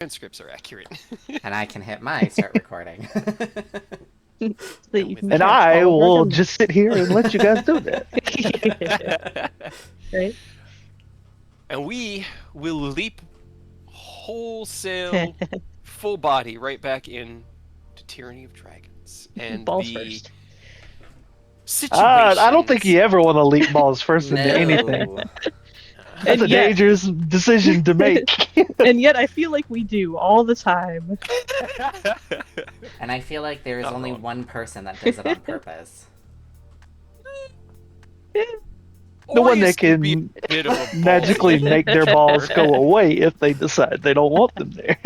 transcripts are accurate. And I can hit my start recording. So that you can And catch I all of our will numbers. just sit here and let you guys do that. Right? And we will leap wholesale, full body right back in to Tyranny of Dragons. And Balls the first. I don't think situations. you ever want to leap balls first into anything. No. That's And a yet, dangerous decision to make. and yet, I feel like we do all the time. And I feel like there is only Uh-oh. one person that does it on purpose. The one Orius that can be can a bit of a magically ballsy make their balls go away if they decide they don't want them there.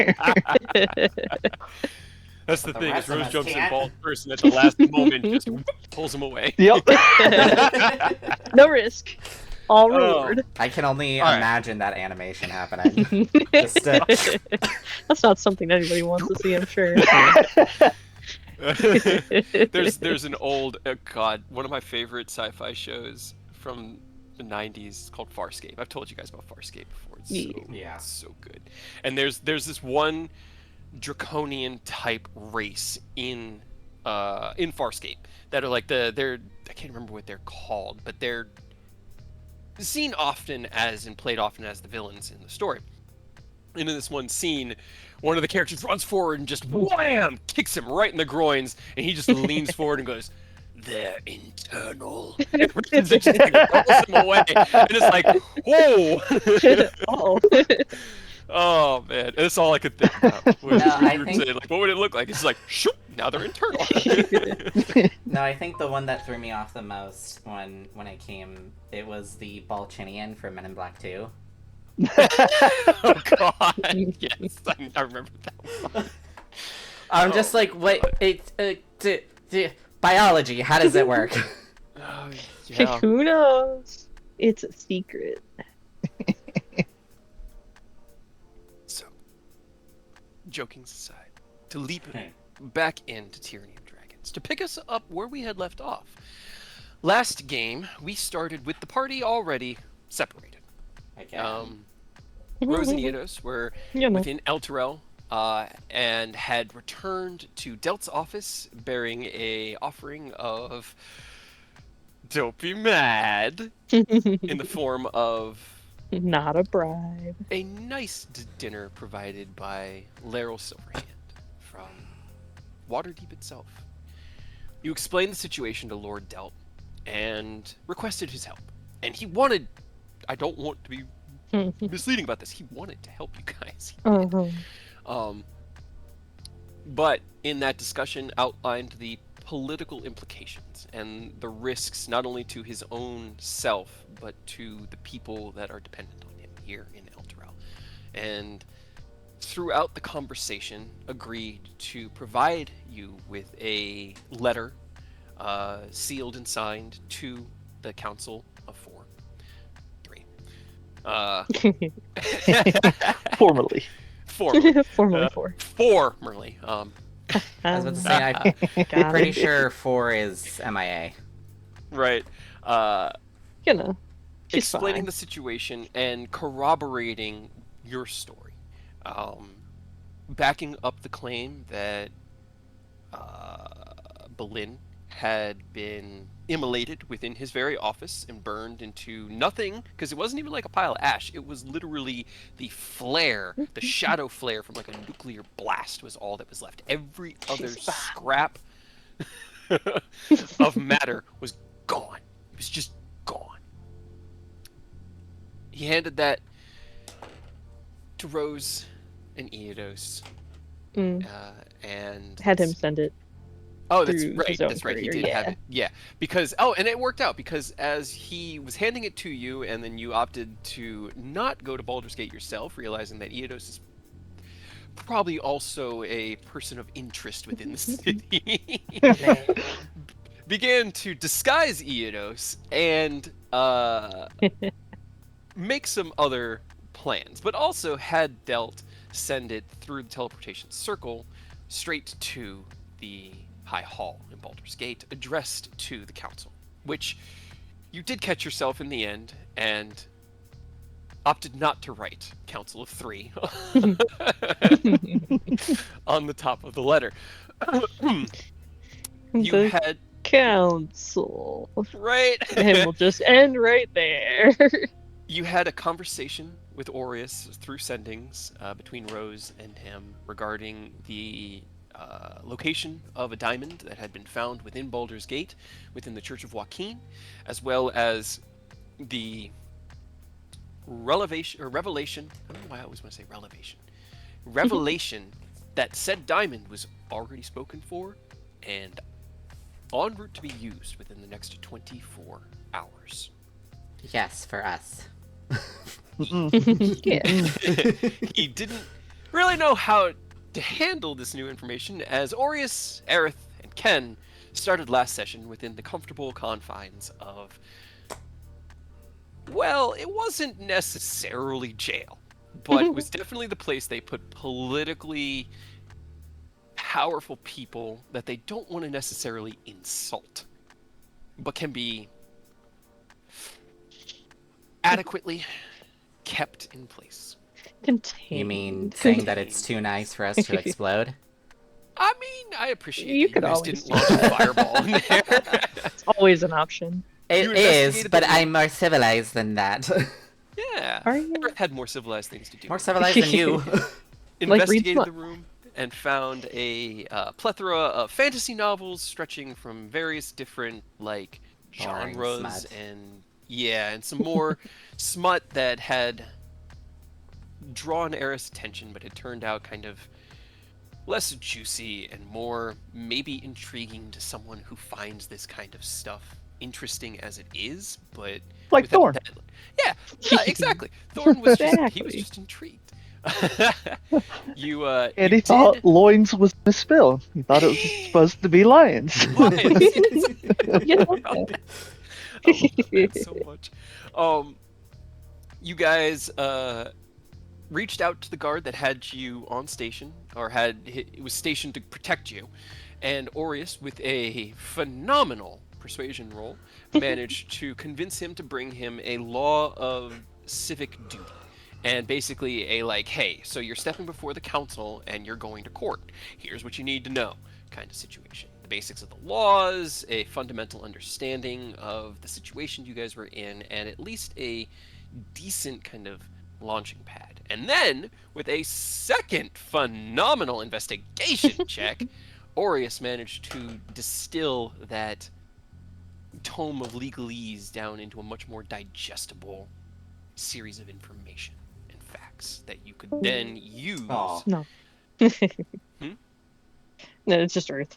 That's the The thing, is rest of Rose us jumps in can't. balls first and at the last moment just pulls them away. Yep. No risk, all Oh. reward. I can only All right. imagine that animation happening. Just That's not something anybody wants to see, I'm sure. there's an old one of my favorite sci-fi shows from the 90s called Farscape. I've told you guys about Farscape before. It's Yeah. so good. And there's this one draconian type race in Farscape that are like they're I can't remember what they're called, but they're seen often as and played often as the villains in the story. And in this one scene, one of the characters runs forward and just wham, kicks him right in the groins, and he just leans forward and goes, "They're internal." And just like, rolls him away, and it's like, whoa. Oh. Oh man, that's all I could think about. When No, you I were think- saying, like, what would it look like? It's like, shoop, now they're internal. No, I think the one that threw me off the most when it came, it was the Balchinian from Men in Black 2. Oh god, yes, I remember that one. I'm just like, what? Biology, how does it work? Oh, yeah. Who knows? It's a secret. So, jokings aside, to leap back into Tyranny of Dragons, to pick us up where we had left off. Last game, we started with the party already separated. Okay. Rose and Eidos were You know. within Elturel and had returned to Delt's office bearing a offering of "Don't be mad" in the form of Not a bribe. a nice dinner provided by Laryl Silverhand from Waterdeep itself. You explained the situation to Lord Delt and requested his help. And he wanted, I don't want to be misleading about this, he wanted to help you guys. He did. Uh-huh. But in that discussion outlined the political implications and the risks not only to his own self, but to the people that are dependent on him here in Elturel. And throughout the conversation agreed to provide you with a letter sealed and signed to the Council of Four. Three. Formally. Formerly. Formally four. Formerly. I was about to say, I'm pretty sure 4 is MIA. Right. You know, she's Explaining fine. the situation and corroborating your story. Backing up the claim that Boleyn had been immolated within his very office and burned into nothing, because it wasn't even like a pile of ash. It was literally the flare, the shadow flare from like a nuclear blast was all that was left. Every other scrap of matter was gone. It was just gone. He handed that to Rose and Eidos, Mm. and Had him send it. oh, that's through right. his own That's right. He courier, did have yeah. it. Yeah, because and it worked out because as he was handing it to you, and then you opted to not go to Baldur's Gate yourself, realizing that Eidos is probably also a person of interest within the city. Began to disguise Eidos and make some other plans, but also had Delt send it through the teleportation circle straight to the High Hall in Baldur's Gate, addressed to the Council, which you did catch yourself in the end, and opted not to write Council of Three on the top of the letter. You The had council. right. And we'll just end right there. You had a conversation with Aureus through sendings between Rose and him regarding the location of a diamond that had been found within Baldur's Gate, within the Church of Joaquin, as well as the revelation. I don't know why I always want to say revelation. Revelation that said diamond was already spoken for and en route to be used within the next 24 hours. Yes, for us. Yeah. He didn't really know how to handle this new information as Aureus, Aerith, and Ken started last session within the comfortable confines of, well, it wasn't necessarily jail, but it was definitely the place they put politically powerful people that they don't want to necessarily insult, but can be adequately kept in place. Contained. You mean saying that it's too nice for us to explode? I mean, I appreciate You that could you guys always didn't do launch a fireball in there. It's always an option. It You is, investigated but the- I'm more civilized than that. Yeah. Are you? Earth had more civilized things to do. More civilized than you. Like, read Investigated smut. the room and found a plethora of fantasy novels stretching from various different like Boring genres smut. and some more smut that had drawn Eris' attention, but it turned out kind of less juicy and more maybe intriguing to someone who finds this kind of stuff interesting as it is, but Like without Thorn. that- yeah, exactly. Thorn was just he was Exactly. just intrigued. you And you he thought did loins was misspelled. He thought it was supposed to be lions. lions. You know Oh, that. man, so much. You guys reached out to the guard that had you on station, or it was stationed to protect you, and Aureus, with a phenomenal persuasion roll, managed to convince him to bring him a law of civic duty. And basically a like, hey, so you're stepping before the council and you're going to court. Here's what you need to know kind of situation. The basics of the laws, a fundamental understanding of the situation you guys were in, and at least a decent kind of launching pad. And then, with a second phenomenal investigation check, Aureus managed to distill that tome of legalese down into a much more digestible series of information and facts that you could then use. Aw. No. Hmm? No, it's just Earth.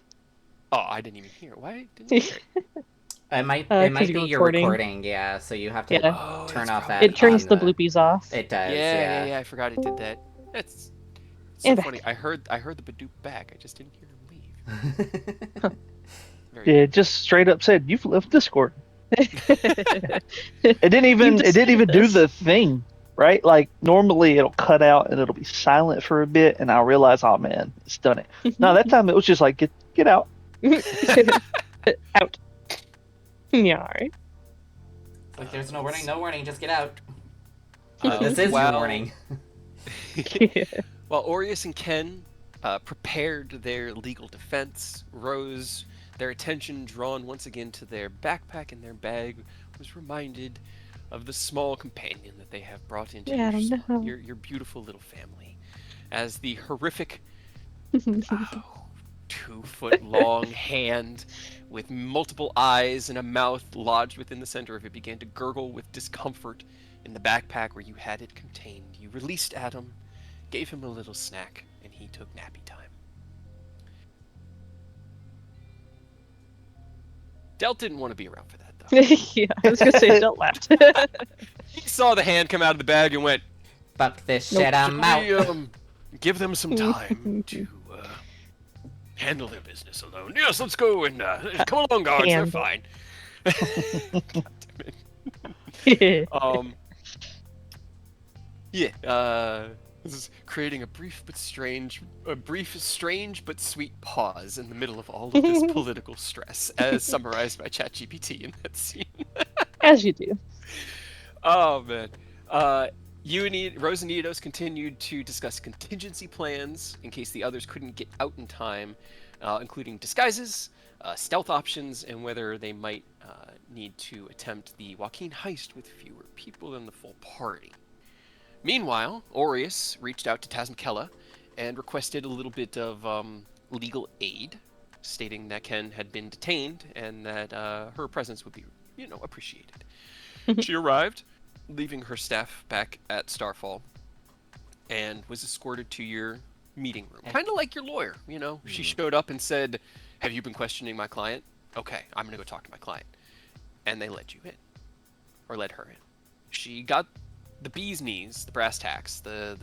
Oh, I didn't even hear it. Why didn't you hear it? It might 'cause be you're your recording. recording, yeah, so you have to Yeah. Oh, turn that's off probably that. It turns on the bloopies off. It does, Yeah, I forgot it did that. That's so And back. funny. I heard the Badoop back. I just didn't hear him leave. Very Yeah, it just straight up said, "You've left Discord." It didn't even do this. the thing, right? Like normally it'll cut out and it'll be silent for a bit, and I'll realize, oh man, it's done it. No, that time it was just like, get out. Out. Yeah, alright. Like, there's no warning, just get out. Uh, This is your while- warning. While Aureus and Ken prepared their legal defense, Rose, their attention drawn once again to their backpack and their bag, was reminded of the small companion that they have brought into Yeah, I don't know. your beautiful little family. As the horrific 2-foot long hand with multiple eyes and a mouth lodged within the center of it began to gurgle with discomfort in the backpack where you had it contained. You released Adam, gave him a little snack, and he took nappy time. Delt didn't want to be around for that, though. Yeah, I was gonna say don't laugh. He saw the hand come out of the bag and went, Fuck this Nope. shit, I'm out. "We, give them some time to handle their business alone. Yes, let's go and come along, guards. They're Handle. fine." God damn it. This is creating a brief, strange but sweet pause in the middle of all of this political stress, as summarized by ChatGPT in that scene. As you do. Oh man. Rose and Eodos continued to discuss contingency plans in case the others couldn't get out in time, including disguises, stealth options, and whether they might need to attempt the Joaquin heist with fewer people than the full party. Meanwhile, Aureus reached out to Tazmkella and requested a little bit of legal aid, stating that Ken had been detained and that her presence would be, appreciated. She arrived, leaving her staff back at Starfall, and was escorted to your meeting room. Kind of like your lawyer, She showed up and said, "Have you been questioning my client? Okay, I'm going to go talk to my client." And they let you in. Or let her in. She got the bee's knees, the brass tacks, the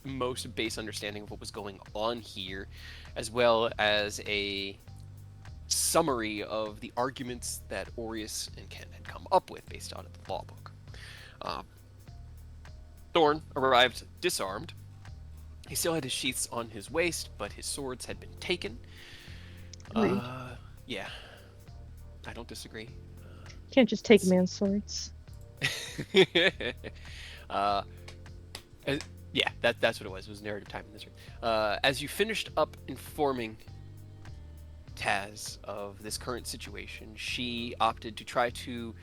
most base understanding of what was going on here, as well as a summary of the arguments that Aureus and Ken had come up with based on the law book. Thorn arrived disarmed. He still had his sheaths on his waist, but his swords had been taken. Yeah, I don't disagree. Can't just take a man's swords. Yeah, that's what it was. It was narrative time in this room. As you finished up informing Taz of this current situation, she opted to try to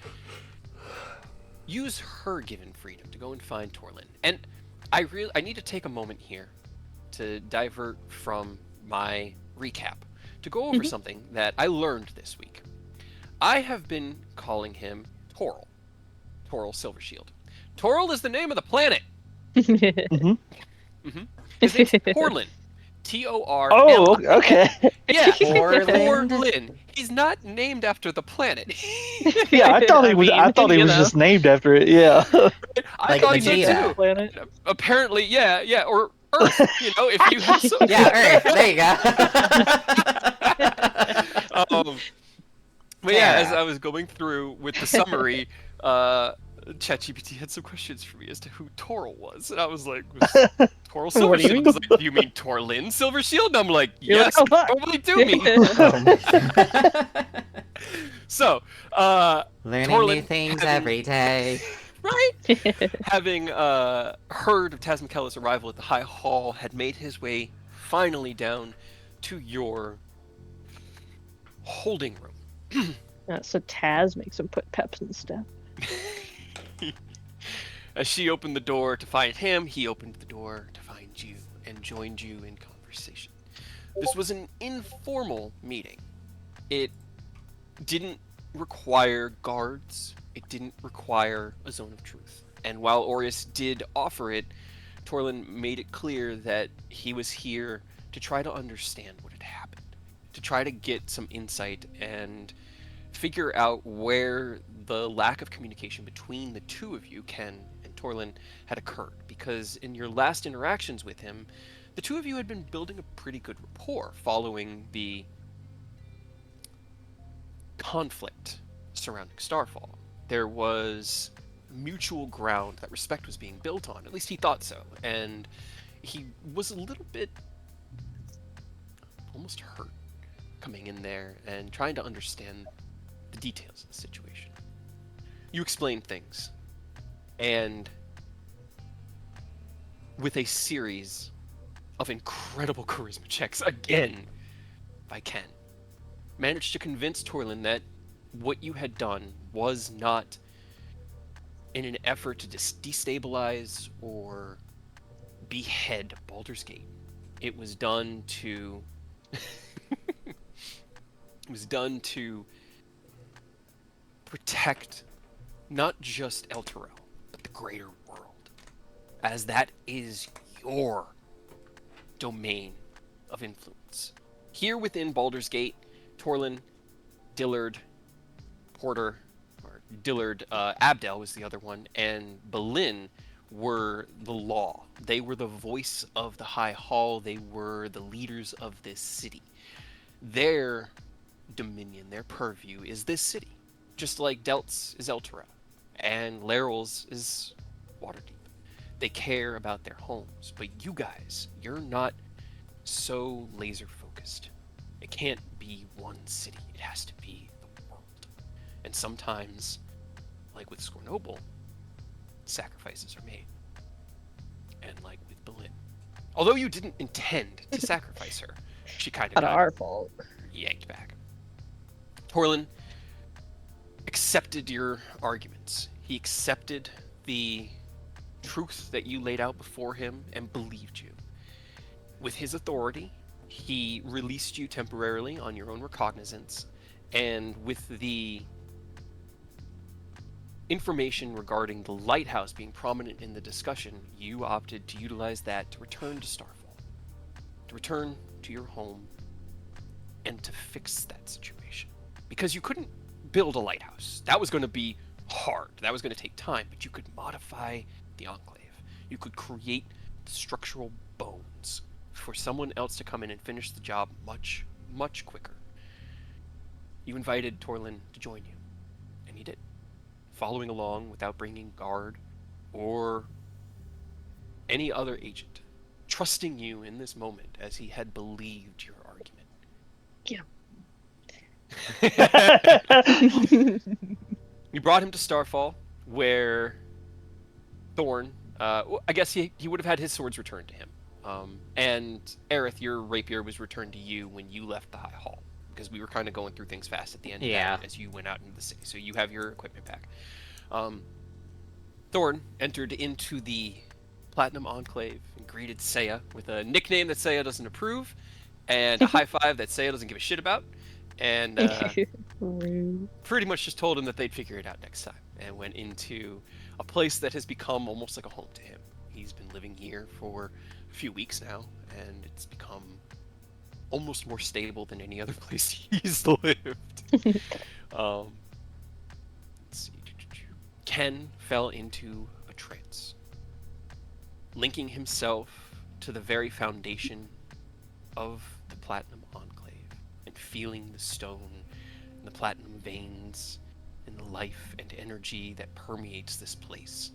use her given freedom to go and find Torlin. And I need to take a moment here to divert from my recap to go over something that I learned this week. I have been calling him Toril Silvershield. Toril is the name of the planet. His name's Torlin. T-O-R. Oh, okay. Yeah, Torlin. Torlin. He's not named after the planet. Yeah, I thought he was. mean, I thought he was just named after it. Yeah. I Like thought so Vegeta. too. Planet. Apparently, yeah, or Earth. If you have some. Yeah, Earth. There you go. But yeah, as I was going through with the summary, ChatGPT had some questions for me as to who Toril was, and I was like, Toril What do you Silvershield? mean? Was like, do you mean Torlin Silvershield? And I'm like, You're yes, like, oh, I fuck. totally do mean. So, Learning Torlin new things having- every day. right? Having heard of Tazmkella's arrival at the High Hall, had made his way finally down to your holding room. So Taz makes him put peps in the step. As she opened the door to find him, he opened the door to find you and joined you in conversation. This was an informal meeting. It didn't require guards. It didn't require a zone of truth. And while Aureus did offer it, Torlin made it clear that he was here to try to understand what had happened, to try to get some insight and figure out where the lack of communication between the two of you, Ken and Torlin, had occurred. Because in your last interactions with him, the two of you had been building a pretty good rapport following the conflict surrounding Starfall. There was mutual ground that respect was being built on. At least he thought so. And he was a little bit almost hurt coming in there and trying to understand the details of the situation. You explained things, and with a series of incredible charisma checks again by Ken, managed to convince Torlin that what you had done was not in an effort to destabilize or behead Baldur's Gate. It was done to protect not just El Terrell, but the greater world, as that is your domain of influence. Here within Baldur's Gate, Torlin, Dillard, Porter, or Dillard, Abdel was the other one, and Belin were the law. They were the voice of the High Hall. They were the leaders of this city. Their dominion, their purview is this city. Just like Delt's is Elturel, and Laryl's is Waterdeep. They care about their homes, but you guys, you're not so laser focused. It can't be one city. It has to be the world. And sometimes, like with Scornoble, sacrifices are made. And like with Bolin, although you didn't intend to sacrifice her, she kind of Not got our fault. yanked back. Torlin accepted your arguments. He accepted the truth that you laid out before him and believed you. With his authority, he released you temporarily on your own recognizance, and with the information regarding the lighthouse being prominent in the discussion, you opted to utilize that to return to Starfall, to return to your home, and to fix that situation. Because you couldn't build a lighthouse. That was going to be hard. That was going to take time, but you could modify the Enclave. You could create the structural bones for someone else to come in and finish the job much, much quicker. You invited Torlin to join you, and he did, following along without bringing guard or any other agent, trusting you in this moment as he had believed your argument. Yeah. You brought him to Starfall, where Thorn, I guess he would have had his swords returned to him. And Aerith, your rapier was returned to you when you left the High Hall, because we were kind of going through things fast at the end of that as you went out into the city. So you have your equipment back. Thorn entered into the Platinum Enclave and greeted Seiya with a nickname that Seiya doesn't approve, and a high five that Seiya doesn't give a shit about. And pretty much just told him that they'd figure it out next time, and went into a place that has become almost like a home to him. He's been living here for a few weeks now, and it's become almost more stable than any other place he's lived. Let's see. Ken fell into a trance, linking himself to the very foundation of the Platinum Enclave, and feeling the stone and the platinum veins and the life and energy that permeates this place.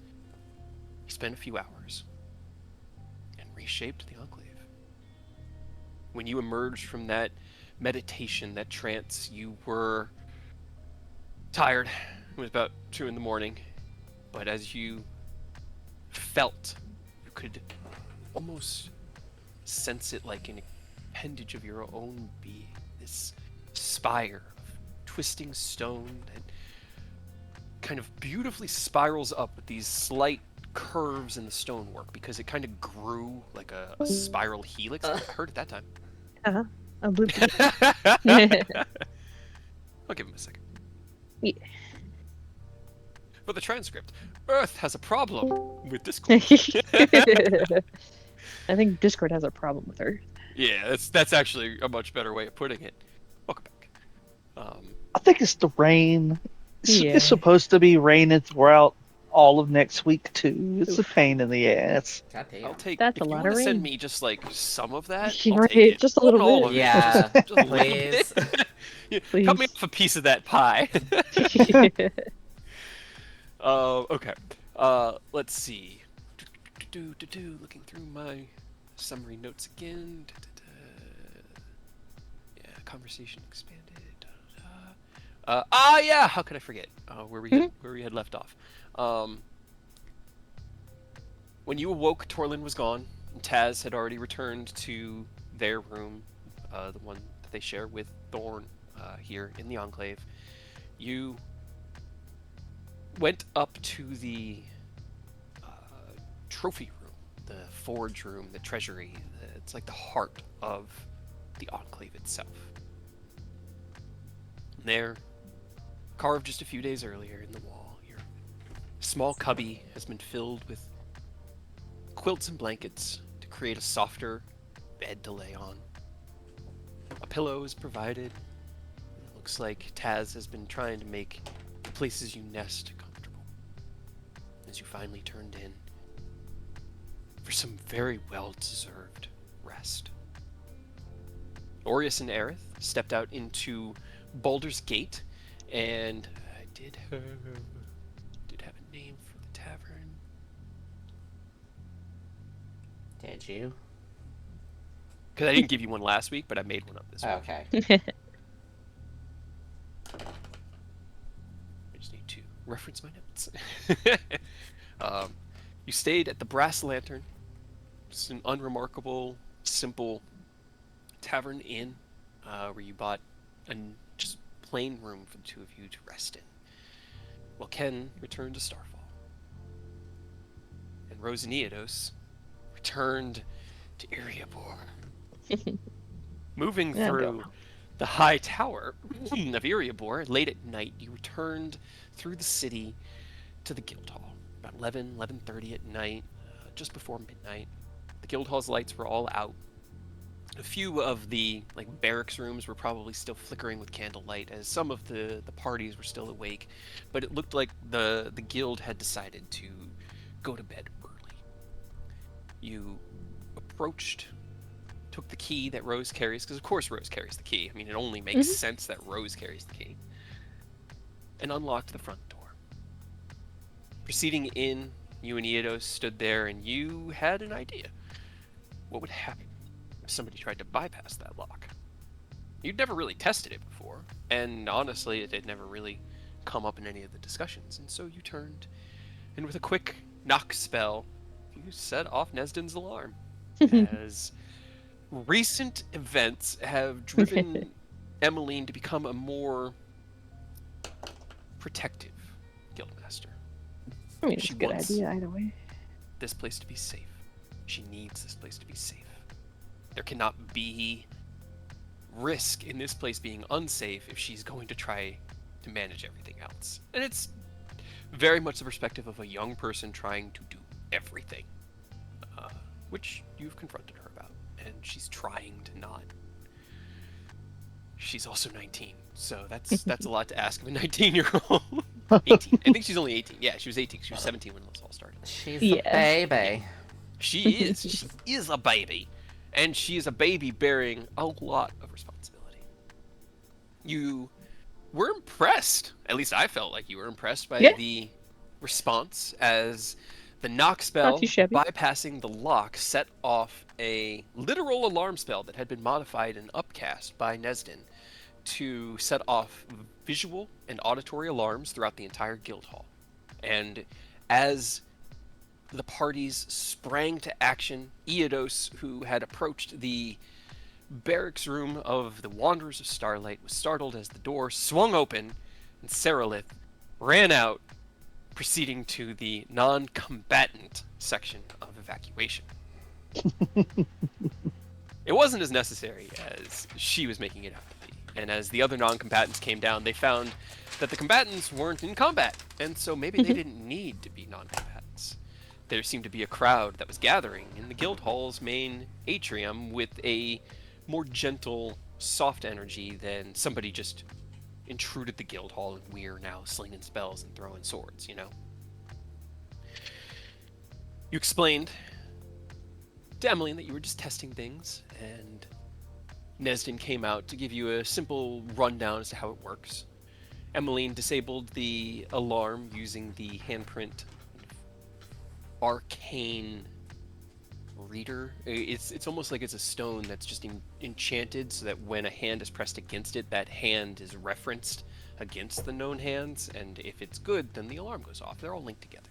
He spent a few hours and reshaped the Enclave. When you emerged from that meditation, that trance, you were tired. It was about 2 a.m, but as you felt, you could almost sense it like an appendage of your own being. This spire of twisting stone that kind of beautifully spirals up with these slight curves in the stonework, because it kind of grew like a spiral helix. I heard it that time. A blue. I'll give him a second. Yeah. For the transcript, Earth has a problem with Discord. I think Discord has a problem with her. Yeah, that's actually a much better way of putting it. Welcome back. I think it's the rain. Yeah. It's supposed to be raining throughout all of next week too. It's a pain in the ass. God damn. I'll take. That's if a you lot want of to send rain. me just like some of that, You're I'll right, take it. just a Not little all bit. of it, Yeah, just a little please. bit. Yeah, Please. cut me off a piece of that pie. Okay. Let's see. Looking through my summary notes again. Yeah, conversation expanded. Yeah. How could I forget? Where we had left off. When you awoke, Torlin was gone, and Taz had already returned to their room, the one that they share with Thorn here in the Enclave. You went up to the trophy room, the forge room, the treasury. It's like the heart of the Enclave itself. There, carved just a few days earlier in the wall, your small cubby has been filled with quilts and blankets to create a softer bed to lay on. A pillow is provided. It looks like Taz has been trying to make the places you nest comfortable. As you finally turned in for some very well-deserved rest. Orius and Aerith stepped out into Baldur's Gate, and I did have a name for the tavern. Did you? Because I didn't give you one last week, but I made one up this week. Okay. I just need to reference my notes. You stayed at the Brass Lantern. It's an unremarkable, simple tavern inn where you bought a just plain room for the two of you to rest in. While Ken returned to Starfall. And Rose and Eodos returned to Iriabor. Moving through the high tower of Iriabor, late at night, you returned through the city to the Guildhall. About 11:30 at night, just before midnight. The Guildhall's lights were all out. A few of the barracks rooms were probably still flickering with candlelight, as some of the parties were still awake, but it looked like the guild had decided to go to bed early. You approached, took the key that Rose carries, because of course Rose carries the key. I mean, it only makes sense that Rose carries the key, and unlocked the front door. Proceeding in, you and Eodos stood there, and you had an idea. What would happen if somebody tried to bypass that lock? You'd never really tested it before, and honestly, it had never really come up in any of the discussions, and so you turned, and with a quick knock spell, you set off Nesdin's alarm, as recent events have driven Emmeline to become a more protective guildmaster. I mean, it's She a good wants idea either way. this place to be safe. She needs this place to be safe. There cannot be risk in this place being unsafe if she's going to try to manage everything else. And it's very much the perspective of a young person trying to do everything, which you've confronted her about, and she's trying to not. She's also 19, so that's a lot to ask of a 19-year-old. 18. I think she's only 18. Yeah, she was 18. She was 17 when this all started. She's a baby. She is. She is a baby. And she is a baby bearing a lot of responsibility. You were impressed. At least I felt like you were impressed by the response, as the knock spell bypassing the lock set off a literal alarm spell that had been modified and upcast by Nesdin to set off visual and auditory alarms throughout the entire guild hall. And as the parties sprang to action, Eodos, who had approached the barracks room of the Wanderers of Starlight, was startled as the door swung open and Seralith ran out, proceeding to the non-combatant section of evacuation. It wasn't as necessary as she was making it out to be, and as the other non-combatants came down, they found that the combatants weren't in combat, and so maybe they didn't need to be non-combatants. There seemed to be a crowd that was gathering in the guild hall's main atrium with a more gentle, soft energy than somebody just intruded the guild hall and we're now slinging spells and throwing swords, you know? You explained to Emmeline that you were just testing things, and Nesdin came out to give you a simple rundown as to how it works. Emmeline disabled the alarm using the handprint arcane reader. It's almost like it's a stone that's just enchanted so that when a hand is pressed against it, that hand is referenced against the known hands, and if it's good, then the alarm goes off. They're all linked together.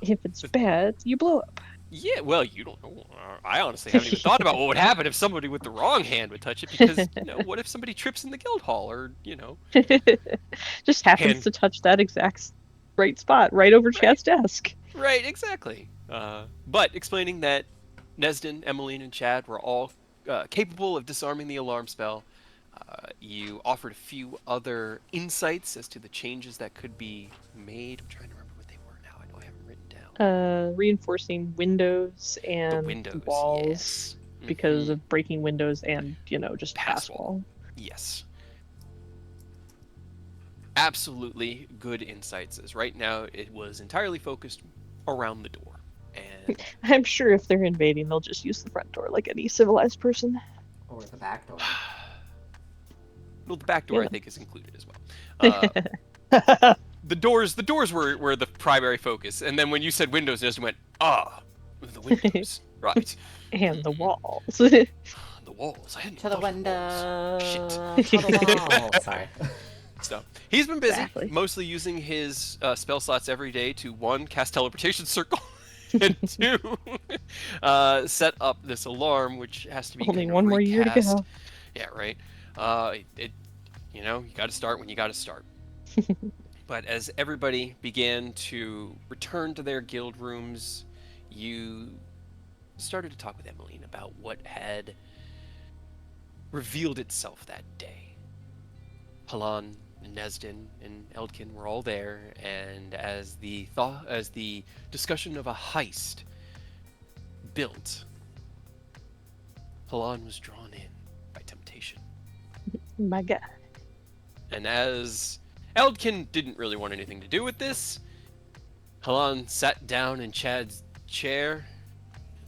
If it's bad, you blow up. Yeah, well, you don't know. I honestly haven't even thought about what would happen if somebody with the wrong hand would touch it, because, you know, what if somebody trips in the guild hall, or, you know... Just happens to touch that exact right spot, right over Chad's desk. Right, exactly. But explaining that Nesdin, Emmeline, and Chad were all capable of disarming the alarm spell, you offered a few other insights as to the changes that could be made. I'm trying to remember what they were now. I know I haven't written down. Reinforcing windows and walls, yes. because of breaking windows and, you know, just pass wall. Yes. Absolutely good insights, as right now it was entirely focused around the door. And I'm sure if they're invading, they'll just use the front door like any civilized person. Or the back door. Well, the back door I think is included as well. The doors were the primary focus, and then when you said windows, just went, the windows, right? And the walls. The walls. I hadn't To the thought of window. walls. Shit. To the wall. Sorry. So he's been busy, Exactly. mostly using his spell slots every day to 1, cast teleportation circle, and 2, set up this alarm, which has to be Only kind of one more year to recast. go. Yeah, right. You got to start when you got to start. But as everybody began to return to their guild rooms, you started to talk with Emmeline about what had revealed itself that day. Halan, Nesdin, and Eldkin were all there, and as the discussion of a heist built, Halan was drawn in by temptation. My God. And as Eldkin didn't really want anything to do with this, Halan sat down in Chad's chair,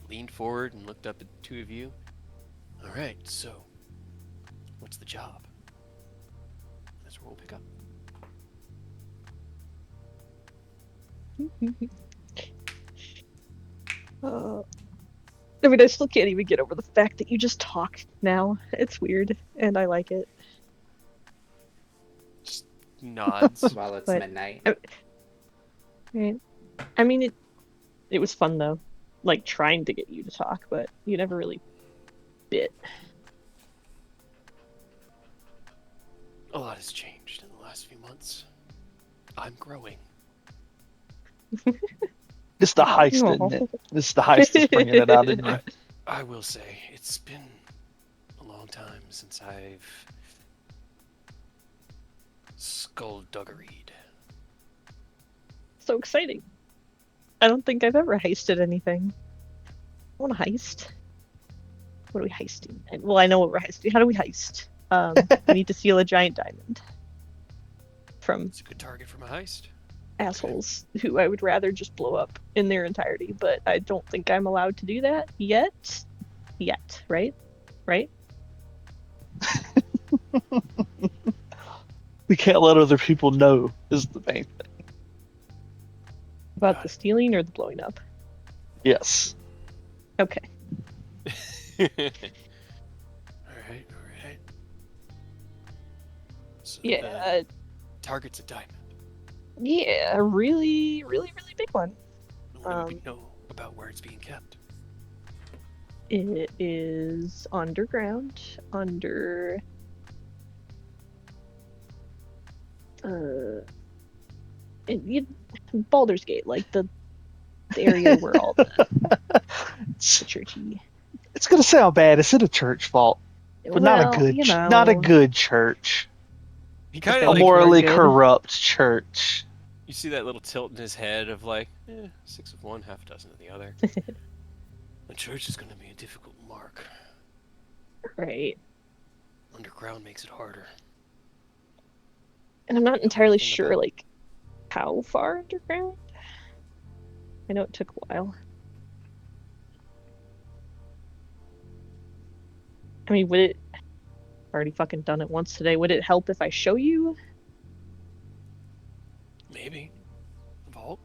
leaned forward, and looked up at the two of you. All right, so what's the job? That's where we'll pick up. I mean, I still can't even get over the fact that you just talked now. It's weird, and I like it. Just nods. While it's But- midnight. Right. I mean, it was fun though, like trying to get you to talk, but you never really bit. A lot has changed in the last few months. I'm growing. It's the heist, No. isn't it? It's the heist that's bringing it out, isn't it? I will say, it's been a long time since I've skullduggeryed. So exciting. I don't think I've ever heisted anything. I want to heist. What are we heisting? Well, I know what we're heisting. How do we heist? We need to steal a giant diamond from It's a good target for my heist. assholes who I would rather just blow up in their entirety, but I don't think I'm allowed to do that yet. Yet, right? Right? We can't let other people know is the main thing. About the stealing or the blowing up? Yes. Okay. All right. So Yeah, the target's a diamond. yeah, a really, really, really big one. What do we know about where it's being kept? It is underground, under Baldur's Gate, like the area where all the churchy. It's gonna sound bad. It's in a church vault, but not a good, not a good church. He kind They of A like morally good. corrupt church. you see that little tilt in his head of like, 6 of one, half a dozen of the other. The church is going to be a difficult mark. Right. Underground makes it harder. And I'm not entirely anything sure, about- like, how far underground. I know it took a while. I mean, would it... I've already fucking done it once today. Would it help if I show you? Maybe. Vault?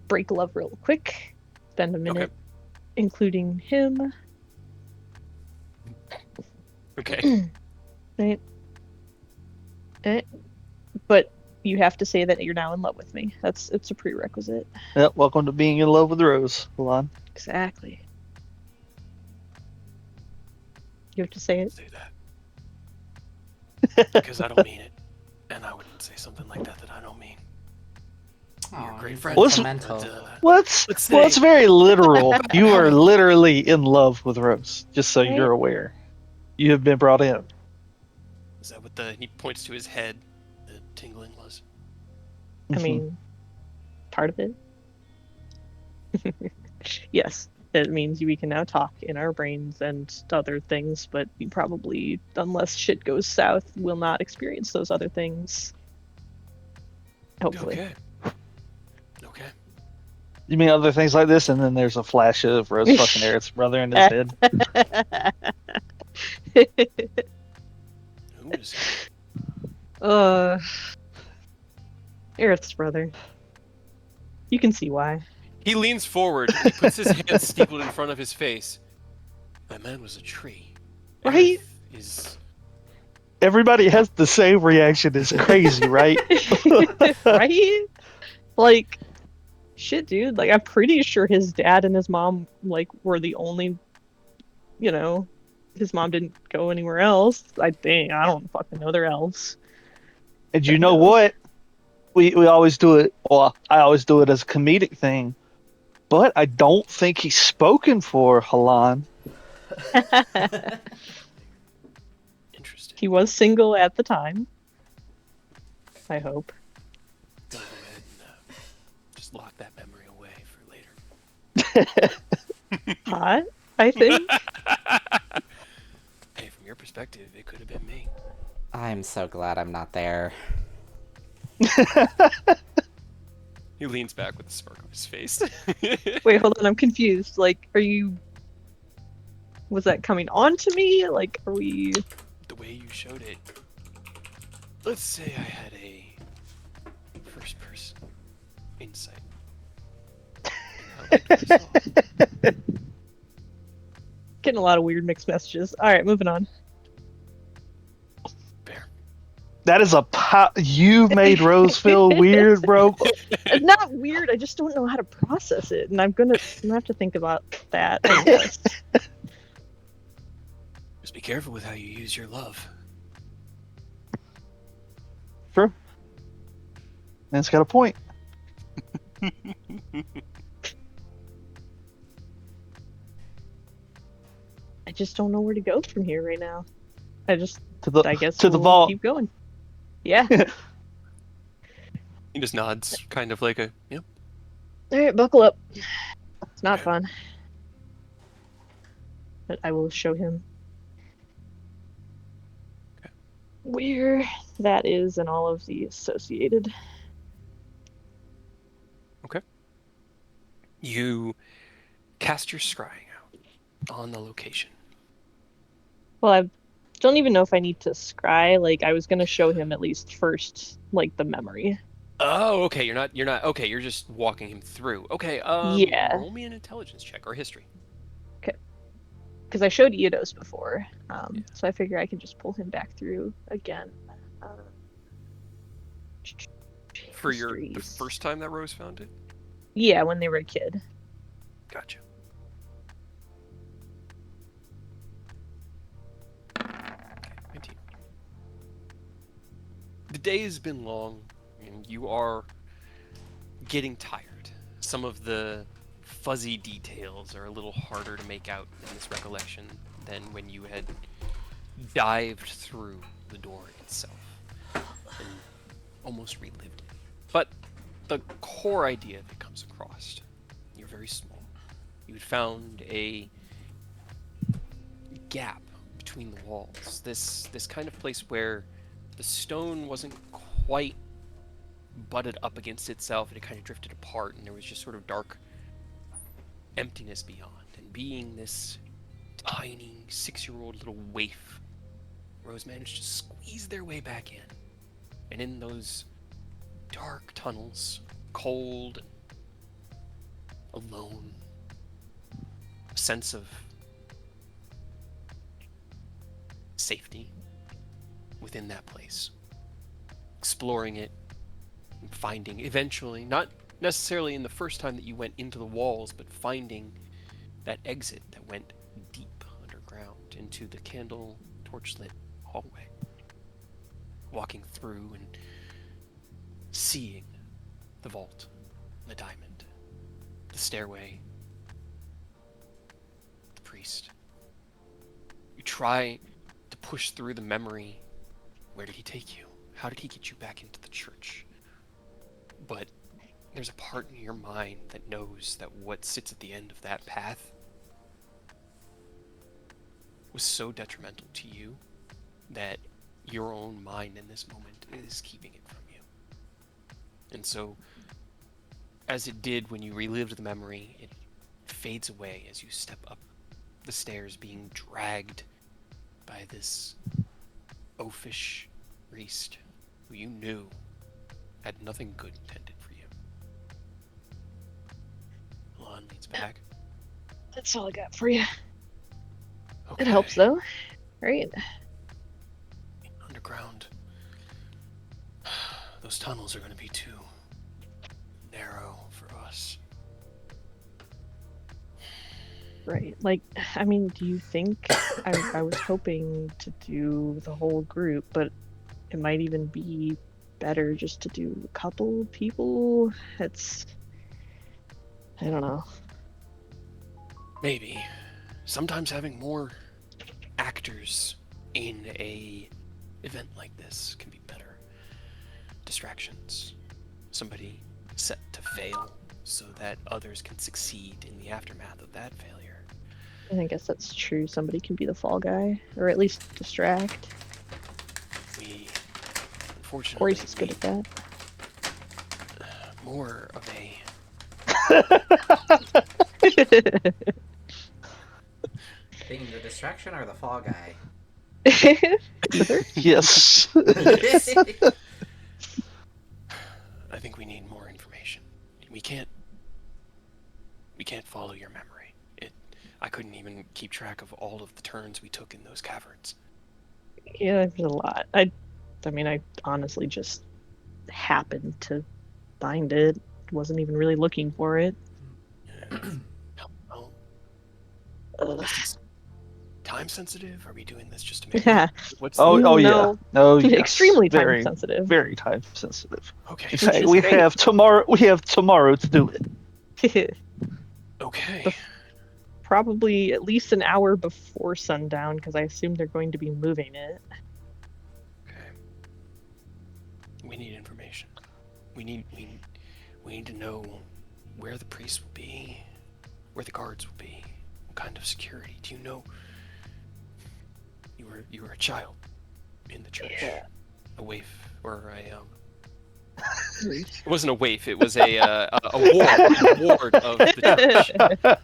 Break love real quick. Spend a minute Okay. including him. Okay. Right. But you have to say that you're now in love with me. It's a prerequisite. Yep, welcome to being in love with Rose. Hold on. Exactly. You have to say it. Say that. Because I don't mean it. And I wouldn't say something like that I don't mean. You're a Aw, great he's friend. What's- sentimental. What's Let's well, it's say- very literal. You are literally in love with Rose, just so Right. you're aware. You have been brought in. Is that what he points to his head, the tingling was? I Mhm. mean, part of it. Yes, it means we can now talk in our brains and other things, but you probably, unless shit goes south, will not experience those other things. Hopefully. Okay. Okay. You mean other things like this, and then there's a flash of Rose fucking Eric's brother in his head. Who is it? Aerith's brother. You can see why. He leans forward. He puts his hands steepled in front of his face. That man was a tree. Right? Earth is... Everybody has the same reaction. It's crazy, right? Right? Like, shit, dude. Like, I'm pretty sure his dad and his mom, like, were the only, you know, his mom didn't go anywhere else. I think. I don't fucking know. They're elves. And Who you know knows? what? We always do it. Well, I always do it as a comedic thing. But I don't think he's spoken for Halan. Interesting. He was single at the time. I hope. Go ahead and just lock that memory away for later. Hot, I think. Hey, from your perspective, it could have been me. I'm so glad I'm not there. He leans back with a smirk on his face. Wait, hold on. I'm confused. Like, are you? Was that coming on to me? Like, are we? The way you showed it. Let's say I had a first-person insight. And I liked what I saw. Getting a lot of weird mixed messages. All right, moving on. Bear. That is you made Rose feel weird, bro. It's not weird. I just don't know how to process it, and I'm gonna have to think about that. I guess. Just be careful with how you use your love. True. And it's got a point. I just don't know where to go from here right now. I guess To the we'll vault. keep going. Yeah. He just nods, kind of like a, yep. All right, buckle up. It's not fun. But I will show him Okay. where that is and all of the associated. Okay. You cast your scrying out on the location. Well, I don't even know if I need to scry. Like, I was gonna show him at least first, like, the memory. Oh, okay. You're not. Okay, you're just walking him through. Okay. Yeah. Roll me an intelligence check or history. Because I showed Eidos before, Yeah. so I figure I can just pull him back through again. For the Histories. first time that Rose found it. Yeah, when they were a kid. Gotcha. 19. The day has been long, and you are getting tired. Some of the fuzzy details are a little harder to make out in this recollection than when you had dived through the door itself and almost relived it. But the core idea that comes across, you're very small. You had found a gap between the walls. This kind of place where the stone wasn't quite butted up against itself, and it kind of drifted apart, and there was just sort of dark emptiness beyond. And being this tiny 6-year-old little waif, Rose managed to squeeze their way back in. And in those dark tunnels, cold and alone, a sense of safety within that place. Exploring it and finding, eventually, not necessarily in the first time that you went into the walls, but finding that exit that went deep underground into the candle torchlit hallway. Walking through and seeing the vault, the diamond, the stairway, the priest. You try to push through the memory. Where did he take you? How did he get you back into the church? But there's a part in your mind that knows that what sits at the end of that path was so detrimental to you that your own mind in this moment is keeping it from you. And so, as it did when you relived the memory, it fades away as you step up the stairs, being dragged by this oafish priest who you knew had nothing good intended for you. Lon leans back. That's all I got for you. It helps though, right? Underground. Those tunnels are going to be too narrow for us. Right. Like, I mean, do you think I was hoping to do the whole group, but it might even be better just to do a couple people. It's I don't know. Maybe. Sometimes having more actors in a event like this can be better. Distractions. Somebody set to fail so that others can succeed in the aftermath of that failure. And I guess that's true. Somebody can be the fall guy, or at least distract. We, unfortunately, Corey's is good at that. more of a Being the distraction or the fall guy? Either. Yes. I think we need more information. We can't follow your memory. I couldn't even keep track of all of the turns we took in those caverns. Yeah, there's a lot. I mean, I honestly just happened to find it. Wasn't even really looking for it. Well, Ugh. is this time sensitive? Are we doing this just to make Yeah. What's Oh, the... oh yeah. No. Oh, yes. Extremely time very, sensitive. Very time sensitive. Okay. In fact, is we great. have tomorrow. We have tomorrow to do it. Okay. Probably at least an hour before sundown, because I assume they're going to be moving it. Okay. We need information. We need to know where the priest will be, where the guards will be, what kind of security. Do you know? You were a child in the church. Yeah. A waif or a It wasn't a waif. It was a ward of the church.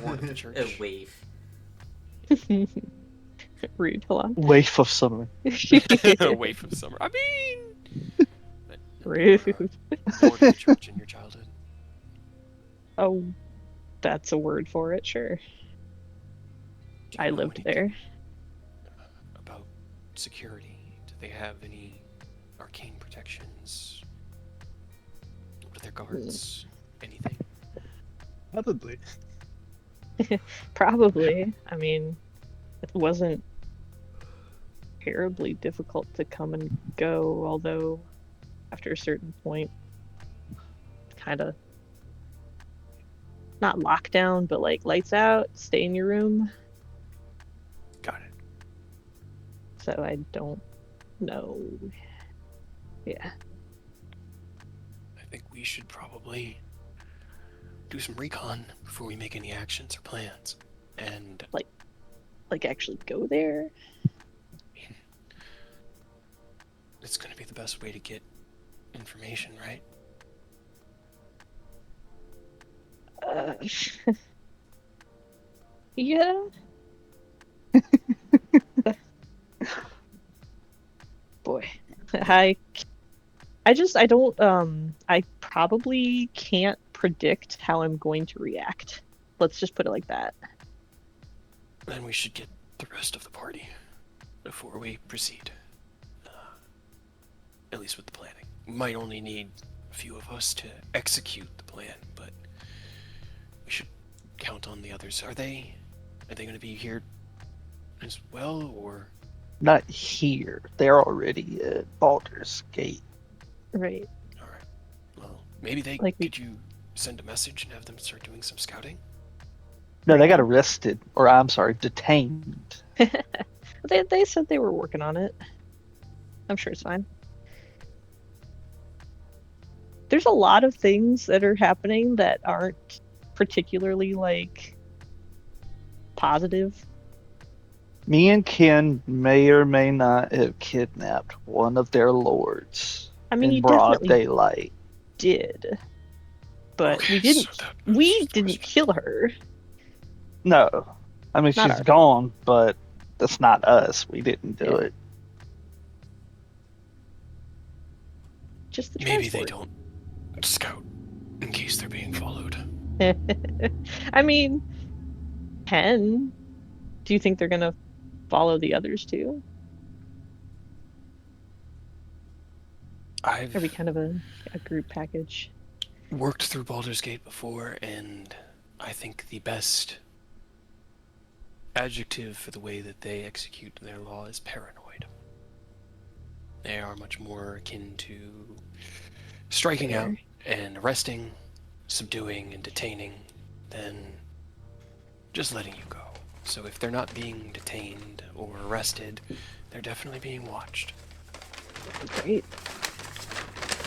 Ward of the church. A wave. Rude. Hold on. Waif of summer. A waif of summer. I mean, Rude. ward of the church in your childhood. Oh, that's a word for it. Sure. Do you I know lived anything there. about security? Do they have any arcane protections? What are their guards? Anything? Probably. Probably. I mean, it wasn't terribly difficult to come and go, although after a certain point, kind of not lockdown, but like lights out, stay in your room. Got it. So I don't know. Yeah. I think we should probably do some recon before we make any actions or plans. And Like actually go there. it's going to be the best way to get information, right? Yeah. Boy. I don't I probably can't predict how I'm going to react. Let's just put it like that. Then we should get the rest of the party before we proceed. At least with the planning. We might only need a few of us to execute the plan, but we should count on the others. Are they going to be here as well, or? Not here. They're already at Baldur's Gate. Right. All right. Well, maybe they could you send a message and have them start doing some scouting? No, they got arrested, or I'm sorry, detained. They said they were working on it. I'm sure it's fine. There's a lot of things that are happening that aren't particularly like positive. Me and Ken may or may not have kidnapped one of their lords I mean, in you broad definitely daylight. did, but Okay, we didn't. so that We was the didn't question. kill her. No, I mean Not she's our- gone, but that's not us. We didn't do Yeah. it. Just the Maybe they transport. don't scout in case they're being followed. I mean, Ken Do you think they're gonna follow the others too? Are we I've kind of a group package? worked through Baldur's Gate before, and I think the best adjective for the way that they execute their law is paranoid. They are much more akin to striking out Fair. and arresting, subduing, and detaining than just letting you go. So if they're not being detained or arrested, they're definitely being watched. Great.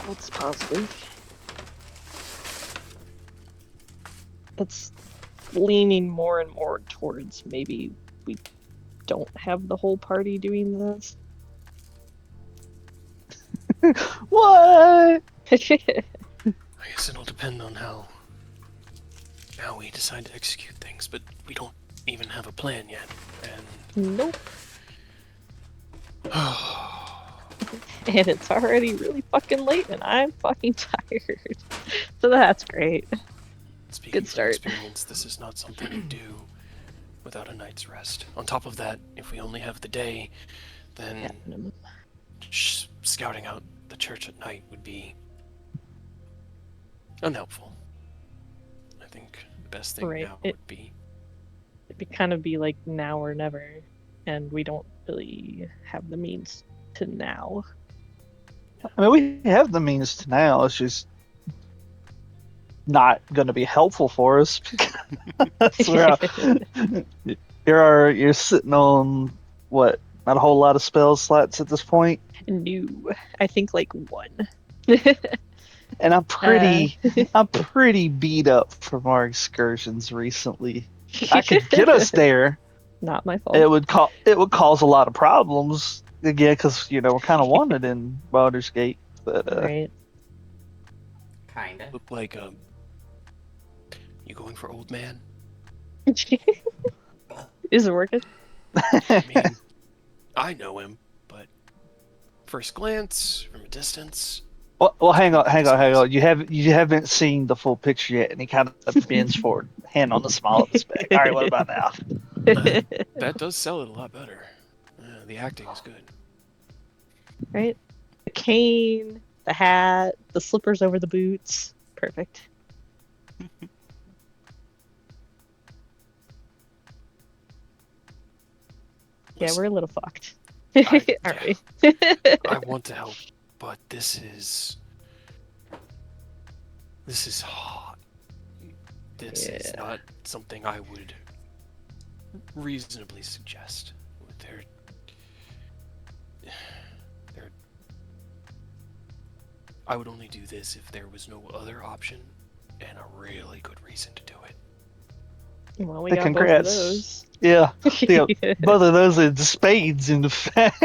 That's positive. That's leaning more and more towards maybe we don't have the whole party doing this. What? I guess it'll depend on how we decide to execute things, but we don't even have a plan yet. And Nope. And it's already really fucking late and I'm fucking tired. So that's great. speaking Good from start. experience, this is not something you do without a night's rest. On top of that, if we only have the day, then At minimum. scouting out the church at night would be unhelpful. I think the best thing Right. now would be It'd kind of be like now or never, and we don't really have the means to now. I mean, we have the means to now. It's just not going to be helpful for us. That's where you're sitting on what? Not a whole lot of spell slots at this point, New. I think like one. and I'm pretty beat up from our excursions recently. I could get us there. Not my fault. It would cause a lot of problems again because we're kind of wanted in Baldur's Gate, but Right. Kinda. look like you going for old man? Is it working? I mean, I know him, but first glance from a distance. well, hang on. You haven't seen the full picture yet, and he kind of bends forward, hand on the small of his back. All right, what about now? That does sell it a lot better. The acting is good. Right? The cane, the hat, the slippers over the boots. Perfect. Yeah, Listen, we're a little fucked. I- Aren't we? I want to help, but this is hot. This is Yeah. not something I would reasonably suggest. They're I would only do this if there was no other option and a really good reason to do it. Well, we Hey, got congrats. both of those. Yeah, both of those in spades. In fact,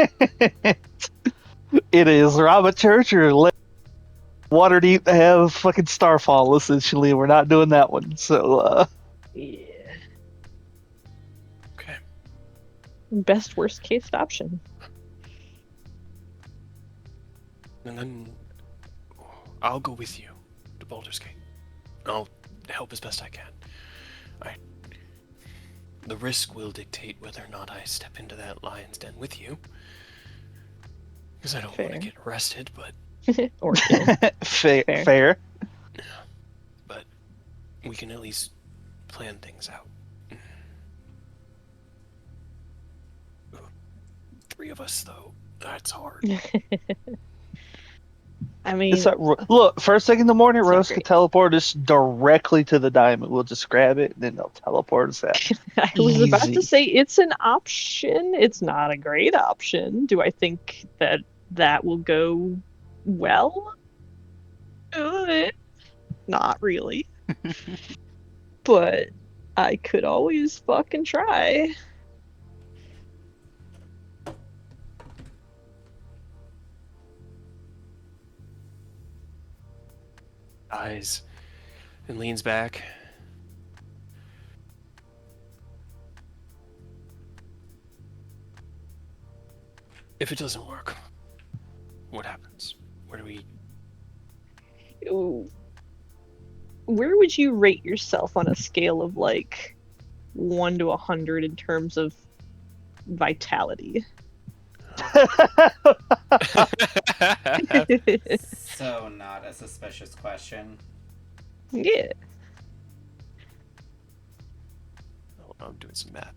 it is rob a church or let Waterdeep have fucking Starfall. Essentially, we're not doing that one. So, Yeah. Okay. Best worst case option. And then I'll go with you to Baldur's Gate. I'll help as best I can. The risk will dictate whether or not I step into that lion's den with you. Because I don't want Fair. to get arrested, but Or killed. fair. but we can at least plan things out. Ooh, 3 of us, though. That's hard. I mean, It's like, look, first thing in the morning, It's not Rose could great. teleport us directly to the diamond. We'll just grab it, and then they'll teleport us out. I was about Easy. to say it's an option. It's not a great option. Do I think that will go well? Not really. But I could always fucking try. Eyes and leans back. If it doesn't work, what happens? Where do we... Ooh. Where would you rate yourself on a scale of like 1 to 100 in terms of vitality. So not a suspicious question. Yeah. Oh, I'm doing some math.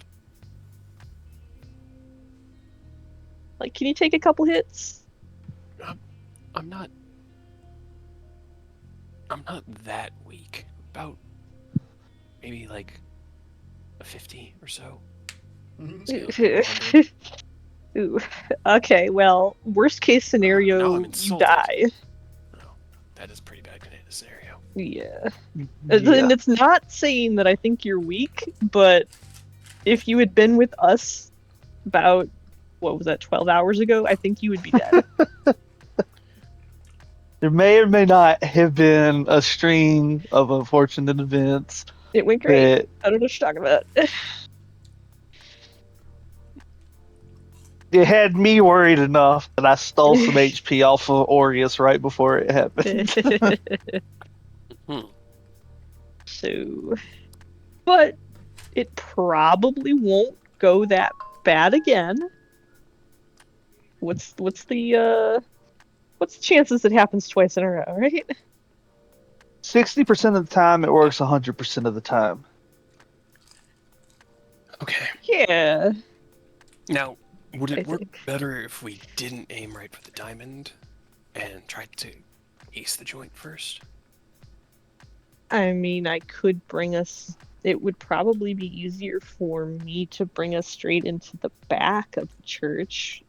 Like, can you take a couple hits? I'm not that weak. About maybe like a 50 or so. Scale of 1 to 100. Ooh. Okay, well, worst case Now scenario, I'm you insulted. die. Oh, that is a pretty bad scenario. Yeah. Yeah. And it's not saying that I think you're weak, but if you had been with us about, what was that, 12 hours ago, I think you would be dead. There may or may not have been a string of unfortunate events It went great. that I don't know what you're talking about. it had me worried enough that I stole some HP off of Aureus right before it happened. Hmm. So, but it probably won't go that bad again. What's the chances it happens twice in a row, right? 60% of the time, it works 100% of the time. Okay. Yeah, Now, would I it work think. better if we didn't aim right for the diamond and tried to ace the joint first? I mean, I could bring us. It would probably be easier for me to bring us straight into the back of the church,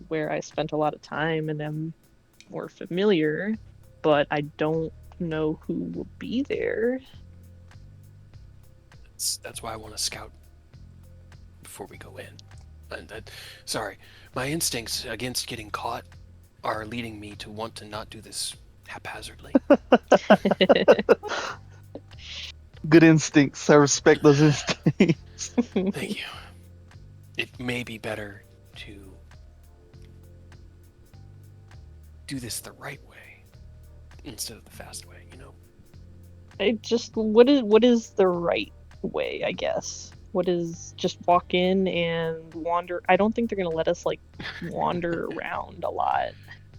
where I spent a lot of time and am more familiar, but I don't know who will be there. That's why I want to scout before we go in. Sorry, my instincts against getting caught are leading me to want to not do this haphazardly. Good instincts. I respect those instincts. Thank you. It may be better to do this the right way instead of the fast way, you know? What is the right way, I guess? What is just walk in and wander? I don't think they're gonna let us like wander around a lot.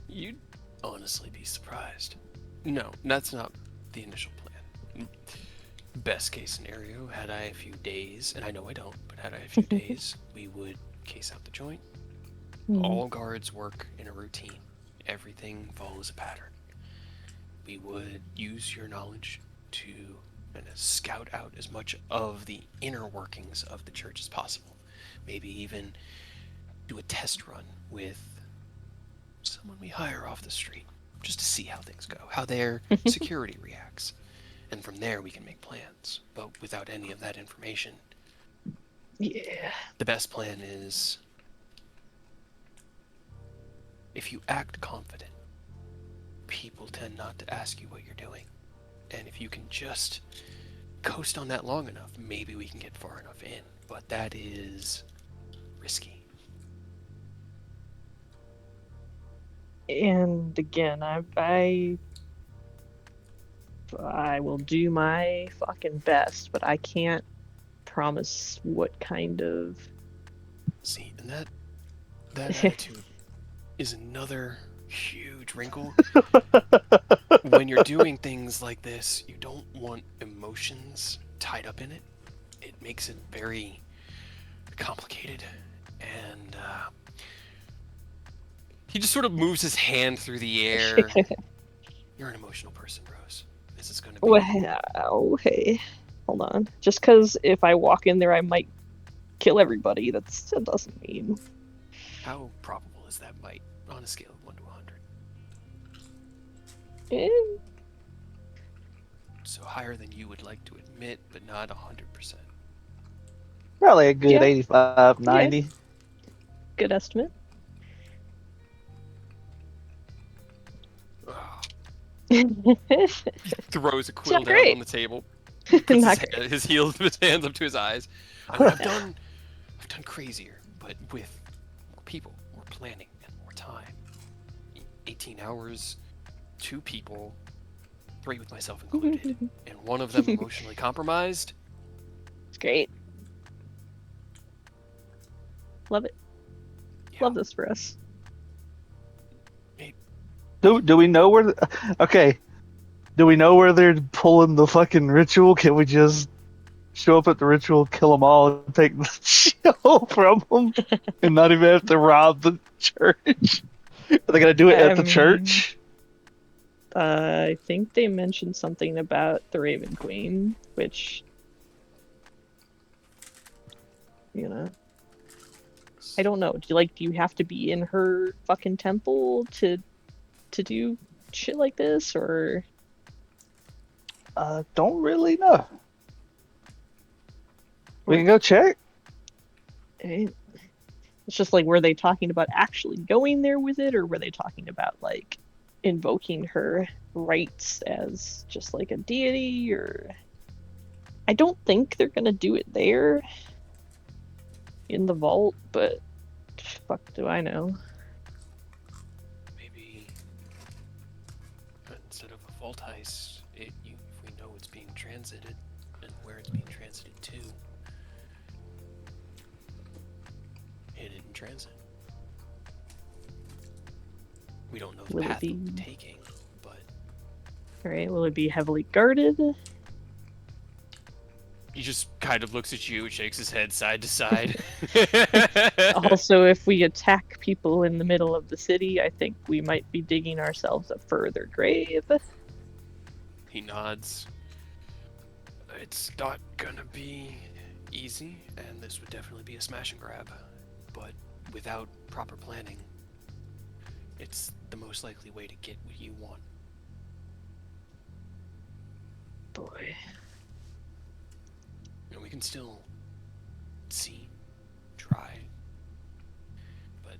You'd honestly be surprised. No, that's not the initial plan. Best case scenario, had I a few days, and I know I don't, but had I a few days, we would case out the joint. All guards work in a routine. Everything follows a pattern. We would use your knowledge to kind of scout out as much of the inner workings of the church as possible. Maybe even do a test run with someone we hire off the street, just to see how things go, how their security reacts. And from there we can make plans. But without any of that information, Yeah. the best plan is if you act confident, people tend not to ask you what you're doing. And if you can just coast on that long enough, maybe we can get far enough in. But that is risky. And again, I will do my fucking best, but I can't promise what kind of. See, and that attitude is another huge wrinkle. When you're doing things like this, you don't want emotions tied up in it. It makes it very complicated. And he just sort of moves his hand through the air. You're an emotional person, Rose. This is going to be... Wow, hey, hold on. Just because if I walk in there, I might kill everybody. That doesn't mean. How probable is that might on a scale of 1 to 100? Eh, So higher than you would like to admit, but not 100%. Probably a good Yeah. 85, 90. good estimate. Throws a quill not down great. on the table. Puts Not his hands up to his eyes. I mean, I've done crazier, but with more people, more planning, and more time. 18 hours, 2 people, 3 with myself included, and one of them emotionally compromised. It's great. Love it. Yeah. Love this for us. Do we know where? Okay. Do we know where they're pulling the fucking ritual? Can we just show up at the ritual, kill them all, and take the show from them, and not even have to rob the church? Are they gonna do it at the church? I think they mentioned something about the Raven Queen, which, I don't know. Do you have to be in her fucking temple to do shit like this, or? Don't really know. We can go check. It's just like, were they talking about actually going there with it, or were they talking about like invoking her rights as just like a deity? Or I don't think they're gonna do it there in the vault, but fuck do I know. Maybe instead of a vault heist, if we know it's being transited and where it's being transited to, hit it in transit. We don't know the Will it path be- we'll be taking, but Alright, will it be heavily guarded? he just kind of looks at you and shakes his head side to side. Also, if we attack people in the middle of the city, I think we might be digging ourselves a further grave. He nods. It's not gonna be easy, and this would definitely be a smash and grab. But without proper planning, it's the most likely way to get what you want. Boy. And we can still see, try, but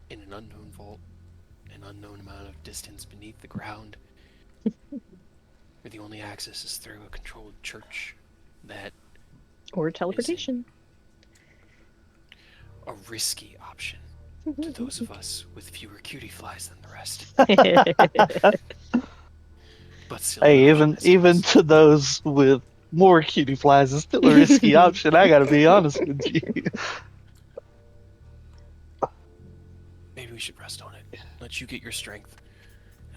in an unknown vault, an unknown amount of distance beneath the ground, where the only access is through a controlled church, that Or teleportation. a risky option to those of us with fewer cutie flies than the rest. But still, Hey, an option, I even suppose. to those with more cutie flies, it's still a risky option. I gotta be honest with you. Maybe we should rest on it. Let you get your strength,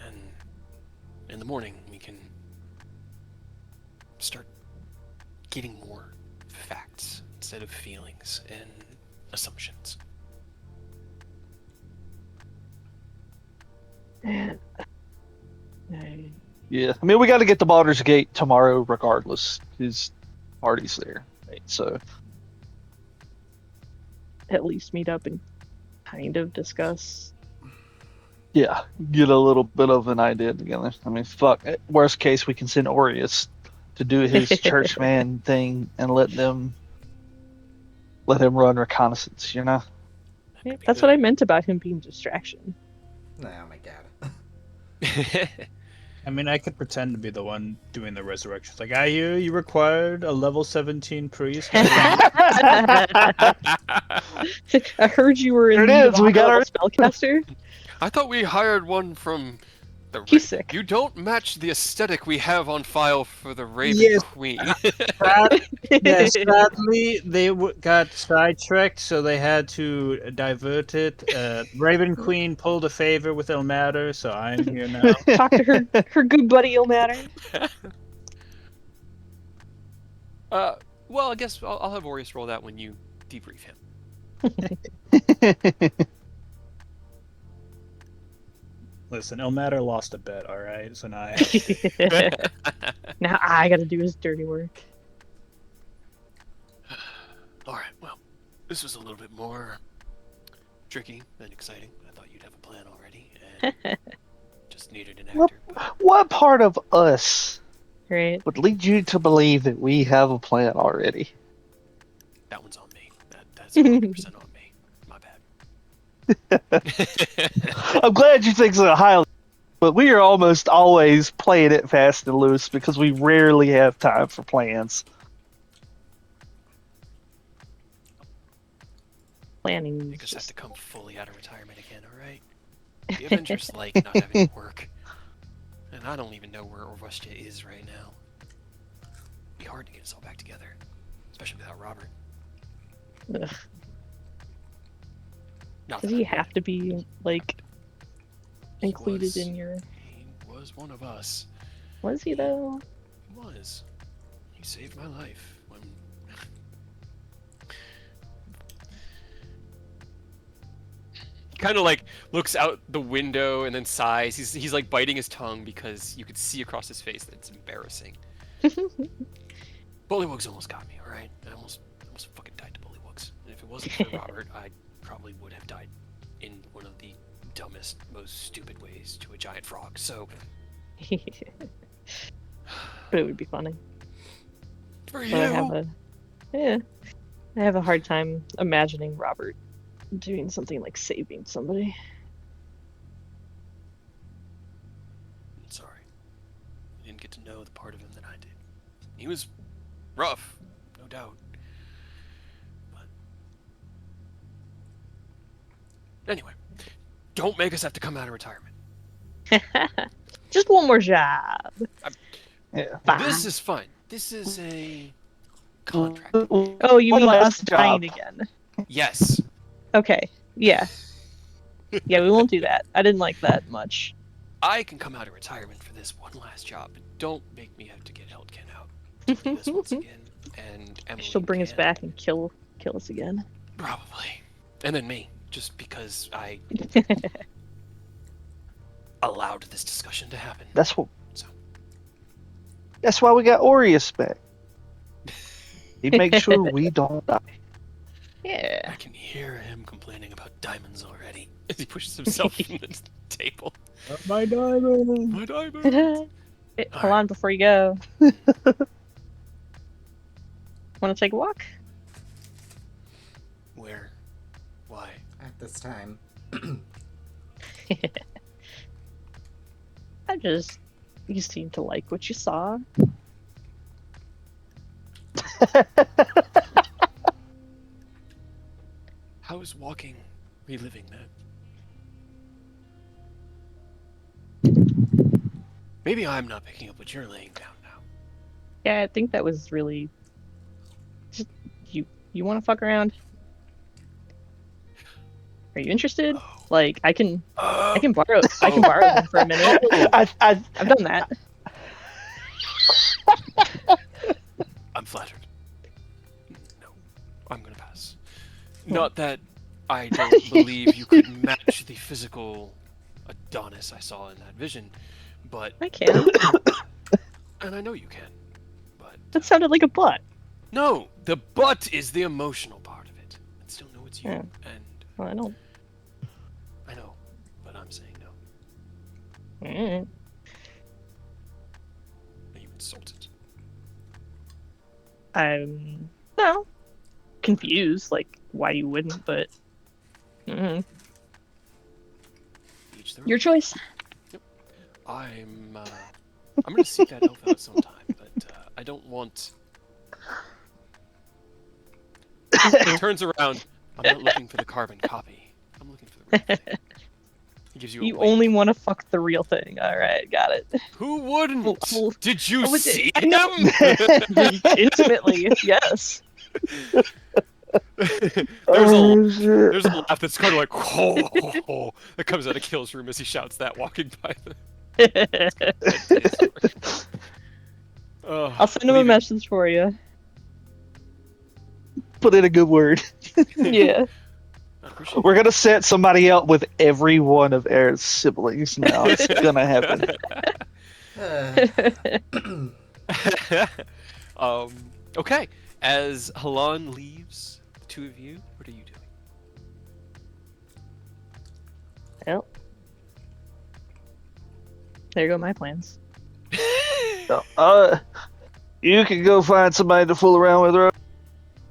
and in the morning we can start getting more facts instead of feelings and assumptions. Yeah, I mean, we got to get to Baldur's Gate tomorrow, regardless. His party's there, right? So At least meet up and kind of discuss. yeah, get a little bit of an idea together. I mean, fuck. Worst case, we can send Aureus to do his churchman thing and let him run reconnaissance. You know. That could be That's what I meant about him being distraction. Oh my god. good. I mean, I could pretend to be the one doing the resurrections. Like, I hear you required a level 17 priest. I heard you were There in it need of is, a we got high-level spellcaster. I thought we hired one from the. He's sick. You don't match the aesthetic we have on file for the Raven Yes. Queen. Yeah, sadly, they got sidetracked, so they had to divert it. Raven Queen pulled a favor with Ilmater, so I'm here now. Talk to her good buddy Ilmater. Well, I guess I'll have Aureus roll that when you debrief him. Listen, Ilmater lost a bet, alright? So now Now I gotta do his dirty work. Alright, well, this was a little bit more tricky than exciting. I thought you'd have a plan already, and just needed an What, actor. But what part of us Right. would lead you to believe that we have a plan already? that one's on me. That's 100% on me. My bad. I'm glad you think so highly, but we are almost always playing it fast and loose because we rarely have time for plans. Planning. You just have to come fully out of retirement again, alright? The Avengers like not having to work. And I don't even know where Orvustia is right now. It'd be hard to get us all back together. especially without Robert. Ugh. Not Does that he I- have to be like He included was- in your? He was one of us. Was he though? He was. He saved my life when. Kind of like looks out the window and then sighs. He's like biting his tongue because you could see across his face that it's embarrassing. Bullywugs almost got me, alright? I almost fucking died to Bullywugs. And if it wasn't for Robert, I probably would have died in one of the dumbest, most stupid ways to a giant frog. So, But it would be funny. for But you! I have a hard time imagining Robert doing something like saving somebody. I'm sorry. I didn't get to know the part of him that I did. He was rough, no doubt. But anyway, don't make us have to come out of retirement. Just one more job. Yeah. Fine. This is fun. This is a contract. Oh, you One mean last us dying job. again? Yes. Okay. Yeah. Yeah, we won't do that. I didn't like that much. I can come out of retirement for this one last job, but don't make me have to get Eldkin out to do this once again. And Emily She'll bring us can. back and kill us again. Probably. And then me, just because I allowed this discussion to happen. That's what. So. That's why we got Aureus back. He makes sure we don't die. Yeah. I can hear him complaining about diamonds already as he pushes himself from the table. My diamond. My diamond! Hold on before you go. Want to take a walk? Where? Why? At this time. You seem to like what you saw. How is walking reliving that? Maybe I'm not picking up what you're laying down now. Yeah, I think that was really. Just, you want to fuck around? Are you interested? Oh. Like, I can borrow them for a minute. I've done that. I'm flattered. No, I'm gonna pass. Not that I don't believe you could match the physical Adonis I saw in that vision, but I can. and I know you can, but That sounded like a butt. no, the butt is the emotional part of it. I still know it's you, Yeah. and Well, I don't. I know, but I'm saying no. Mm. Are you insulted? I'm no confused, like why you wouldn't, but Each their your own. choice. I'm gonna seek that elf out sometime, but I don't want. He turns around. I'm not looking for the carbon copy. I'm looking for the real thing. He gives you a You wink. only want to fuck the real thing. All right, got it. Who wouldn't? Well, Did you I was- see I know. him? Intimately, yes. There's a laugh that's kind of like that comes out of Kill's room as he shouts that walking by the. I'll send him a message for you. Put in a good word. Yeah. I appreciate We're gonna set somebody up with every one of Aaron's siblings now. It's gonna happen. Okay. As Halan leaves, the two of you, what are you doing? Well, there go my plans. You can go find somebody to fool around with.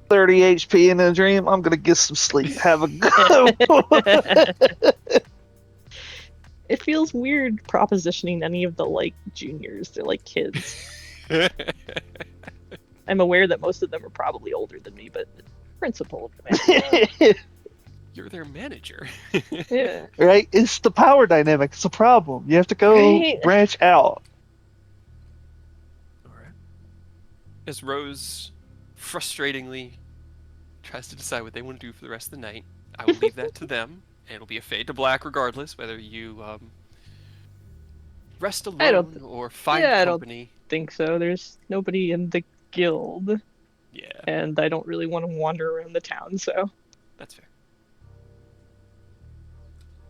30 HP in a dream. I'm gonna get some sleep. Have a good one. It feels weird propositioning any of the like juniors. They're like kids. I'm aware that most of them are probably older than me, but the principle of the You're their manager. yeah. Right? It's the power dynamic. It's a problem. You have to go Right. branch out. Alright. As Rose frustratingly tries to decide what they want to do for the rest of the night. I will leave that to them, and it'll be a fade to black regardless, whether you rest I don't. alone or find Yeah, I don't company. think so. There's nobody in the guild, Yeah, and I don't really want to wander around the town. So that's fair.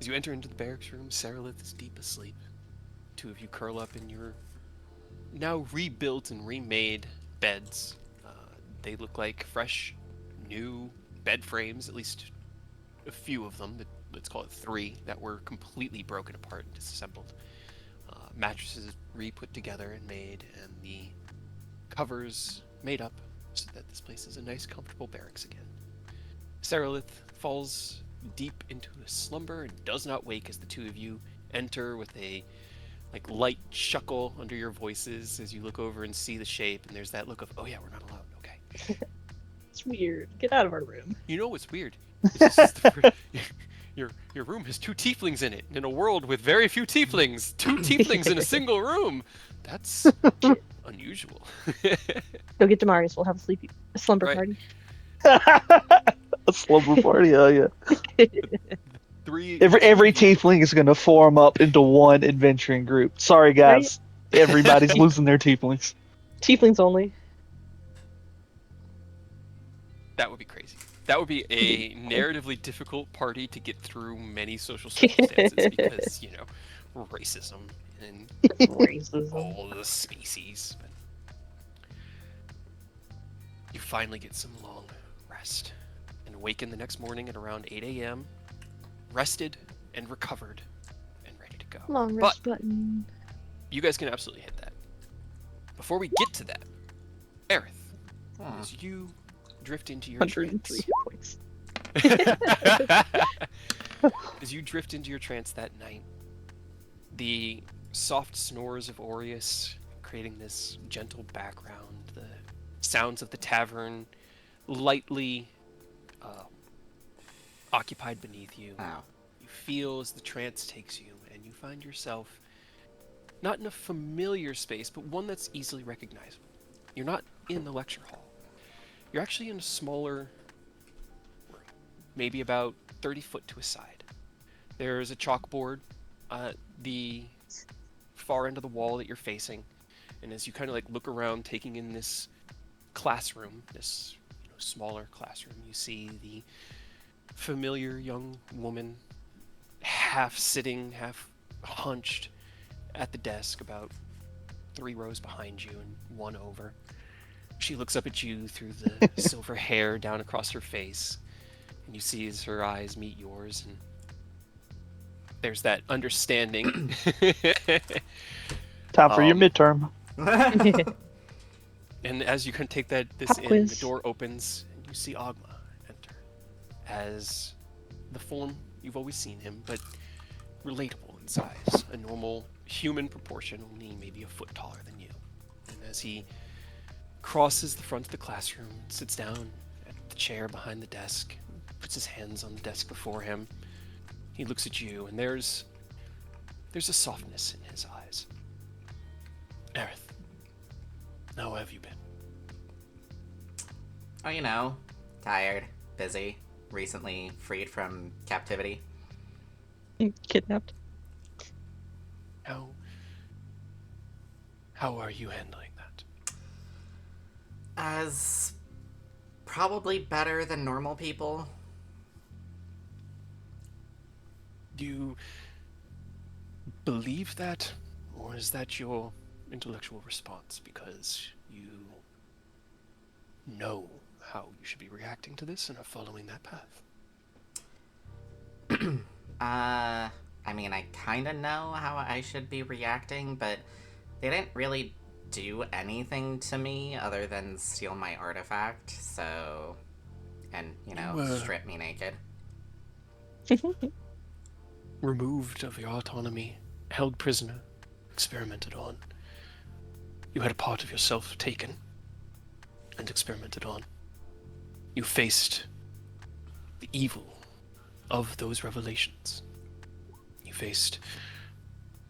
As you enter into the barracks room, Saralith is deep asleep. Two of you curl up in your now rebuilt and remade beds. They look like fresh, new bed frames, at least a few of them. Let's call it 3 that were completely broken apart and disassembled. Mattresses re-put together and made, and the covers made up so that this place is a nice, comfortable barracks again. Saralith falls deep into a slumber and does not wake as the two of you enter with a light chuckle under your voices as you look over and see the shape, and there's that look of, oh yeah, we're not alone. Okay. it's weird. Get out of our room. You know what's weird? It's just your room has 2 tieflings in it. In a world with very few tieflings, 2 tieflings in a single room. That's unusual. Go get Demarius. We'll have a slumber Right. party. A slumber party, oh yeah. 3 Every tiefling is gonna form up into one adventuring group. Sorry guys, everybody's losing their tieflings. Tieflings only. That would be crazy. That would be a narratively difficult party to get through many social circumstances because, racism and Racism. all the species. But you finally get some long rest and awaken the next morning at around 8 a.m., rested and recovered and ready to go. Long rest button. You guys can absolutely hit that. Before we get to that, Aerith, as you drift into your 103 trance. points. As you drift into your trance that night, the soft snores of Aureus creating this gentle background, the sounds of the tavern lightly occupied beneath you. Wow. You feel as the trance takes you, and you find yourself not in a familiar space, but one that's easily recognizable. You're not in the lecture hall. You're actually in a smaller room, maybe about 30 foot to a side. There's a chalkboard at the far end of the wall that you're facing, and as you kind of look around, taking in this classroom, this smaller classroom, you see the familiar young woman, half sitting, half hunched at the desk, about 3 rows behind you and 1 over. She looks up at you through the silver hair down across her face, and you see as her eyes meet yours, and there's that understanding. Time for your midterm. And as you can take this Pop in, quiz. the door opens, and you see Ogma enter as the form you've always seen him, but relatable in size, a normal human proportion, only maybe a foot taller than you. And as he crosses the front of the classroom, sits down at the chair behind the desk, puts his hands on the desk before him, he looks at you, and there's a softness in his eyes. Aerith, how have you been? Oh, tired, busy, recently freed from captivity. Kidnapped. How are you handling that? As probably better than normal people. Do you believe that, or is that your intellectual response because you know how you should be reacting to this and are following that path? I mean, I kind of know how I should be reacting, but they didn't really do anything to me other than steal my artifact, so... And, strip me naked. Removed of your autonomy, held prisoner, experimented on. You had a part of yourself taken and experimented on. You faced the evil of those revelations. You faced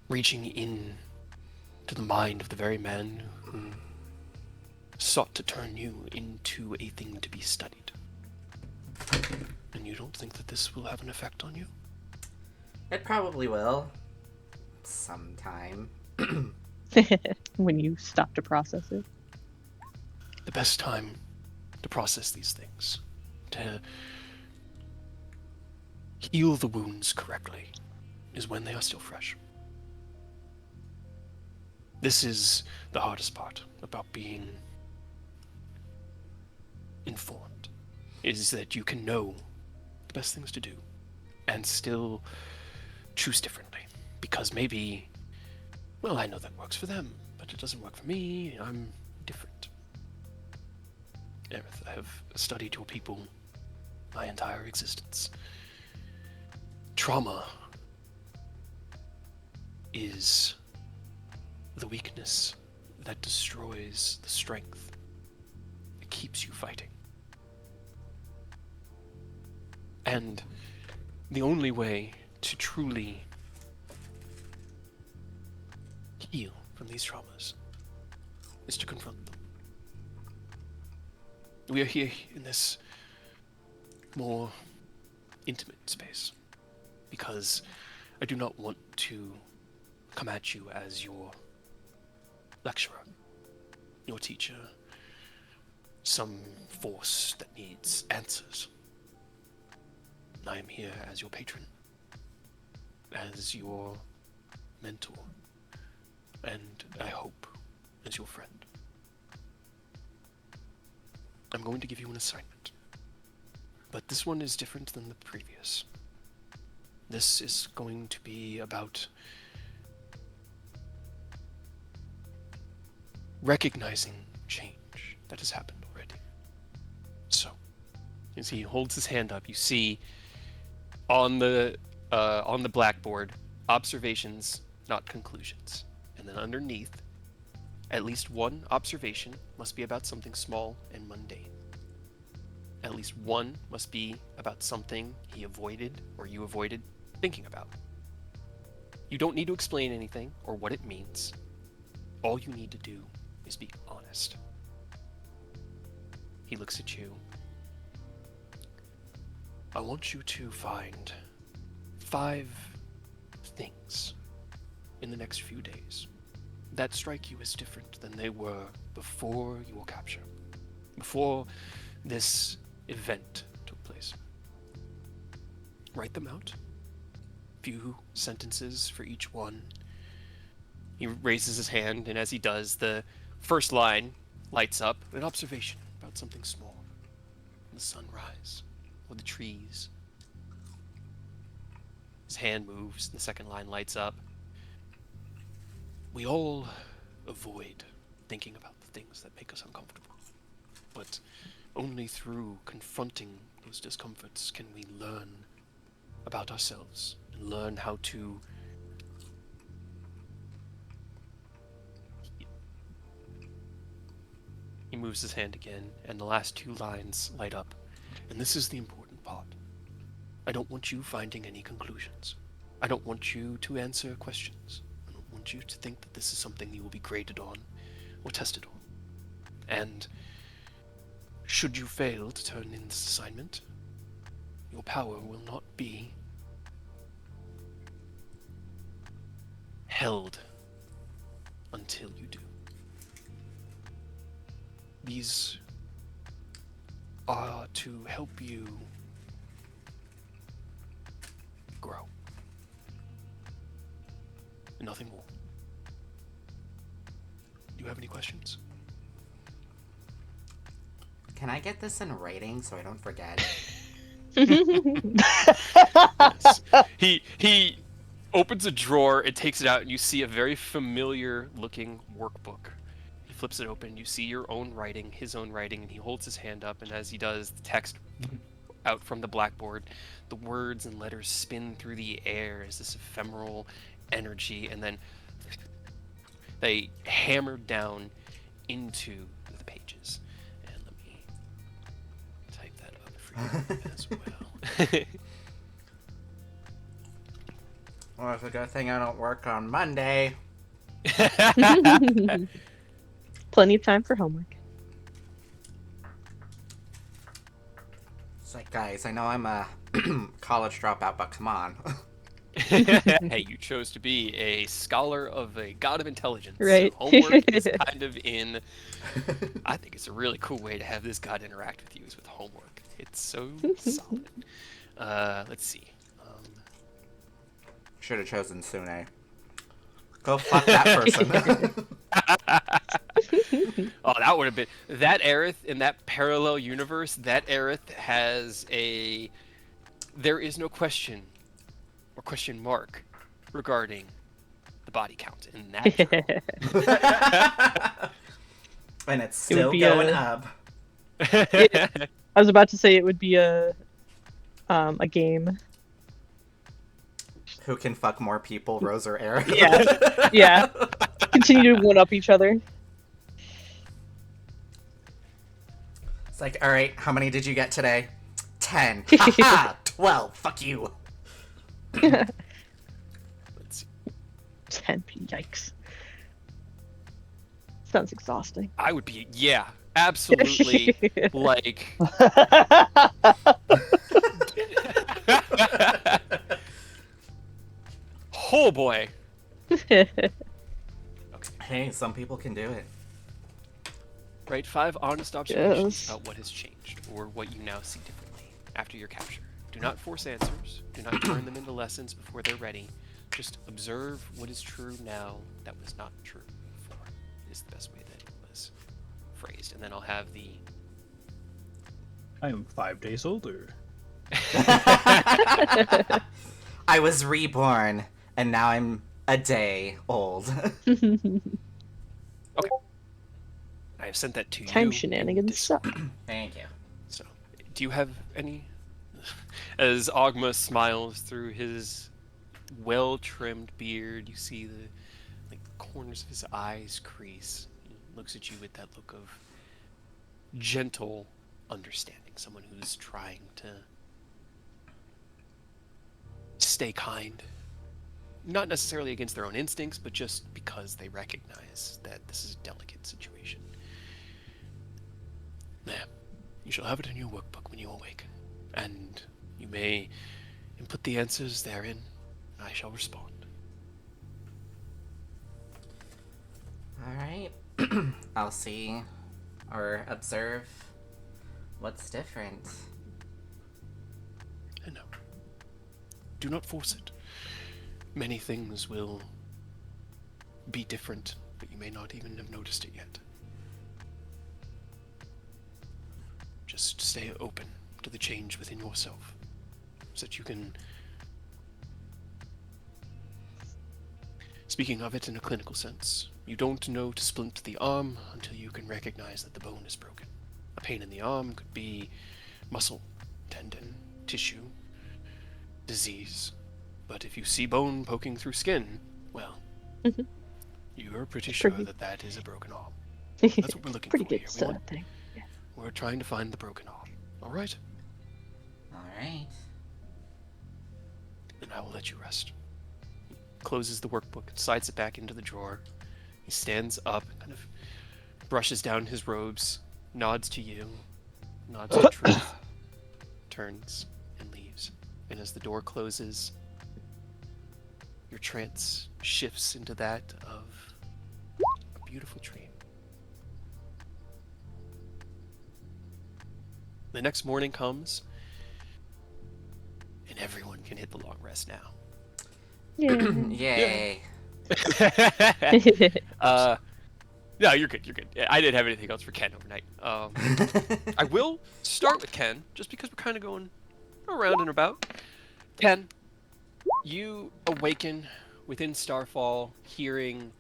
reaching in to the mind of the very man who sought to turn you into a thing to be studied. And you don't think that this will have an effect on you? It probably will. Sometime. When you stop to process it. The best time to process these things, to heal the wounds correctly, is when they are still fresh. This is the hardest part about being informed, is that you can know the best things to do and still choose differently. Because maybe, well, I know that works for them, but it doesn't work for me. I'm different. Aerith, I have studied your people my entire existence. Trauma is the weakness that destroys the strength that keeps you fighting. And the only way to truly heal from these traumas is to confront them. We are here in this more intimate space because I do not want to come at you as your lecturer, your teacher, some force that needs answers. I am here as your patron, as your mentor, and I hope as your friend. I'm going to give you an assignment, but this one is different than the previous. This is going to be about recognizing change that has happened already. So, as he holds his hand up, you see on the blackboard, observations, not conclusions. And then underneath, at least one observation must be about something small and mundane. At least one must be about something he avoided or you avoided thinking about. You don't need to explain anything or what it means. All you need to do is be honest. He looks at you. I want you to find 5 things in the next few days that strike you as different than they were before your capture, before this event took place. Write them out. Few sentences for each one. He raises his hand, and as he does, the first line lights up an observation about something small. The sunrise, or the trees. His hand moves, and the second line lights up. We all avoid thinking about the things that make us uncomfortable. But only through confronting those discomforts can we learn about ourselves and learn how to heal. He moves his hand again, and the last 2 lines light up. And this is the important part. I don't want you finding any conclusions. I don't want you to answer questions. I don't want you to think that this is something you will be graded on or tested on. And should you fail to turn in this assignment, your power will not be held until you do. These are to help you grow. And nothing more. Do you have any questions? Can I get this in writing so I don't forget? Yes. He opens a drawer and takes it out, and you see a very familiar looking workbook. He flips it open, you see your own writing, his own writing, and he holds his hand up, and as he does, the text out from the blackboard, the words and letters spin through the air as this ephemeral energy, and then they hammer down into the pages. And let me type that up for you as well. Well, it's a good thing I don't work on Monday. Plenty of time for homework. It's like, guys, I know I'm a college dropout, but come on. Hey, you chose to be a scholar of a god of intelligence. Right. So homework is kind of in. I think it's a really cool way to have this god interact with you is with homework. It's so solid. Let's see. Should have chosen Sune. Go fuck that person. Oh, that would have been that Aerith in that parallel universe. That Aerith has a. There is no question or question mark regarding the body count in that journal. And it's still be going a- up. I was about to say it would be a game. Who can fuck more people, Rose or Eric? Yeah. Yeah. Continue to one up each other. It's like, all right, how many did you get today? 10. Haha, 12. Fuck you. Let's see. 10 yikes. Sounds exhausting. I would be, yeah, absolutely. Like, oh boy. Hey, some people can do it. Right, 5 honest observations Yes. about what has changed or what you now see differently after your capture. Do not force answers. Do not turn them into lessons before they're ready. Just observe what is true now that was not true before. Is the best way that it was phrased. And then I'll have the I am 5 days older. I was reborn, and now I'm a day old. I have sent that to you. Time in shenanigans Discord. suck. Thank you. So, do you have any? As Ogma smiles through his well-trimmed beard, you see the corners of his eyes crease. He looks at you with that look of gentle understanding. Someone who's trying to stay kind. Not necessarily against their own instincts, but just because they recognize that this is a delicate situation. There. You shall have it in your workbook when you awake. And you may input the answers therein, and I shall respond. Alright. I'll see or observe what's different. And no. Do not force it. Many things will be different, but you may not even have noticed it yet. Just stay open to the change within yourself, so that you can... Speaking of it in a clinical sense, you don't know to splint the arm until you can recognize that the bone is broken. A pain in the arm could be muscle, tendon, tissue, disease. But if you see bone poking through skin, well, you're pretty sure that that is a broken arm. That's what we're looking Pretty for good here. thing. We're trying to find the broken arm. All right? Alright. Then I will let you rest. He closes the workbook and slides it back into the drawer. He stands up, kind of brushes down his robes, nods to you, nods to Truth, turns, and leaves. And as the door closes, your trance shifts into that of a beautiful dream. The next morning comes, and everyone can hit the long rest now. Yeah. Yay. No, you're good. You're good. I didn't have anything else for Ken overnight. I will start with Ken, just because we're kind of going around and about. Ken, you awaken within Starfall, hearing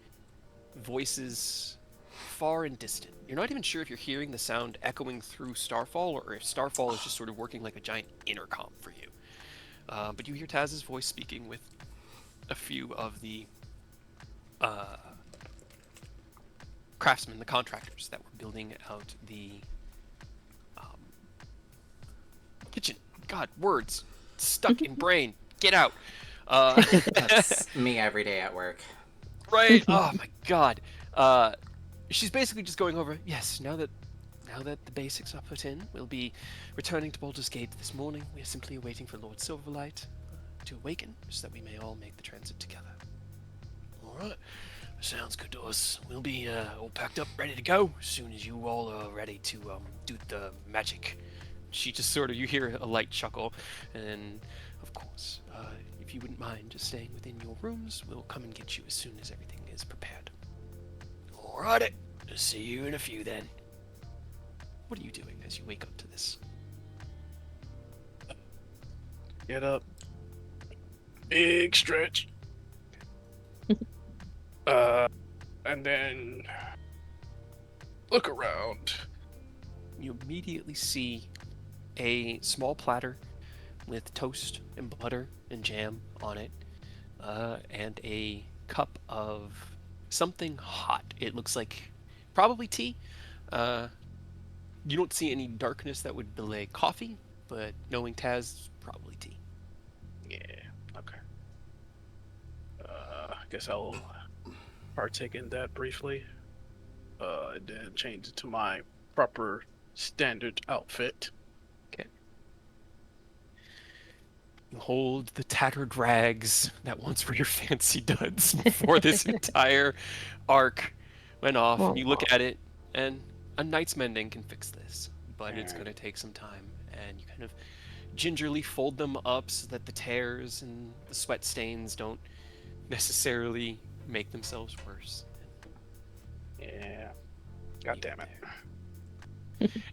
voices far and distant. You're not even sure if you're hearing the sound echoing through Starfall, or if Starfall is just sort of working like a giant intercom for you. But you hear Taz's voice speaking with a few of the craftsmen, the contractors that were building out the kitchen. God, words stuck in brain. Get out. That's me every day at work. Right? Oh my God. She's basically just going over. Yes. Now that now that the basics are put in, we'll be returning to Baldur's Gate this morning. We are simply waiting for Lord Silverlight to awaken, so that we may all make the transit together. All right. Sounds good to us. We'll be all packed up, ready to go, as soon as you all are ready to do the magic. She just sort of, you hear a light chuckle, and of course, if you wouldn't mind just staying within your rooms, we'll come and get you as soon as everything is prepared. Alrighty, see you in a few then. What are you doing as you wake up to this? Get up. Big stretch. And then look around. You immediately see a small platter with toast and butter and jam on it, and a cup of something hot. It looks like probably tea. You don't see any darkness that would delay coffee, but knowing Taz, probably tea. Yeah, okay. I guess I'll partake in that briefly. And then change it to my proper standard outfit. You hold the tattered rags that once were your fancy duds before this entire arc went off. Oh, You look at it, and a night's mending can fix this, but it's going to take some time. And you kind of gingerly fold them up so that the tears and the sweat stains don't necessarily make themselves worse. Yeah. God Leave damn it. there.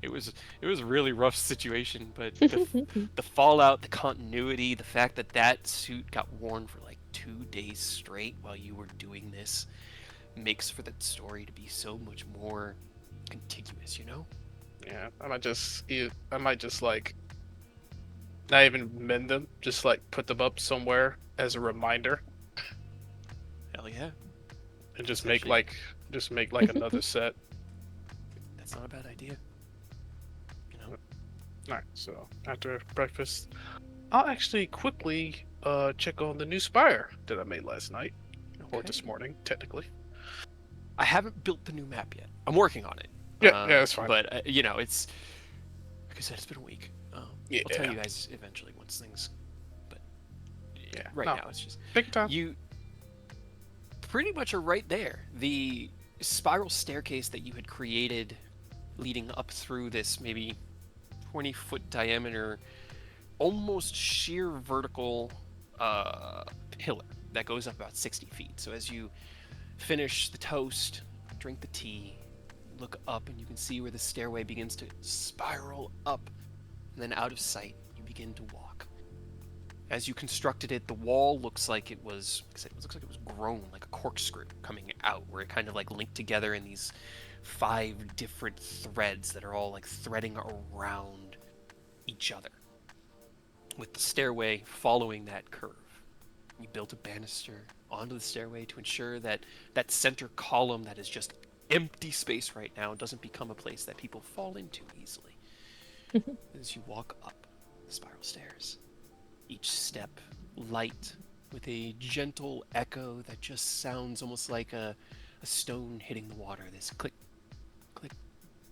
It was a really rough situation, but the fallout, the continuity, the fact that that suit got worn for like 2 days straight while you were doing this makes for that story to be so much more contiguous, you know? Yeah, I might just like not even mend them, just like put them up somewhere as a reminder, Hell yeah. and just Especially- make like another set. That's not a bad idea. You know? Alright, so after breakfast, I'll actually quickly check on the new spire that I made last night, or Okay. this morning, technically. I haven't built the new map yet. I'm working on it. Yeah, that's fine. But, you know, it's... Like I said, it's been a week. Yeah. I'll tell you guys eventually once things... But Yeah, right no. now it's just... Take your time. You pretty much are right there. The spiral staircase that you had created leading up through this maybe 20-foot diameter, almost sheer vertical pillar that goes up about 60 feet. So as you finish the toast, drink the tea, look up, and you can see where the stairway begins to spiral up, and then out of sight, you begin to walk. As you constructed it, the wall looks like it was, it looks like it was grown like a corkscrew coming out, where it kind of like linked together in these 5 different threads that are all like threading around each other, with the stairway following that curve. You built a banister onto the stairway to ensure that that center column that is just empty space right now doesn't become a place that people fall into easily. As you walk up the spiral stairs, each step light with a gentle echo that just sounds almost like a stone hitting the water. This click, click,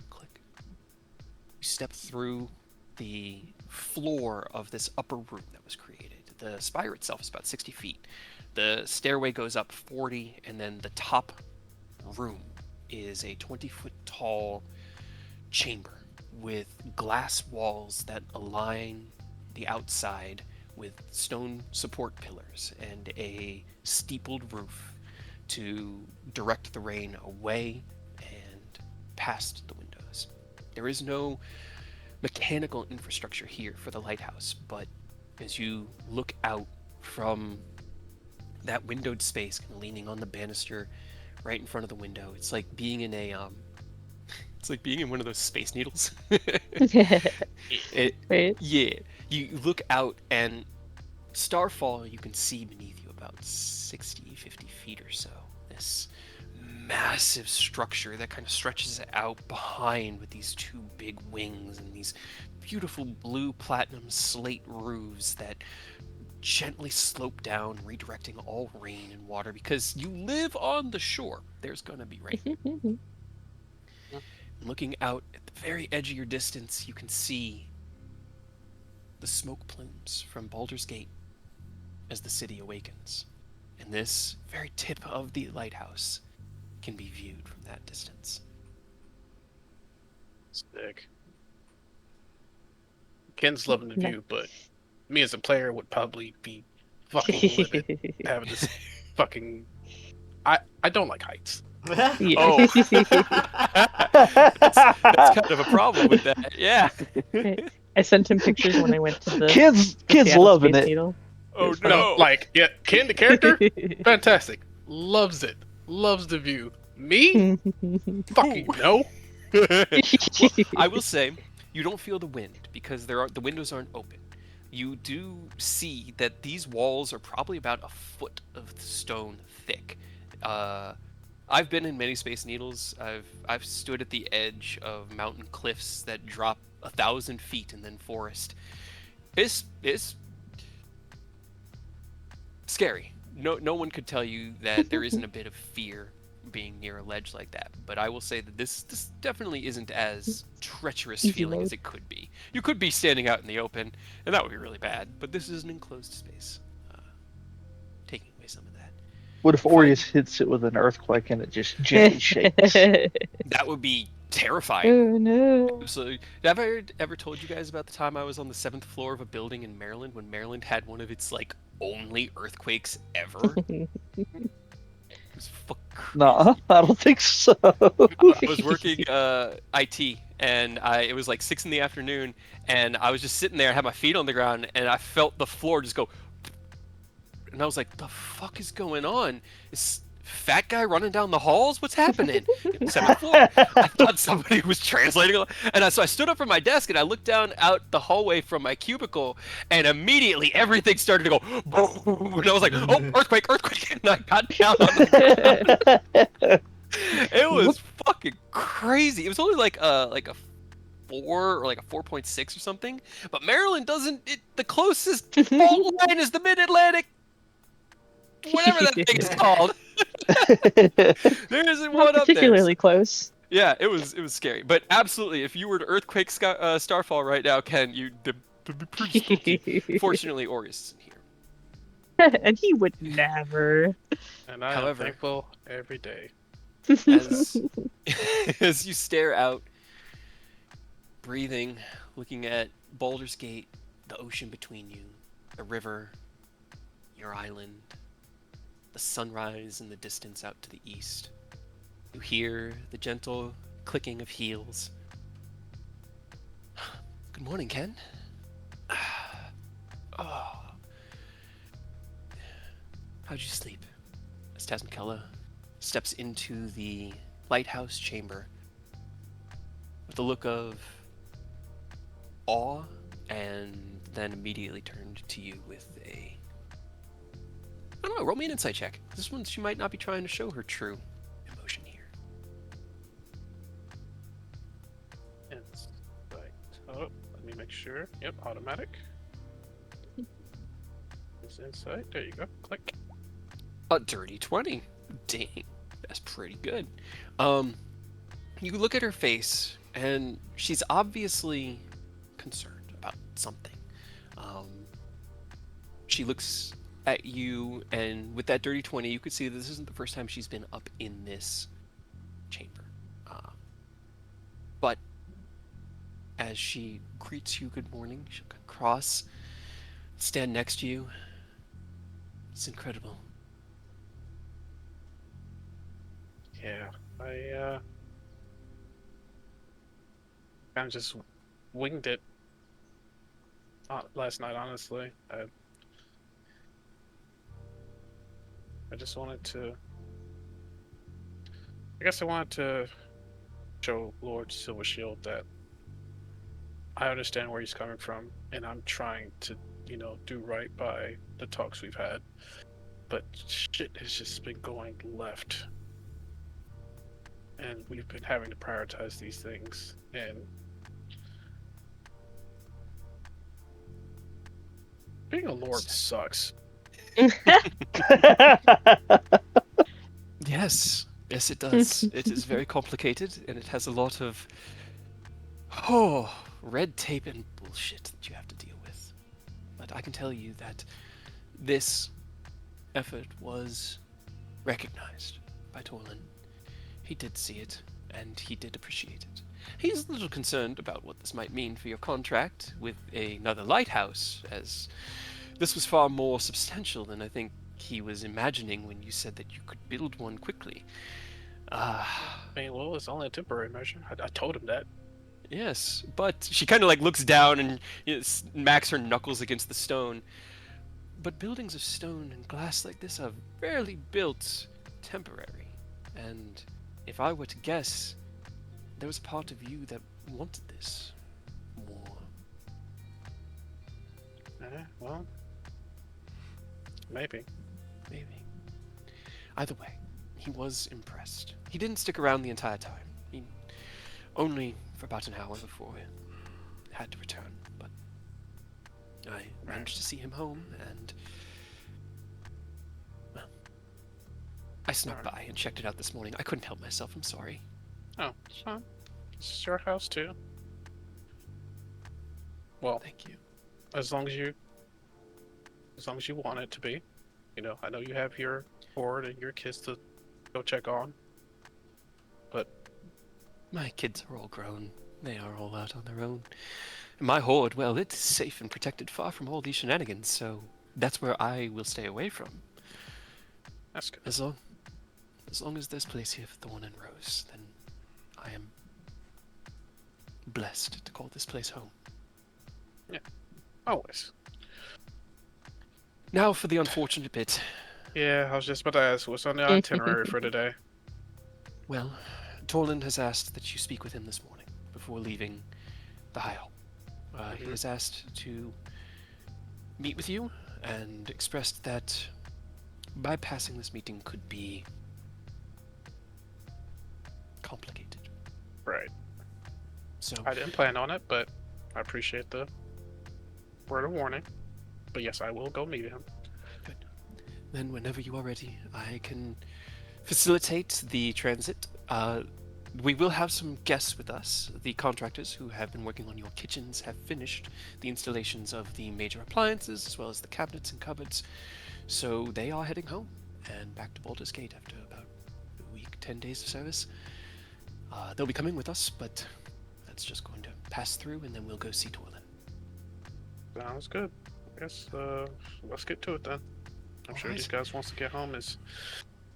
click. You step through the floor of this upper room that was created. The spire itself is about 60 feet. The stairway goes up 40, and then the top room is a 20-foot tall chamber with glass walls that align the outside with stone support pillars and a steepled roof to direct the rain away and past the windows. There is no mechanical infrastructure here for the lighthouse, but as you look out from that windowed space, kind of leaning on the banister right in front of the window, it's like being in a it's like being in one of those Space Needles. Right. Yeah, you look out and Starfall, you can see beneath you about 60, 50 feet or so. This massive structure that kind of stretches out behind with these 2 big wings and these beautiful blue platinum slate roofs that gently slope down, redirecting all rain and water because you live on the shore. There's gonna be rain. Looking out at the very edge of your distance, you can see the smoke plumes from Baldur's Gate as the city awakens. And this very tip of the lighthouse can be viewed from that distance. Sick. Ken's loving the view, but me as a player would probably be fucking livid having this fucking. I don't like heights. Yeah. Oh. That's kind of a problem with that. Yeah. I sent him pictures when I went to the Kids Seattle loving Space it. Needle. Oh was no. No, like yeah, Ken the character, fantastic, loves it, loves the view. Me, fucking no. Well, I will say, you don't feel the wind because the windows aren't open. You do see that these walls are probably about a foot of stone thick. I've been in many Space Needles. I've stood at the edge of mountain cliffs that drop 1,000 feet and then forest. It's scary. No one could tell you that there isn't a bit of fear being near a ledge like that. But I will say that this definitely isn't as treacherous Easy feeling mode. as it could be. You could be standing out in the open, and that would be really bad. But this is an enclosed space, taking away some of that. What if Fine. Aureus hits it with an earthquake and it just gently shakes? That would be terrifying. Oh no. So, have I ever told you guys about the time I was on the 7th floor of a building in Maryland when Maryland had one of its like only earthquakes ever? It was fucking Nah, I don't think so. I was working IT, and it was like 6 in the afternoon, and I was just sitting there, I had my feet on the ground, and I felt the floor just go, and I was like, "The fuck is going on? Is fat guy running down the halls? What's happening?" 7th floor. I thought somebody was translating, and so I stood up from my desk and I looked down out the hallway from my cubicle, and immediately everything started to go boom, and I was like, "Oh, earthquake, earthquake!" And I got down on the ground. It was fucking crazy. It was only like a 4 or like a 4.6 or something. But Maryland doesn't. The closest fault line is the Mid-Atlantic. Whatever that thing is called. There isn't Not one up there. particularly close. Yeah, it was scary. But absolutely, if you were to earthquake Starfall right now, Ken, you'd be pretty spooky. Fortunately, Aureus isn't here. And he would never. And I However- am thankful every day. As, as you stare out, breathing, looking at Baldur's Gate, the ocean between you, the river, your island, the sunrise in the distance out to the east. You hear the gentle clicking of heels. Good morning, Ken. Oh. How'd you sleep? As Tazmikella steps into the lighthouse chamber with a look of awe, and then immediately turned to you with a... I don't know, roll me an insight check. This one, she might not be trying to show her true emotion here. Insight. Oh, let me make sure. Yep, automatic. This insight. There you go. Click. A dirty 20. Dang, that's pretty good. You look at her face, and she's obviously concerned about something. She looks at you, and with that dirty 20, you could see that this isn't the first time she's been up in this chamber. But as she greets you good morning, she'll come across, stand next to you. It's incredible. Yeah, I kind of just winged it last night. Honestly, I just wanted to. I guess I wanted to show Lord Silvershield that I understand where he's coming from, and I'm trying to, do right by the talks we've had. But shit has just been going left. And we've been having to prioritize these things, and being a lord sucks. Yes, Yes, it does. It is very complicated, and it has a lot of red tape and bullshit that you have to deal with. But I can tell you that this effort was recognized by Torlin. He did see it, and he did appreciate it. He's a little concerned about what this might mean for your contract with another lighthouse, as this was far more substantial than I think he was imagining when you said that you could build one quickly. Ah, I mean, well, it's only a temporary measure. I told him that. yes, but she kind of like looks down and smacks her knuckles against the stone. But buildings of stone and glass like this are rarely built temporary. And if I were to guess, there was a part of you that wanted this more. Well, maybe. Maybe. Either way, he was impressed. He didn't stick around the entire time. He only for about an hour before he had to return. But I managed to see him home, and well, I snuck by and checked it out this morning. I couldn't help myself. I'm sorry. Oh, well, this is your house too. Well, Thank you. as long as you want it to be. You know, I know you have your board and your kids to go check on. But My kids are all grown. They are all out on their own. And my horde, well, it's safe and protected far from all these shenanigans, so that's where I will stay away from. that's good. As long as there's place here for Thorn and Rose, then I am blessed to call this place home. Always. Now for the unfortunate bit. Yeah, I was just about to ask what's on the itinerary for today. Well, Torlin has asked that you speak with him this morning before leaving the High Hall. He was asked to meet with you and expressed that bypassing this meeting could be complicated. Right. So I didn't plan on it, but I appreciate the word of warning. But yes, I will go meet him. then whenever you are ready, I can facilitate the transit. We will have some guests with us. The contractors who have been working on your kitchens have finished the installations of the major appliances as well as the cabinets and cupboards. So they are heading home and back to Baldur's Gate after about a week, 10 days of service. They'll be coming with us, but that's just going to pass through and then we'll go see Torlin. Sounds good. I guess let's get to it then. I'm sure Alright. these guys wants to get home as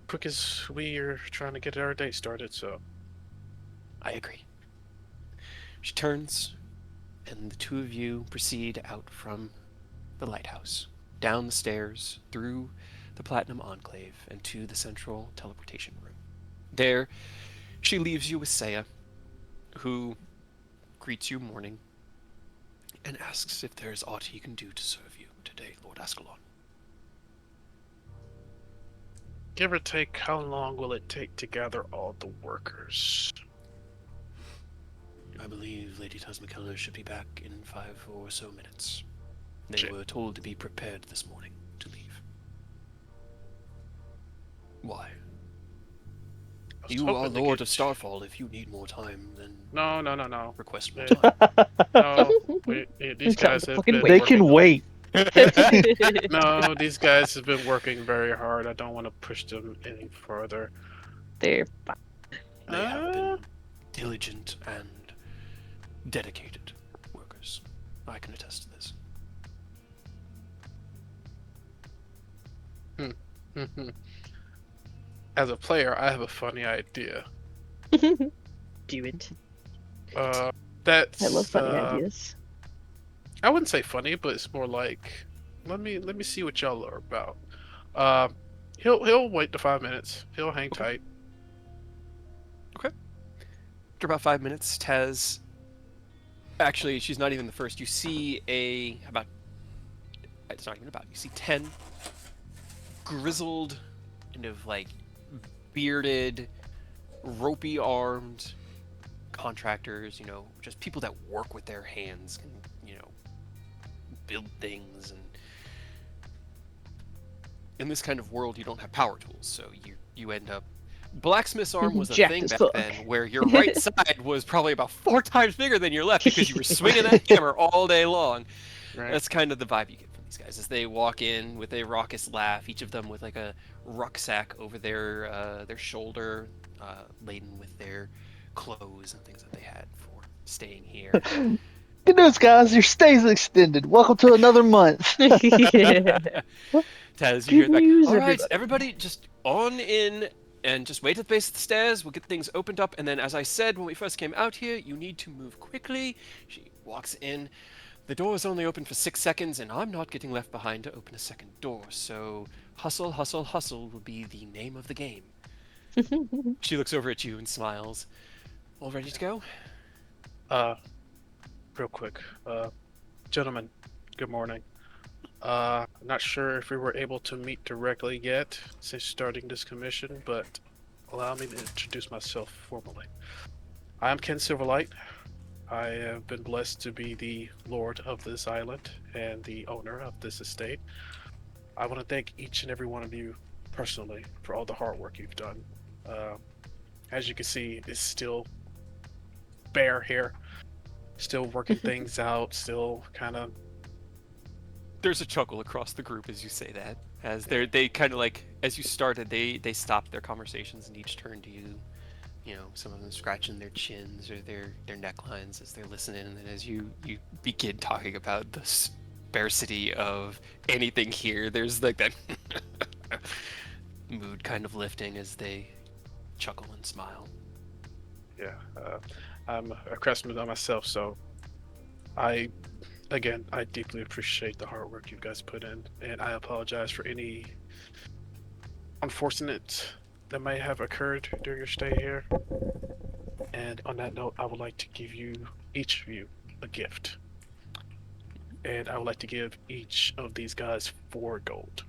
quick as we are trying to get our day started, so I agree. She turns, and the two of you proceed out from the lighthouse, down the stairs, through the Platinum Enclave, and to the central teleportation room. There, she leaves you with Saya, who greets you morning, and asks if there is aught he can do to serve you today, Lord Ascalon. give or take, how long will it take to gather all the workers? I believe Lady Tasmakella should be back in 5 or so minutes. They Shit. were told to be prepared this morning to leave. Why? I was You hoping are to Lord get- of Starfall. If you need more time, then No. request more Yeah. time. No, these Tell guys them to have fucking been wait. They working- can wait. No, these guys have been working very hard. I don't want to push them any further. They're fine. They have been diligent and dedicated workers. I can attest to this. As a player, I have a funny idea. Do it. That's I love funny ideas. I wouldn't say funny, but it's more like let me see what y'all are about. He'll wait the 5 minutes. He'll hang tight. After about 5 minutes, Taz. Actually, she's not even the first. You see about. It's not even about. You see 10 grizzled, kind of like bearded, ropey armed contractors, just people that work with their hands and, build things. And in this kind of world, you don't have power tools, so you end up Blacksmith's arm was a Jacked thing as back fuck. then, where your right side was probably about 4 times bigger than your left because you were swinging that hammer all day long. Right. That's kind of the vibe you get from these guys as they walk in with a raucous laugh, each of them with like a rucksack over their shoulder, laden with their clothes and things that they had for staying here. Good news, guys. Your stay's extended. Welcome to another month. Yeah. Taz, you hear Good like, news, all right, everybody." everybody, just on in and just wait at the base of the stairs. We'll get things opened up, and then, as I said when we first came out here, you need to move quickly. She walks in. The door is only open for 6 seconds, and I'm not getting left behind to open a second door. So, hustle, hustle, hustle will be the name of the game. She looks over at you and smiles. All ready to go? Real quick, gentlemen, good morning. I'm not sure if we were able to meet directly yet since starting this commission, but allow me to introduce myself formally. I am Ken Silverlight. I have been blessed to be the lord of this island and the owner of this estate. I want to thank each and every one of you personally for all the hard work you've done. As you can see, it's still bare here, still working things out, still kind of. There's a chuckle across the group as you say that. As they kind of like, as you started, they stopped their conversations and each turned to you. You know, some of them scratching their chins or their necklines as they're listening. And then as you begin talking about the sparsity of anything here, there's like that mood kind of lifting as they chuckle and smile. Yeah, I'm a craftsman myself, so I deeply appreciate the hard work you guys put in, and I apologize for any unfortunate that may have occurred during your stay here. And on that note, I would like to give each of you, a gift. And I would like to give each of these guys 4 gold.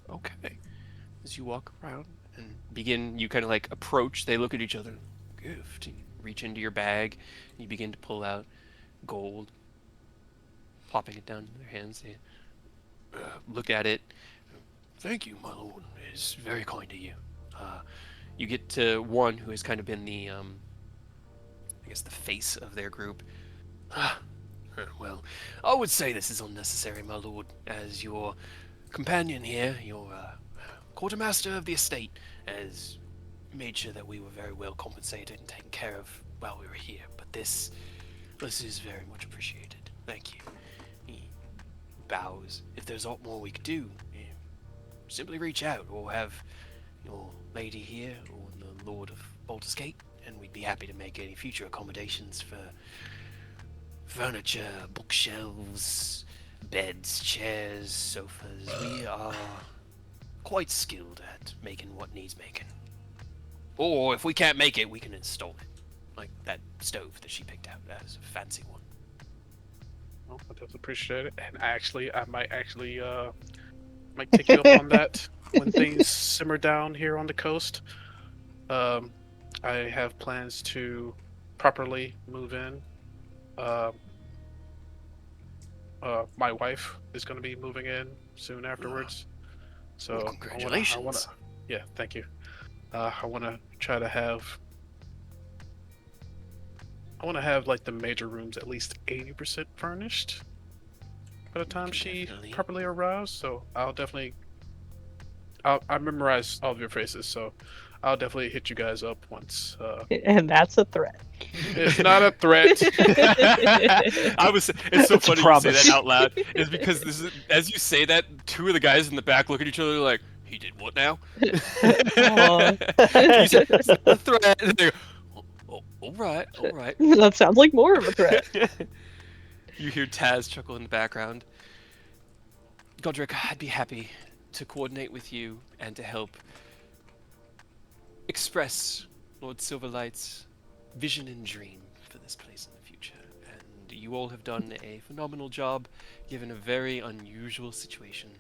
Okay. As you walk around and begin, you kind of like approach, they look at each other. Gift. You reach into your bag, and you begin to pull out gold, plopping it down in their hands. They look at it. Thank you, my lord. It's very kind of you. You get to one who has kind of been the, I guess, the face of their group. Well, I would say this is unnecessary, my lord, as your companion here, your quartermaster of the estate, has made sure that we were very well compensated and taken care of while we were here. But this is very much appreciated. Thank you. He bows. If there's aught more we could do, simply reach out or have your lady here or the Lord of Baldur's Gate, and we'd be happy to make any future accommodations for furniture, bookshelves, beds, chairs, sofas. We are quite skilled at making what needs making. Or if we can't make it, we can install it. Like that stove that she picked out as a fancy one. Well, I definitely appreciate it. And I might take you up on that when things simmer down here on the coast. I have plans to properly move in. My wife is going to be moving in soon afterwards. So Well, congratulations. Yeah, thank you. I want to try to have. I want to have like the major rooms at least 80% furnished by the time she Definitely. properly arrives. So I memorize all of your faces, so I'll definitely hit you guys up once. And that's a threat. It's not a threat. It's so It's a funny you say promise. that out loud. Is because as you say that, 2 of the guys in the back look at each other like, he did what now? Aw. You said, "It's not a threat." And they go, all right. That sounds like more of a threat. You hear Taz chuckle in the background. Godric, I'd be happy to coordinate with you and to help express Lord Silverlight's vision and dream for this place in the future. And you all have done a phenomenal job given a very unusual situation.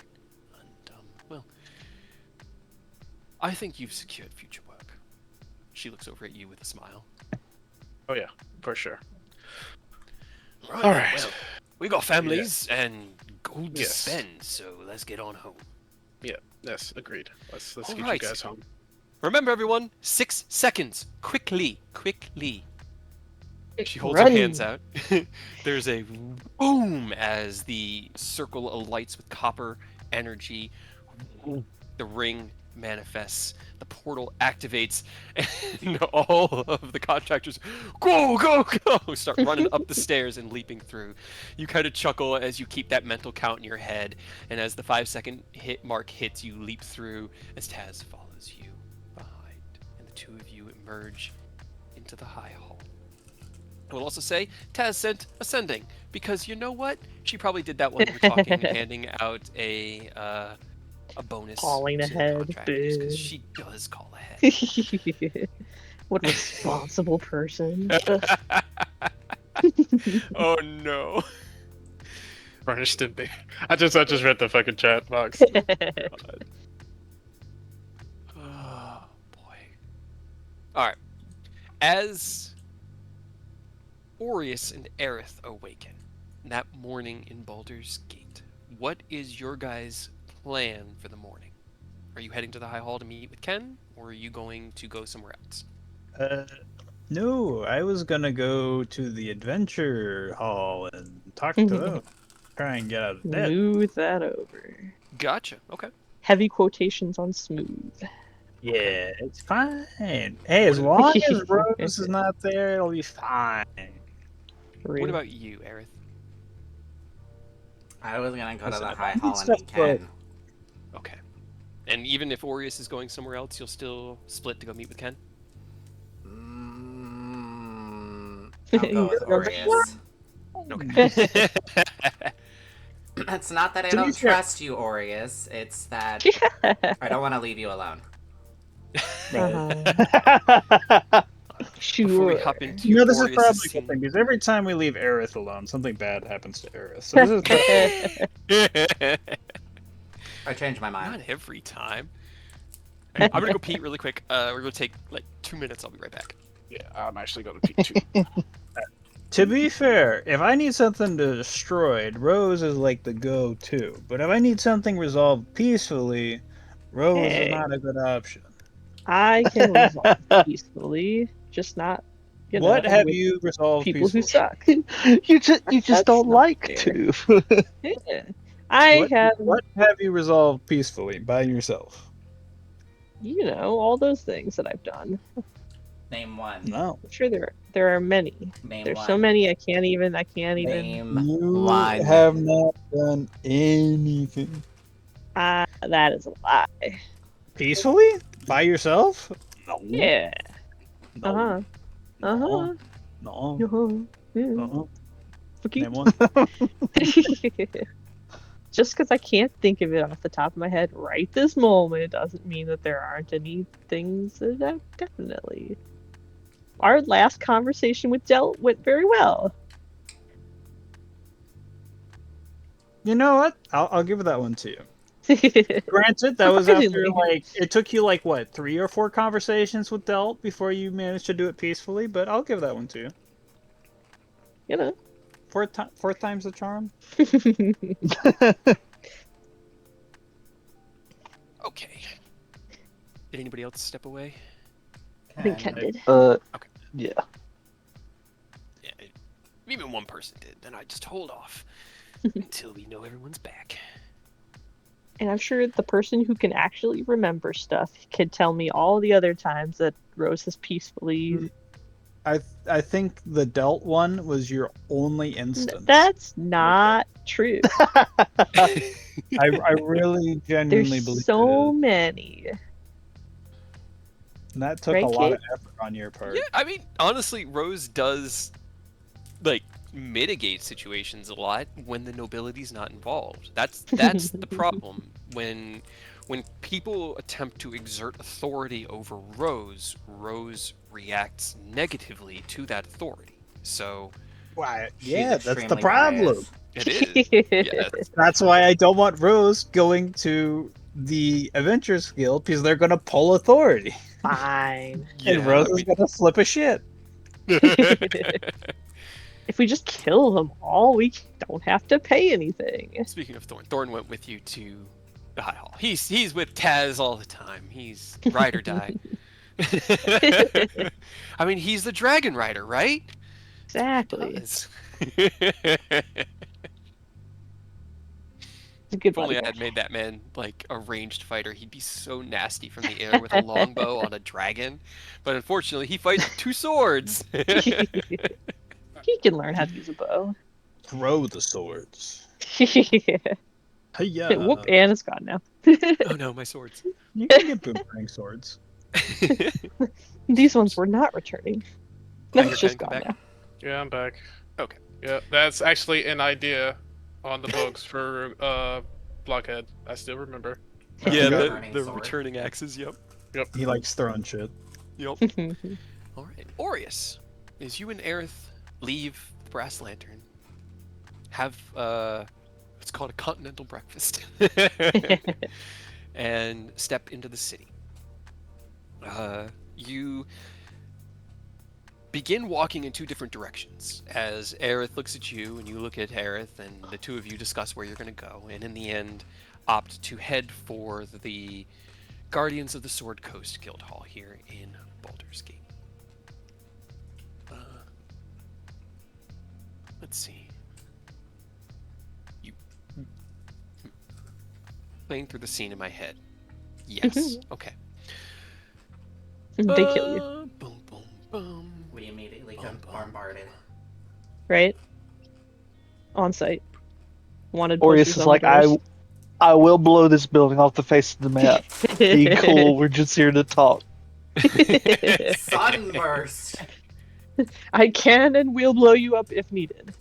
And, well, I think you've secured future work. She looks over at you with a smile. Oh yeah, for sure. Right, All right. well, we got families and gold to Yes. spend, so let's get on home. Yeah, yes, agreed. Let's All get right. you guys home. Remember, everyone, 6 seconds. Quickly, quickly. She holds her Run. hands out. There's a boom as the circle alights with copper energy. The ring manifests. The portal activates, and all of the contractors go, go, go! Start running up the stairs and leaping through. You kind of chuckle as you keep that mental count in your head, and as the 5-second hit mark hits, you leap through as Taz follows you behind, and the two of you emerge into the high hall. I will also say Taz sent ascending because you know what? She probably did that when we were talking and handing out a bonus Calling to ahead. the contractors because Boo. she does call ahead. What a responsible person. Oh no! Furnished did be. I just read the fucking chat box. Oh boy! All right, as Aureus and Aerith awaken that morning in Baldur's Gate, what is your guys' plan for the morning? Are you heading to the High Hall to meet with Ken, or are you going to go somewhere else? No, I was gonna go to the adventure hall and talk to them. Try and get out of debt. Smooth that over. Gotcha. Okay. Heavy quotations on smooth. Yeah, it's fine. Hey, as long as Rose is not there, it'll be fine. What about you, Aerith? I was gonna go to Listen, the if High I need Hall and stuff meet to- Ken. Okay. And even if Aureus is going somewhere else, you'll still split to go meet with Ken? I'll go with You're like, Aureus. Okay. It's not that I To be don't fair- trust you, Aureus. It's that I don't want to leave you alone. Before we Sure. hop into You know, this is Aureus' probably a scene- good thing because every time we leave Aerith alone, something bad happens to Aerith. So this is I changed my Not mind. every time. Alright, I'm gonna go pee really quick. We're gonna take like 2 minutes. I'll be right back. Yeah, I'm actually going to peek too. To be fair, if I need something destroyed, Rose is like the go-to. But if I need something resolved peacefully, Rose Hey. is not a good option. I can resolve peacefully, just not, What have with you resolved people who peacefully? suck. you just That's don't not like fair. to. Yeah. I have, What have you resolved peacefully by yourself? all those things that I've done. Name one. No. I'm sure there are many. Name There's one. so many I can't even. Name You one. have not done anything. That is a lie. Peacefully? By yourself? No. Yeah. No. Uh-huh. Uh-huh. No. Uh-huh. Yeah. Uh-huh. Okay. Name one. Just because I can't think of it off the top of my head right this moment doesn't mean that there aren't any things that I've definitely. Our last conversation with Del went very well. You know what? I'll give that one to you. Granted, that was after Surprisingly. it took you like what 3 or 4 conversations with Delt before you managed to do it peacefully. But I'll give that one to you. You know. Fourth time's the charm. Okay. Did anybody else step away? I think Ken did. Yeah. Yeah. If even one person did, then I just hold off until we know everyone's back. And I'm sure the person who can actually remember stuff could tell me all the other times that Rose has peacefully. I think the Delt one was your only instance. That's not true. I really genuinely There's believe so it is. many. And that took Right, a lot of kid? effort on your part. Yeah, I mean, honestly, Rose does like mitigate situations a lot when the nobility's not involved. That's the problem when people attempt to exert authority over Rose reacts negatively to that authority. So Why? She's Yeah, that's the extremely problem. biased. it is. Yes. That's why I don't want Rose going to the Adventures Guild because they're gonna pull authority, Fine. and Rose is gonna flip a shit. If we just kill them all, we don't have to pay anything. Speaking of Thorn, Thorn went with you to High Hall. He's with Taz all the time. He's ride or die. I mean, he's the dragon rider, right? Exactly. Does. It's a good If only I bodyguard. had made that man like a ranged fighter, he'd be so nasty from the air with a longbow on a dragon. But unfortunately, he fights with 2 swords. He can learn how to use a bow. Throw the swords. Whoop, Hiya! and it's gone now. Oh no, my swords. You can get boomerang swords. These ones were not returning. Oh, That's you're just gone gone back? now. Yeah, I'm back. Okay. Yeah, that's actually an idea on the books for Blockhead. I still remember. Yeah, the the, returning the sword. returning axes. Yep. He likes throwing shit. Yep. All right, Aureus, as you and Aerith leave the Brass Lantern, have it's called a continental breakfast, and step into the city. You begin walking in 2 different directions as Aerith looks at you and you look at Aerith, and the 2 of you discuss where you're going to go, and in the end opt to head for the Guardians of the Sword Coast Guild Hall here in Baldur's Gate. Let's see. You playing through the scene in my head. Yes. Okay. They kill you, Boom, boom, boom. We immediately Bum, get bum. bombarded. right? On site. Wanted Aureus posters is on like, the doors. I will blow this building off the face of the map. Be cool. We're just here to talk. Sunburst! I can and will blow you up if needed.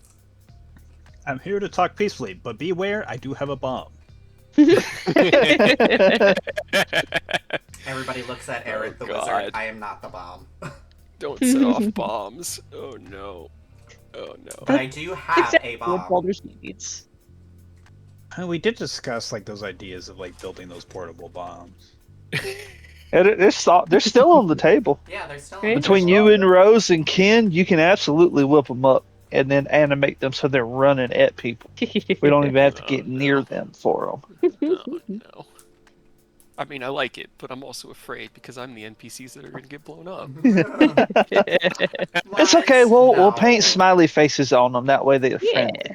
I'm here to talk peacefully, but beware, I do have a bomb. Everybody looks at Eric the God. wizard. I am not the bomb. Don't set off bombs. Oh no. Oh no. But I do have Exactly a what bomb. Baldur's Gate needs. We did discuss like those ideas of like building those portable bombs. And they're still on the table. Yeah, they're still Right? Between you and Rose and Ken, you can absolutely whip them up and then animate them so they're running at people. We don't even have to get near them for them. Oh no. I mean, I like it, but I'm also afraid because I'm the NPCs that are going to get blown up. It's okay. We'll No. paint smiley faces on them. That way they're friendly. Yeah.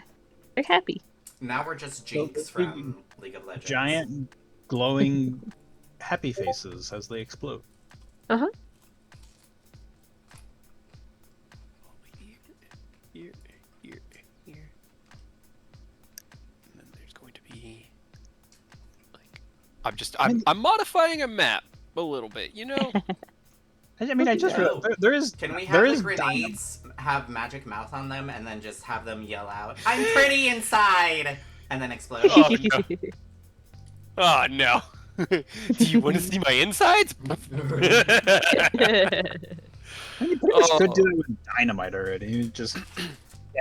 They're happy. Now we're just Jinx from League of Legends. Giant, glowing, happy faces as they explode. Uh-huh. Here. And then there's going to be like I'm modifying a map a little bit, you know? I mean, I just Yeah. realized there is Can we there have the is grenades have magic mouth on them and then just have them yell out, "I'm pretty inside!" and then explode? Oh, no. Oh no. Do you want to see my insides? I mean, you pretty much could do it with dynamite already. You just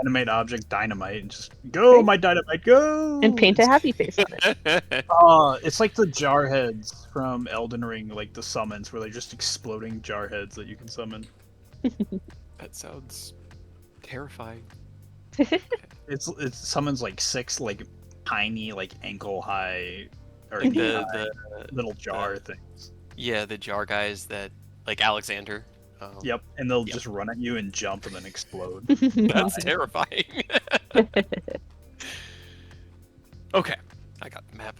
animate object dynamite and just go, my dynamite, go! And paint a happy face on it. It's like the jar heads from Elden Ring, like the summons, where they're just exploding jar heads that you can summon. That sounds terrifying. It summons like 6 like tiny like ankle high or Like knee high the little jar things. yeah, the jar guys that like Alexander. Yep, and they'll Yep. just run at you and jump and then explode. That's terrifying. Okay, I got the map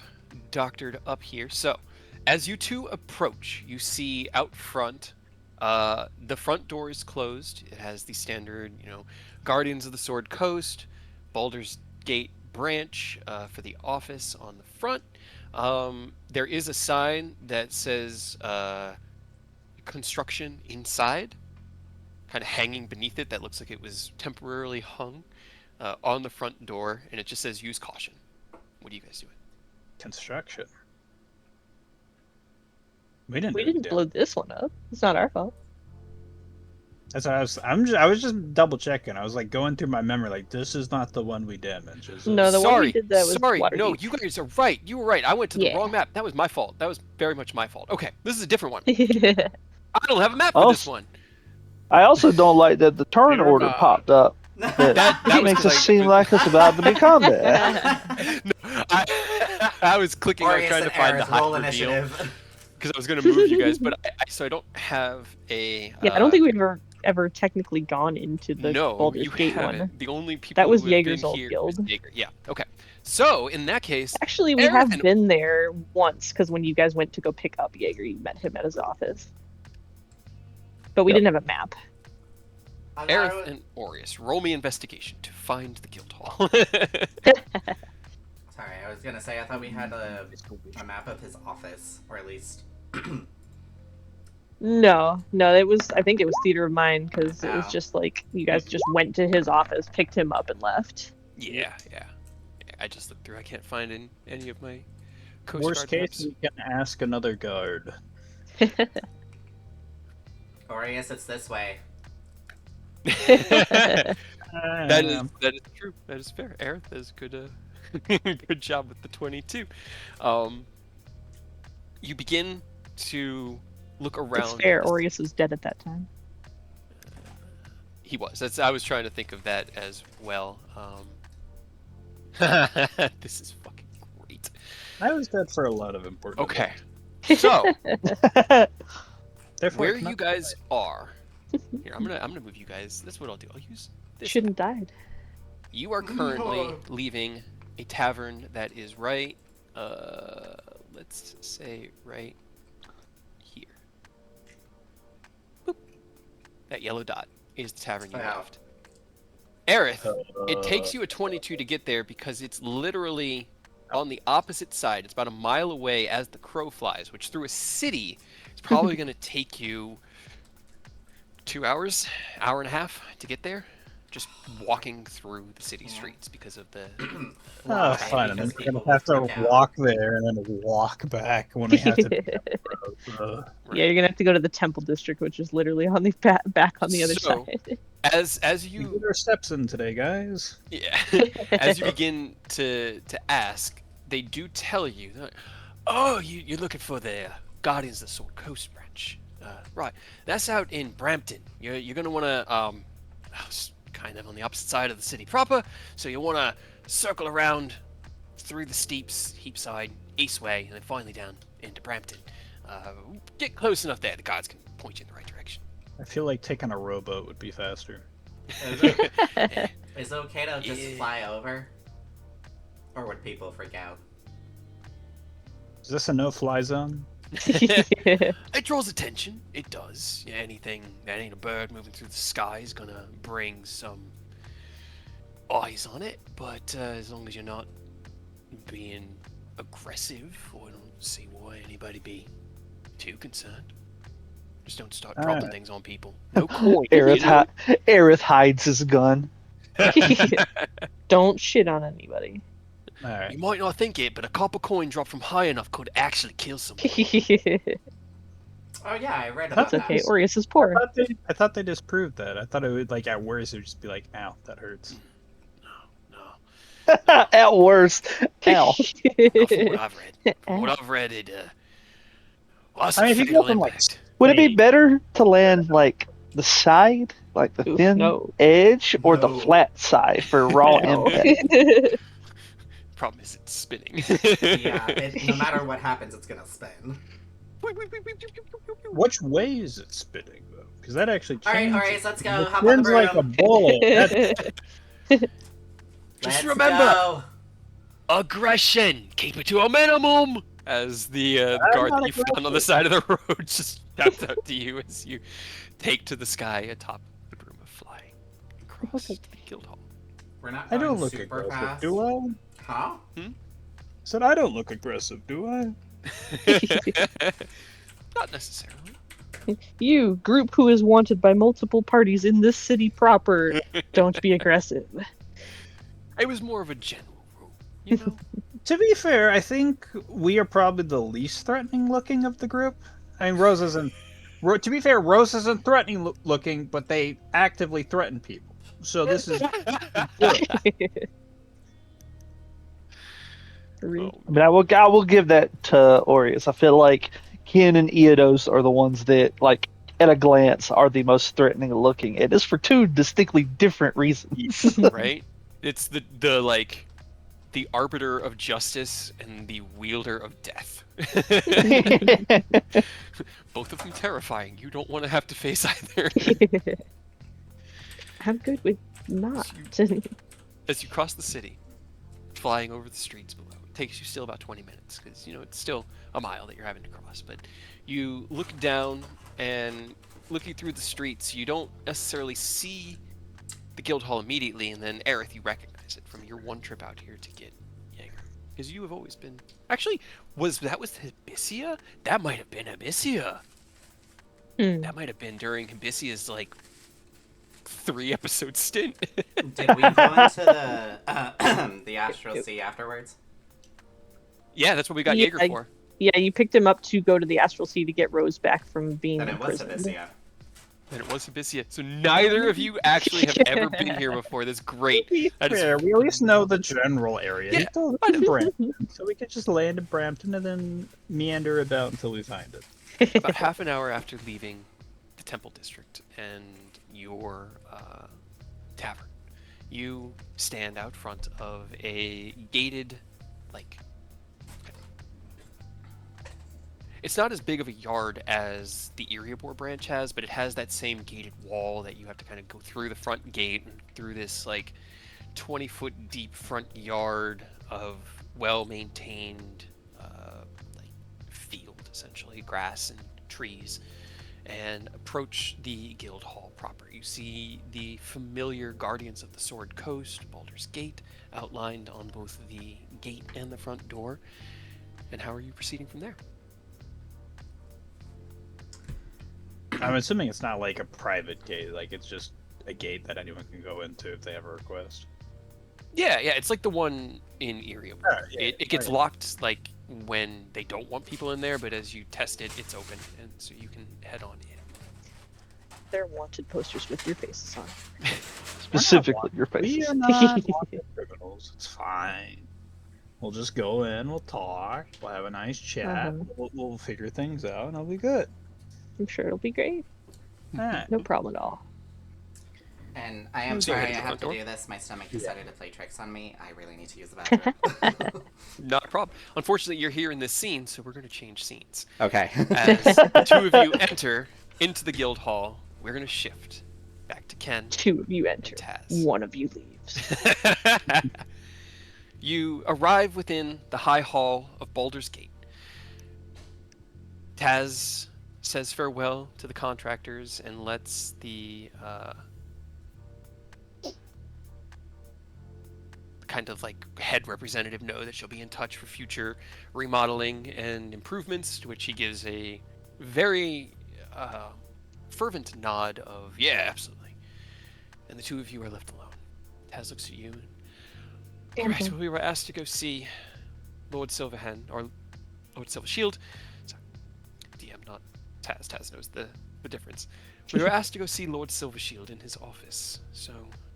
doctored up here. So, as you 2 approach, you see out front, the front door is closed. It has the standard, Guardians of the Sword Coast, Baldur's Gate branch for the office on the front. There is a sign that says construction inside, kind of hanging beneath it, that looks like it was temporarily hung on the front door, and it just says use caution. What are you guys doing? Construction. We didn't. We do any didn't blow this one up. It's not our fault. That's what I was just double checking. I was like going through my memory, like this is not the one we damaged. Is No, it? the one sorry, we did that was sorry. No, Waterdeep. you guys are right. You were right. I went to the Yeah. wrong map. That was my fault. That was very much my fault. Okay, this is a different one. Yeah. I don't have a map for this Oh. one. I also don't like that the turn Never order mind. popped up. That That was makes 'cause us seem like it's about to be combat. No, I was clicking on Aureus trying to and find the Aerith, high roll reveal initiative. because I was going to move you guys, but so I don't have a. Yeah, I don't think we've ever technically gone into the No, Baldur's you Gate haven't. one. The only people That was who have Jaeger's been old here guild. is Jaeger. Yeah. Okay. So in that case, Actually, we Aerith have and- been there once because when you guys went to go pick up Jaeger, you met him at his office. But we Yep. didn't have a map. Aerith and Aureus, roll me investigation to find the guild hall. Sorry, I was gonna say I thought we had a map of his office, or at least. No, it was. I think it was Theater of Mind because it was Oh. just like you guys just went to his office, picked him up, and left. yeah. I just looked through. I can't find any of my Coast Worst Guard case, we can ask another guard. Aureus, it's this way. maps. That is true. That is fair. Aerith is good. Good job with the 22. You begin to look around. It's fair. this- Aureus was dead at that time. He was. I was trying to think of that as well. This is fucking great. I was dead for a lot of important. Okay. So Therefore, where it's not you guys are. Here, I'm gonna move you guys. That's what I'll do. I'll use this. Shouldn't died. You are currently leaving a tavern that is right, let's say right here. Boop. That yellow dot is the tavern you Wow. left. Aerith, it takes you a 22 to get there because it's literally on the opposite side. It's about a mile away as the crow flies, which through a city is probably going to take you 2 hours, hour and a half to get there. Just walking through the city streets because of the. Oh, Why? fine. And then Because we're gonna people have to will freak out. walk there and then walk back when we have to. Yeah, you're gonna have to go to the Temple District, which is literally on the back on the other So- side. As We you get our steps in today, guys. Yeah. As you begin to ask, they do tell you, they're like, oh, you're looking for the Guardians of the Sword Coast branch. Right. That's out in Brampton. You're going to want to, it's kind of on the opposite side of the city proper, so you want to circle around through the steeps, Heapside, East Way, and then finally down into Brampton. Get close enough there, the guards can point you in the right direction. I feel like taking a rowboat would be faster. Is it, Eh, is it okay to just Yeah. fly over? Or would people freak out? Is this a no-fly zone? It draws attention. It does. Yeah, anything that ain't a bird moving through the sky is gonna bring some eyes on it. But as long as you're not being aggressive, I don't see why anybody be too concerned. Just don't start dropping Alright. things on people. No coin. Aerith, you know? Aerith hides his gun. Don't shit on anybody. All right. You might not think it, but a copper coin dropped from high enough could actually kill someone. Oh yeah, I read about That's okay. that. Aureus is poor. I thought they disproved that. I thought it would at worst it would just be like, ow, that hurts. No. At worst. Ow. Not from what I've read. From what I've read, it lots I mean, of if you fatal go from, like, impact. Would it be Wait. better to land like the side, like the Oof, thin no. edge, or the No. flat side for raw No. impact? Problem is, it's spinning. Yeah, no matter what happens, it's gonna spin. Which way is it spinning though? Because that actually changes. Alright, let's go. It Hop on the spins like a broom. bullet. That's- Just Let's remember, go. aggression. Keep it to a minimum. As the guard not that you found on the side of the road just shouts out to you as you take to the sky atop the broom of flying across the guild hall. We're not I going don't look super aggressive, fast. do I? Huh? Said I don't look aggressive, do I? Not necessarily. You, group who is wanted by multiple parties in this city proper, don't be aggressive. It was more of a general rule, you know. To be fair, I think we are probably the least threatening looking of the group. I mean, Rose isn't. To be fair, Rose isn't threatening looking, but they actively threaten people. So this is. Three. Oh, I mean, I will give that to Aureus. I feel like Ken and Eodos are the ones that, like, at a glance, are the most threatening looking. It is for two distinctly different reasons. right? It's the like the arbiter of justice and the wielder of death. Both of them terrifying. You don't want to have to face either. I'm good with not. As you cross the city, flying over the streets below, it takes you still about 20 minutes because it's still a mile that you're having to cross. But you look down, and looking through the streets, you don't necessarily see the guild hall immediately. And then Aerith, you recognize it from your one trip out here to get Jaeger, because you have always been. Actually, was Hibisia? That might have been Hibisia. That might have been during Hibisia's 3-episode stint. Did we go into the Astral Sea afterwards? Yeah, that's what we got Jaeger for. Yeah, you picked him up to go to the Astral Sea to get Rose back from being Then in it was prison. Hibisia. And it was Hibisia. So neither of you actually have ever been here before. That's great. That is Fair. We at least know the general area. Yeah, He told us Brampton, so we could just land in Brampton and then meander about until we find it. about half an hour after leaving the Temple District and your tavern. You stand out front of a gated, it's not as big of a yard as the Eriabor branch has, but it has that same gated wall that you have to kind of go through the front gate and through this 20-foot deep front yard of well-maintained field, essentially, grass and trees, and approach the guild hall proper. You see the familiar Guardians of the Sword Coast, Baldur's Gate, outlined on both the gate and the front door. And how are you proceeding from there? I'm assuming it's not like a private gate, it's just a gate that anyone can go into if they have a request. Yeah, it's like the one in Eriabor. It gets locked when they don't want people in there, but as you test it, it's open, and so you can head on in. They're wanted posters with your faces on. Specifically, your We faces. are not wanted criminals. It's fine. We'll just go in, we'll talk, we'll have a nice chat, we'll figure things out, and I'll be good. I'm sure it'll be great. Alright. No problem at all. And I am So you sorry I head to the have front to door? do this. My stomach decided to play tricks on me. I really need to use the bathroom. Not a problem. Unfortunately, you're here in this scene, so we're going to change scenes. Okay. As the two of you enter into the guild hall, we're going to shift back to Ken. 2 of you enter. Taz. 1 of you leaves. You arrive within the high hall of Baldur's Gate. Taz says farewell to the contractors and lets the kind of head representative know that she'll be in touch for future remodeling and improvements, to which he gives a very fervent nod of, yeah, absolutely. And the two of you are left alone. Taz looks at you and, all right, well, we were asked to go see Lord Silverhand, or Lord Silvershield. Sorry, DM, not Taz. Taz knows the difference. We were asked to go see Lord Silvershield in his office. So,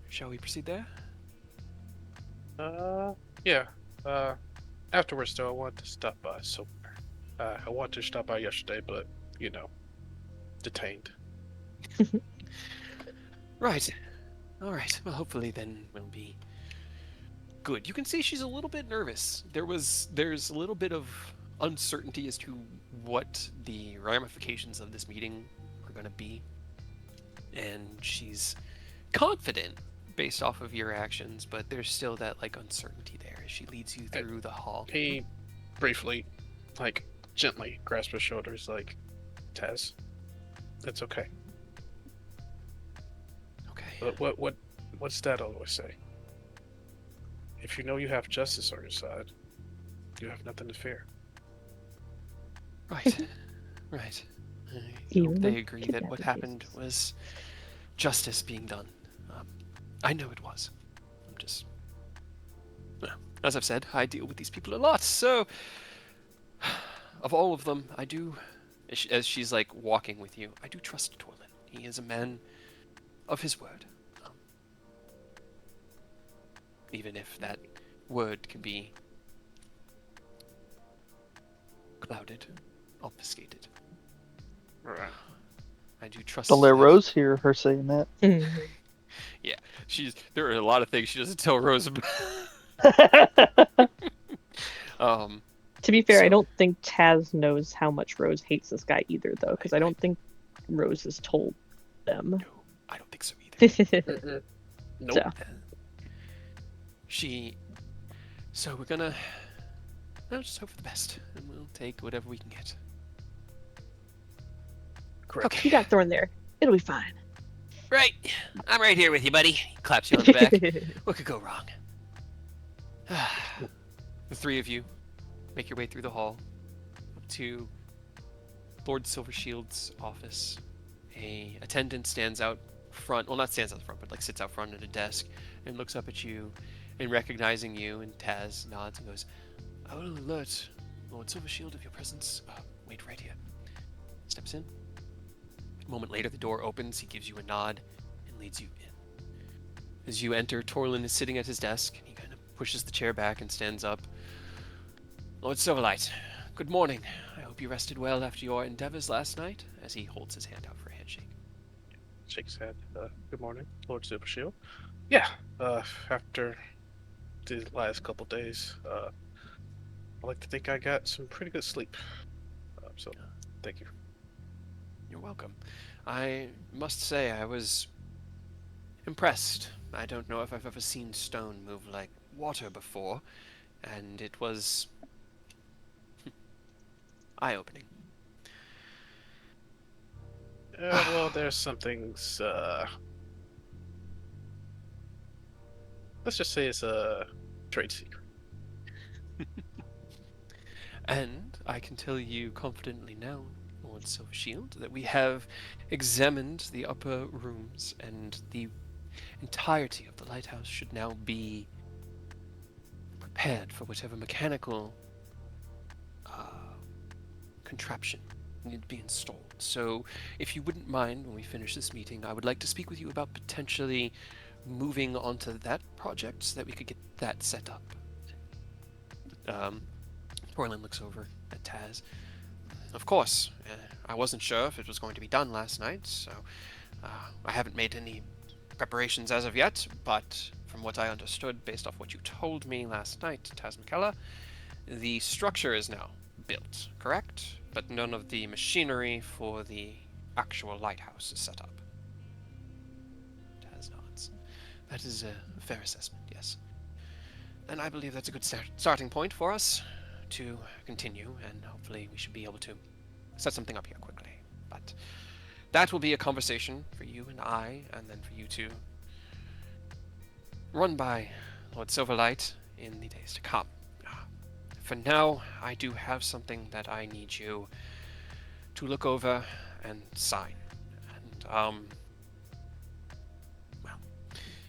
shall we proceed there? Yeah. Afterwards, though, I want to stop by somewhere. I wanted to stop by yesterday, but, detained. Right. All right. Well, hopefully then we'll be good. You can see she's a little bit nervous. There's a little bit of uncertainty as to what the ramifications of this meeting are going to be, and she's confident based off of your actions, but there's still that uncertainty there as she leads you through the hall. He briefly, gently grasps her shoulders, Taz, it's okay. Okay. But what's Dad always say? If you know you have justice on your side, you have nothing to fear. Right. Right. I Even hope they with agree that what kidnapping happened cases. was justice being done. I know it was. I'm just... Well, as I've said, I deal with these people a lot, so... Of all of them, I do... As she's, walking with you, I do trust Torlin. He is a man of his word. Even if that word can be clouded, obfuscated. Right. I do trust... Don't let that- Rose hear her saying that. There are a lot of things she doesn't tell Rose about. To be fair, I So- don't think Taz knows how much Rose hates this guy either, though, because I don't think Rose has told them. No, I don't think so either. Mm-mm. Nope. So, So we're gonna. I'll just hope for the best, and we'll take whatever we can get. Correct. you got Thorn there. It'll be fine. Right, I'm right here with you, buddy. He claps you on the back. What could go wrong? The three of you make your way through the hall up to Lord Silvershield's office. A attendant stands out front. Well, not stands out front, but like sits out front at a desk and looks up at you, and recognizing you, and Taz nods and goes, "I will alert Lord Silvershield of your presence. Wait right here." Steps in. A moment later, the door opens. He gives you a nod and leads you in. As you enter, Torlin is sitting at his desk. And he kind of pushes the chair back and stands up. "Lord Silverlight, good morning. I hope you rested well after your endeavors last night," as he holds his hand out for a handshake. Shakes head. Good morning, Lord Supershield. Yeah. After the last couple days, I like to think I got some pretty good sleep. So, thank you. You're welcome. I must say I was impressed. I don't know if I've ever seen stone move like water before, and it was eye-opening. Well, there's some things. Let's just say it's a trade secret. And I can tell you confidently now, Lord Silvershield, that we have examined the upper rooms, and the entirety of the lighthouse should now be prepared for whatever mechanical contraption need to be installed. So, if you wouldn't mind, when we finish this meeting, I would like to speak with you about potentially moving onto that project so that we could get that set up. Torlin looks over at Taz. Of course, I wasn't sure if it was going to be done last night, so I haven't made any preparations as of yet, but from what I understood based off what you told me last night, Taz McKellar, the structure is now built, correct? But none of the machinery for the actual lighthouse is set up. Taz nods. That is a fair assessment, yes. And I believe that's a good starting point for us to continue, and hopefully we should be able to set something up here quickly. But that will be a conversation for you and I, and then for you to run by Lord Silverlight in the days to come. For now, I do have something that I need you to look over and sign. And, well,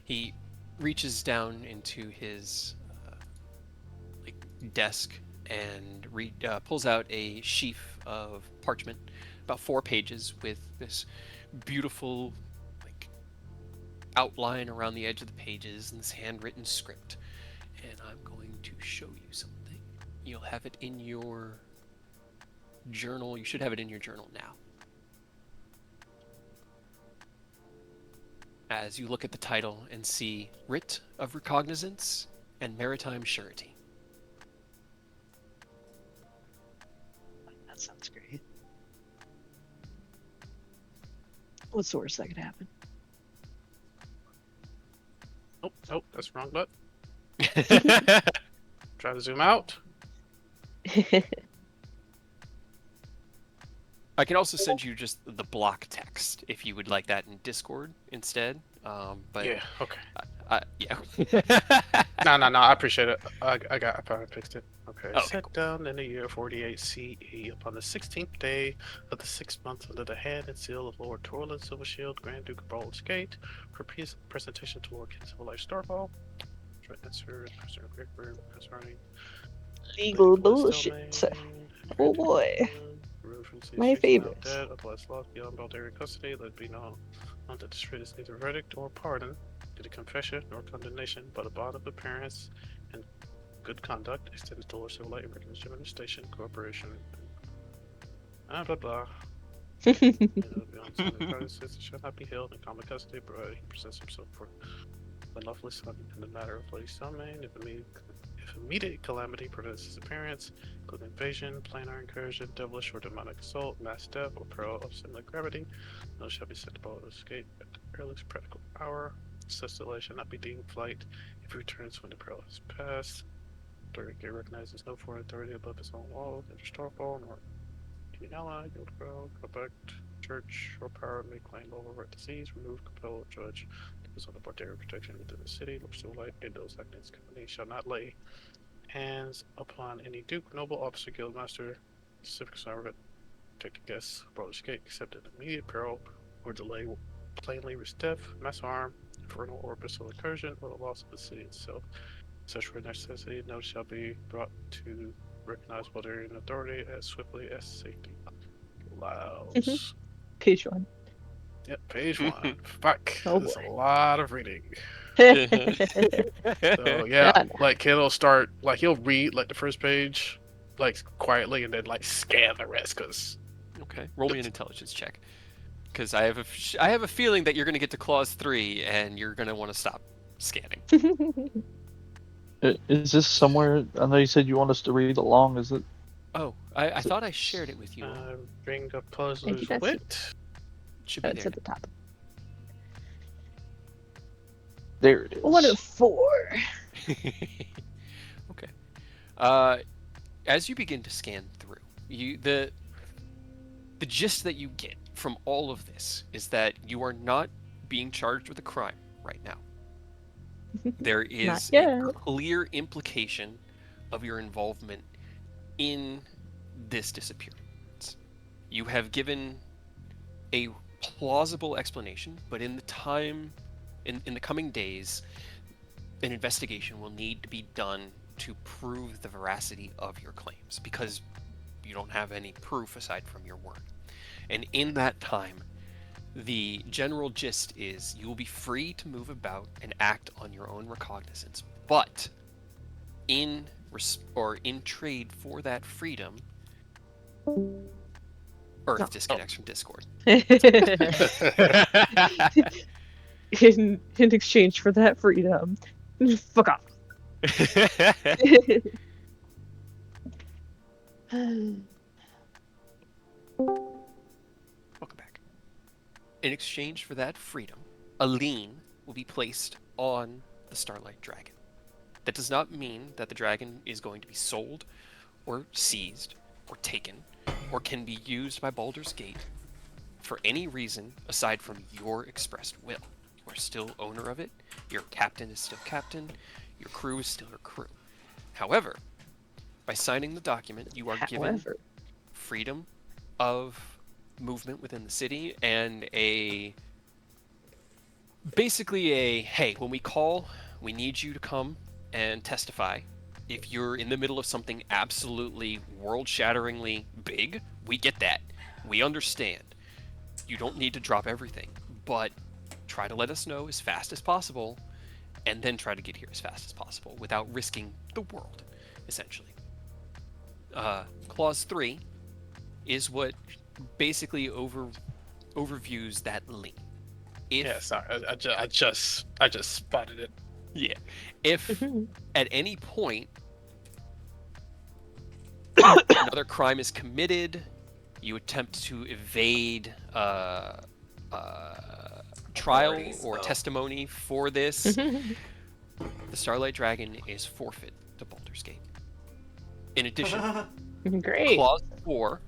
he reaches down into his desk and pulls out a sheaf of parchment, about 4 pages, with this beautiful outline around the edge of the pages and this handwritten script. And I'm going to show you something. You'll have it in your journal. You should have it in your journal now. As you look at the title and see Writ of Recognizance and Maritime Surety. That sounds great. What's the worst that could happen? Nope, that's the wrong button. Try to zoom out. I can also send you just the block text if you would like that in Discord instead. But Yeah, okay. yeah. No, I appreciate it. I probably fixed it. Okay. Okay, Set cool. down in the year 48 CE upon the 16th day of the 6th month under the hand and seal of Lord Torlin Silvershield, Grand Duke of Baldur's Gate, for presentation to Lord Silverlight Starfall. Answer concerning Legal bullshit. Oh boy. My favorite. Dead, otherwise lost beyond Baldarian custody, let it be known that this writ is neither verdict nor pardon, due to confession nor condemnation, but a bond of appearance and good conduct extended to Lord Silverlight and Recognition Administration Corporation. Blah blah. Beyond citizen shall not be held in common custody, but he presents himself for when lawfully summoned in the matter of bloody summon, if immediate calamity prevents his appearance, including invasion, planar incursion, devilish or demonic assault, mass death, or peril of similar gravity, no shall be sent to escape at the earliest practical hour. Such delay shall not be deemed flight if he returns when the peril has passed. Authority recognizes no foreign authority above his own walls, neither Starfall nor any ally, Guildfell, Quebec, Church, or power may claim overwrite disease, remove, compel, or judge those on the barbarian protection within the city, or still light, and those acting as company shall not lay hands upon any duke, noble, officer, guildmaster, civic servant, take a guess, brother's gate, except in immediate peril or delay, plainly risk death, mass harm, infernal or abyssal incursion, or the loss of the city itself. Such rare necessity, note shall be brought to recognize Barbarian authority as swiftly as safety allows. Page 1. Yep, page 1. Fuck, Oh that's a boy. lot of reading. So Yeah, yeah, like Ken start, like he'll read like the first page, like quietly, and then like scan the rest, cause Okay, roll me an intelligence check, because I have a feeling that you're going to get to clause 3 and you're going to want to stop scanning. Is this somewhere? I know you said you want us to read along. Is it? Oh, I thought I shared it with you. bring up Maybe puzzler's that's wit. It should be it's there. at the top. There it is. 1 of 4. Okay. As you begin to scan through, the gist that you get from all of this is that you are not being charged with a crime right now. There is Not a yet. clear implication of your involvement in this disappearance. You have given a plausible explanation, but in the coming days, an investigation will need to be done to prove the veracity of your claims, because you don't have any proof aside from your word. And in that time, the general gist is you will be free to move about and act on your own recognizance, but in trade for that freedom, Earth disconnects from Discord. in exchange for that freedom. Fuck off. Welcome back. In exchange for that freedom, a lien will be placed on the Starlight Dragon. That does not mean that the dragon is going to be sold, or seized, or taken, or can be used by Baldur's Gate for any reason aside from your expressed will. You are still owner of it, your captain is still captain, your crew is still your crew. However, by signing the document, you are given freedom of movement within the city and basically a, hey, when we call, we need you to come and testify. If you're in the middle of something absolutely world-shatteringly big, we get that. We understand. You don't need to drop everything, but try to let us know as fast as possible, and then try to get here as fast as possible without risking the world, essentially. Clause 3 is what basically overviews that lien. Yeah, sorry, I just spotted it. Yeah. If at any point another crime is committed, you attempt to evade trial or testimony for this, the Starlight Dragon is forfeit to Baldur's Gate. In addition, Great. Clause 4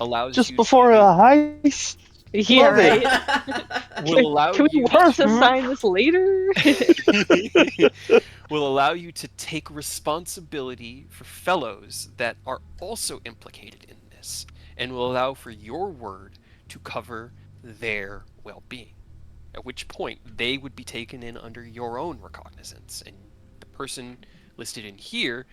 allows Just you before a heist. Yeah, Love it. right. will allow Can we you work to to sign this later? will allow you to take responsibility for fellows that are also implicated in this, and will allow for your word to cover their well-being. At which point they would be taken in under your own recognizance, and the person listed in here.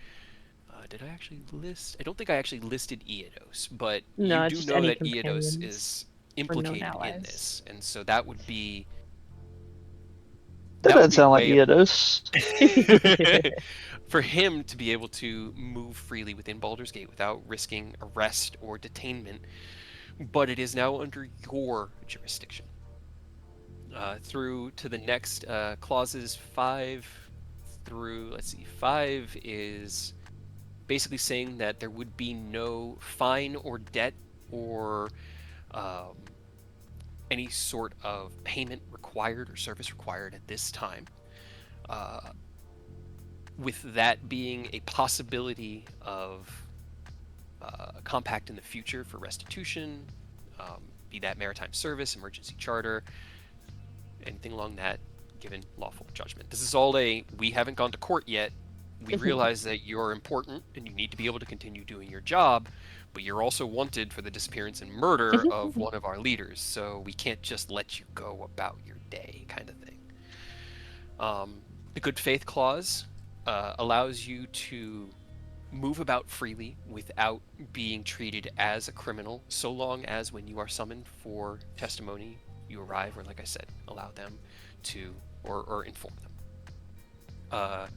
Did I actually list? I don't think I actually listed Eodos, but No, you it's do just know any that Eodos companions is or known implicated in allies. this, and so that would be That would doesn't be a sound like way of- Eodos. for him to be able to move freely within Baldur's Gate without risking arrest or detainment, but it is now under your jurisdiction. through to the next clauses 5 through, let's see, 5 is basically saying that there would be no fine or debt or um, any sort of payment required or service required at this time. Uh, with that being a possibility of a compact in the future for restitution, be that maritime service, emergency charter, anything along that, given lawful judgment. This is all we haven't gone to court yet. We realize that you're important and you need to be able to continue doing your job, but you're also wanted for the disappearance and murder of one of our leaders, so we can't just let you go about your day, kind of thing. The good faith clause allows you to move about freely without being treated as a criminal, so long as when you are summoned for testimony, you arrive, or like I said, allow them to, or inform them.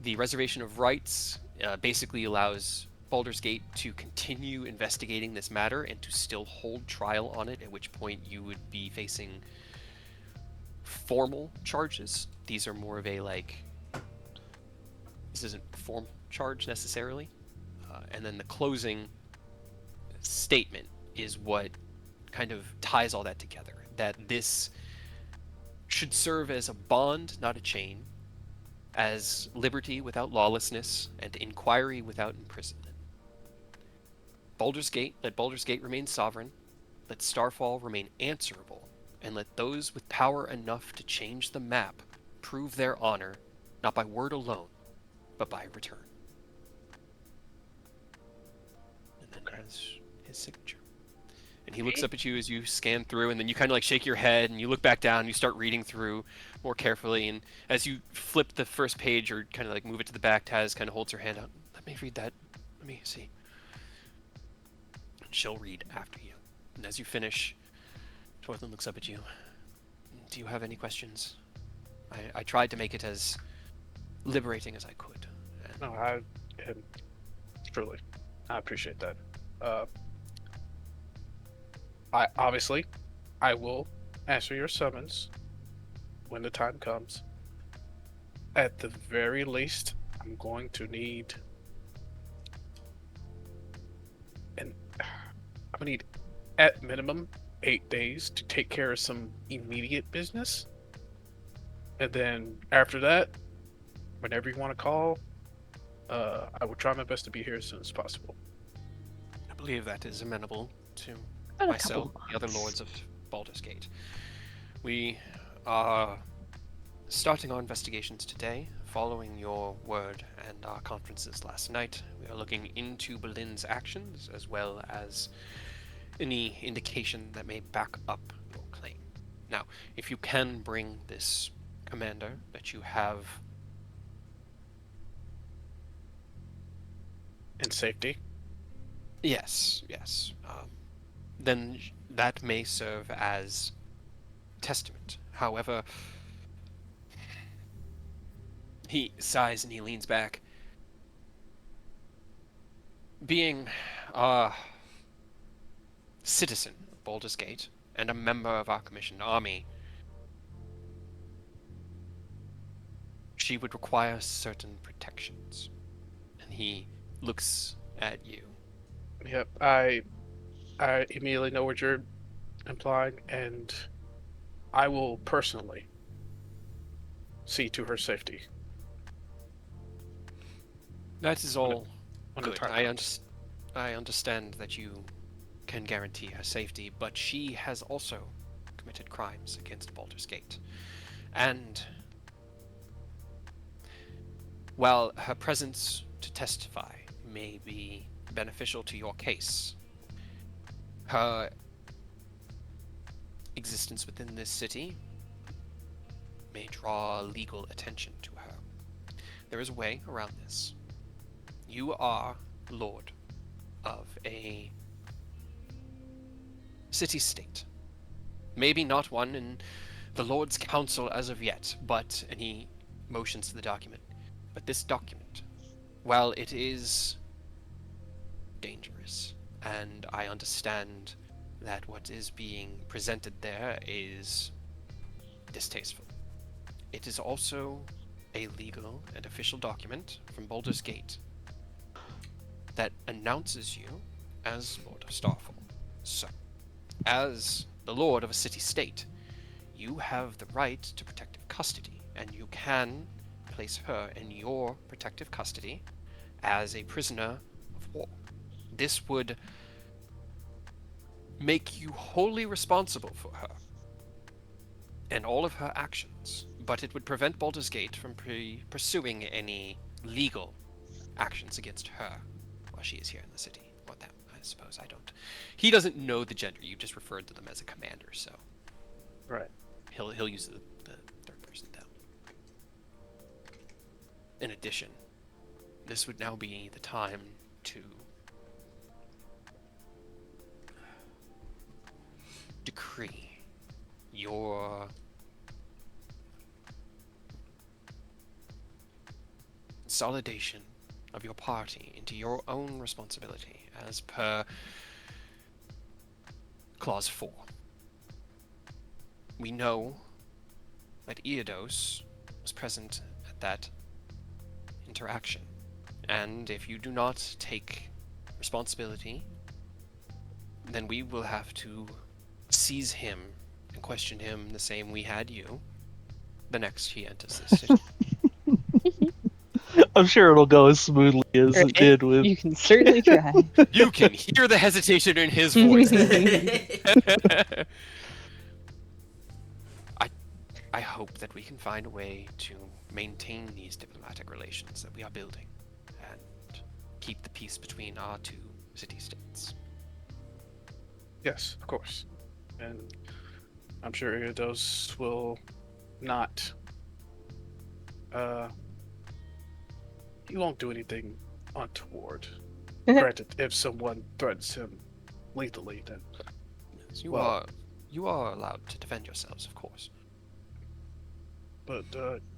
The reservation of rights basically allows Baldur's Gate to continue investigating this matter and to still hold trial on it, at which point you would be facing formal charges. These are more of a this isn't a formal charge necessarily. And then the closing statement is what kind of ties all that together. That this should serve as a bond, not a chain, as liberty without lawlessness, and inquiry without imprisonment. Let Baldur's Gate remain sovereign, let Starfall remain answerable, and let those with power enough to change the map prove their honor, not by word alone, but by return. And then has his signature. And he looks up at you as you scan through, and then you kind of shake your head, and you look back down, and you start reading through more carefully, and as you flip the first page, or kind of move it to the back, Taz kind of holds her hand out. Let me read that. Let me see. And she'll read after you. And as you finish, Torthland looks up at you. Do you have any questions? I tried to make it as liberating as I could. And No, and truly, I appreciate that. I will answer your summons when the time comes. At the very least, I'm going to need at minimum 8 days to take care of some immediate business. And then after that, whenever you want to call, I will try my best to be here as soon as possible. I believe that is amenable to About a myself, couple the other months. lords of Baldur's Gate. We are starting our investigations today, following your word and our conferences last night. We are looking into Berlin's actions, as well as any indication that may back up your claim. Now, if you can bring this commander that you have In safety. Yes, yes. Then that may serve as testament. However, he sighs and he leans back. Being a citizen of Baldur's Gate and a member of our commissioned army, she would require certain protections. And he looks at you. Yep, I immediately know what you're implying, and I will personally see to her safety. That is all When the good. time comes. I understand that you can guarantee her safety, but she has also committed crimes against Baldur's Gate. And while her presence to testify may be beneficial to your case, her existence within this city may draw legal attention to her. There is a way around this. You are lord of a city-state. Maybe not one in the Lord's Council as of yet, but, and he motions to the document, but this document, while it is dangerous, and I understand that what is being presented there is distasteful. It is also a legal and official document from Baldur's Gate that announces you as Lord of Starfall. So, as the Lord of a city-state, you have the right to protective custody, and you can place her in your protective custody as a prisoner of war. This would make you wholly responsible for her and all of her actions, but it would prevent Baldur's Gate from pursuing any legal actions against her while she is here in the city. Or that, I suppose, I don't. He doesn't know the gender. You just referred to them as a commander, so Right. he'll use the third person though. In addition, this would now be the time to decree your consolidation of your party into your own responsibility as per Clause 4. We know that Eodos was present at that interaction, and if you do not take responsibility, then we will have to seize him and question him the same we had you the next he enters this city. I'm sure it'll go as smoothly as it did with. You can certainly try. You can hear the hesitation in his voice. I hope that we can find a way to maintain these diplomatic relations that we are building and keep the peace between our two city-states. Yes, of course. And I'm sure Iridos will not. He won't do anything untoward. Granted, if someone threatens him lethally, then Yes, Well- you are allowed to defend yourselves, of course. But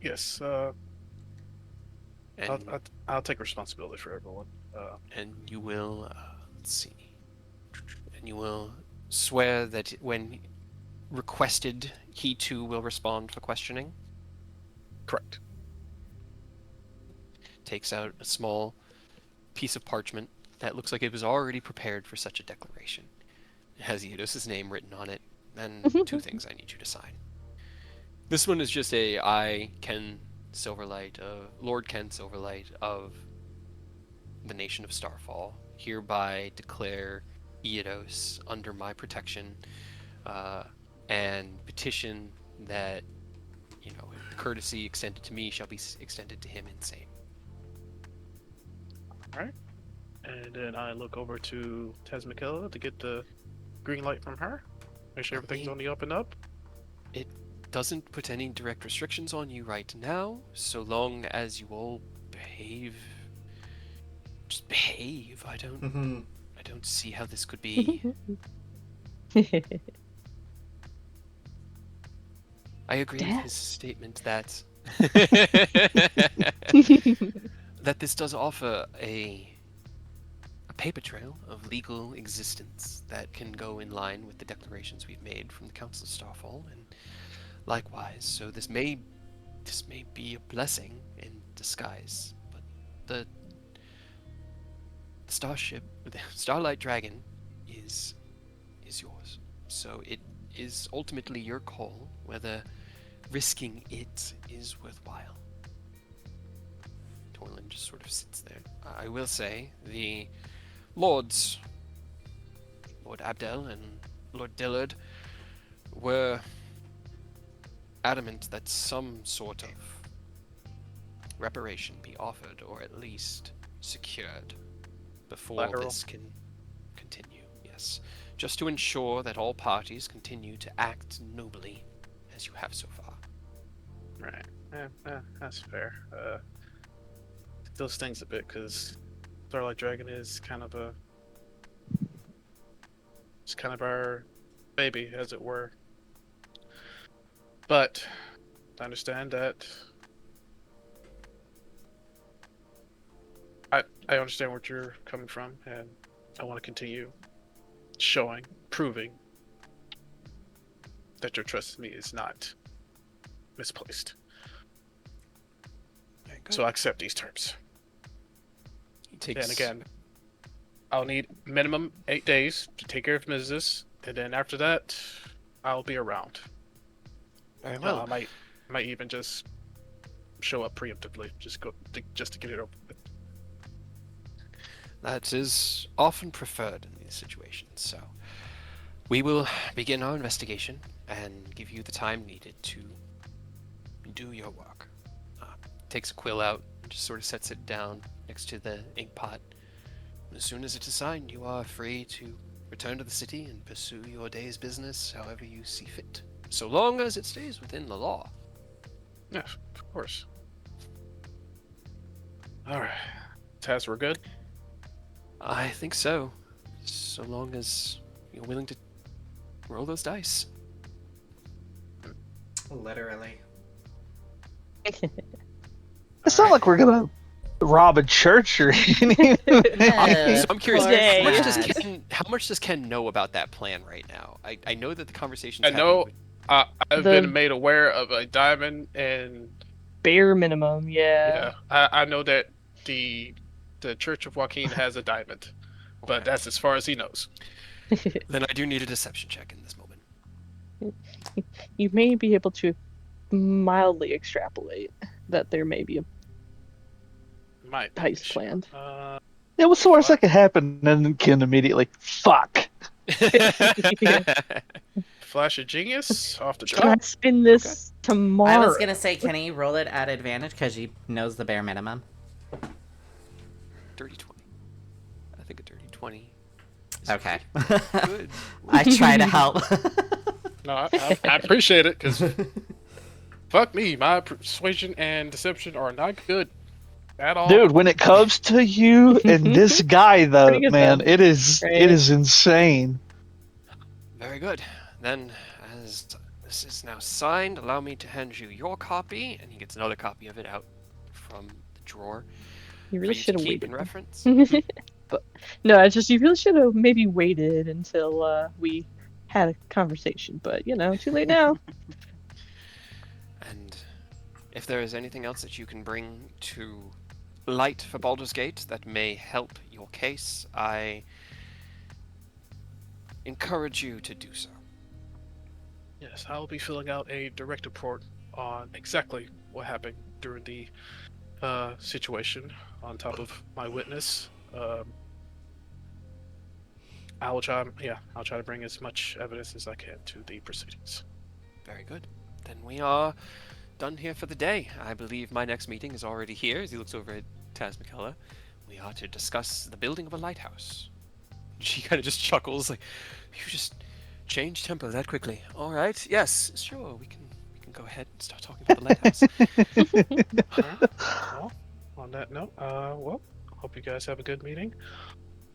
yes, And, I'll take responsibility for everyone. and you will, let's see, and you will swear that when requested, he too will respond for questioning. Correct. Takes out a small piece of parchment that looks like it was already prepared for such a declaration. It has Eodos' name written on it, and two things I need you to sign. This one is just a Ken Silverlight, Lord Ken Silverlight of the nation of Starfall, hereby declare Eodos under my protection, and petition that, the courtesy extended to me shall be extended to him in same. And then I look over to Tazmikella to get the green light from her. Make sure everything's on the up and up. It doesn't put any direct restrictions on you right now, so long as you all behave. Just behave. I don't see how this could be. I agree with his statement that that this does offer a paper trail of legal existence that can go in line with the declarations we've made from the Council of Starfall, and likewise. So this may be a blessing in disguise, but the starship, the Starlight Dragon, is yours. So it is ultimately your call whether risking it is worthwhile. Torlin just sort of sits there. I will say the lords, Lord Abdel and Lord Dillard, were adamant that some sort of reparation be offered, or at least secured, before Collateral. this can continue. Yes, just to ensure that all parties continue to act nobly as you have so far. Right. That's fair. Still stings a bit because Starlight Dragon is it's kind of our baby, as it were. But I understand that. I understand where you're coming from, and I want to continue proving that your trust in me is not misplaced. Very good. So I accept these terms. He takes... And again, I'll need minimum 8 days to take care of business, and then after that, I'll be around. Very well. I might even just show up preemptively, just to get it over with. That is often preferred in these situations, so we will begin our investigation and give you the time needed to do your work. Takes a quill out and just sort of sets it down next to the ink pot. As soon as it is signed, you are free to return to the city and pursue your day's business however you see fit, so long as it stays within the law. Yes, of course. All right, Taz, we're good. I think so, so long as you're willing to roll those dice. Literally. It's not like we're gonna rob a church or anything. So I'm curious, course how much does Ken know about that plan right now? I know that the conversation's I know happening I've The- been made aware of a diamond, and Bare minimum, yeah. I know that the Church of Joaquin has a diamond, but Okay. that's as far as he knows. Then I do need a deception check in this moment. You may be able to mildly extrapolate that there may be a Might be. heist planned. Yeah, what's the worst that could happen? And then Ken immediately, fuck. Flash of genius off the Can I top. spin this tomorrow? I was gonna say, can he roll it at advantage because he knows the bare minimum? Dirty 20. I think a dirty 20 is Okay. pretty good. I try to help. No, I appreciate it, because fuck me, my persuasion and deception are not good at all. Dude, when it comes to you and this guy, though, Pretty good, man, though. it is insane. Very good. Then, as this is now signed, allow me to hand you your copy, and he gets another copy of it out from the drawer. You for really you to should have keep waited. in reference. But no, it's just you really should have maybe waited until we had a conversation. But you know, too late now. And if there is anything else that you can bring to light for Baldur's Gate that may help your case, I encourage you to do so. Yes, I will be filling out a direct report on exactly what happened during the situation, on top of my witness. I'll try to bring as much evidence as I can to the proceedings. Very good. Then we are done here for the day. I believe my next meeting is already here, as he looks over at Taz McKellar. We are to discuss the building of a lighthouse. She kind of just chuckles, like, you just changed tempo that quickly. All right, yes, sure, we can go ahead and start talking about the lighthouse. Well, on that note, hope you guys have a good meeting.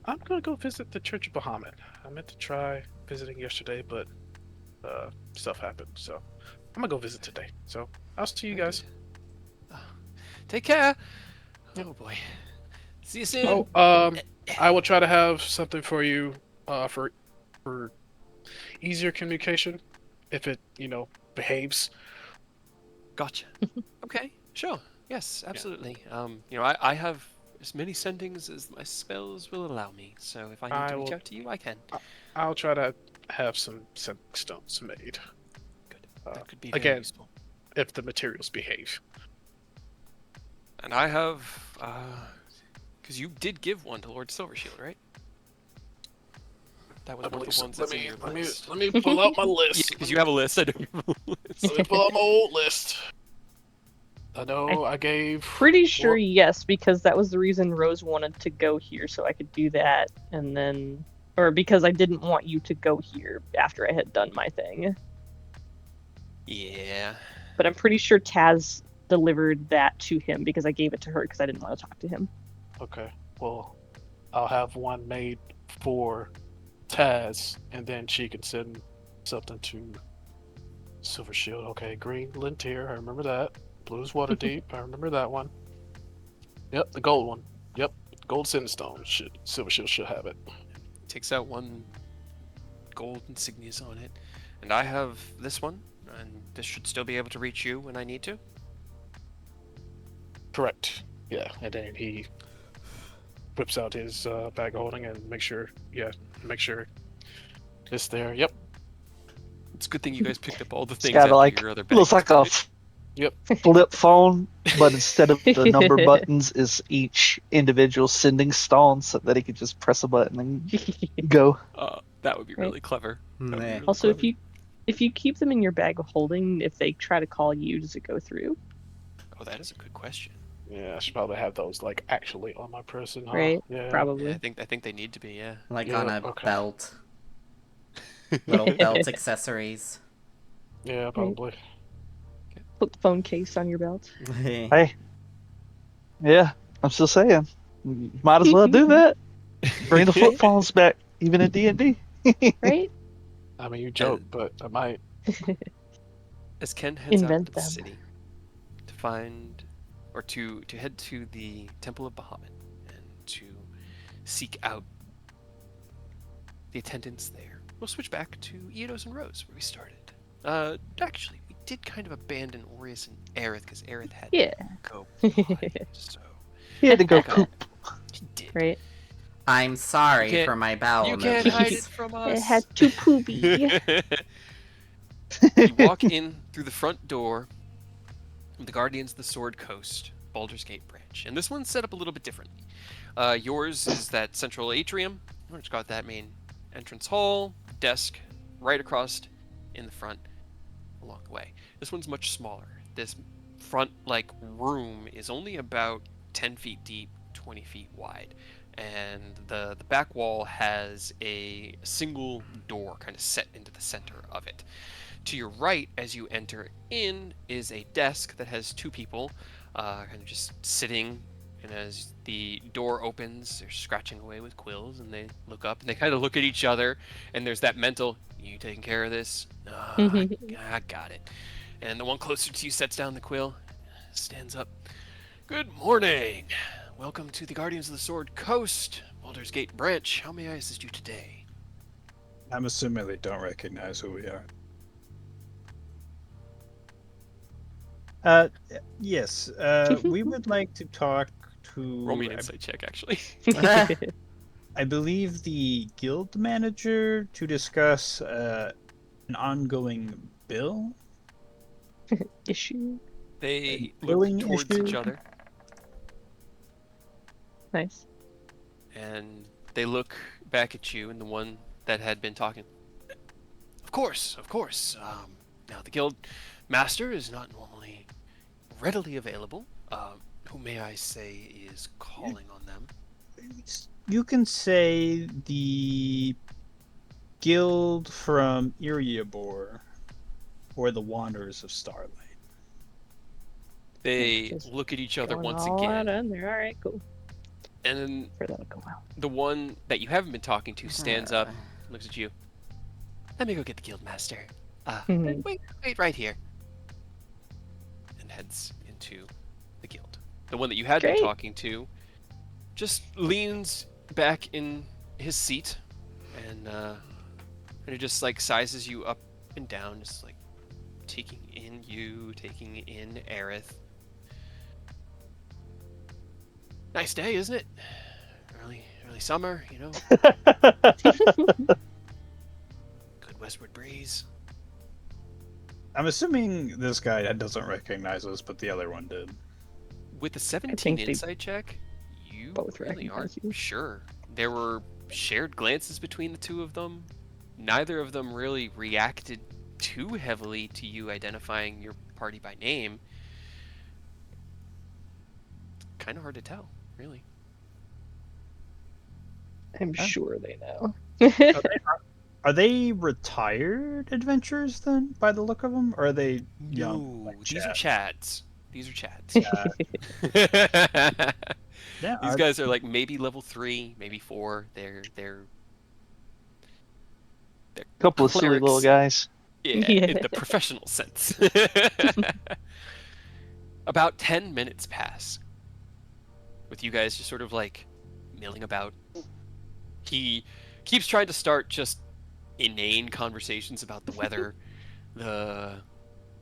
I'm gonna go visit the Church of Bahamut. I meant to try visiting yesterday, but stuff happened, so I'm gonna go visit today. So I'll see you guys. Take care. Oh boy. See you soon. I will try to have something for you for easier communication if it behaves. Gotcha. Okay, sure. Yes, absolutely. I have as many sendings as my spells will allow me, so if I need to reach out to you, I can. I'll try to have some sending stones made. Good. That could be very again, useful. if the materials behave. And I have, because you did give one to Lord Silvershield, right? That was one of the ones that's in your list. Let me pull out my list. Because you have a list. I know you have a list. Let me pull out my old list. I know I gave. Pretty sure yes, because that was the reason Rose wanted to go here, so I could do that, and then, or because I didn't want you to go here after I had done my thing. Yeah. But I'm pretty sure Taz delivered that to him because I gave it to her because I didn't want to talk to him. Okay. Well, I'll have one made for Taz, and then she can send something to Silver Shield. Okay, green Lintier, I remember that. Blue's Waterdeep, I remember that one. Yep, the gold one. Yep, gold Sandstone. Silver Shield should have it. Takes out one gold insignias on it. And I have this one. And this should still be able to reach you when I need to? Correct. Yeah, and then he whips out his bag of holding and make sure it's there. Yep. It's a good thing you guys picked up all the It's things got after like your other bags. looks like a Yep. flip phone, but instead of the number buttons, is each individual sending stone, so that he could just press a button and go. That would be Right. really clever. That would be Meh. really Also, clever. if you keep them in your bag of holding, if they try to call you, does it go through? Oh, that is a good question. Yeah, I should probably have those like actually on my person, huh? Right? Yeah. Yeah, Probably. I think they need to be. Yeah. Like Yeah, on a okay. belt. Little belt accessories. Yeah, probably. Put the phone case on your belt. Hey, yeah, I'm still saying, you might as well do that. Bring the flip phones back, even in D&D. Right? I mean, you joke, but I might. As Ken heads out Invent into the them. city to find, or to head to the Temple of Bahamut and to seek out the attendants there, we'll switch back to Eidos and Rose, where we started. Actually, we did kind of abandon Aureus and Aerith because Aerith had Yeah. to go behind, so He had to go Okay. poop. he did. Right? I'm sorry You can't- for my bowel You can't hide it movements. from It us. had two poopy. You walk in through the front door of the Guardians of the Sword Coast, Baldur's Gate branch. And this one's set up a little bit differently. Yours is that central atrium, which got that main entrance hall, desk right across in the front along the way. This one's much smaller. This front room is only about 10 feet deep, 20 feet wide. And the back wall has a single door kind of set into the center of it. To your right, as you enter in, is a desk that has two people kind of just sitting. And as the door opens, they're scratching away with quills, and they look up and they kind of look at each other. And there's that mental, "You taking care of this?" I got it. And the one closer to you sets down the quill, stands up. "Good morning. Welcome to the Guardians of the Sword Coast, Baldur's Gate branch. How may I assist you today?" I'm assuming they don't recognize who we are. Yes. We would like to talk to. Roll me an insight check, actually. I believe the guild manager to discuss an ongoing bill. Issue. They look Billing towards issue. each other, Nice. and they look back at you and the one that had been talking. Of course, of course. Now, the guild master is not normally readily available. Who may I say is calling on them? You can say the guild from Iriabor or the Wanderers of Starlight. They Just look at each other Going once all out again, in there. All right, cool. and then For that'll go well. the one that you haven't been talking to stands up, looks at you. "Let me go get the guild master. Mhm. Wait right here," and heads into the guild. The one that you had been Great. talking to just leans back in his seat and it just sizes you up and down, just taking in you, taking in Aerith. "Nice day, isn't it? Early summer, good westward breeze." I'm assuming this guy doesn't recognize us, but the other one did. With the 17 they insight check, you both really aren't recognize you. sure. There were shared glances between the two of them. Neither of them really reacted too heavily to you identifying your party by name. Kind of hard to tell, really. I'm sure they know. Are they retired adventurers then, by the look of them? Or are they young? No, like these are Chad? Chads. These are Chads. Yeah, These guys are maybe level 3, maybe 4. They're Couple of silly little clerics. guys. Yeah, Yeah. in the professional sense. About 10 minutes pass with you guys just sort of milling about. He keeps trying to start just inane conversations about the weather, the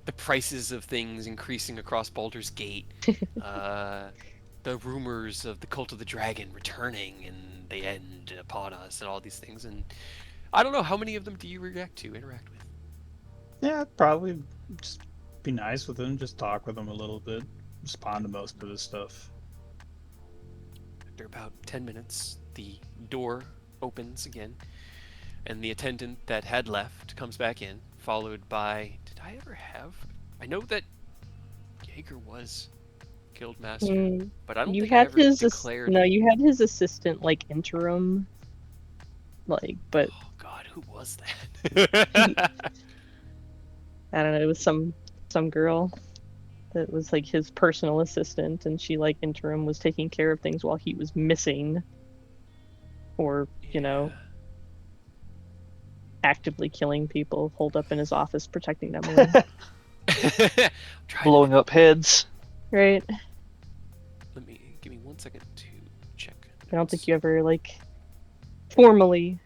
the prices of things increasing across Baldur's Gate, the rumors of the Cult of the Dragon returning and the end upon us, and all these things. And I don't know, how many of them do you interact with? Yeah, probably just be nice with him, just talk with him a little bit, respond to most of his stuff. After about 10 minutes, the door opens again, and the attendant that had left comes back in, followed by... Did I ever have... I know that Jaeger was guildmaster, but I don't You think I had ever his declared... no, you had his assistant like interim, like, but Oh god, who was that? I don't know. It was some girl that was like his personal assistant, and she like interim was taking care of things while he was missing, or you know, actively killing people, holed up in his office protecting them alone. Blowing up heads. Right. Give me 1 second to check. I don't think you ever like formally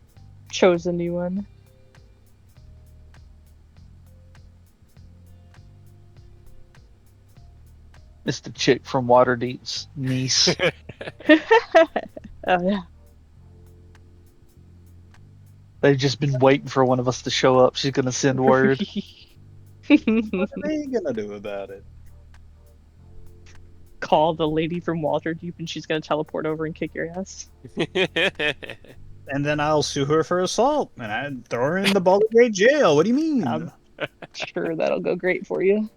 chose a new one. It's the chick from Waterdeep's niece. Oh yeah. They've just been waiting for one of us to show up. She's gonna send word. What are they gonna do about it? Call the lady from Waterdeep and she's gonna teleport over and kick your ass. And then I'll sue her for assault, and I'd throw her in the Baldur's Gate jail. What do you mean? Sure, that'll go great for you.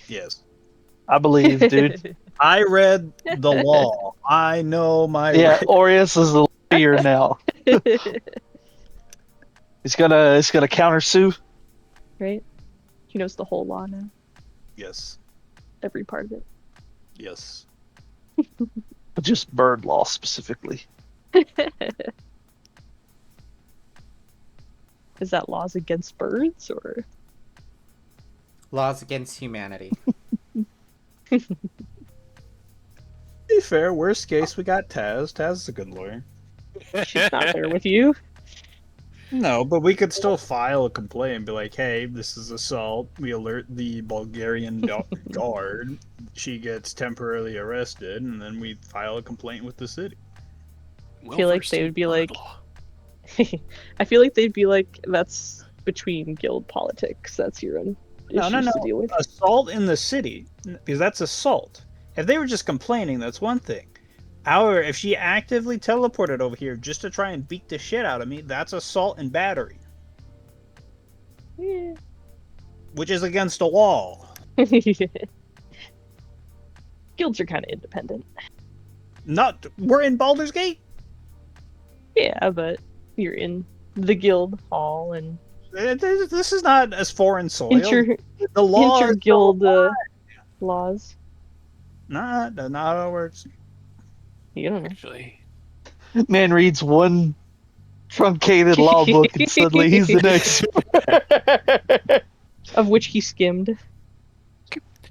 Yes. I believe, dude. I read the law. I know my Yeah, rights. Aureus is the lawyer now. He's gonna countersue. Right? He knows the whole law now. Yes. Every part of it. Yes. Just bird law specifically. Is that laws against birds or Laws against humanity. To be fair, worst case, we got Taz. Taz is a good lawyer. she's not there with you? No, but we could still file a complaint and be like, hey, this is assault. We alert the Bulgarian guard. She gets temporarily arrested, and then we file a complaint with the city. I feel like Well-versed they in would be bird like, law. I feel like they'd be like, that's between guild politics. That's your own issues to deal with. Assault in the city, because that's assault. If they were just complaining, that's one thing. However, if she actively teleported over here just to try and beat the shit out of me, that's assault and battery, Yeah. which is against the law. Guilds are kind of independent. We're in Baldur's Gate. Yeah, but you're in the guild hall and This is not as foreign soil. The law is inter-guild laws. Nah, that's not how it works. You don't know. Actually, Man reads one truncated law book and suddenly he's the next. Of which he skimmed.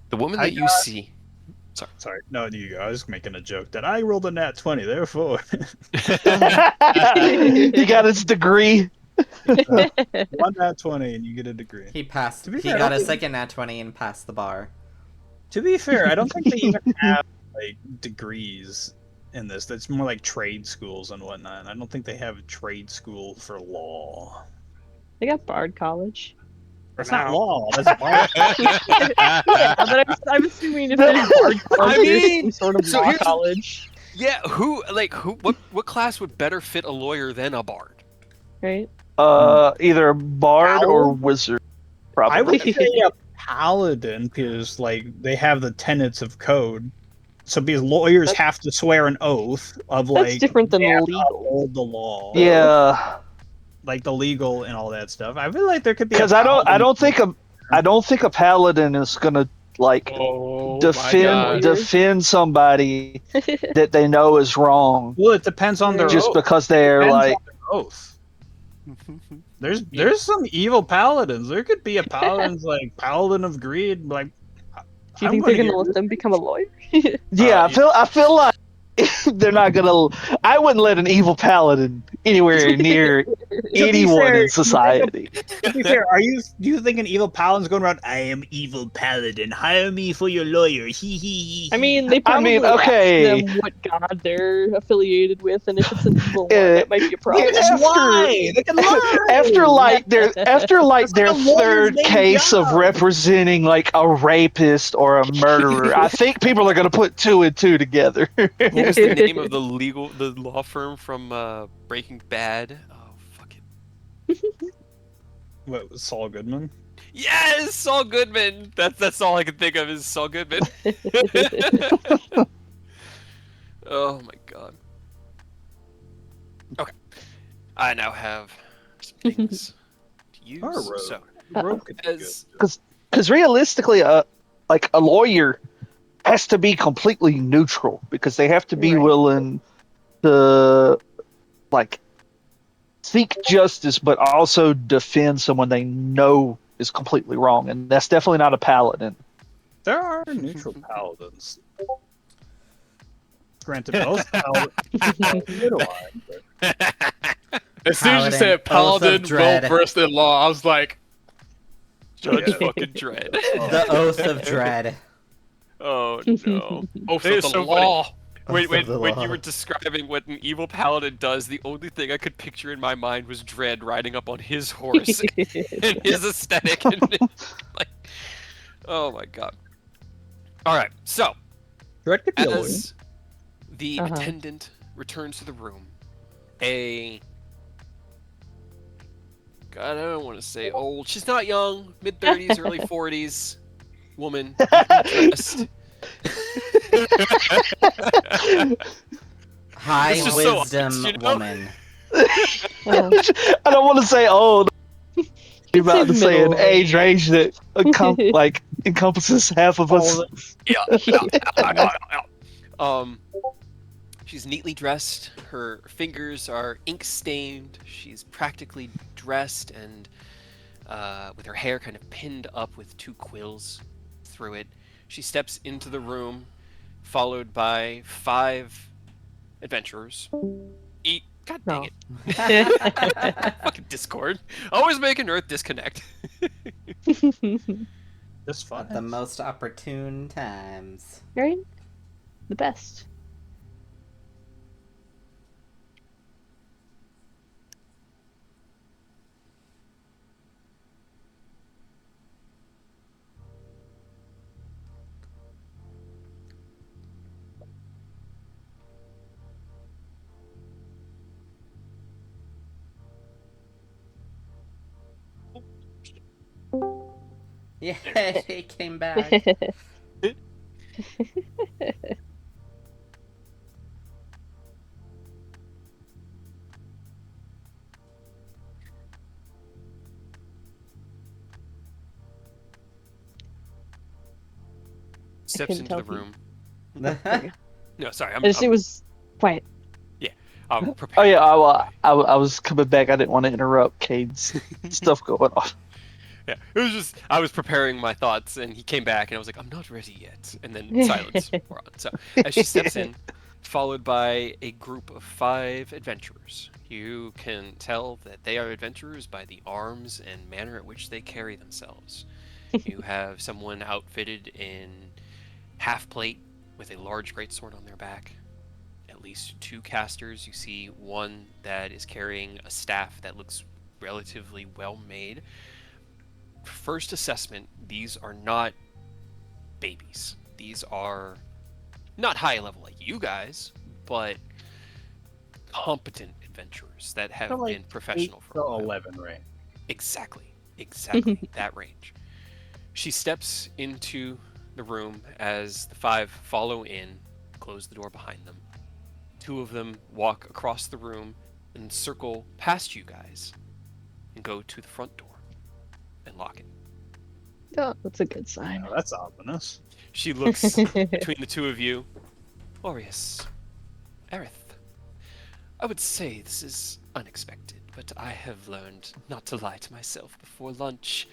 the woman I that you got- see. Sorry, no, you go. I was making a joke that I rolled a nat 20, therefore. He got his degree. One nat 20 and you get a degree. He passed. To be He fair, I got don't a think- second nat 20 and passed the bar. To be fair, I don't think they even have like degrees in this. That's more like trade schools and whatnot. I don't think they have a trade school for law. They got Bard College. That's For not now. law. That's bar. Yeah, but I'm assuming if there's Bard College, there's mean, some sort of so law here's the- college, Yeah, what class would better fit a lawyer than a bard? right? Either a bard or Owl? wizard. I Probably. would say a paladin because like they have the tenets of code. So because lawyers have to swear an oath of like That's different than they have to legal. uphold the law. Yeah, Like the legal and all that stuff. I feel like there could be because I don't think a paladin is gonna like Oh my defend God. defend somebody that they know is wrong Well, it depends on their just oath. because they're Depends like. on their oath. There's some evil paladins. There could be a paladin's like paladin of greed. Like, Do you think they're gonna let them become a lawyer? Yeah, I feel like they're not gonna. I wouldn't let an evil paladin anywhere near To be anyone fair, in society. to be fair, do you think an evil paladin's going around? I am evil paladin. Hire me for your lawyer. Hee hee hee. I mean, they I mean, probably ask okay. them what god they're affiliated with, and if it's an evil one, Uh, that might be a yeah, problem. They can lie. They can lie. after like That's like their a lawyer's third main case of job. representing like a rapist or a murderer, I think people are gonna put two and two together. What was the name of the law firm from Breaking Bad? Oh, fuck it. What was Saul Goodman? Yes, Saul Goodman. That's all I can think of is Saul Goodman. Oh my god. Okay, I now have some things to use. Or Rogue. So, Rogue could be good. as Because realistically, like a lawyer has to be completely neutral because they have to be Right. willing to like seek justice, but also defend someone they know is completely wrong, and that's definitely not a paladin. There are neutral paladins. Granted, most paladins utilize, but As soon as you Paladin, said Oath of paladin, well Dread. versed in law, I was like, Judge Yeah. fucking Dredd. The Oath of Dread. Oh no. oath It of is the so law. When, Oath when, of the when law. you were describing what an evil paladin does, the only thing I could picture in my mind was Dredd riding up on his horse and his aesthetic. And like, oh my god. All right, so Dread could be a lawyer. as the Uh-huh. attendant returns to the room, a God, I don't want to say old. She's not young, mid 30s, early 40s woman dressed. High It's just so wisdom obvious, you know? woman. Uh-huh. I don't want to say old. You're Could say about to say an middle age range that like encompasses half of us. All of it. Yeah. She's neatly dressed. Her fingers are ink stained. She's practically dressed and with her hair kind of pinned up with two quills through it. She steps into the room, followed by 5 adventurers. God dang No. it. Fucking Discord. Always making Earth disconnect. Just fun. At the most opportune times. Right? The best. Yeah, he came back. Steps couldn't into the tell if room. There you go. No, sorry. It was quiet. I'm Oh prepared. yeah, I was coming back. I didn't want to interrupt Cade's stuff going on. Yeah, it was just I was preparing my thoughts, and he came back, and I was like, "I'm not ready yet." And then silence wore on. So as she steps in, followed by a group of 5 adventurers, you can tell that they are adventurers by the arms and manner at which they carry themselves. You have someone outfitted in half plate with a large greatsword on their back. At least 2 casters. You see one that is carrying a staff that looks relatively well made. First assessment, these are not babies. These are not high level like you guys, but competent adventurers that have So, like, been professional 8 for to a while. 11, right? Exactly that range. She steps into the room as the 5 follow in, close the door behind them. 2 of them walk across the room and circle past you guys and go to the front door and lock it. Oh, that's a good sign. Oh, that's ominous. She looks between the 2 of you. Aureus, Aerith, I would say this is unexpected, but I have learned not to lie to myself before lunch.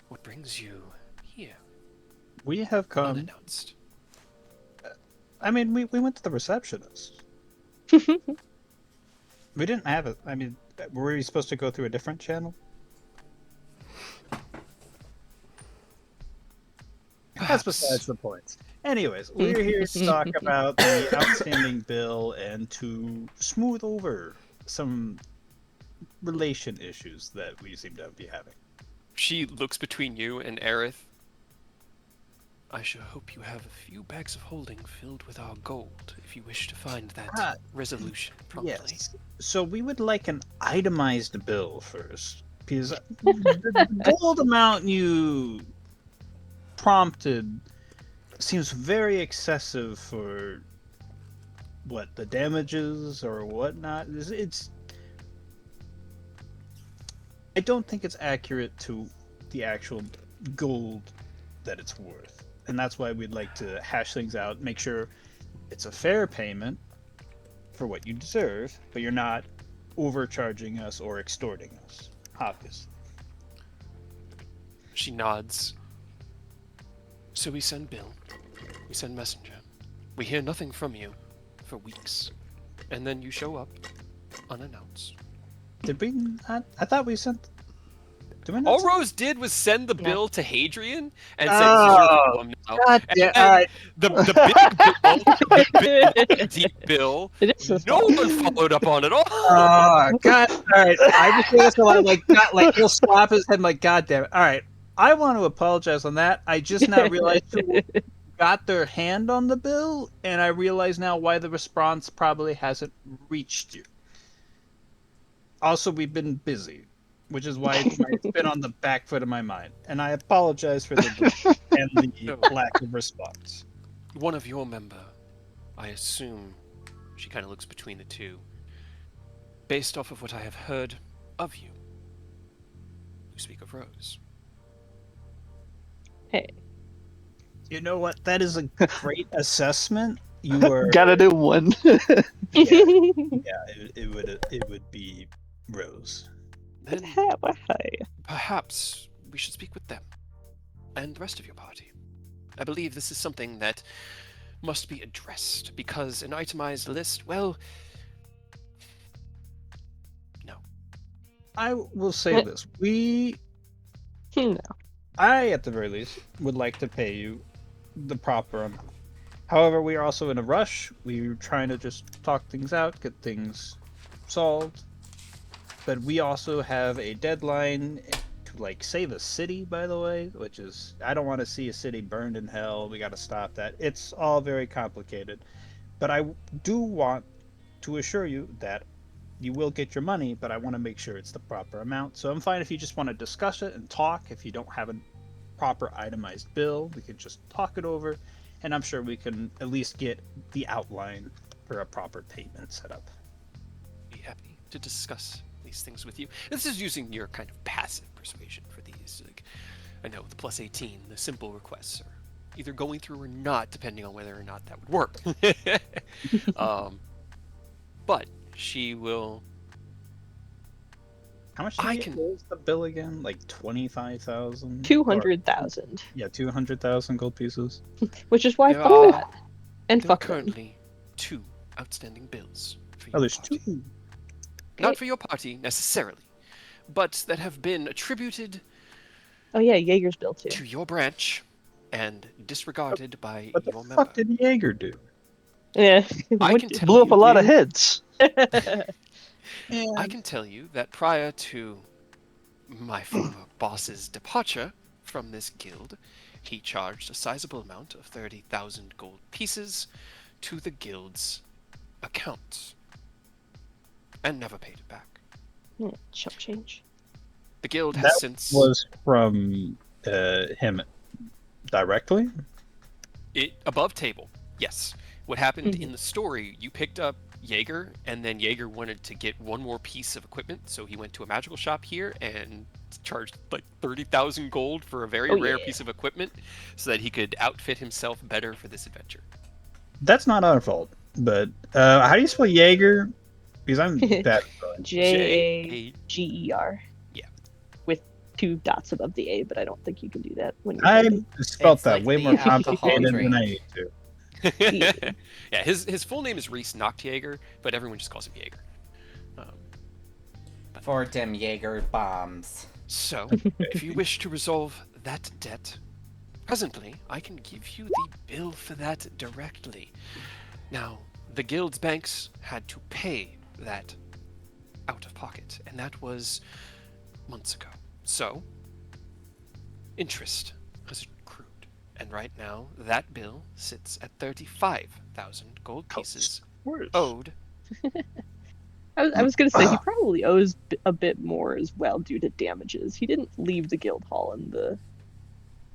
What brings you here, We have come unannounced? I mean, we went to the receptionist. We didn't have it. I mean, were we supposed to go through a different channel? That's besides the point. Anyways, we're here to talk about the outstanding bill and to smooth over some relation issues that we seem to be having. She looks between you and Aerith. I shall hope you have a few bags of holding filled with our gold if you wish to find that resolution promptly. Yes. So we would like an itemized bill first, because the gold amount you prompted seems very excessive for what the damages or whatnot. It's I don't think it's accurate to the actual gold that it's worth, and that's why we'd like to hash things out, make sure it's a fair payment for what you deserve, but you're not overcharging us or extorting us, obviously. She nods. So we send Bill. We send messenger. We hear nothing from you for weeks. And then you show up unannounced. Did we not? I thought we sent. Did we not All send- Rose did was send the bill to Hadrian and said, Oh, "This is your problem now." God, And yeah, then all right. the big bill, deep bill, It is his no fault. one followed up on it all. Oh God! All right, I just say this a lot. Like, not like he'll slap his head. Like, God damn it! All right, I want to apologize on that. I just now realized who got their hand on the bill, and I realize now why the response probably hasn't reached you. Also, we've been busy, which is why it's been on the back foot of my mind, and I apologize for the delay and the No. lack of response. One of your member, I assume. She kind of looks between the two. Based off of what I have heard of you, you speak of Rose. Hey, You know what? That is a great assessment. You are. Got a new one. Yeah, it would be Rose. Then perhaps we should speak with them and the rest of your party. I believe this is something that must be addressed because an itemized list, well, no. I will say this: no. I, at the very least, would like to pay you the proper amount. However, we are also in a rush. We're trying to just talk things out, get things solved. But we also have a deadline to save a city, by the way, which is I don't want to see a city burned in hell. We got to stop that. It's all very complicated. But I do want to assure you that you will get your money, but I want to make sure it's the proper amount. So I'm fine if you just want to discuss it and talk. If you don't have a proper itemized bill, we can just talk it over, and I'm sure we can at least get the outline for a proper payment set up. Be happy to discuss these things with you. This is using your kind of passive persuasion for these. I know the plus 18, the simple requests are either going through or not, depending on whether or not that would work. But she will. How much I did you raise the bill again? Like 25,000? 200,000. Yeah, 200,000 gold pieces. Which is why There fuck are- that. And There are fuck them. currently 2 outstanding bills for Oh, your there's party. 2. Not for your party necessarily, but that have been attributed Oh yeah, Jaeger's bill too. to your branch and disregarded by What the your member. fuck did Jaeger do? Yeah. I What can did tell Blew up you, a lot of heads. I can tell you that prior to my former boss's departure from this guild, he charged a sizable amount of 30,000 gold pieces to the guild's account and never paid it back. Yeah, chump change. The guild has That since was from him directly? it above table. Yes. What happened Mhm. in the story, you picked up Jaeger, and then Jaeger wanted to get one more piece of equipment, so he went to a magical shop here and charged like 30,000 gold for a very Oh, rare yeah. piece of equipment so that he could outfit himself better for this adventure. That's not our fault. But how do you spell Jaeger? Because I'm bad at spelling. Jager. Yeah. With 2 dots above the A, but I don't think you can do that when you're I typing. spelled It's that like way the more alcohol complicated than drink. I need to. Yeah, his full name is Reese Nachtjager, but everyone just calls him Jaeger. Um, For dem Jaeger bombs. so, if you wish to resolve that debt, presently I can give you the bill for that directly. Now, the guild's banks had to pay that out of pocket, and that was months ago. So, interest has accrued, and right now that bill sits at 35,000 gold pieces owed. I was gonna say he probably owes a bit more as well due to damages. He didn't leave the guild hall in the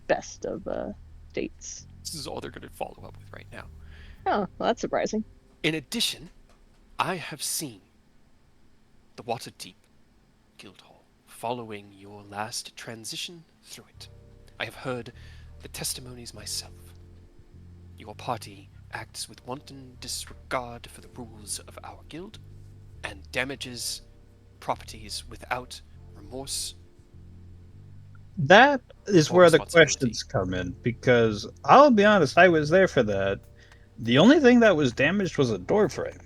best of states. This is all they're going to follow up with right now. Oh, well, that's surprising. In addition, I have seen the Waterdeep Guildhall following your last transition through it. I have heard the testimonies myself. Your party acts with wanton disregard for the rules of our guild and damages properties without remorse. That is Or where the responsibility. questions come in, because I'll be honest, I was there for that. The only thing that was damaged was a door frame.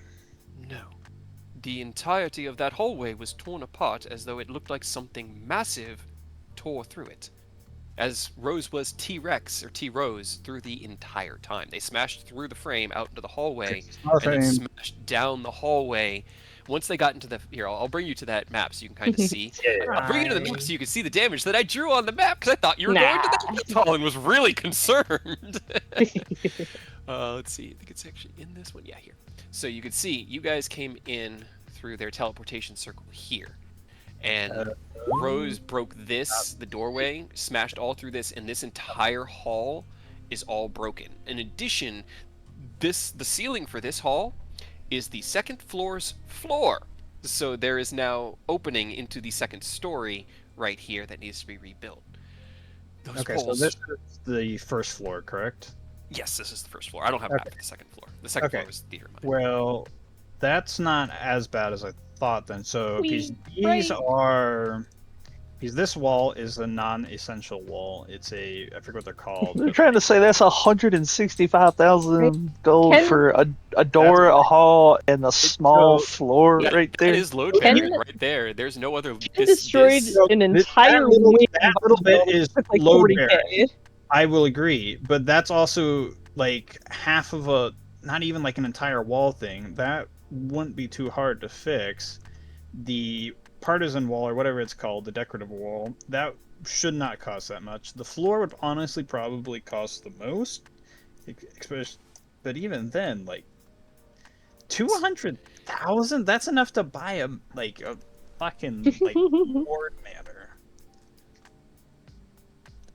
No. The entirety of that hallway was torn apart as though it looked like something massive tore through it. As Rose was T-Rex or T-Rose through the entire time. They smashed through the frame out into the hallway and then smashed down the hallway. Once they got into the... Here, I'll bring you to that map so you can kind of see. I'll bring you to the map so you can see the damage that I drew on the map because I thought you were going to that guild and was really concerned. Let's see. I think it's actually in this one. Yeah, here. So you can see you guys came in through their teleportation circle here. And Rose broke this, the doorway, smashed all through this, and this entire hall is all broken. In addition, the ceiling for this hall is the second floor's floor. So there is now opening into the second story right here that needs to be rebuilt. Those Okay, poles... so this is the first floor, correct? Yes, this is the first floor. I don't have a map for the second floor. The second floor was theater mine. Well, that's not as bad as I thought then. So these right. are... Because this wall is a non-essential wall. It's a... I forget what they're called. They're trying to say that's 165,000 gold Ken- for a door, a hall, and a small floor Yeah, right there. That is load Ken- bearing right there. There's no other... Ken destroyed an entire that wing little of bit the is with like load 40K. bearing. I will agree, but that's also like half of a, not even like an entire wall thing. That wouldn't be too hard to fix. The partisan wall, or whatever it's called, the decorative wall, that should not cost that much. The floor would honestly probably cost the most, especially, but even then, like 200,000, that's enough to buy a fucking like board manor.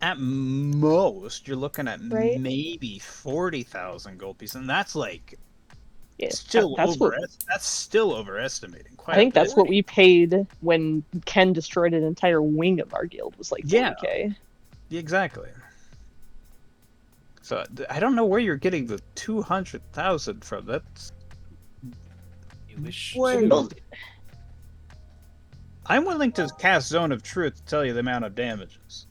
At most, you're looking at Right. maybe 40,000 gold pieces, and that's like Yeah, still that's what that's still overestimating. Quite I think a bit. that's what we paid when Ken destroyed an entire wing of our guild, was like 40K. Exactly. So I don't know where you're getting the 200,000 from. That's You wish... way. I'm willing to cast Zone of Truth to tell you the amount of damages.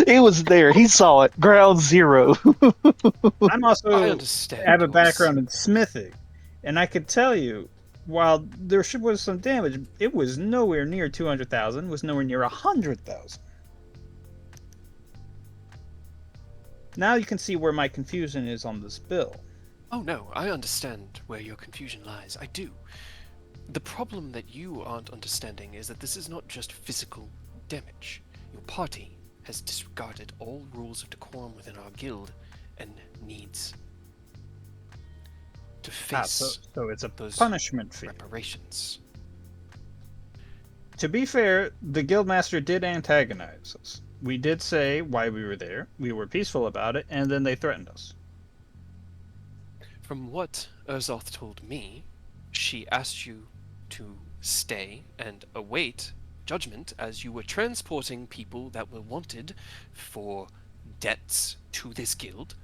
He was there. He saw it. Ground zero. I'm also I understand. have a yours. background in smithing, and I could tell you, while there was some damage, it was nowhere near 200,000. Was nowhere near 100,000. Now you can see where my confusion is on this bill. Oh no, I understand where your confusion lies. I do. The problem that you aren't understanding is that this is not just physical damage. Your party has disregarded all rules of decorum within our guild and needs to face So it's a those punishment fee. reparations. To be fair, the guildmaster did antagonize us. We did say why we were there. We were peaceful about it, and then they threatened us. From what Urzoth told me, she asked you to stay and await judgment as you were transporting people that were wanted for debts to this guild,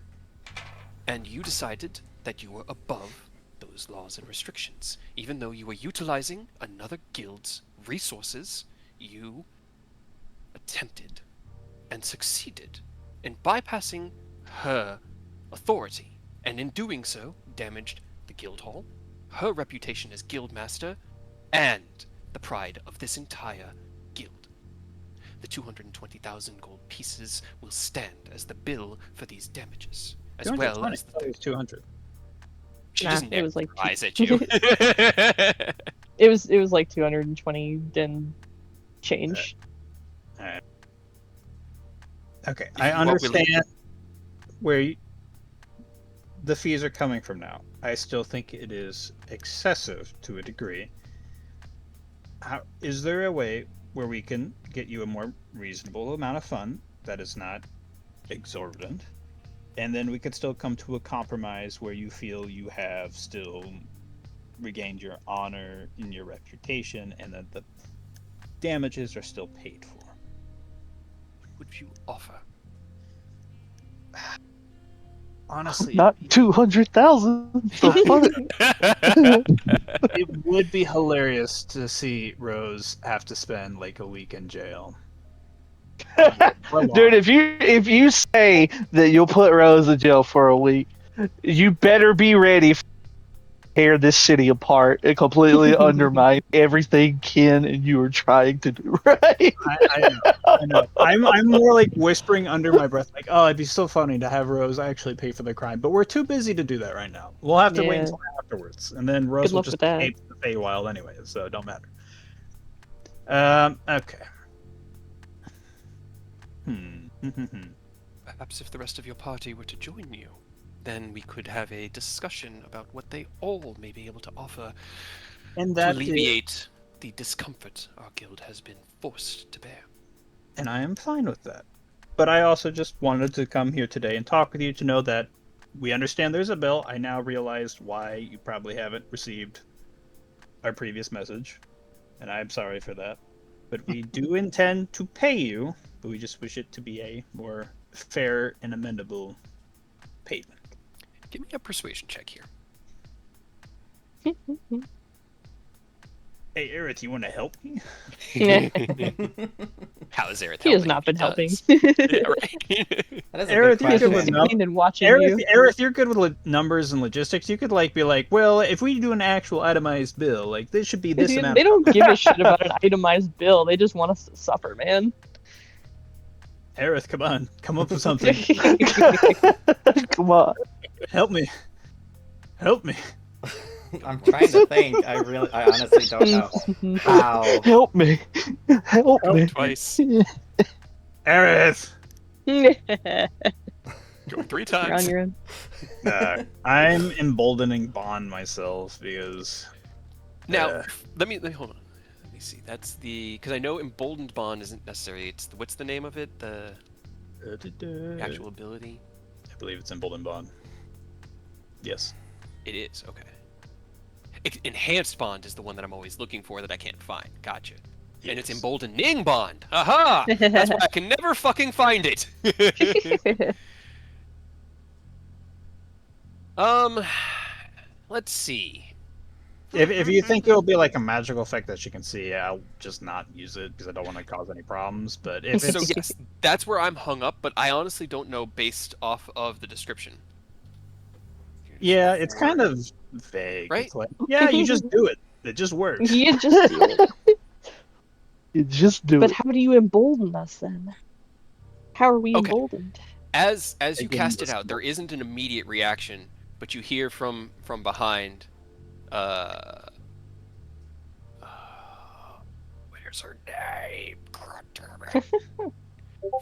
and you decided that you were above those laws and restrictions. Even though you were utilizing another guild's resources, you attempted and succeeded in bypassing her authority, and in doing so, damaged the guild hall, her reputation as guildmaster, and the pride of this entire guild. The 220,000 gold pieces will stand as the bill for these damages, as well 220. as the It was 200. She Nah, doesn't it was like eyes at you. It was like 220 and change. Alright. Okay, If I you are willing- understand where the fees are coming from now. I still think it is excessive to a degree. Is there a way where we can get you a more reasonable amount of fund that is not exorbitant? And then we could still come to a compromise where you feel you have still regained your honor and your reputation, and that the damages are still paid for. What would you offer? Honestly, Not 200,000. The fuck? it would be hilarious to see Rose have to spend like a week in jail. Dude, if you say that you'll put Rose in jail for a week, you better be ready to tear this city apart and completely undermine everything Ken and you are trying to do, right? I know. I'm more like whispering under my breath, like, "Oh, it'd be so funny to have Rose actually pay for the crime," but we're too busy to do that right now. We'll have to wait Yeah. until afterwards, and then Rose Good will luck just with that. escape to the Feywild anyway, so it don't matter. Okay. Perhaps if the rest of your party were to join you, then we could have a discussion about what they all may be able to offer And to that alleviate the discomfort our guild has been forced to bear. and I am fine with that. But I also just wanted to come here today and talk with you to know that we understand there's a bill. I now realized why you probably haven't received our previous message, and I'm sorry for that. But we do intend to pay you, but we just wish it to be a more fair and amendable payment. Give me a persuasion check here. Hey, Aerith, you want to help me? How is Aerith He has helping? not been helping. Does. Yeah, right. That is a Aerith, good you're good with question. numbers. Clean and watching Aerith, you. Aerith, you're good with numbers and logistics. You could be like, well, if we do an actual itemized bill, like this should be this amount. They don't give a shit about an itemized bill. They just want us to suffer, man. Aerith, come up with something. Come on. Help me. I'm trying to think. I honestly don't know how. Help me. Help me. Twice. Aerith! Go 3 You're on times. your own. I'm emboldening Bond myself because Now, let me hold on. Let me see. That's the because I know emboldened bond isn't necessarily. It's what's the name of it? The actual ability. I believe it's emboldened Bond. Yes. It is okay. Enhanced bond is the one that I'm always looking for that I can't find. Gotcha. And it's Yes. emboldening bond. Aha! That's why I can never fucking find it. Let's see. If you think it'll be like a magical effect that she can see, I'll just not use it because I don't want to cause any problems. But if So it's yes, that's where I'm hung up, but I honestly don't know based off of the description. yeah, it's kind of vague. Right? It's like, yeah, you just do it. It just works. You just do it. You just do But it. how do you embolden us then? How are we Okay. emboldened? As you Again, cast it listen. out, there isn't an immediate reaction, but you hear from behind. Where's her name? God damn it.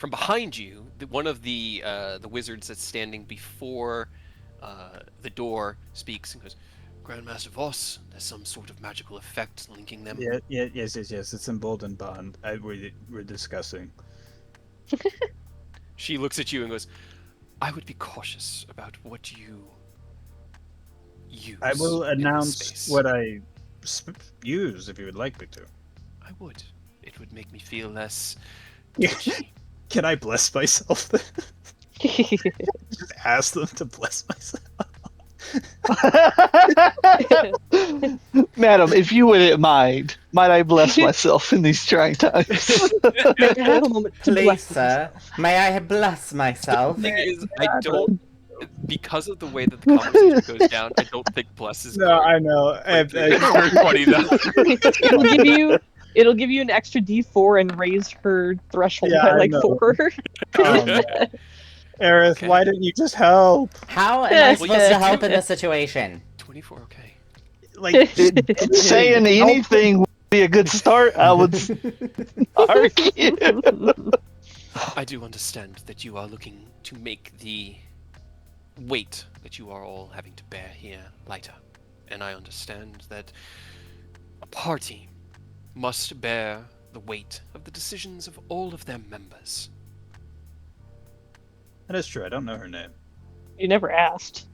From behind you, one of the wizards that's standing before the door speaks and goes, "Grandmaster Voss, there's some sort of magical effect linking them." Yes. It's emboldened Bond. We're discussing. She looks at you and goes, "I would be cautious about what you use." I will in this announce space." what I use if you would like me to. I would. It would make me feel less Yeah. twitchy. Can I bless myself? Just ask them to bless myself. Madam, if you wouldn't mind, might I bless myself in these trying times? May I have a moment to Please, bless sir, may I bless myself? The thing is, I don't. because of the way that the conversation goes down, I don't think Bless is No, going I know. to her 20 though. It'll give you an extra D4 and raise her threshold Yeah, by I like know. 4. Oh, man. Aerith, Okay. why didn't you just help? How am I Well, supposed you to help do- in this situation? 24, okay. Like, Saying anything would be a good start, I would argue. I do understand that you are looking to make the weight that you are all having to bear here lighter. And I understand that a party must bear the weight of the decisions of all of their members. that is true. I don't know her name. You never asked.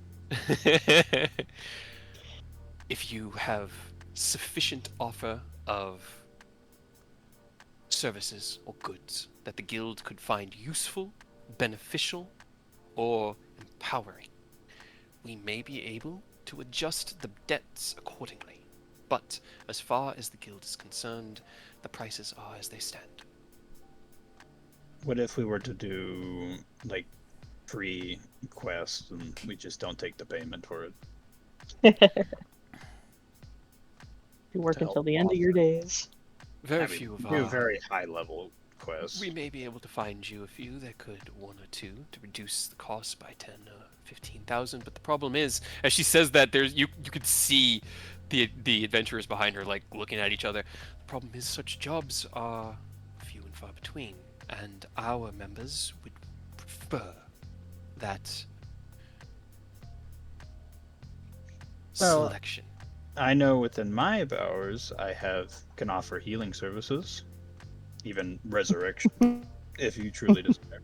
If you have sufficient offer of services or goods that the guild could find useful, beneficial, or empowering, we may be able to adjust the debts accordingly. But as far as the guild is concerned, the prices are as they stand. What if we were to do, like, free quests and we just don't take the payment for it? You work To until help the end of your days. Very I mean, few of do our... very high level quests. We may be able to find you a few that could, one or two, to reduce the cost by 10 or 15,000. But the problem is, as she says that, you could see the adventurers behind her like looking at each other. The problem is, such jobs are few and far between, and our members would prefer that Well, selection. I know within my powers, can offer healing services, even resurrection, if you truly desire.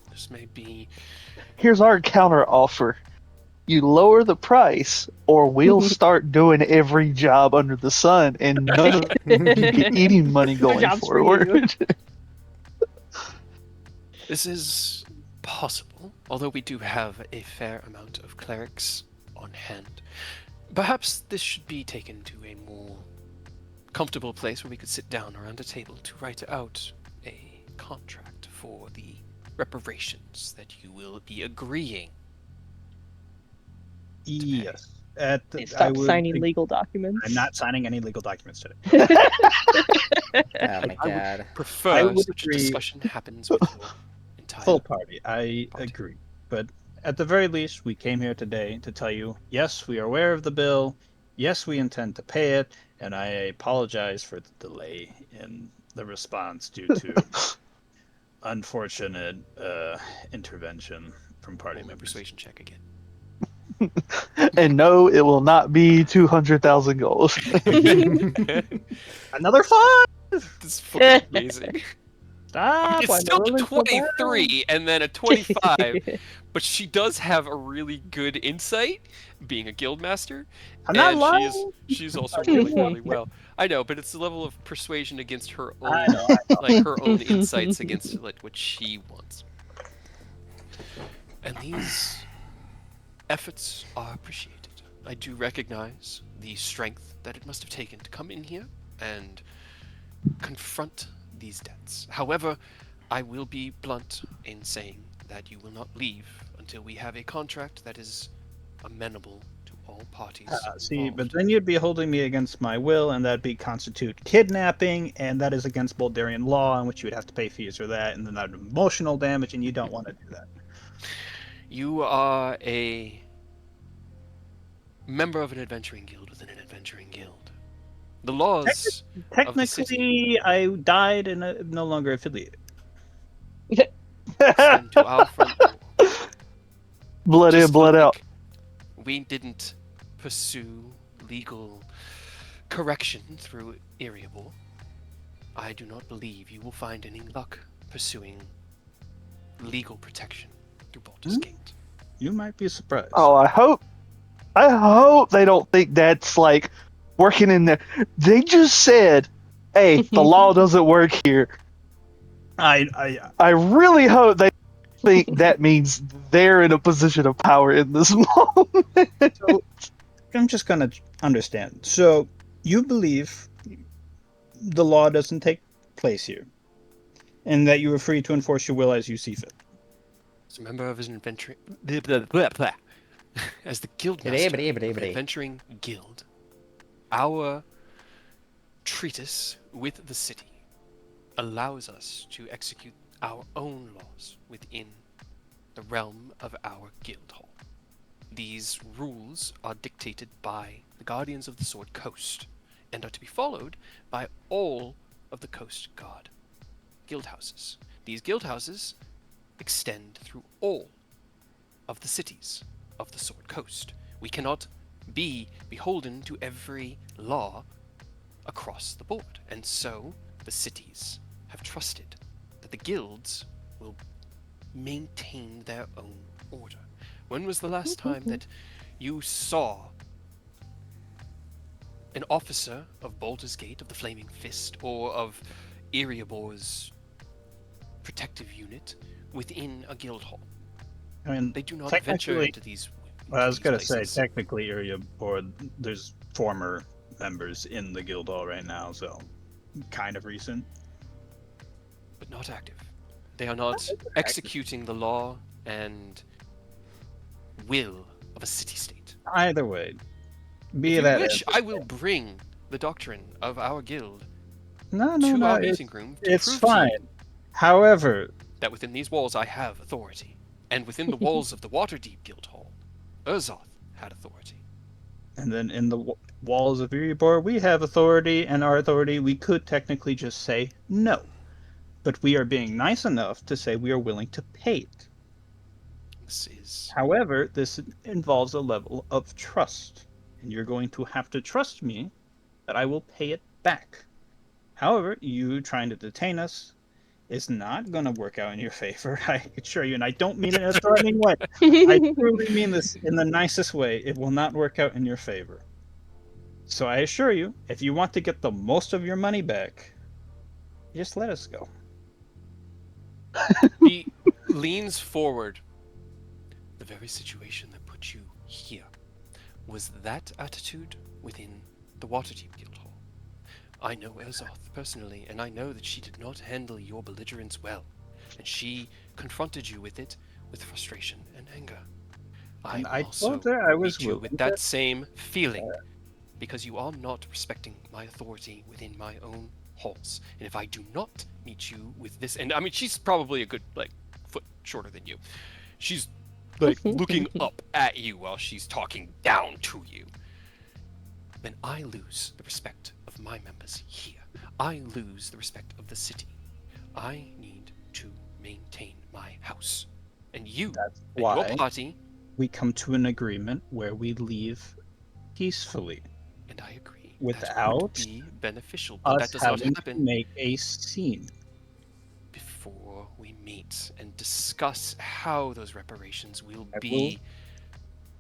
This may be Here's our counter offer. You lower the price, or we'll start doing every job under the sun, and none of you get any money No going jobs for you. forward. This is possible, although we do have a fair amount of clerics on hand. Perhaps this should be taken to a more comfortable place where we could sit down around a table to write out a contract for the reparations that you will be agreeing. Yes. They stopped signing legal documents. I'm not signing any legal documents today. Oh my I would god. I prefer would such agree. a discussion happens with your entire Full party. I Party. agree. But at the very least, we came here today to tell you, yes, we are aware of the bill. Yes, we intend to pay it. And I apologize for the delay in the response due to unfortunate intervention from party Roll my members. persuasion check again. And no, it will not be 200,000 gold. Another 5! This is fucking amazing. Stop! It's I'm still a rolling so bad. 23 and then a 25, but she does have a really good insight, being a guild master. I'm not and lying. she's also rolling really well. I know, but it's the level of persuasion against her own, I know. like her own insights against like what she wants. And these efforts are appreciated. I do recognize the strength that it must have taken to come in here and confront these debts. However, I will be blunt in saying that you will not leave until we have a contract that is amenable to all parties. See, but involved. then you'd be holding me against my will, and that'd be constitute kidnapping, and that is against Bulgarian law, in which you would have to pay fees for that, and then that'd be emotional damage, and you don't want to do that. You are a member of an adventuring guild within an adventuring guild. The laws of the city Technically, I died and I'm no longer affiliated. extend to our front door. Blood in, Just blood out. like we didn't pursue legal correction through Eriable, I do not believe you will find any luck pursuing legal protection through Baldur's Gate. You might be surprised. Oh, I hope they don't think that's like working in there. They just said, "Hey, the law doesn't work here." I really hope they think that means they're in a position of power in this moment. So, I'm just gonna understand. So, you believe the law doesn't take place here, and that you are free to enforce your will as you see fit. As a member of an adventuring... blah, blah, blah, blah. As the guild master of an adventuring guild, our treatise with the city allows us to execute our own laws within the realm of our guild hall. These rules are dictated by the Guardians of the Sword Coast and are to be followed by all of the Coast Guard guild houses. These guild houses extend through all of the cities of the Sword Coast. We cannot be beholden to every law across the board, and so the cities have trusted that the guilds will maintain their own order. When was the last time that you saw an officer of Baldur's Gate, of the Flaming Fist, or of Ereabor's protective unit within a guild hall? I mean, They do not technically- venture into these. Well, I was going gonna say, technically, area board. There's former members in the guild hall right now, so kind of recent. but not active. They are not executing the law and will of a city-state. Either way, be If you that wish, as- I will bring the doctrine of our guild no, to our it's, meeting room to it's prove to fine. you However, that within these walls I have authority, and within the walls of the Waterdeep Guild Hall, Urzoth had authority. and then in the walls of Erebor, we have authority, and our authority, we could technically just say no. But we are being nice enough to say we are willing to pay it. This is However, this involves a level of trust, and you're going to have to trust me that I will pay it back. However, you trying to detain us is not going to work out in your favor, I assure you, and I don't mean it in a threatening way. I truly mean this in the nicest way. It will not work out in your favor. So I assure you, if you want to get the most of your money back, just let us go. he leans forward. The very situation that put you here was that attitude within the Waterdeep Guild Hall. I know Urzoth personally, and I know that she did not handle your belligerence well, and she confronted you with it with frustration and anger. And will I also told her I was meet you willing with to- that same feeling, because you are not respecting my authority within my own halls. And if I do not meet you with this, and I mean, she's probably a good foot shorter than you. She's looking up at you while she's talking down to you. Then I lose the respect of my members here. I lose the respect of the city. I need to maintain my house. And you That's and why your party, we come to an agreement where we leave peacefully, and I agree, that without would be beneficial, but us that does not having to happen make a scene. before we meet and discuss how those reparations will I be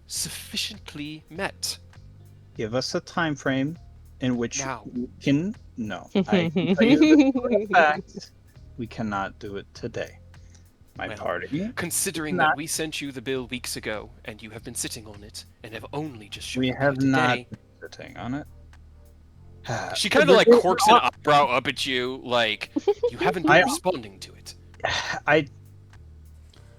sufficiently met. Give us a time frame in which Now. we can. No, I can tell you this for a fact. We cannot do it today. My Well, party. Considering Not- that we sent you the bill weeks ago, and you have been sitting on it, and have only just shown We up have here not today. been sitting on it. She kind of quirks an eyebrow up at you, like you haven't been I- responding to it.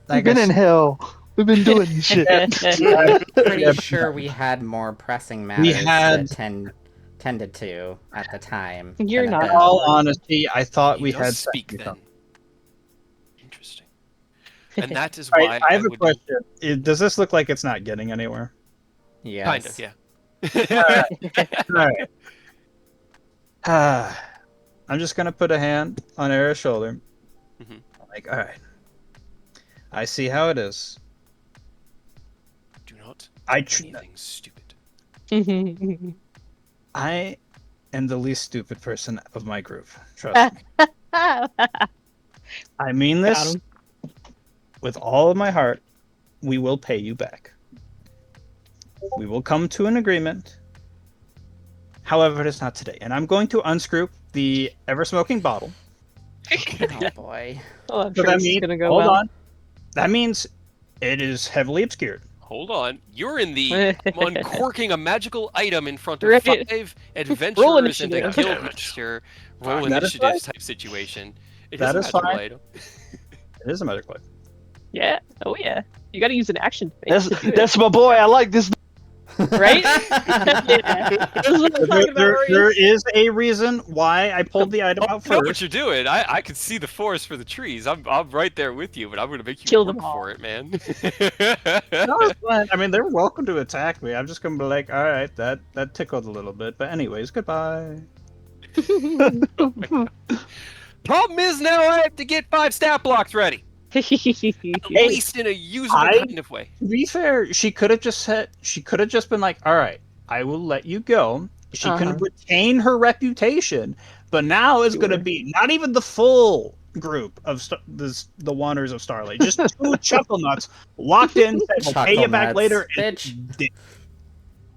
We've been in hell. We've been doing shit. Pretty Yeah. sure we had more pressing matters had- to tended to at the time. You're than a not In bill. all honesty, I thought He we does had speak sent you then. something. Interesting. And that is All why right, I have a would question. Does this look like it's not getting anywhere? Yes. kind of, yeah. All right. I'm just gonna put a hand on Era's shoulder. Mhm. Like, all right. I see how it is. Do not I do anything stupid. I am the least stupid person of my group. Trust me. I mean Got this him. with all of my heart. We will pay you back. We will come to an agreement. However, it is not today. And I'm going to unscrew the ever-smoking bottle. Oh boy. Oh, I'm So sure that this is means, gonna go hold well. on. That means it is heavily obscured. Hold on. You're in the uncorking a magical item in front of Right. 5 adventurers and a initiative. guildmaster. Roll That is initiative type situation. It That a is magical fine. item. It is a medical item. Yeah. Oh yeah. You got to use an action phase to do it, That's my boy. I like this. right? Yeah. This is what I'm talking about, There Maurice. is a reason why I pulled the item out I know what first. you're doing. I can see the forest for the trees. I'm right there with you, but I'm gonna make you Kill work them all. for it, man. No, it's fine. I mean, they're welcome to attack me. I'm just gonna be like, all right, that tickled a little bit. But anyways, goodbye. Oh my God. Problem is now I have to get 5 stat blocks ready, at least in a usable I- kind of way. To be fair, she could have just been like, all right, I will let you go. She Uh-huh. can retain her reputation, but now it's going to Sure. be not even the full group of the Wanderers of Starlight, just 2 chuckle nuts locked in. Said, we'll pay you back Chuckle later. nuts, and bitch. dip.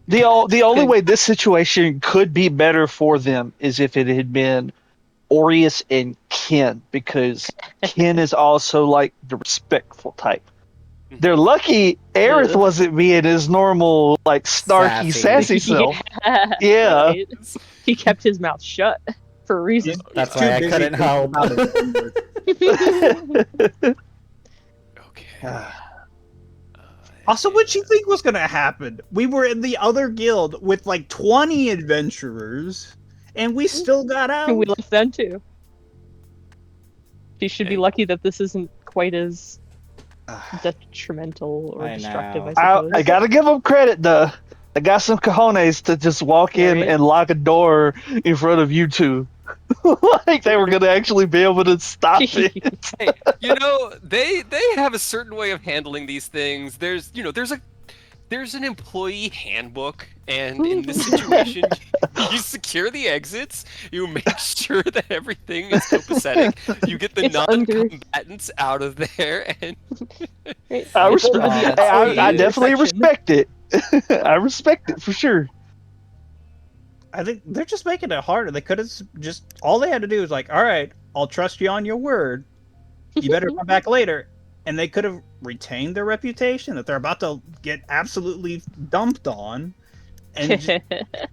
The only way this situation could be better for them is if it had been Aureus and Ken, because Ken is also like the respectful type. They're lucky Aerith Ugh. wasn't being his normal, like, snarky, sassy self. Yeah. Yeah. Right? He kept his mouth shut for a reason. That's He's why too I busy couldn't thinking help. about his own words. Okay. Also, what'd you think was going to happen? We were in the other guild with like 20 adventurers, and we still got out. We left them too. She should be Hey. lucky that this isn't quite as detrimental or I destructive, know. I suppose. I gotta give them credit, though. They got some cojones to just walk in Right. and lock a door in front of you two. Like they were gonna actually be able to stop it. Hey, you know, they have a certain way of handling these things. There's an employee handbook, and in this situation, you secure the exits, you make sure that everything is copacetic, you get the It's under- non-combatants out of there, and Right. I, It's respect. under the that's I employee definitely section. respect it. I respect it for sure. I think they're just making it harder. They could have just all they had to do was like, all right, I'll trust you on your word. You better come back later. And they could have retained their reputation that they're about to get absolutely dumped on. And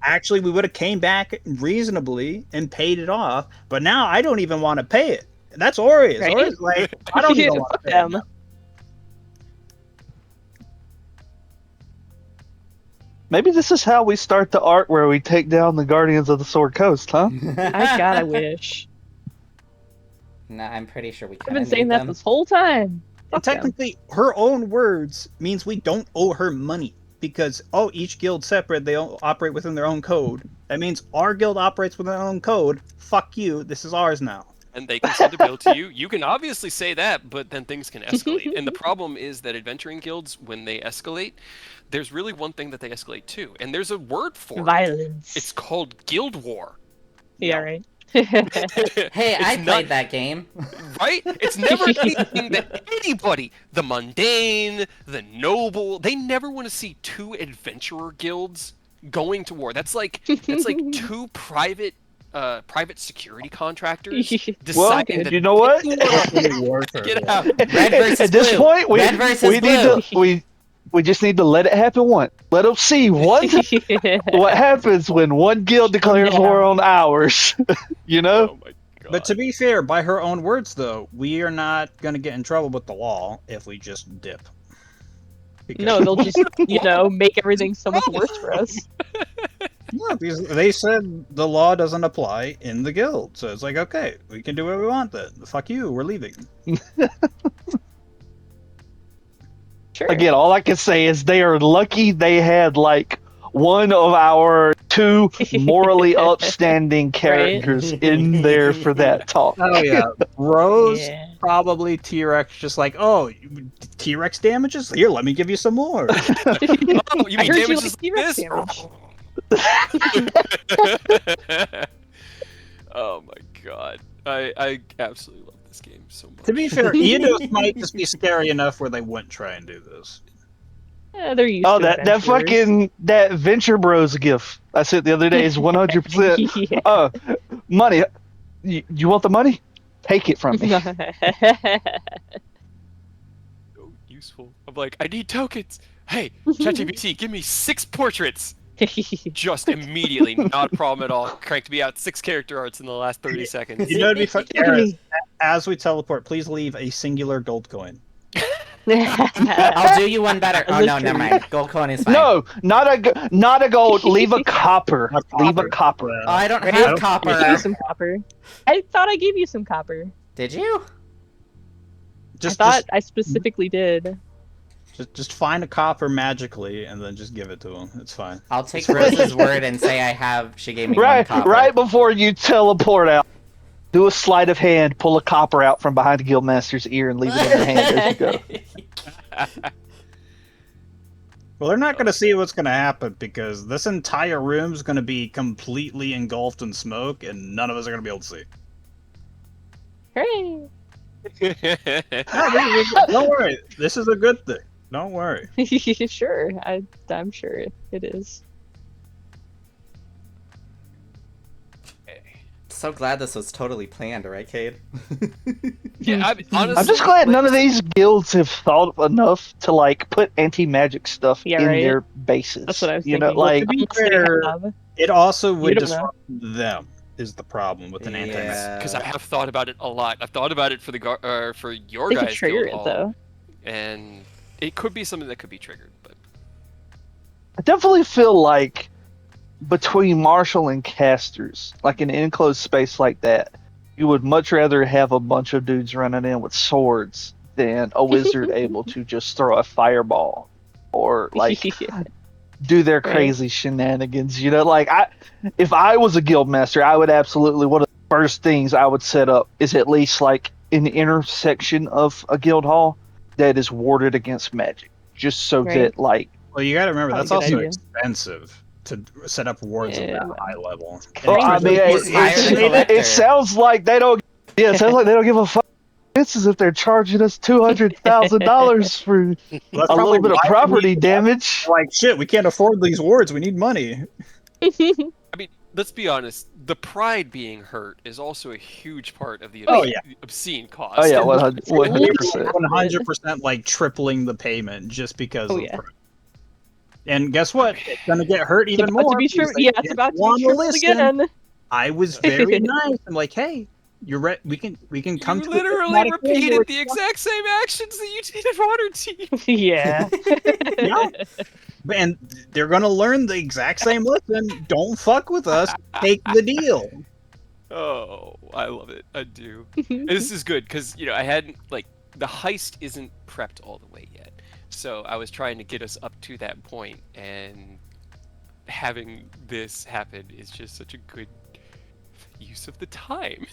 actually, we would have came back reasonably and paid it off. But now I don't even want to pay it. That's Aureus. Right? Aureus is like, I don't even want to Fuck pay them. it. Maybe this is how we start the arc where we take down the Guardians of the Sword Coast, huh? I wish. Nah, I'm pretty sure we I've kind been of saying need that them. this whole time. And Fuck them. technically, her own words means we don't owe her money because each guild's separate. They all operate within their own code. That means our guild operates within their own code. Fuck you. This is ours now. and they can send a bill to you. You can obviously say that, but then things can escalate. And the problem is that adventuring guilds, when they escalate, there's really one thing that they escalate to, and there's a word for it. Violence. It's called guild war. Yeah, No. right. Hey, I It's played not- that game. Right? It's never anything that anybody, the mundane, the noble, they never want to see 2 adventurer guilds going to war. That's like 2 private security contractors Well, deciding that you know what? get out. Red versus At this blue. point, Red versus we need blue. to we just need to let it happen once. Let them see what happens when one guild declares Yeah. war on ours. You know? Oh my god. But to be fair, by her own words, though, we are not going to get in trouble with the law if we just dip. Because- No, they'll just, make everything so much worse for us. Yeah, because they said the law doesn't apply in the guild. So it's like, okay, we can do what we want then. Fuck you, we're leaving. Sure. Again, all I can say is they are lucky they had like one of our 2 morally upstanding characters in there for that talk. Oh, yeah. Rose, Yeah. probably T-Rex, just like, oh, T-Rex damages? Here, let me give you some more. Oh, you I mean heard you damages like T-Rex this? damage. Oh my god. I absolutely love this game so much. To be fair, Eidos might just be scary enough where they wouldn't try and do this. Yeah, they're used Oh, to that adventurers. that Venture Bros gift I sent the other day is 100%. Yeah. Oh, money. You want the money? Take it from me. So useful. I'm like, I need tokens. Hey, ChatGPT, give me 6 portraits. Just immediately, not a problem at all. Cranked me out 6 character arts in the last 30 seconds. You know, it'd be fun. Aerith, as we teleport, please leave a singular gold coin. I'll do you one better. Oh no, Literally. never mind. Gold coin is fine. No, not a gold. Leave a copper. Leave a copper. Oh, I don't Right? have I copper. gave you some copper. I thought I gave you some copper. Did you? Just, I thought I specifically did. just find a copper magically and then just give it to him. It's fine. I'll take Rose's word and say I have. She gave me one Right, copper. right before you teleport out, do a sleight of hand, pull a copper out from behind the guildmaster's ear, and leave it in your hand as you go. Well, they're not going to see what's going to happen because this entire room's going to be completely engulfed in smoke, and none of us are going to be able to see. Hooray! Don't worry, this is a good thing. Don't worry. Sure, I'm sure it is. So glad this was totally planned, right, Cade? Yeah, honestly, I'm just glad none of these guilds have thought enough to like put anti-magic stuff Yeah, in right. their bases. That's what I was You thinking. know, like To be Unless they fair, have. it also would You don't know. disrupt them. Is the problem with an anti-magic? because I have thought about it a lot. I've thought about it for the for your They could guys' trigger guild it hall, though. and it could be something that could be triggered. But I definitely feel like between Marshall and casters, like an enclosed space like that, you would much rather have a bunch of dudes running in with swords than a wizard able to just throw a fireball or like do their Right. crazy shenanigans. You know, like if I was a guild master, I would absolutely, one of the first things I would set up is at least like an intersection of a guild hall that is warded against magic, just so Right. that like. Well, you got to remember Probably that's a good also idea. expensive to set up wards at Yeah. that high level. Well, I mean, He's hired a collector. it sounds like they don't. Yeah, it sounds like they don't give a fuck. This is if they're charging us $200,000 for Well, that's a probably little bit of why property we- damage. Like shit, we can't afford these wards. We need money. I mean, let's be honest. The pride being hurt is also a huge part of the Oh, yeah. obscene cost. Oh yeah, It's 100%. 100% like tripling the payment just because Oh, of yeah. price. And guess what? It's gonna get hurt It's even about more. to be because they yeah, it's didn't about to wanna be tripled listen. again. I was very nice. I'm like, hey, you're right. We can come You to literally a diplomatic repeated where- the exact same actions that you did at Waterdeep. Yeah. Yeah. And they're gonna learn the exact same lesson. Don't fuck with us. Take the deal. Oh, I love it. I do. And this is good because I hadn't the heist isn't prepped all the way yet, so I was trying to get us up to that point, and having this happen is just such a good use of the time.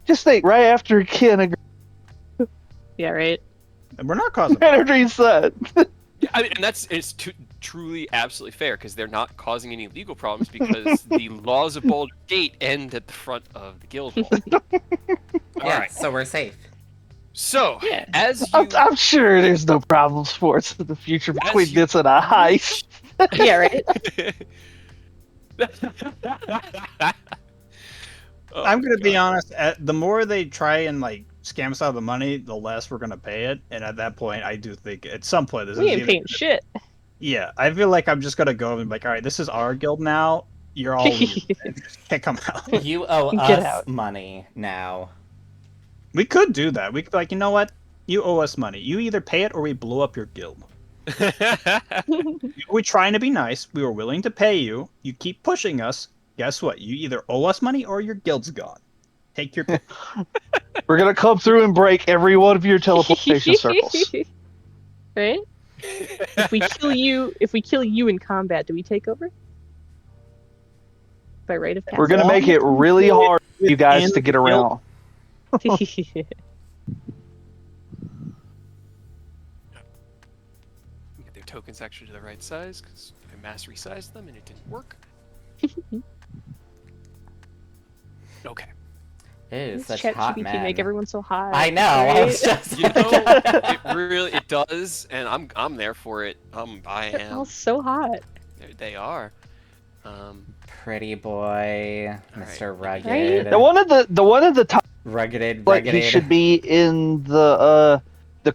Just think, right after Ken Yeah, right. And we're not causing. Energy said. Yeah, I mean, and it's truly absolutely fair because they're not causing any legal problems because the laws of Baldur's Gate end at the front of the guild hall. Yeah, right. so we're safe. So, Yeah. as you I'm sure there's no problems for us in the future As between you- this and a heist. Yeah, right. Oh, I'm gonna be God. honest. The more they try and scam us out of the money, the less we're gonna pay it. And at that point, I do think at some point this We is ain't either- paying shit. Yeah, I feel like I'm just gonna go and be like, all right, this is our guild now. You're all leaving. Just can't come out. You owe Get us out. money now. We could do that. We could be like, you know what? You owe us money. You either pay it or we blow up your guild. We're trying to be nice. We were willing to pay you. You keep pushing us. Guess what? You either owe us money or your guild's gone. Take your pick. We're gonna come through and break every one of your teleportation circles. Right? If we kill you in combat, do we take over? By right of passage. We're gonna make it really hard for you guys to get around. Get their tokens actually to the right size because I mass resized them and it didn't work. Okay. Ew, This such chat hot GPT men. make everyone so hot. I know. I right? was just. It does, and I'm there for it. I They're all am. so hot. They are. Pretty boy, Alright. Mr. Rugged. Right? The one at the top, Rugged, like he should be in the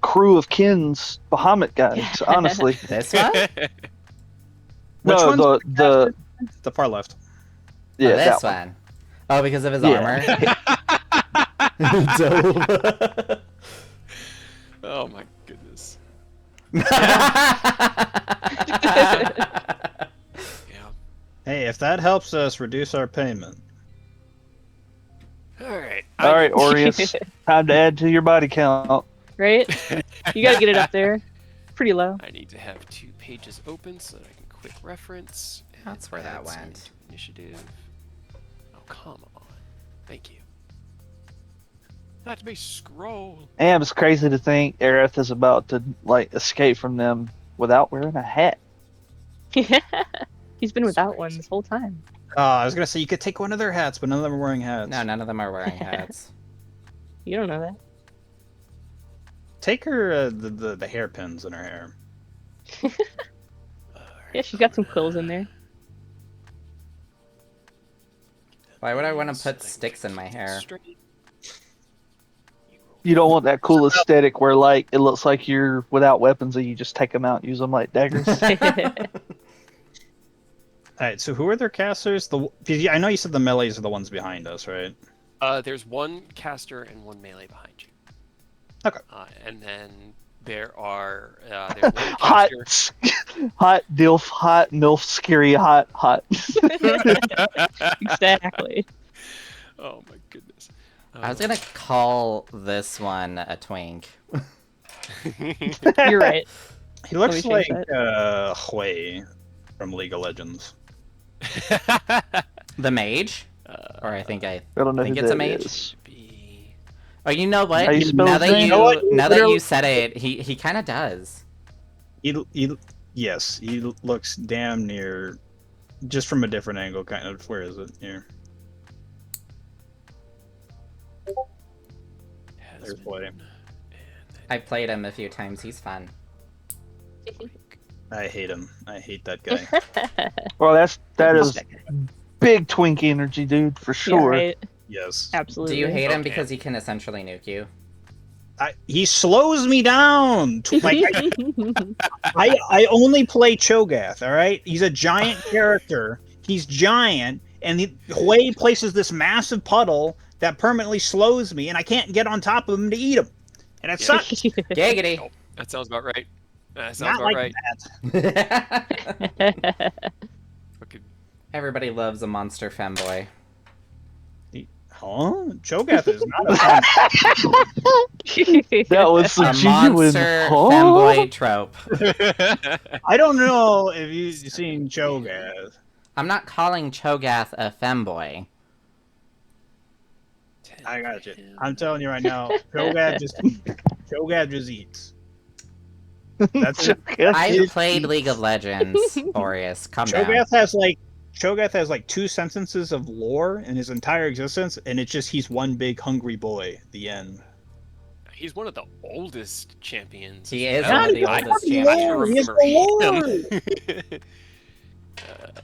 crew of Ken's Bahamut guys. Honestly, This one? Which no, one's Oh, the far left. yeah, this that one. one. Oh, because of his Yeah. armor? Dope. Oh my goodness. Yeah. Hey, if that helps us reduce our payment. All right. All right, Aureus, time to add to your body count. Right? You gotta get it up there. Pretty low. I need to have 2 pages open so that I can quick reference. And That's where that add some went. into Initiative. Oh, come on. Thank you. Let me scroll. And it's crazy to think Aerith is about to like escape from them without wearing a hat. He's been It's without one crazy. this whole time. I was gonna say you could take one of their hats, but none of them are wearing hats. No, none of them are wearing hats. You don't know that. Take her the hairpins in her hair. Yeah, she's got some quills in there. Why would I want to put sticks in my hair? You don't want that cool aesthetic where like it looks like you're without weapons and you just take them out and use them like daggers. Alright, so who are their casters? I know you said the melees are the ones behind us, right? There's 1 caster and 1 melee behind you. Okay. And then there are there's 1 hot, caster. hot dilf, hot milf, scary, hot. Exactly. Oh my goodness. I was gonna call this one a twink. You're right. He looks Let me like change Hui from League of Legends. The mage? Or I think I don't know think who it's a that mage. is. Be... Oh, you know what? How you spell Now his that name? you You know what? now that Literally- you said it, he kind of does. Yes, he looks damn near, just from a different angle, kind of. Where is it? Here. There's Hui. I played him a few times. He's fun. I hate him. I hate that guy. Well, that is That guy. big twink energy, dude, for Yeah, sure. right. Yes. Absolutely. Do you hate him Okay. because he can essentially nuke you? He slows me down. Like I only play Cho'Gath. All right, he's a giant character. He's giant, and Hui places this massive puddle that permanently slows me, and I can't get on top of him to eat him, and it sucks. Giggity. Oh, that sounds about right. That sounds Not about like right. that. Fucking- Everybody loves a monster femboy. Huh? Cho'Gath is not a fan. That was the A genuine. monster Huh? femboy trope. I don't know if you've seen Cho'Gath. I'm not calling Cho'Gath a femboy. I got you. I'm telling you right now, Cho'Gath just eats. That's it. I've played League of Legends, Aureus. Calm down. Cho'Gath has like 2 sentences of lore in his entire existence, and it's just he's one big hungry boy. The end. He's one of the oldest champions. He as is well. one of the I oldest do champions. remember him.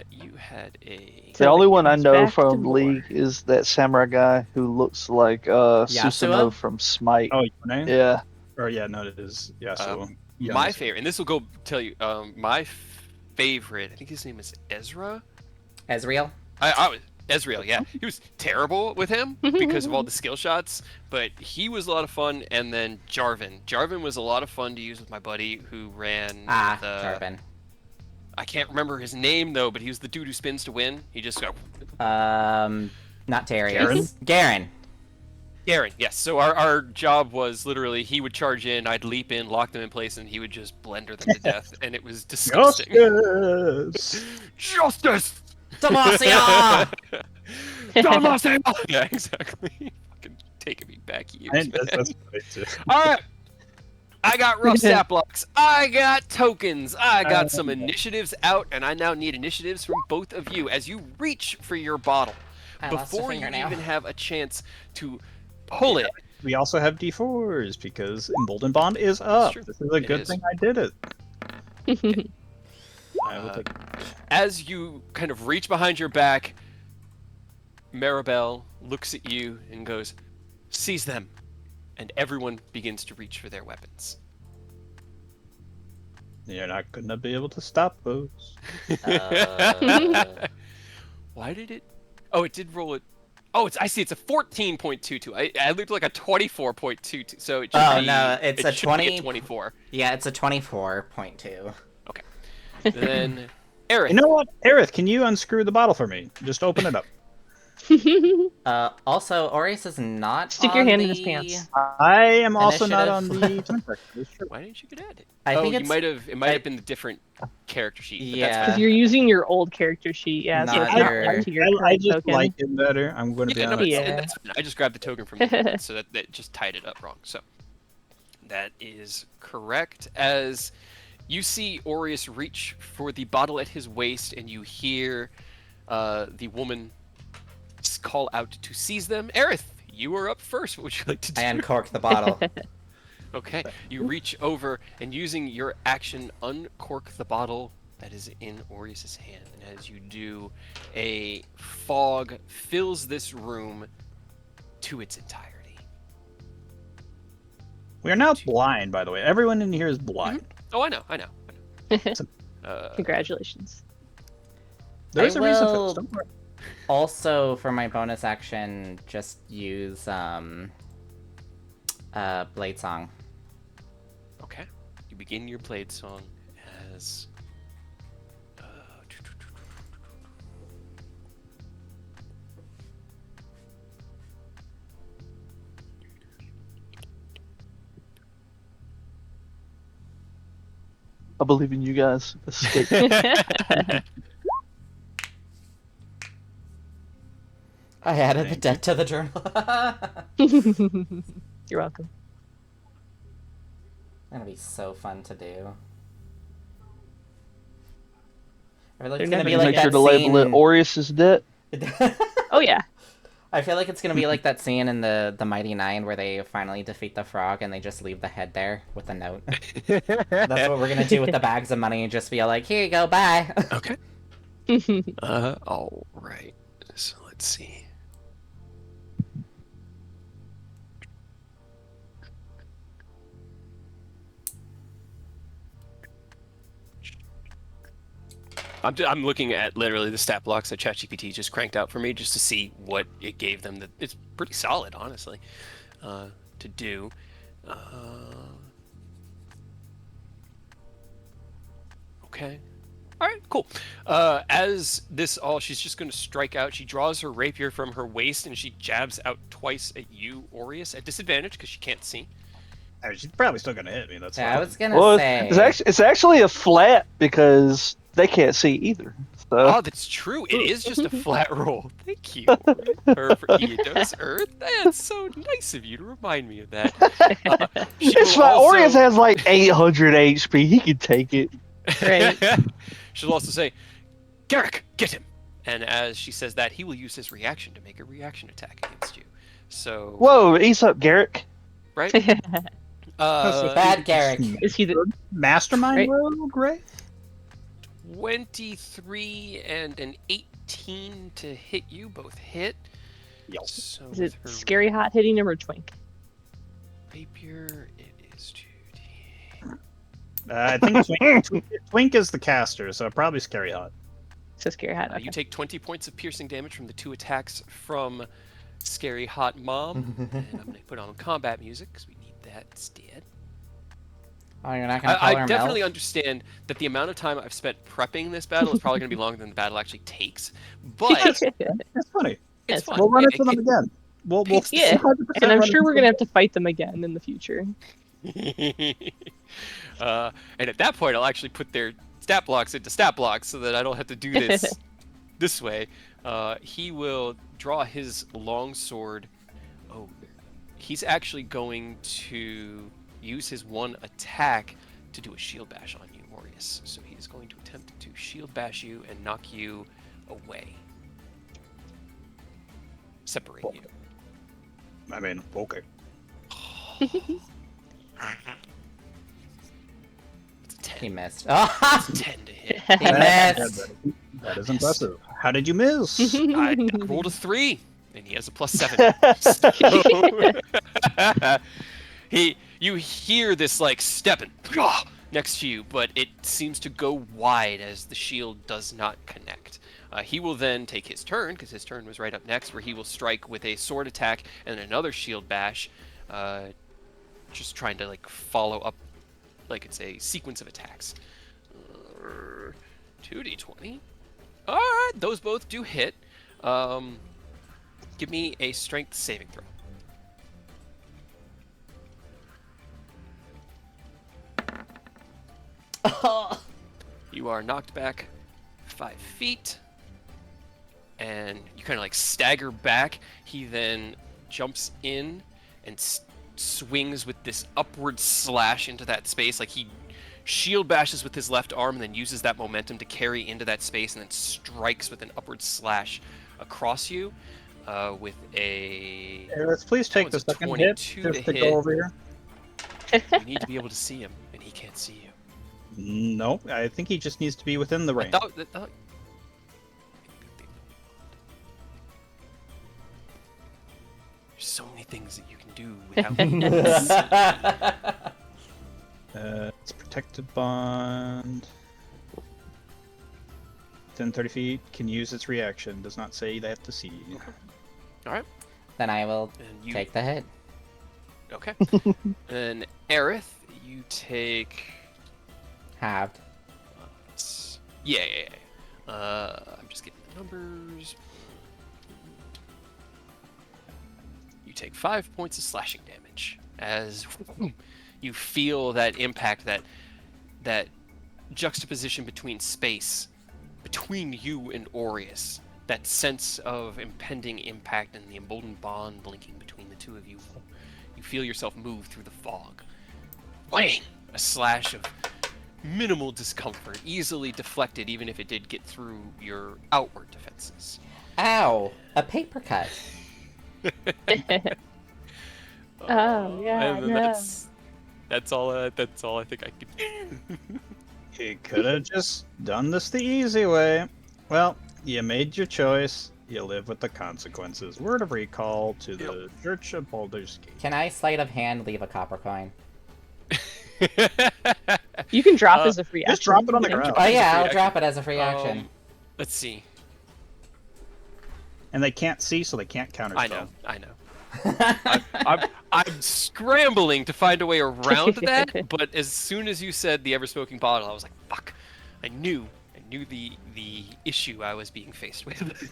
You had a. The only one I Comes know back to from lore. League is that samurai guy who looks like Susanoo from Smite. Oh, your name? Yeah. Or yeah, no, it is Yasuo. My favorite, and this will go tell you. My favorite. I think his name is Ezra. Ezreal? I was Ezreal. Yeah, he was terrible with him because of all the skill shots, but he was a lot of fun. And then Jarvan. Jarvan was a lot of fun to use with my buddy who ran. Jarvan. I can't remember his name though, but he was the dude who spins to win. He just got. Not Darius. Garen. Garen, yes. So our job was literally he would charge in, I'd leap in, lock them in place, and he would just blender them to death, and it was disgusting. Justice! Justice! Demacia! Demacia! Yeah, exactly. Fucking taking me back years. That's funny too. All right. I got rough stat blocks. I got tokens. I got some initiatives out, and I now need initiatives from both of you as you reach for your bottle. I lost a Before you fingernail. even have a chance to pull it. We also have D4s because Emboldened Bond is up. true. This is a It good is. thing I did it. I will take As you kind of reach behind your back, Maribel looks at you and goes, "Seize them," and everyone begins to reach for their weapons. You're not gonna be able to stop those. Uh, Why did it? Oh, it did roll it. Oh, I see. It's a 14.22. I looked like a 24.22. So it should Oh be. no, it's it a should be 20. 24. Yeah, it's a 24.2. Okay. Then, Aerith. You know what, Aerith? Can you unscrew the bottle for me? Just open it up. Also, Orius is not Stick on your hand in the... his pants. I am also not on Initiative. the contract. That's true. Why didn't you get added? I oh, think you it's... might have. It might have been the different character sheet. But Yeah. That's Because you're using your old character sheet, yeah, so Not it's not your- linked to your I current just token. like it better. I'm going to be yeah, no, honest. it's, Yeah. that's fine. I just grabbed the token from you, so that just tied it up wrong. So that is correct. As you see Aureus reach for the bottle at his waist, and you hear the woman call out to seize them. Aerith, you are up first. What would you like to do? I uncork the bottle. Okay, you reach over and using your action, uncork the bottle that is in Aureus's hand. And as you do, a fog fills this room to its entirety. We are now blind, by the way. Everyone in here is blind. Oh, I know. Congratulations. There's I a reason for will- this. Don't worry. Also, for my bonus action, just use Blade Song. Okay, you begin your blade song as. I believe in you guys. Escape. I added the debt to the journal. You're welcome. Gonna be so fun to do. I feel like They're it's gonna never be gonna like Make sure that to label it scene. Aureus's debt. Oh yeah. I feel like it's gonna be like that scene in the Mighty Nine where they finally defeat the frog and they just leave the head there with a note. That's what we're gonna do with the bags of money. Just be like, here you go, bye. Okay. All right. So let's see. I'm looking at literally the stat blocks that ChatGPT just cranked out for me just to see what it gave them. That it's pretty solid, honestly, to do. Okay. All right, cool. As this all, she's just going to strike out. She draws her rapier from her waist and she jabs out twice at you, Aureus, at disadvantage because she can't see. She's probably still gonna hit me. That's Yeah, I fine. was gonna Well, say. it's actually a flat because they can't see either. So Oh, that's true. It is just a flat roll. Thank you, Aureus, for Eodos Earth. That's so nice of you to remind me of that. She it's will fine. also- Aureus has like 800 HP. He can take it. Right. She'll also say, Garrick, get him! And as she says that, he will use his reaction to make a reaction attack against you. So, Whoa, ease up, Garrick. right? Bad Garrick. Is he the Mastermind Right. rogue, right? 23 and an 18 to hit you, both hit. Yo. So is with it her scary hot hitting him or twink? rapier, it is 2d. I think Twink is the caster, so probably Scary Hot. So scary hot. Okay. You take 20 points of piercing damage from the 2 attacks from Scary Hot Mom. And I'm going to put on combat music because we need that instead. Oh, you're not gonna call I her definitely Mel? understand that the amount of time I've spent prepping this battle is probably going to be longer than the battle actually takes. But It's funny. it's Yes, fun. We'll run it It- for them again. We'll Yeah, 100% and I'm run sure it we're for gonna them. have to fight them again in the future. And at that point, I'll actually put their stat blocks into stat blocks so that I don't have to do this this way. He will draw his long sword. Oh, he's actually going to use his one attack to do a shield bash on you, Aureus. So he is going to attempt to shield bash you and knock you away. Separate you. I mean, okay. It's a 10. He missed. Oh, It's a 10 to hit. he missed. That is impressive. How did you miss? I rolled a 3, and he has a +7. So, you hear this like stepping next to you, but it seems to go wide as the shield does not connect. He will then take his turn, because his turn was right up next, where he will strike with a sword attack and another shield bash, just trying to like follow up, like it's a sequence of attacks. 2d20. All right, those both do hit. Give me a strength saving throw. You are knocked back 5 feet, and you kind of like stagger back. He then jumps in and swings with this upward slash into that space. Like he shield bashes with his left arm and then uses that momentum to carry into that space and then strikes with an upward slash across you with a... Let's please take the second hit just to go over here. You need to be able to see him, and he can't see you. No, I think he just needs to be within the range. There's so many things that you can do without It's protected bond. Within 30 feet, can use its reaction. Does not say they have to see. All right. Then I will And take the hit. Okay. And Aerith, you take... Halved. Yeah. I'm just getting the numbers. You take 5 points of slashing damage as you feel that impact, that juxtaposition between space, between you and Aureus, that sense of impending impact and the emboldened bond linking between the two of you. You feel yourself move through the fog. Bang! A slash of minimal discomfort, easily deflected even if it did get through your outward defenses. Ow! A paper cut. Oh, yeah, And no. that's all I think I could do. He could have just done this the easy way. Well, you made your choice. You live with the consequences. Word of recall to the Church of Baldur's Gate. Can I sleight of hand leave a copper coin? You can drop as a free action. Just drop it on the ground. Oh as a yeah, free I'll action. drop it as a free action. Let's see. And they can't see, so they can't counter. I know. I'm scrambling to find a way around that, but as soon as you said the ever-smoking bottle, I was like, fuck. I knew the issue I was being faced with.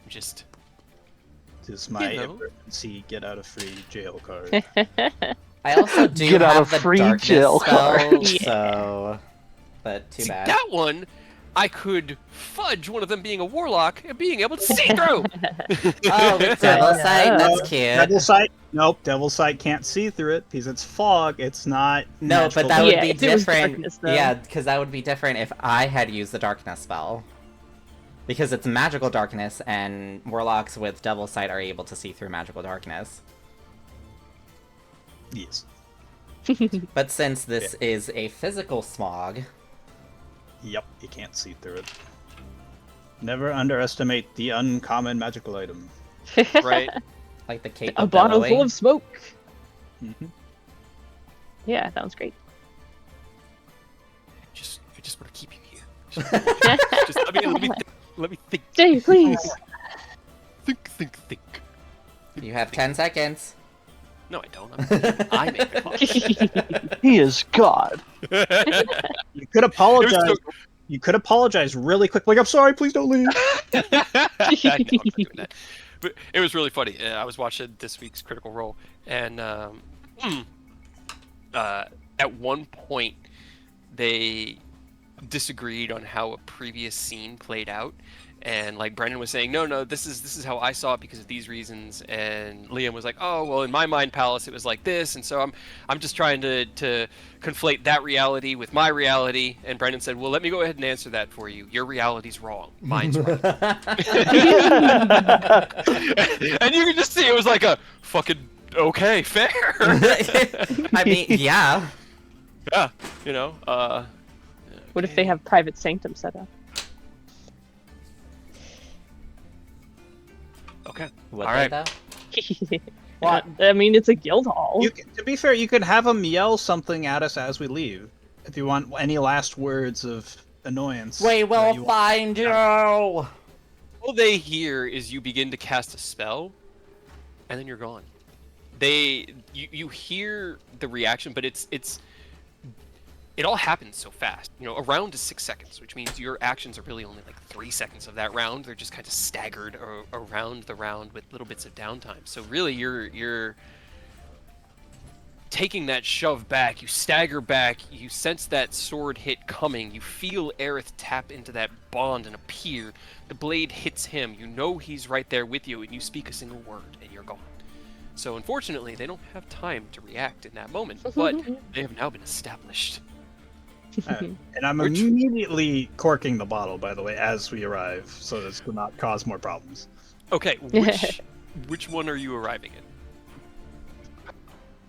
Just... This is my You know. emergency get out of free jail card. I also do Get out have of the free darkness jail spell, card. so... But too See, bad. that one, I could fudge one of them being a warlock and being able to see through! Oh, Devil Sight, that's cute. Devil Sight? Nope, Devil Sight can't see through it because it's fog. It's not. No, magical but that would Yeah, be if it was different. darkness, though. Yeah, because that would be different if I had used the darkness spell. Because it's magical darkness, and warlocks with Devil Sight are able to see through magical darkness. Yes. But since this is a physical smog, Yep, you can't see through it. Never underestimate the uncommon magical item. Right? like the cape A of bottle billowing. full of smoke. Mm-hmm. Yeah, sounds great. I just want to keep you here. Just let me think. Stay, please. Think. You have 10 seconds. No, I don't. I make the clock. He is God. You could apologize. It was You could apologize really quick. Like, I'm sorry, please don't leave. I know, I'm not doing that. But it was really funny. I was watching this week's Critical Role, and at one point they disagreed on how a previous scene played out, and like Brendan was saying, no, this is how I saw it because of these reasons, and Liam was like, oh well, in my mind palace it was like this, and so I'm just trying to conflate that reality with my reality, and Brendan said, well, let me go ahead and answer that for you. Your reality's wrong, mine's right. And you can just see it was like a fucking okay, fair. I mean, yeah. Yeah, you know. What if they have private sanctum set up? Okay. Would All they, right. though? Well, I mean, it's a guild hall. To be fair, you could have them yell something at us as we leave. If you want any last words of annoyance. We that will you- find you! All they hear is you begin to cast a spell, and then you're gone. You hear the reaction, but it all happens so fast. You know, a round is 6 seconds, which means your actions are really only like 3 seconds of that round. They're just kind of staggered around the round with little bits of downtime. So really, you're taking that shove back. You stagger back. You sense that sword hit coming. You feel Aerith tap into that bond and appear. The blade hits him. You know he's right there with you, and you speak a single word, and you're gone. So unfortunately, they don't have time to react in that moment, but they have now been established. And I'm Which- immediately corking the bottle, by the way, as we arrive, so this will not cause more problems. Okay, which one are you arriving in?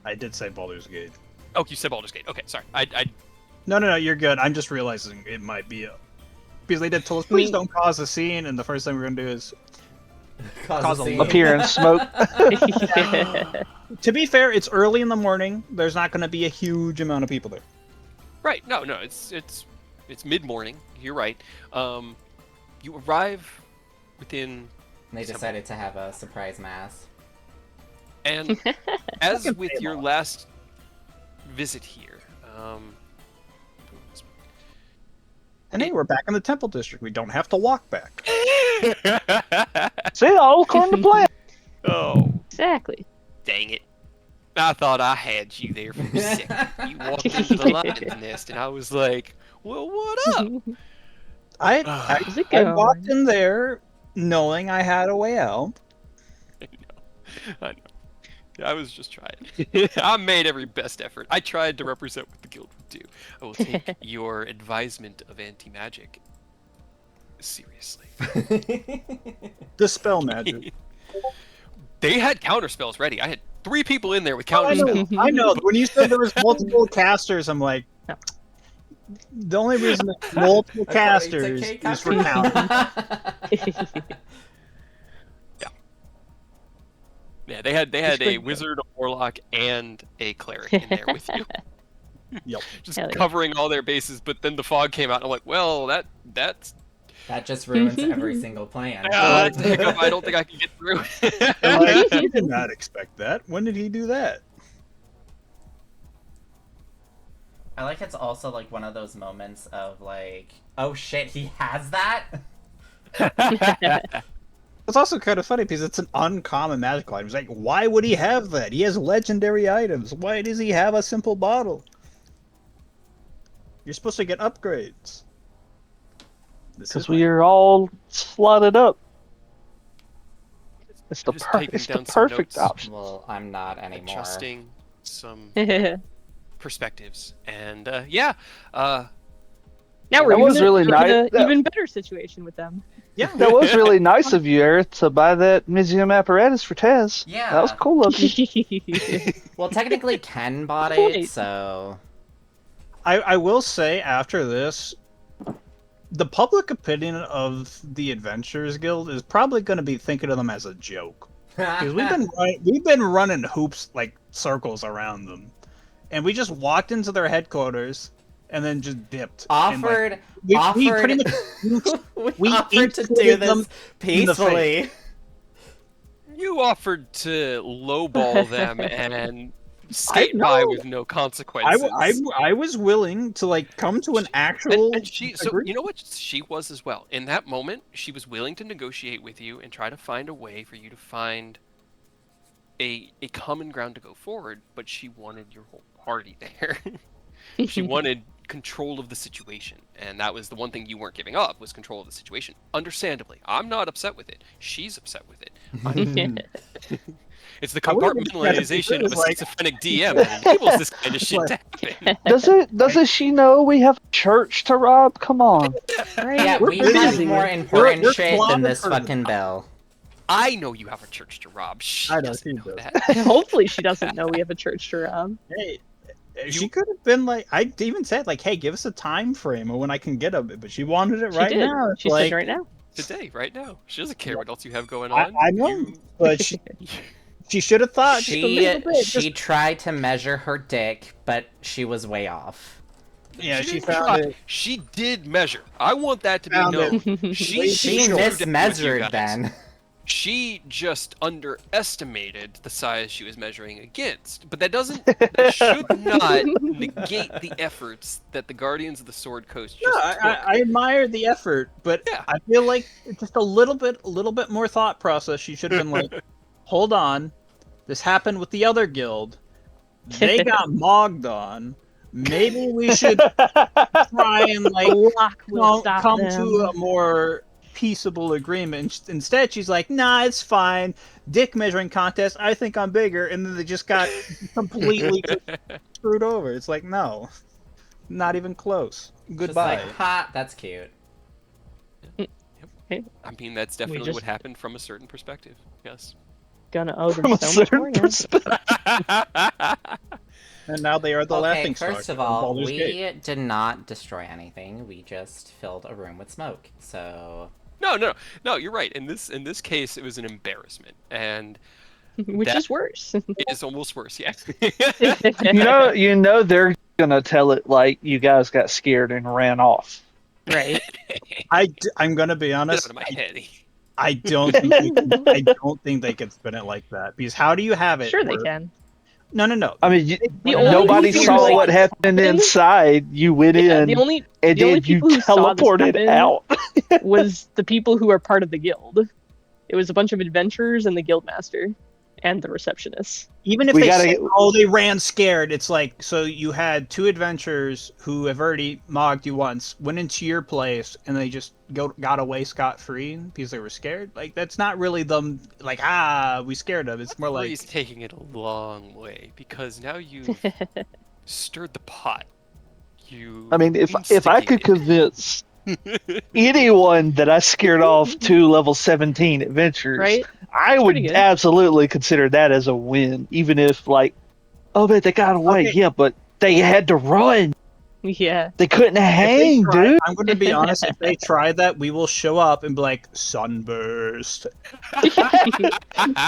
I did say Baldur's Gate. Oh, you said Baldur's Gate. Okay, sorry. No, you're good. I'm just realizing it might be because they did tell us, please don't cause a scene, and the first thing we're gonna do is Cause a scene. Appear in smoke. To be fair, it's early in the morning. There's not going to be a huge amount of people there. Right. No, it's mid-morning. You're right. You arrive within They decided to have a surprise mass. and as Fucking with pay 'em your off. last visit here, And hey, we're back in the Temple District. We don't have to walk back. See, all according to plan. oh, Exactly. dang it. I thought I had you there for a second. You walked into the lion's nest, and I was like, well, what up? I How's it I going? walked in there knowing I had a way out. I know. I was just trying. I made every best effort. I tried to represent what the guild would do. I will take your advisement of anti-magic seriously. Dispel magic. They had counter spells ready. I had 3 people in there with I counter know. spells. I know. When you said there was multiple casters, I'm like, the only reason there's multiple casters is for counter. Yeah, they had It's a pretty wizard, a warlock, and a cleric in there with you. Yep. Just Hell yeah. covering all their bases, but then the fog came out, and I'm like, well, that's That just ruins every single plan. that's a hiccup I don't think I can get through. I'm like, I did not expect that. When did he do that? I like it's also like one of those moments of like, oh shit, he has that? It's also kind of funny because it's an uncommon magical item. It's like, why would he have that? He has legendary items. Why does he have a simple bottle? You're supposed to get upgrades. This Because is we are all slotted up. It's the, I'm just taking it's the down some perfect notes. option. Well, I'm not anymore. Adjusting some Now perspectives, and we're That even was really in nice. an That- even better situation with them. Yeah. That was really nice of you, Aerith, to buy that museum apparatus for Tez. Yeah. That was cool of you. Well, technically Ken bought Wait. it, so... I will say after this, the public opinion of the Adventurers Guild is probably going to be thinking of them as a joke. Because we've been running hoops like circles around them, and we just walked into their headquarters and then just dipped. And, like, offered we pretty much we offered to do included them this in the peacefully. you offered to lowball them and skate by know. with no consequences. I was willing to like come to an actual and she, so agreement. you know what she was as well. In that moment, she was willing to negotiate with you and try to find a way for you to find a common ground to go forward. But she wanted your whole party there. She wanted control of the situation, and that was the one thing you weren't giving up, was control of the situation. Understandably, I'm not upset with it. She's upset with it. It's the I would've been compartmentalization of a like- schizophrenic DM that enables this kind of shit to happen. Doesn't she know we have a church to rob? Come on. Yeah, We're we have busy. more important We're shit than this clobbered. fucking bell. I know you have a church to rob. She I know, doesn't she know does. that. Hopefully she doesn't know we have a church to rob. Hey, she could have been like, I even said like, hey, give us a time frame of when I can get a bit, but she wanted it She right did. now. It's She like, said right now. Today, right now. She doesn't care what else you have going I, on. I know, You- but she should have thought just a She little bit. she Just, tried to measure her dick, but she was way off. Yeah, she didn't found try. it. She did measure. I want that to be Found known. it. She She showed up with you mismeasured guys. then. She just underestimated the size she was measuring against. But that should not negate the efforts that the Guardians of the Sword Coast No, just I admire the effort, but Yeah. I feel like just a little bit more thought process. She should have been like, hold on, this happened with the other guild. They got mogged on. Maybe we should try and A like lock will stop come them. to a more peaceable agreement. Instead, she's like, "Nah, it's fine. Dick measuring contest. I think I'm bigger," and then they just got completely screwed over. It's like, no, not even close. Just Goodbye. like, ha, that's cute. I mean, that's definitely just- what happened from a certain perspective. Yes. Gonna owe them From a so much more certain now. perspective. And now they are the Okay, laughing first stock of all, Baldur's we Gate. did not destroy anything. We just filled a room with smoke. So No. You're right. In this case, it was an embarrassment, and Which That- is worse. it is almost worse. Yeah. You know they're gonna tell it like you guys got scared and ran off. Right. I'm gonna be Get honest. out of my head. I don't think I don't think they can spin it like that. Because how do you have it? Sure they where- can. No. I mean, The only nobody people saw who what happened inside. You went Yeah, in, the only and the only then you people who saw this teleported happen out. was the people who are part of the guild. It was a bunch of adventurers and the guild master and the receptionist. Even if We they gotta say, get- "Oh, they ran scared," it's like so you had two adventurers who have already mogged you once, went into your place, and they just got away scot free because they were scared. Like that's not really them. Like we scared them. It's more like He's taking it a long way because now you've stirred the pot. You. I mean, if I could instigated. convince anyone that I scared off 2 level 17 adventures, Right? I It's would pretty good. absolutely consider that as a win, even if like, oh man, they got away, Okay. yeah, but they had to run. Yeah. They couldn't if they hang, try- dude. I'm going to be honest. If they try that, we will show up and be like sunburst.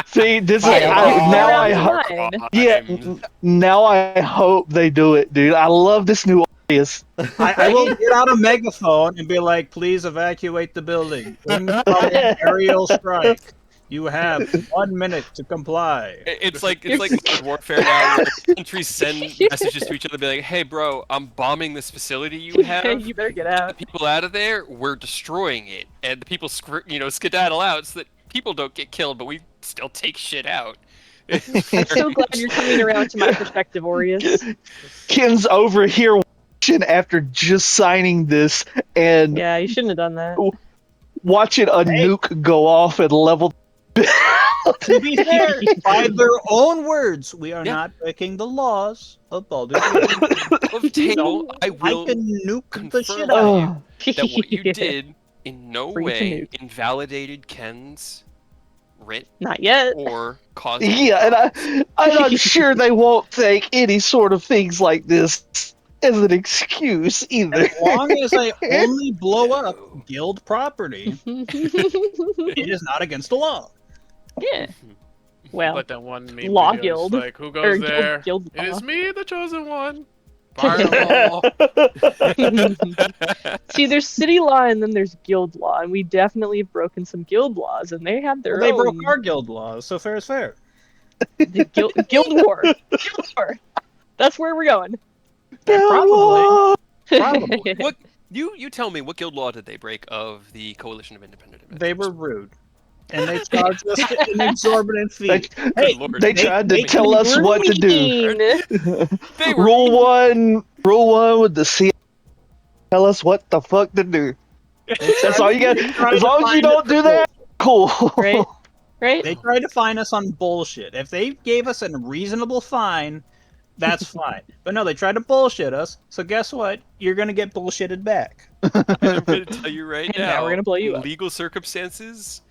See, this is Fireball. now Around I the hope. line. Yeah, now I hope they do it, dude. I love this new audience. I will get out a megaphone and be like, "Please evacuate the building. Incoming aerial strike. You have 1 minute to comply." It's like Modern Warfare now, where countries send messages to each other, be like, "Hey, bro, I'm bombing this facility you have. You better get Get out. the people out of there. We're destroying it, and the people skedaddle out so that people don't get killed, but we still take shit out." I'm so glad you're coming around to my perspective, Aureus. Ken's over here watching after just signing this and Yeah, you shouldn't have done that. watching a nuke go off and level. To be fair, by their own words, we are Yeah. not breaking the laws of Baldur's Gate. Of table, I I will can nuke the confirm shit out of you. Oh, that what you did in no Free to way nuke. invalidated Ken's writ Not yet. or caused. yeah, and I'm sure they won't take any sort of things like this as an excuse either. As long as I only blow up guild property, it is not against the law. Yeah. Well, But that one meme Law video is Guild. like, who or goes there? guild It is law. me, the chosen one. Fireball. See, there's city law and then there's guild law, and we definitely have broken some guild laws, and they have their Well, they own. broke our guild laws, so fair is fair. The guild war. Guild war. That's where we're going. Probably. Probably. What you tell me? What guild law did they break of the Coalition of Independent Adventurers? They were rude. And they charged us an exorbitant They, fee. Hey, Lord. they tried to they- tell us We're what to do. mean. They were Rule one with the C. Tell us what the fuck to do. That's all you got. As long as you don't do that, cool. Right? Right? They tried to fine us on bullshit. If they gave us a reasonable fine, that's fine. But no, they tried to bullshit us. So guess what? You're gonna get bullshitted back. I'm going to tell you right And now we're gonna blow you in up. legal circumstances,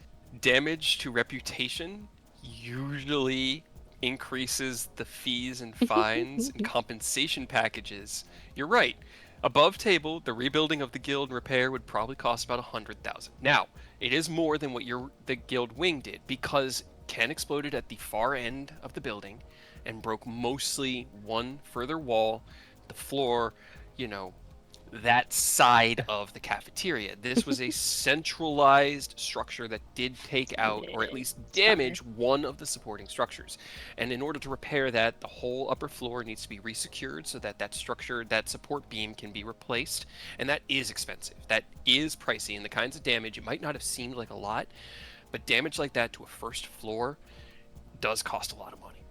damage to reputation usually increases the fees and fines and compensation packages. You're right. Above table, the rebuilding of the guild and repair would probably cost about 100,000. Now, it is more than what the guild wing did because Ken exploded at the far end of the building and broke mostly one further wall, the floor, that side of the cafeteria. This was a centralized structure that did take out, or at least damage, one of the supporting structures. And in order to repair that, the whole upper floor needs to be resecured so that that structure, that support beam, can be replaced. And that is expensive. That is pricey. And the kinds of damage, it might not have seemed like a lot, but damage like that to a first floor does cost a lot of money.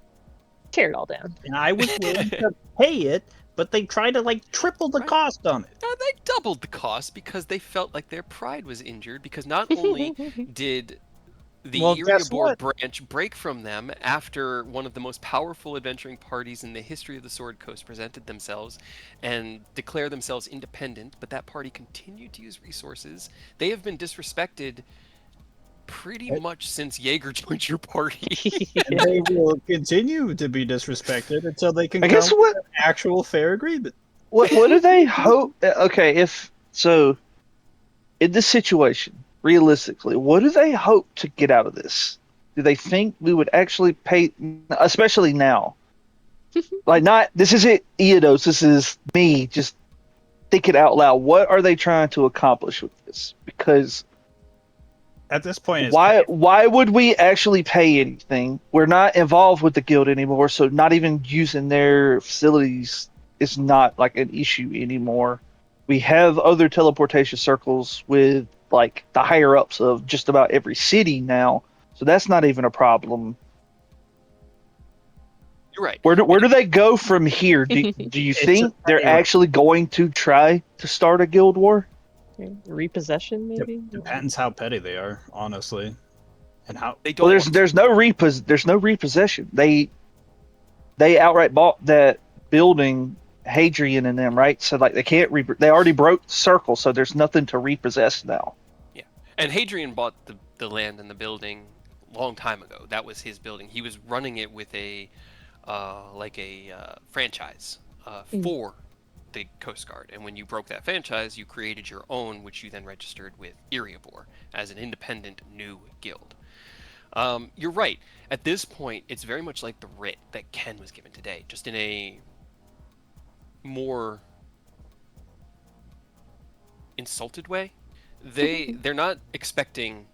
Tear it all down. And I was willing to pay it, but they tried to like triple the Right. cost on it. They doubled the cost because they felt like their pride was injured, because not only did the Well, guess Erebor what? branch break from them after one of the most powerful adventuring parties in the history of the Sword Coast presented themselves and declare themselves independent, but that party continued to use resources. They have been disrespected pretty much since Jaeger joined your party. And they will continue to be disrespected until they can I come guess to what an actual fair agreement. what do they hope? Okay, if so, in this situation, realistically, what do they hope to get out of this? Do they think we would actually pay, especially now? Like, not this isn't Eodos. This is me just thinking out loud. What are they trying to accomplish with this? Because At this point, it's why would we actually pay anything? We're not involved with the guild anymore, so not even using their facilities is not like an issue anymore. We have other teleportation circles with like the higher ups of just about every city now, so that's not even a problem. You're right. Where do they go from here? Do you It's think a they're petty right. actually going to try to start a guild war? Repossession, maybe. Depends how petty they are, honestly, and how. They don't Well, want there's no repossession. They outright bought that building, Hadrian and them, right? So like they can't they already broke the circle, so there's nothing to repossess now. Yeah, and Hadrian bought the land and the building a long time ago. That was his building. He was running it with a franchise for the Coast Guard. And when you broke that franchise, you created your own, which you then registered with Erebor as an independent new guild. You're right. At this point, it's very much like the writ that Ken was given today, just in a more insulted way. They're not expecting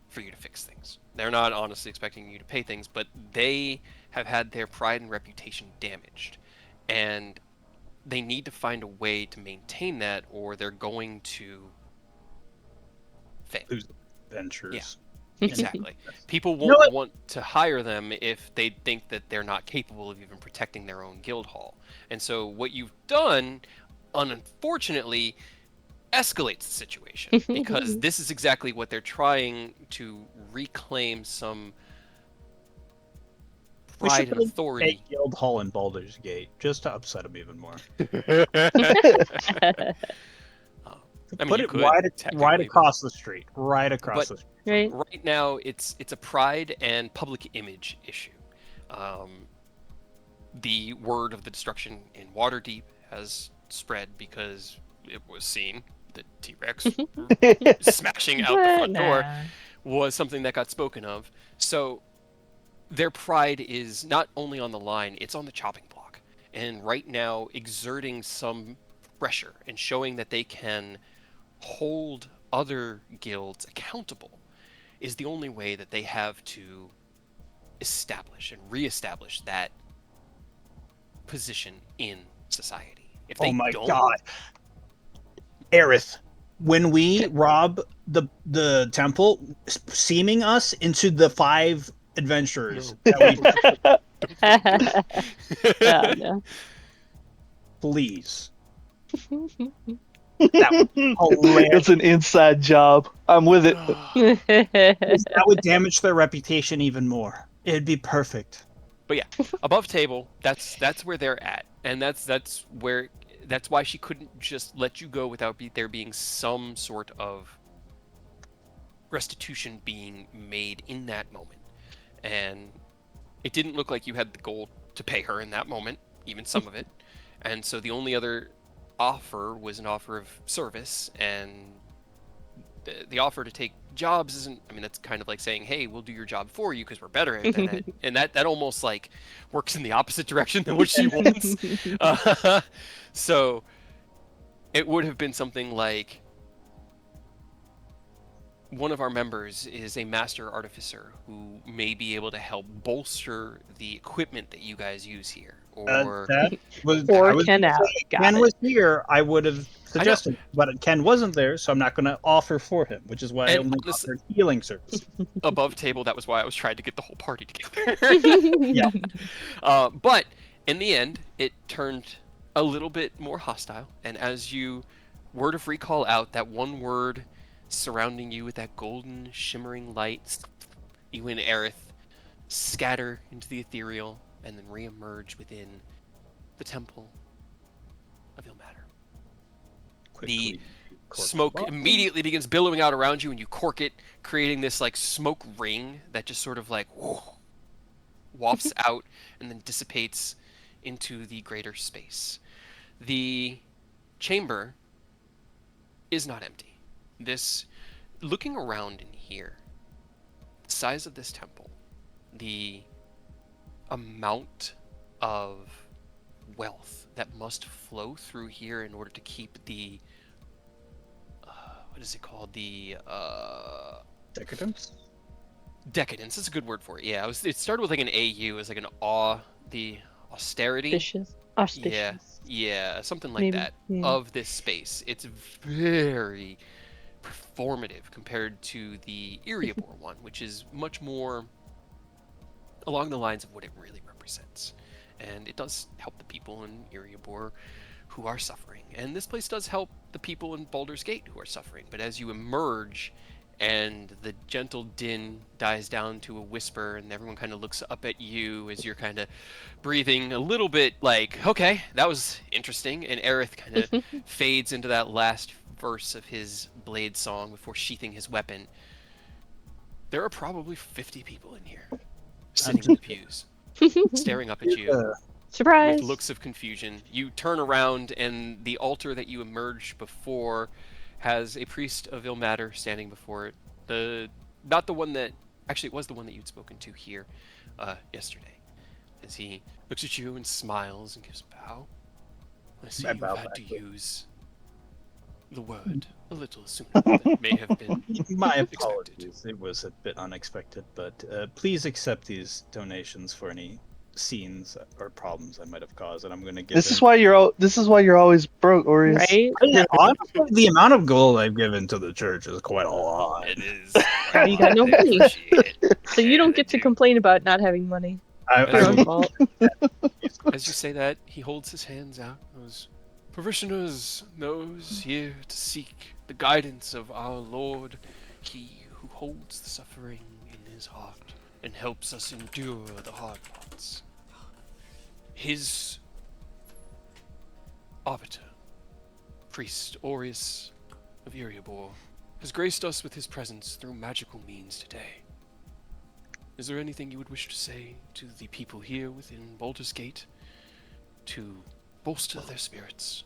for you to fix things. They're not honestly expecting you to pay things, but they have had their pride and reputation damaged, and they need to find a way to maintain that, or they're going to fail. Lose ventures. Exactly. People know won't what? want to hire them if they think that they're not capable of even protecting their own guild hall. And so what you've done, unfortunately, escalates the situation, because this is exactly what they're trying to reclaim, some We pride should and put a authority. guild hall in Baldur's Gate just to upset them even more. I mean, Put you it could, right technically, across the street. Right across But- the street. Right. right now it's a pride and public image issue. The word of the destruction in Waterdeep has spread because it was seen that T-Rex smashing out the front door was something that got spoken of. So their pride is not only on the line, it's on the chopping block. And right now, exerting some pressure and showing that they can hold other guilds accountable is the only way that they have to establish and reestablish that position in society. If they Oh my don't, god. Aerith, when we rob the temple, seaming us into the 5 adventurers that we Oh, no. please. That would be hilarious. It's an inside job. I'm with it. That would damage their reputation even more. It'd be perfect. But yeah, above table, that's where they're at, and that's why she couldn't just let you go without there being some sort of restitution being made in that moment. And it didn't look like you had the gold to pay her in that moment, even some of it. And so the only other offer was an offer of service, and the offer to take jobs isn't. I mean, that's kind of like saying, "Hey, we'll do your job for you because we're better at it," and that almost like works in the opposite direction than what she wants. So it would have been something like, one of our members is a master artificer who may be able to help bolster the equipment that you guys use here, or That was Or I was Ken gonna out. say, Got Ken it. was here. I would have suggested, but Ken wasn't there, so I'm not going to offer for him, which is why I And only honestly- offered healing service. above table. That was why I was trying to get the whole party together. Yeah. But in the end, it turned a little bit more hostile. And as you word of recall out that one word surrounding you with that golden, shimmering light, you and Aerith scatter into the ethereal and then reemerge within the temple of Ilmater. Quickly, cork Smoke bottle. immediately begins billowing out around you, and you cork it, creating this like smoke ring that just sort of like wafts out and then dissipates into the greater space. The chamber is not empty. This, looking around in here, the size of this temple, the amount of wealth that must flow through here in order to keep the what is it called? The Decadence? decadence. That's a good word for it. Yeah, it started with like an AU. It was like an the austerity. Auspicious. Auspicious. Yeah, something like Maybe, that yeah. of this space. It's very performative compared to the Erebor one, which is much more along the lines of what it really represents. And it does help the people in Erebor who are suffering. And this place does help the people in Baldur's Gate who are suffering. But as you emerge and the gentle din dies down to a whisper and everyone kind of looks up at you as you're kind of breathing a little bit like, okay, that was interesting. And Aerith kind of fades into that last verse of his blade song before sheathing his weapon. There are probably 50 people in here sitting in the pews, staring up at you. Surprise. With looks of confusion. You turn around, and the altar that you emerged before has a priest of Ilmater standing before it. Not the one that actually, it was the one that you'd spoken to here yesterday. As he looks at you and smiles and gives a bow. I see I you've bow had back. to use the word a little sooner than it may have been. My expected. apologies. It was a bit unexpected, but please accept these donations for any scenes or problems I might have caused, and I'm going to give. This is why you're always broke, Orius. Right? Honestly, the amount of gold I've given to the church is quite a lot. It is. You got no I money. appreciate it. So you don't And I get to do. complain about not having money. I, Your own I, fault. As you say that, he holds his hands out. Goes, parishioners, those here to seek the guidance of our Lord, he who holds the suffering in his heart and helps us endure the hard parts. His arbiter, priest Aureus of Erebor, has graced us with his presence through magical means today. Is there anything you would wish to say to the people here within Baldur's Gate to bolster their spirits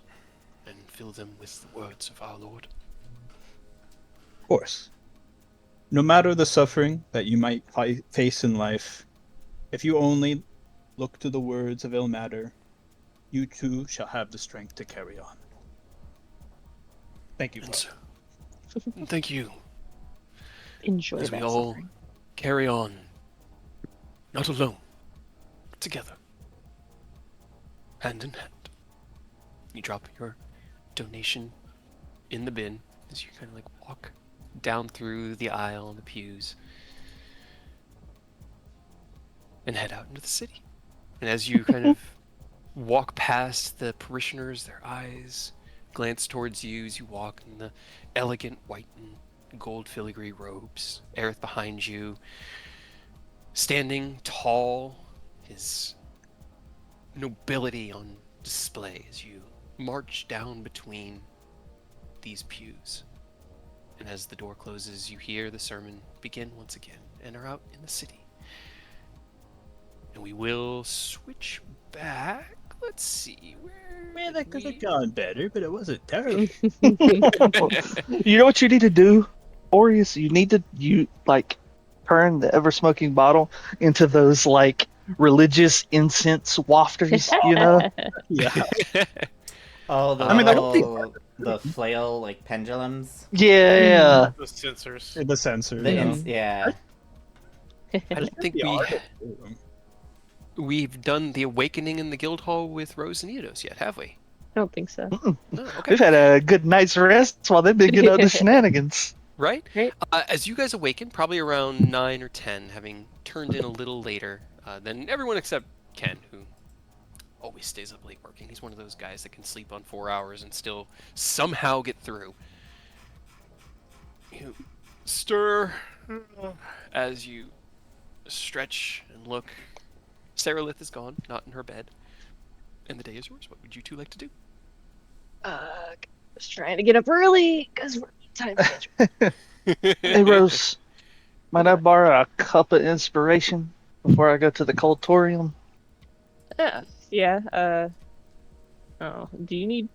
and fill them with the words of our Lord? of course. No matter the suffering that you might face in life, if you only look to the words of Ilmater, you too shall have the strength to carry on. Thank you, And Father. so, thank you, Enjoy as that we all suffering. carry on, not alone, but together, hand in hand. You drop your donation in the bin as you kind of like walk down through the aisle and the pews and head out into the city. And as you kind of walk past the parishioners, their eyes glance towards you as you walk in the elegant white and gold filigree robes. Aerith behind you, standing tall, his nobility on display as you march down between these pews. And as the door closes, you hear the sermon begin once again and are out in the city. And we will switch back. Let's see where. Man, that could we- have gone better, but it wasn't terrible. You know what you need to do? Aureus, you need to turn the ever smoking bottle into those like religious incense wafters, you know? Yeah. Oh, the I mean, I don't think the flail like pendulums. Yeah. The sensors. the sensors. The Yeah. yeah. I don't think The we artist- we've done the awakening in the guild hall with Rose and Eidos yet, have we? I don't think so. No. Okay. We've had a good night's rest while they've been getting other shenanigans. Right? Right. As you guys awaken, probably around 9 or 10, having turned in a little later than everyone except Ken, who always stays up late working. He's one of those guys that can sleep on 4 hours and still somehow get through. You stir as you stretch and look. Saralith is gone, not in her bed. And the day is yours. What would you two like to do? Just trying to get up early because we're time schedule. Hey Rose, might I borrow a cup of inspiration before I go to the cultorium? Yeah. Oh, do you need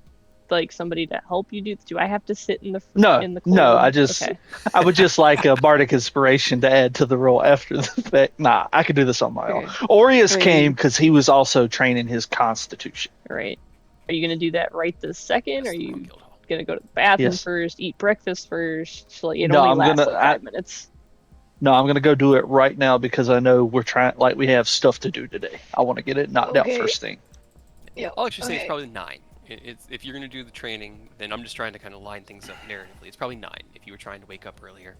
like somebody to help you do? Do I have to sit in the No, in the no, cold? I just Okay. I would just like a bardic inspiration to add to the roll after the fact. Nah, I could do this on my own. Okay. Aureus I mean- came because he was also training his constitution. All right. Are you gonna do that right this second? Or are That's the you guild hall. gonna go to the bathroom Yes. first, eat breakfast first? Like it No, only I'm lasts gonna- like 5 minutes. No, I'm gonna go do it right now because I know we have stuff to do today. I want to get it knocked out Okay. first thing. Yeah. I'll actually say it's Okay. probably 9. If you're going to do the training, then I'm just trying to kind of line things up narratively. It's probably 9 if you were trying to wake up earlier.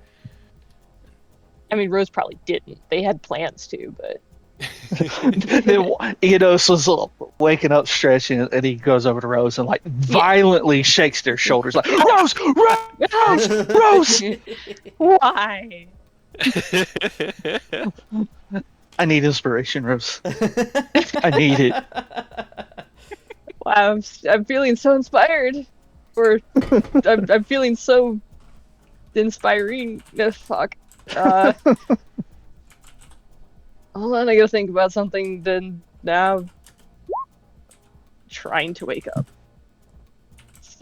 I mean, Rose probably didn't. They had plans to, but Eidos was waking up, stretching, and he goes over to Rose and like violently shakes their shoulders, like Rose, Rose, Rose. why? I need inspiration, Rose. I need it. Wow, I'm feeling so inspired, or I'm feeling so inspiring. No, fuck. Hold on, I gotta think about something. Then now, trying to wake up. It's,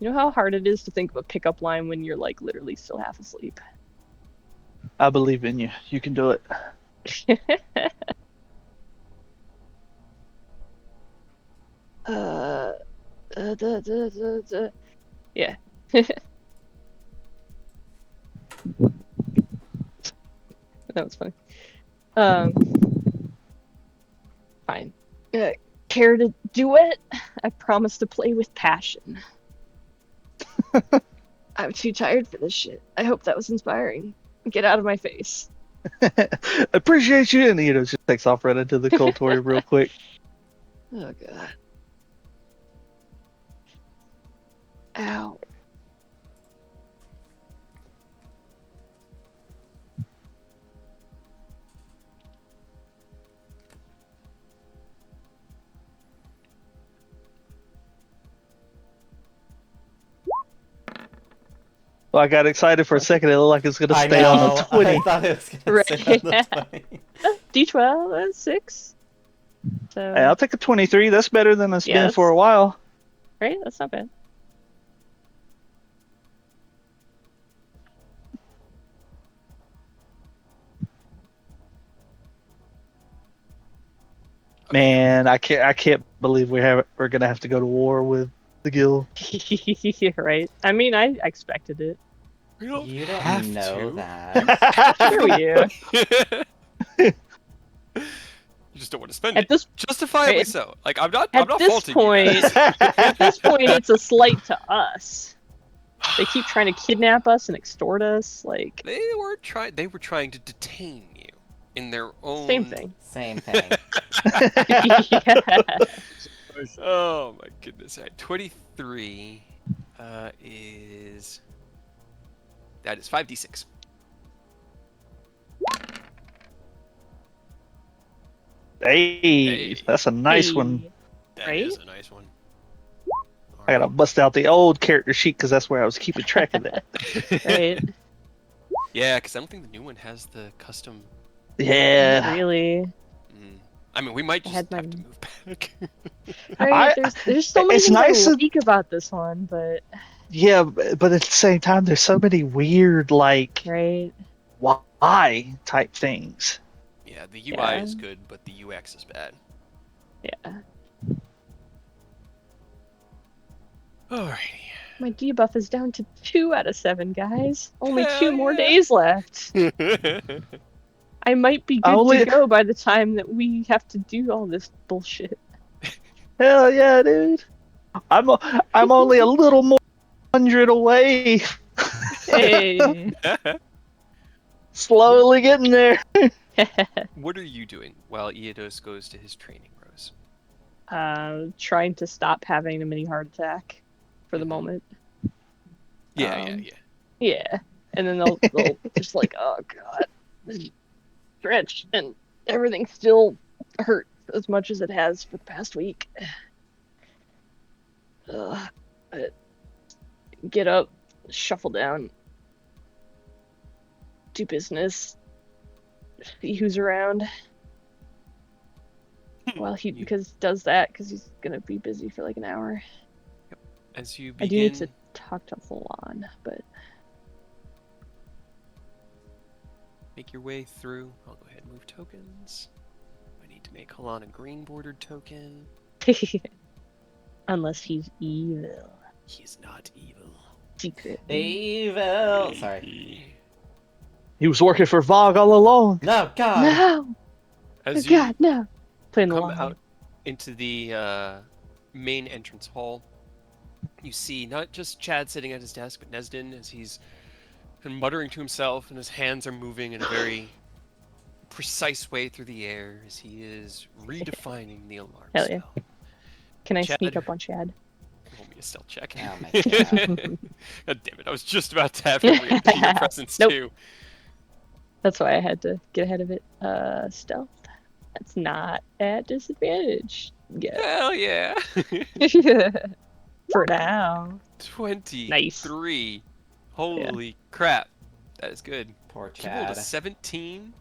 you know how hard it is to think of a pickup line when you're like literally still half asleep. I believe in you. You can do it. uh, yeah. That was funny. Fine. Care to duet? I promise to play with passion. I'm too tired for this shit. I hope that was inspiring. Get out of my face. Appreciate you. And Eidos just takes off right into the cultorium real quick. Oh god. Ow. Well, I got excited for a second. It looked like it's gonna I stay on know. the 20. I thought it was gonna Right. stay on the 20. D12, that's 6. So, Hey, I'll take a 23. That's better than it's been for a while. right? That's not bad. Man, I can't believe we're gonna have to go to war with the guild. Right. I mean, I expected it. We don't You have don't know to. that. Sure we do. You just don't want to spend At it. this Justifiably Right. so. Like I'm not At this faulting point- you guys. at this point, it's a slight to us. They keep trying to kidnap us and extort us. Like They were trying to detain you in their own same thing. Same thing. Yeah. Oh my goodness. All right, 23 is 5d6. Hey, that's a nice one. That Right? is a nice one. I gotta bust out the old character sheet because that's where I was keeping track of that. Right. Yeah, because I don't think the new one has the custom. Yeah. Really. I mean, we might I just had have my- to move back. Right. There's so many it's things nice I that- like about this one, but Yeah, but at the same time, there's so many weird, like, Right? why type things. Yeah, the UI Yeah. is good, but the UX is bad. Yeah. Alrighty. My debuff is down to 2 out of 7, guys. Only Hell 2 more yeah. days left. I might be good Only- to go by the time that we have to do all this bullshit. Hell yeah, dude. I'm only a little more 100 away. Hey. Slowly getting there. What are you doing while Iodos goes to his training, Rose? Trying to stop having a mini heart attack for the Mhm. moment. Yeah. Yeah. And then they'll just like, oh god, stretch, and everything still hurts as much as it has for the past week. But get up, shuffle down, do business, see who's around. Well, he does that because he's gonna be busy for like an hour. As you I do need begin, to talk to Falon, but make your way through. I'll go ahead and move tokens. I need to make Halan a green bordered token. unless he's evil, He's not evil. secret. Evil. Sorry. He was working for Vogue all along. No, God. No, As oh, you God, no. Playing the come long out into the main entrance hall, you see not just Chad sitting at his desk, but Nesdin as he's muttering to himself, and his hands are moving in a very precise way through the air as he is redefining the alarm Hell yeah. spell. Can I Chad. sneak up on Chad? You want me to stealth check? Oh my God. God damn it! I was just about to have him reappear your presence Nope. too. That's why I had to get ahead of it. Stealth. That's not at disadvantage. Yeah. Hell yeah! For now. 23. Holy crap. That is good. Poor He rolled a Chad. 17,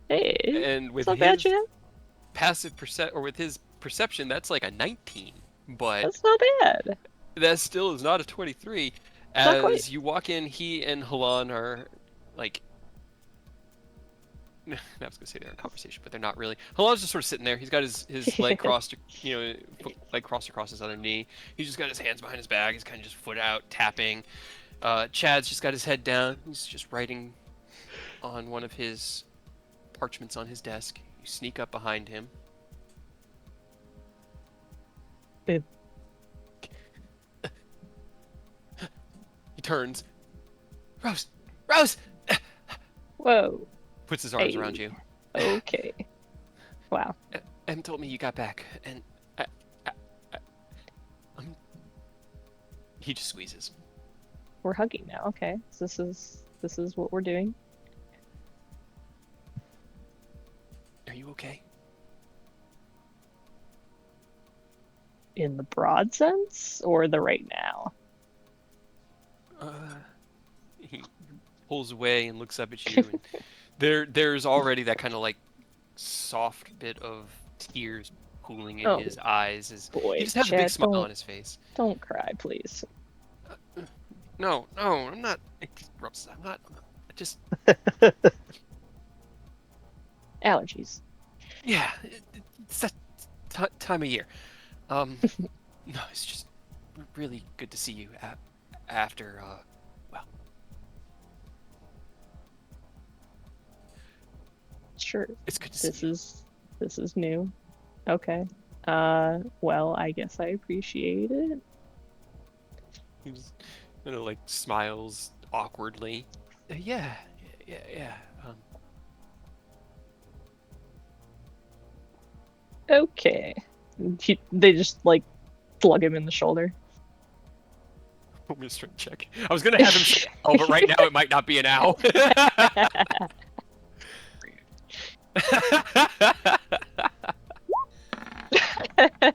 Hey. and with It's not bad, his Chad. passive with his perception, that's like a 19. But That's not bad. that still is not a 23. Not quite. As you walk in, he and Halan are like. I was gonna say they're in conversation, but they're not really. Halan's just sort of sitting there. He's got his leg crossed, leg crossed across his other knee. He's just got his hands behind his back. He's kind of just foot out, tapping. Chad's just got his head down. He's just writing on one of his parchments on his desk. You sneak up behind him. Boop. He turns. Rose! Whoa. Puts his arms Hey. around you. Okay. Wow. Em told me you got back, and he just squeezes. We're hugging now. Okay. So this is what we're doing. Are you okay? In the broad sense or the right now? He pulls away and looks up at you, and there's already that kind of like soft bit of tears pooling in Oh, his eyes. As boy, he just has a Chad, big smile don't- on his face. Don't cry, please. No, I'm not. I'm not. I just Allergies. yeah. It's that time of year. No, it's just really good to see you after. Well, Sure. it's good to see you. This is new. Okay. Well, I guess I appreciate it. He just kind of like smiles awkwardly. Yeah. Okay. They just like slug him in the shoulder. I'm gonna straight check. I was gonna have him say ow, but right now it might not be an ow.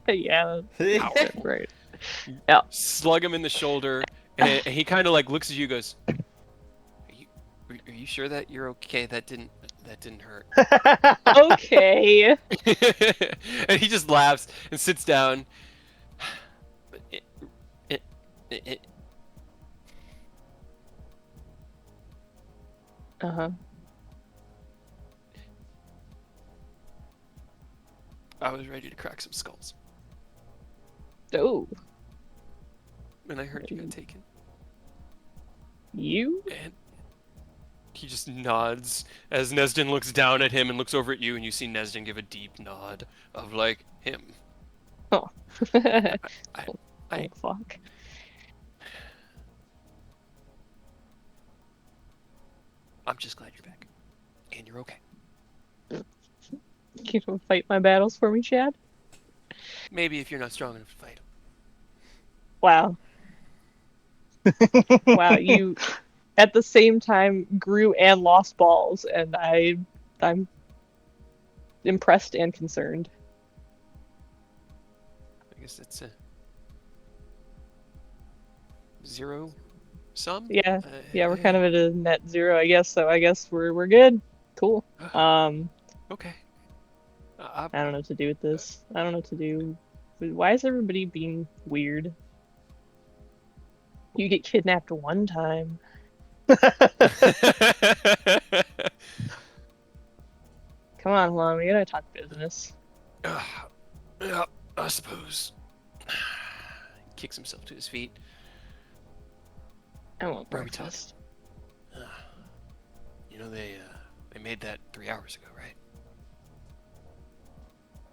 Yeah, Ow. right. Slug him in the shoulder, and he kind of like looks at you, and goes, "Are you sure that you're okay? That didn't hurt." Okay. And he just laughs and sits down. But Uh-huh. I was ready to crack some skulls, Oh, and I heard you got taken. you? And he just nods as Nesden looks down at him and looks over at you, and you see Nesden give a deep nod of like him. Oh. I, Oh, fuck. I'm just glad you're back, and you're okay. You don't fight my battles for me, Chad? Maybe if you're not strong enough to fight him. Wow. Wow, you at the same time grew and lost balls, and I'm impressed and concerned. I guess that's a zero sum. Yeah, yeah, we're kind of at a net zero, I guess. So I guess we're good. Cool. Okay. I don't know what to do with this. I don't know what to do. Why is everybody being weird? You get kidnapped one time. Come on, Lon, we gotta talk business. Yeah, I suppose. He kicks himself to his feet. I want Where are we breakfast. You know they made that 3 hours ago, right?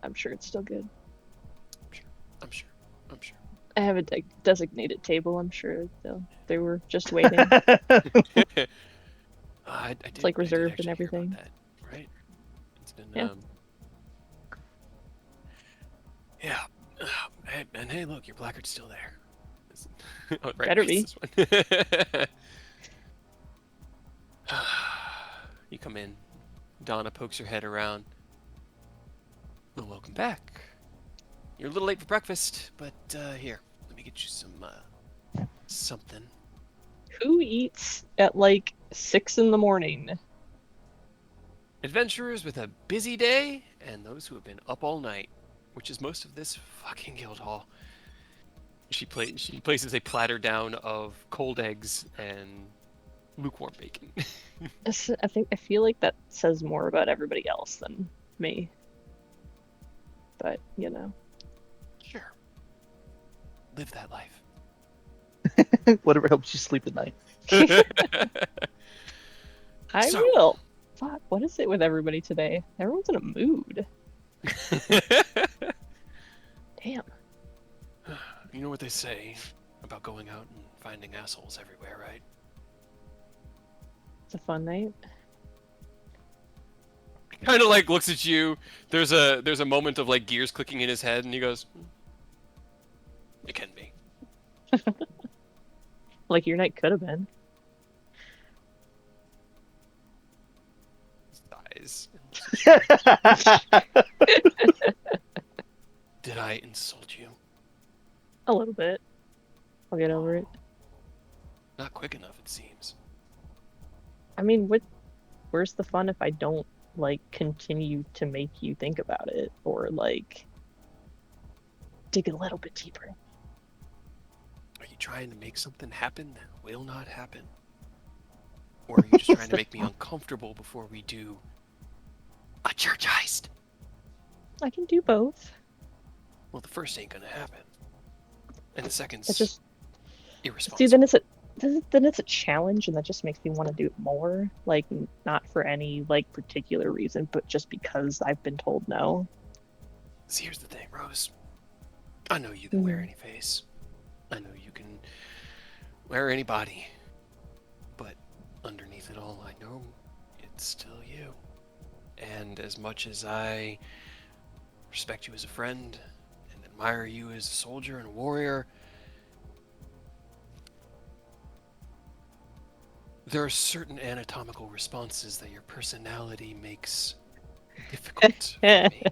I'm sure it's still good. I'm sure. I have a designated table. I'm sure they were just waiting. It's like reserved and everything. That, right? It's been Yeah. Yeah. Hey, look, your placard's still there. Oh, right, Better it's be. this one. You come in. Donna pokes her head around. Well, welcome back. You're a little late for breakfast, but here, let me get you some something. Who eats at like 6 in the morning? Adventurers with a busy day, and those who have been up all night, which is most of this fucking guild hall. She places a platter down of cold eggs and lukewarm bacon. I feel like that says more about everybody else than me. But, you know. Sure. Live that life. Whatever helps you sleep at night. I So- will. Fuck, what is it with everybody today? Everyone's in a mood. Damn. You know what they say about going out and finding assholes everywhere, right? It's a fun night. Kind of like looks at you. There's a moment of like gears clicking in his head, and he goes, "It can be." Like your night could have been. Sighs. Did I insult you? A little bit. I'll get over it. Not quick enough, it seems. I mean, where's the fun if I don't, like, continue to make you think about it? Or, like, dig a little bit deeper? Are you trying to make something happen that will not happen? Or are you just trying to make me uncomfortable before we do a church heist? I can do both. Well, the first ain't gonna happen. And the second's It's just... irresponsible. See, then it's a challenge, and that just makes me want to do it more. Like, not for any, like, particular reason, but just because I've been told no. See, here's the thing, Rose. I know you can wear any face. I know you can wear any body. But underneath it all, I know it's still you. And as much as I respect you as a friend and admire you as a soldier and a warrior, there are certain anatomical responses that your personality makes difficult for me.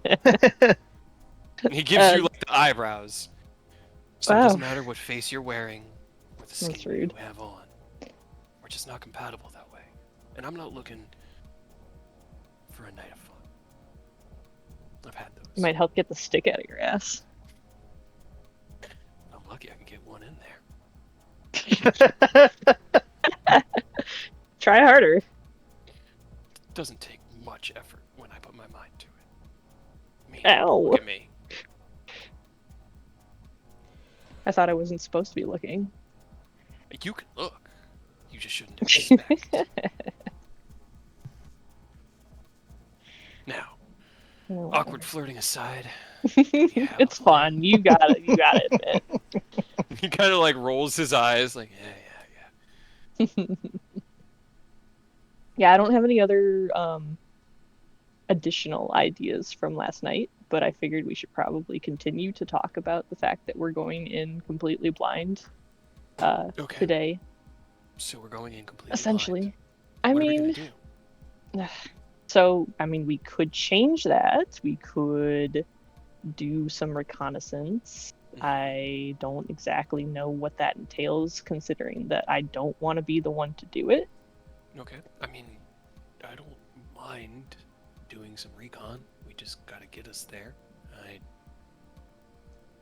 And he gives you like the eyebrows. So it Wow. doesn't matter what face you're wearing or the skin That's rude. you have on. We're just not compatible that way. And I'm not looking for a night of fun. I've had those. It might help get the stick out of your ass. I'm lucky I can get one in there. Try harder. doesn't take much effort when I put my mind to it. I mean, Ow. look at me. I thought I wasn't supposed to be looking. You can look. You just shouldn't expect. Now, Oh, awkward flirting aside, it's fun. You got it. You got to admit. he kind of like rolls his eyes, like, yeah. Yeah, I don't have any other additional ideas from last night, but I figured we should probably continue to talk about the fact that we're going in completely blind Okay. today. So we're going in completely Essentially. blind. I What are we mean, gonna do? so I mean, we could change that. We could do some reconnaissance. I don't exactly know what that entails, considering that I don't want to be the one to do it. Okay. I mean, I don't mind doing some recon. We just gotta get us there. I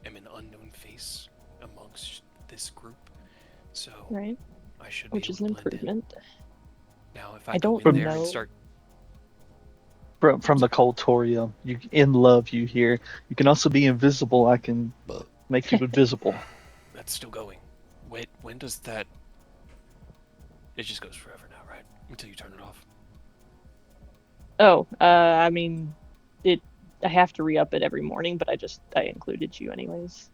am an unknown face amongst this group, so Right. I should be Which able is an to blend in. improvement. Now, if I I go don't in there know. and start, From the Coltorium, you in love you here. You can also be invisible. I can make you invisible. that's still going. Wait, when does that? It just goes forever now, right? Until you turn it off. Oh, I mean, I have to re-up it every morning, but I included you anyways,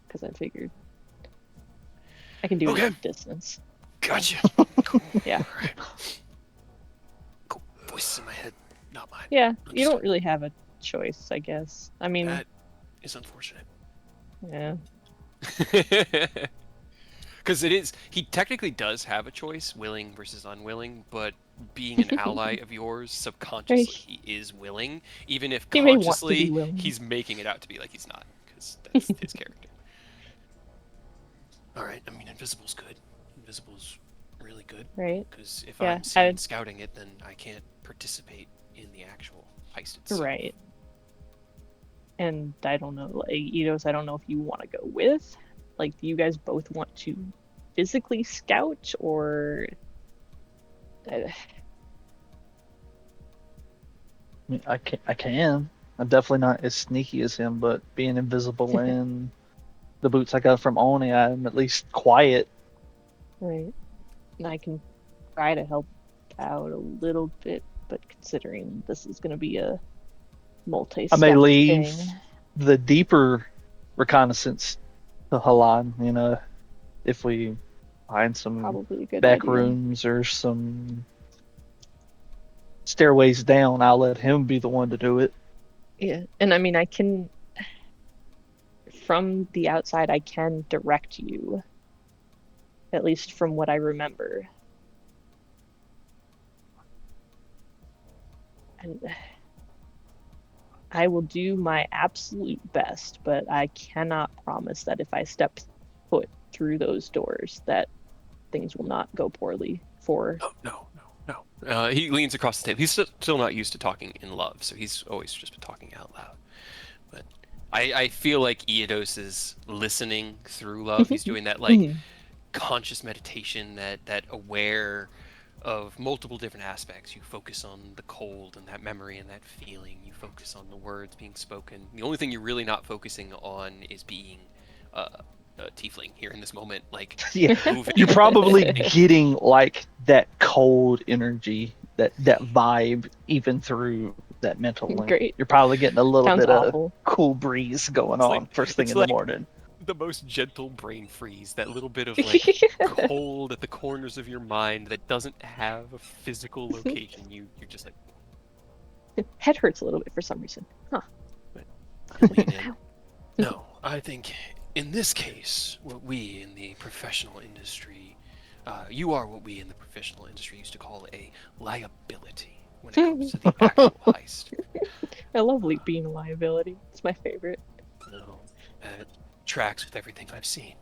because I figured I can do it Okay. at a distance. Gotcha. Cool. Yeah. All right. Cool. Voices in my head, not mine. Yeah, you don't Understood. really have a choice, I guess. I mean, That is unfortunate. yeah. Because he technically does have a choice, willing versus unwilling, but being an ally of yours, subconsciously he is willing, even if He may want to be consciously willing. he's making it out to be like he's not, because that's his character. Alright, I mean, Invisible's good. Invisible's really good, Right? because if Yeah, I'm seen scouting it, then I can't participate in the actual heist itself. Right. And I don't know, like, Eidos, I don't know if you want to go with. Like, do you guys both want to physically scout, or I mean, I can. I'm definitely not as sneaky as him, but being invisible and the boots I got from Oni, I'm at least quiet. right? And I can try to help out a little bit, but considering this is going to be a I multi-step may leave thing, the deeper reconnaissance to Halan, if we find some probably a good back idea. rooms or some stairways down, I'll let him be the one to do it. Yeah, and I mean, I can, from the outside, I can direct you, at least from what I remember. And I will do my absolute best, but I cannot promise that if I step foot through those doors, that things will not go poorly for. Oh, no. He leans across the table. He's still not used to talking in love, so he's always just been talking out loud. But I feel like Eidos is listening through love. He's doing that, like, conscious meditation, that aware of multiple different aspects. You focus on the cold and that memory and that feeling. You focus on the words being spoken. The only thing you're really not focusing on is being a tiefling here in this moment. Like, Yeah, moving. you're probably getting like that cold energy, that vibe, even through that mental link. Great. You're probably getting a little Sounds bit awful. of cool breeze going It's on like- first thing it's in the like- morning. The most gentle brain freeze, that little bit of like cold at the corners of your mind that doesn't have a physical location. You're just like, Head hurts a little bit for some reason. Huh. lean in. No, I think in this case, what we in the professional industry, you are what we in the professional industry used to call a liability when it comes to the actual heist. I love being a liability. It's my favorite. No, it tracks with everything I've seen.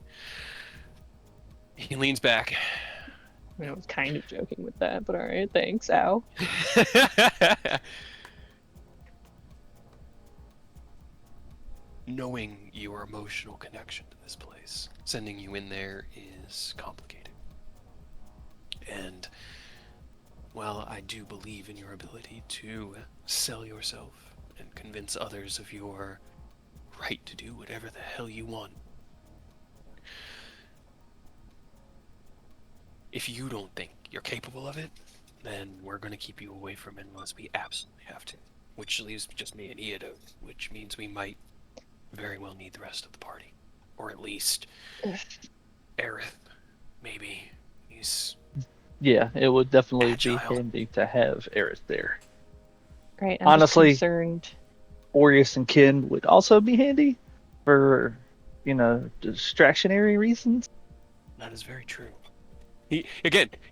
He leans back. I was kind of joking with that, but alright, thanks, ow. Knowing your emotional connection to this place, sending you in there is complicated. And Well, I do believe in your ability to sell yourself and convince others of your right to do whatever the hell you want. If you don't think you're capable of it, then we're going to keep you away from it unless we absolutely have to. Which leaves just me and Eodo, which means we might very well need the rest of the party. Or at least Aerith, maybe. He's Yeah, it would definitely be agile. handy to have Eris there. Right, I'm just Honestly, concerned. Orius and Kin would also be handy for, distractionary reasons. That is very true. He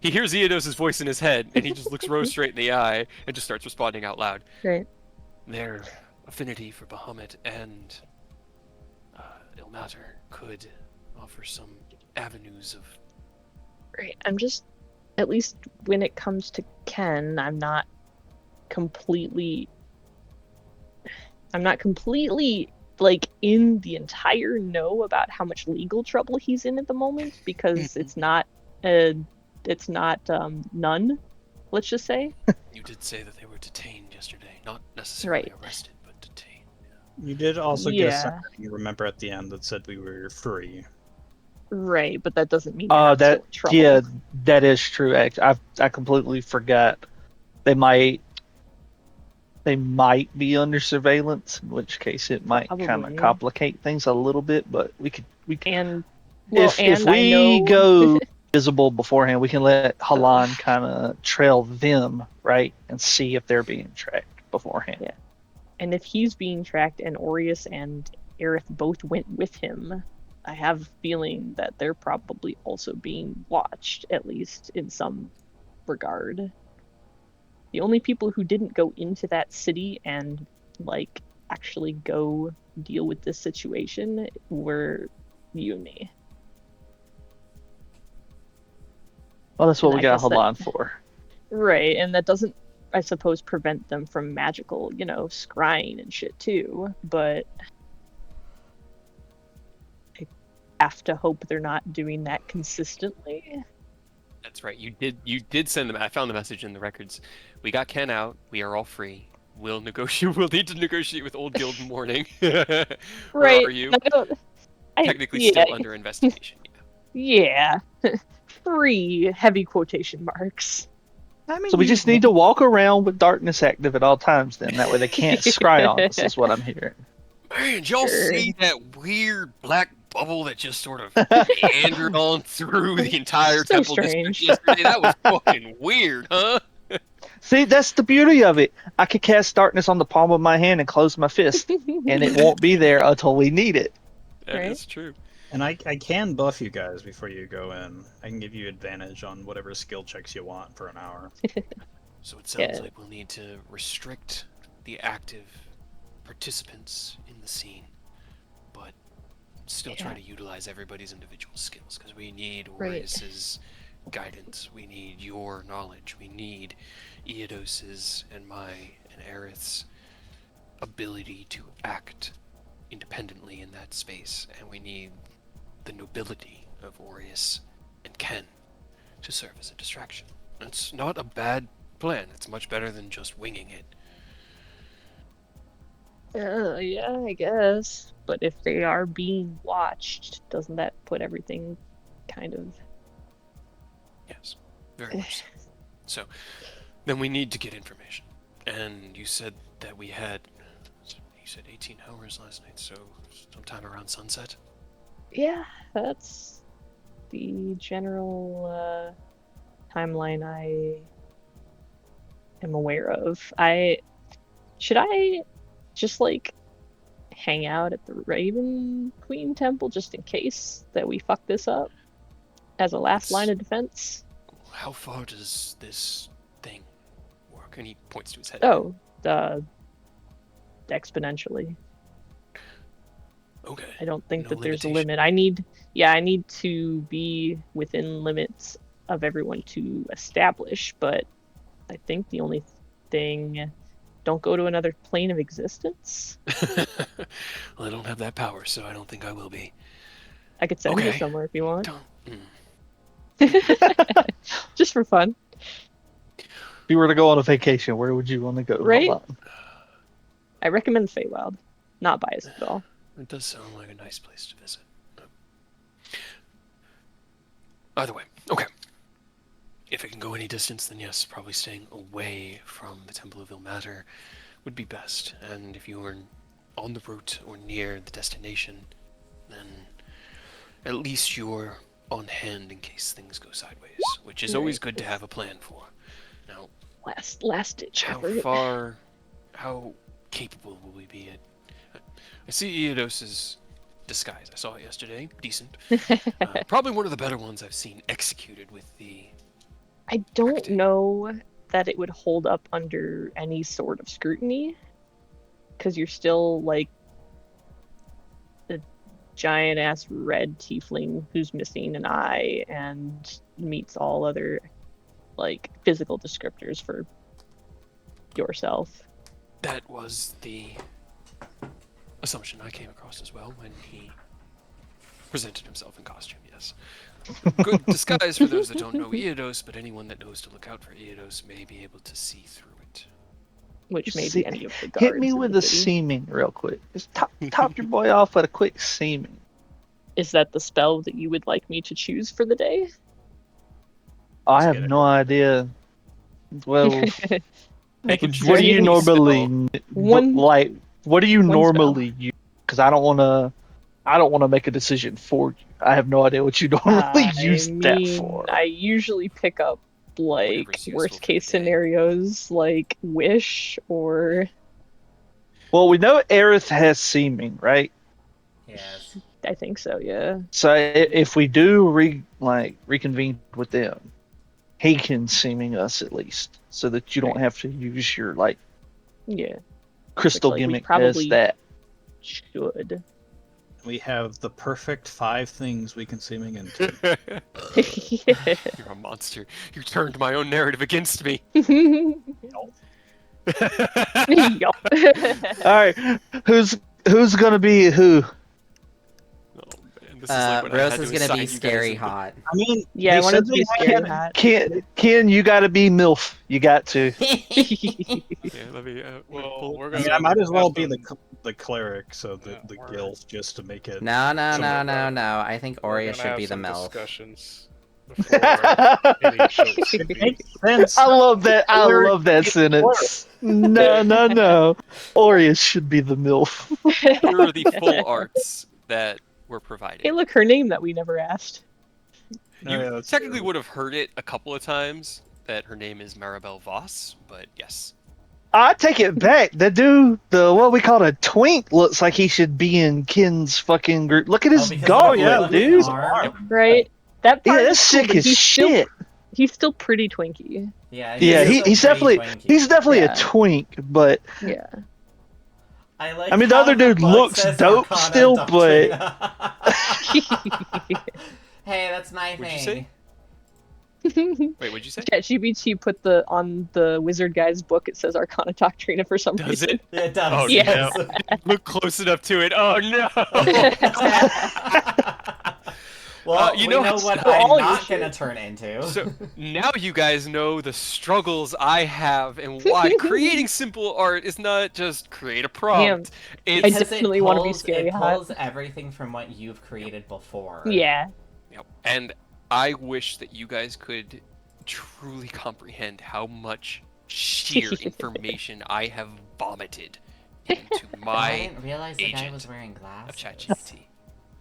hears Eodos' voice in his head, and he just looks Rose straight in the eye and just starts responding out loud. Right. Their affinity for Bahamut and Ilmater could offer some avenues of... Right. I'm just, at least when it comes to Ken, I'm not completely like in the entire know about how much legal trouble he's in at the moment, because it's not none, let's just say. You did say that they were detained yesterday. Not necessarily Right. arrested, but detained. You did also get a Yeah. sign, you remember, at the end that said we were free. Right, but that doesn't mean you're not still in trouble. Yeah, that is true. I completely forgot. They might be under surveillance, in which case it might kind Probably. of complicate things a little bit. But we could And well, if I we know go visible beforehand, we can let Halan kind of trail them, right, and see if they're being tracked beforehand. Yeah. And if he's being tracked and Aureus and Aerith both went with him, I have a feeling that they're probably also being watched, at least in some regard. The only people who didn't go into that city and, like, actually go deal with this situation were you and me. Well, that's what And we I got guess that- Halan for. Right, and that doesn't, I suppose, prevent them from magical, scrying and shit too, but I have to hope they're not doing that consistently. That's right. You did send them. I found the message in the records. We got Ken out. We are all free. We'll negotiate. We'll need to negotiate with Old Guild Morning. Where Right. are you? I Technically yeah, still under investigation. Yeah. Yeah. Free, heavy quotation marks. I mean, So we just need to walk around with darkness active at all times. Then that way they can't scry on us. Is what I'm hearing. Man, did y'all Sure. see that weird black bubble that just sort of meandered on through the entire So temple district strange. yesterday? That was fucking weird, huh? See, that's the beauty of it. I could cast darkness on the palm of my hand and close my fist, and it won't be there until we need it. That is Right? true. And I can buff you guys before you go in. I can give you advantage on whatever skill checks you want for an hour. So it sounds Yeah. like we'll need to restrict the active participants in the scene, but still try Yeah. to utilize everybody's individual skills, because we need Right. Orius's guidance, we need your knowledge, we need Eodos's and Aerith's ability to act independently in that space, and we need the nobility of Orius and Ken to serve as a distraction. It's not a bad plan. It's much better than just winging it. Yeah, I guess. But if they are being watched, doesn't that put everything kind of... Yes, very much so. So, then we need to get information. And you said that we had, you said 18 hours last night, so sometime around sunset? Yeah, that's the general timeline I am aware of. Should I just, like, hang out at the Raven Queen Temple just in case that we fuck this up as a last line of defense? How far does this thing work? And he points to his head. Oh, exponentially. Okay. I don't think No that there's a limitation. limit. I need to be within limits of everyone to establish, but I think the only thing, don't go to another plane of existence. Well, I don't have that power, so I don't think I will be. I could send you Okay. somewhere if you want. Don't. Just for fun. you were to go on a vacation, where would you want to go? Right? Hold on. I recommend Feywild. Not biased at all. It does sound like a nice place to visit. Either way, okay. If it can go any distance, then yes, probably staying away from the Temple of Ilmater would be best. And if you are on the route or near the destination, then at least you're on hand in case things go sideways, which is always good to have a plan for. Now, Last ditch how effort. how capable will we be at... I see Eodos's disguise. I saw it yesterday. Decent. Probably one of the better ones I've seen executed with the... I don't acting. know that it would hold up under any sort of scrutiny, because you're still like a giant ass red tiefling who's missing an eye and meets all other like physical descriptors for yourself. That was the assumption I came across as well when he presented himself in costume, yes. Good disguise for those that don't know Eodos, but anyone that knows to look out for Eodos may be able to see through it. Which may See- be any of the guards. Hit me in with the a city. seeming real quick. Just top your boy off with a quick seeming. Is that the spell that you would like me to choose for the day? I Let's have get it. no idea. Well, I can What choose what do you any normally spell. One- like? What do you one normally use? Because I don't want to. I don't want to make a decision for you. I have no idea what you normally use that for. I usually pick up like Whatever's useful worst for the case day. scenarios like Wish or Well, we know Aerith has seeming, right? Yes. I think so, yeah. So if we do reconvene with them, he can seeming us at least, so that you don't Right. have to use your like Yeah. crystal Which, like, we gimmick probably- as that. Should. We have the perfect 5 things we can seeming into. You're a monster. You turned my own narrative against me. Yup. All right, who's gonna be who? Oh, man, this is like when I Rose had is to gonna assign be you guys scary into- hot. I mean, Yeah, I they wanted said to they be scary had- hot. Ken, you gotta be MILF. You got to. Yeah, let me. Well, we're I gonna. mean, I might as well have be to- the cleric, so the Yeah, we're- guild, just to make it. No, no, Some no, of no, no. I think we're Aurea gonna should have be the some MILF. discussions before any shows can be. Makes sense. I love that. I Cleric love that is sentence. No, no, no. Aurea should be the MILF. Here are the full arts that were provided. Hey, look, her name that we never asked. You yeah, that's technically true. would have heard it a couple of times that her name is Maribel Voss, but yes. I take it back. The dude, the what we call a twink, looks like he should be in Ken's fucking group. Look at his because of gauntlet, yeah, the dude. arm. Right? That Yeah, part that's is cool, sick but as he's shit. he's still pretty twinky. Yeah, Yeah, still he's pretty definitely twinky. he's definitely Yeah. a twink, but Yeah. I like. I mean, the how other dude book looks says dope Arcana still, Doctrina. Hey, that's my What'd you thing. Wait, what'd you say? ChatGPT put on the wizard guy's book. It says Arcana Doctrina for some Does reason. it? Yeah, it does. Oh, Yes. Look close enough to it. Oh no! Well, you we know know how- what Well, all I'm your not shit. gonna turn into. So now you guys know the struggles I have and why creating simple art is not just create a prompt. I It's Because definitely it wanna be pulls- scary It hot. pulls everything from what you've created before. Yeah. Yep. And I wish that you guys could truly comprehend how much sheer information I have vomited into I my didn't realize the guy agent was wearing of glasses. ChatGPT.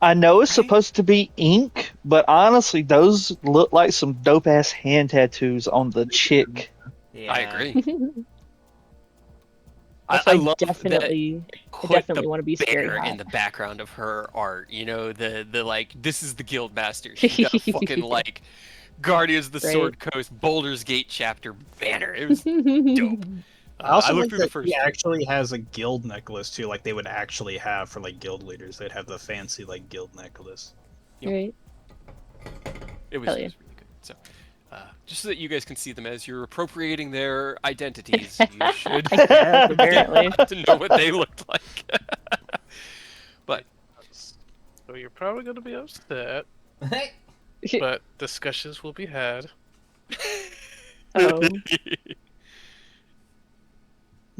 I know it's Right? supposed to be ink, but honestly, those look like some dope ass hand tattoos on the chick. Yeah. I agree. Also, I I love that definitely put the want to be scary bear in hot. the background of her art. You know, the like, this is the guild master. She got a fucking like Guardians of the Right. Sword Coast Baldur's Gate chapter banner. It was dope. I also looked think through the that first he one. actually has a guild necklace too, like they would actually have for like guild leaders. They'd have the fancy like guild necklace. Right. It was, Hell it yeah. was really good. So, just so that you guys can see them as you're appropriating their identities, you should I guess, apparently. get to know what they looked like. But So you're probably gonna be upset, but discussions will be had. Oh.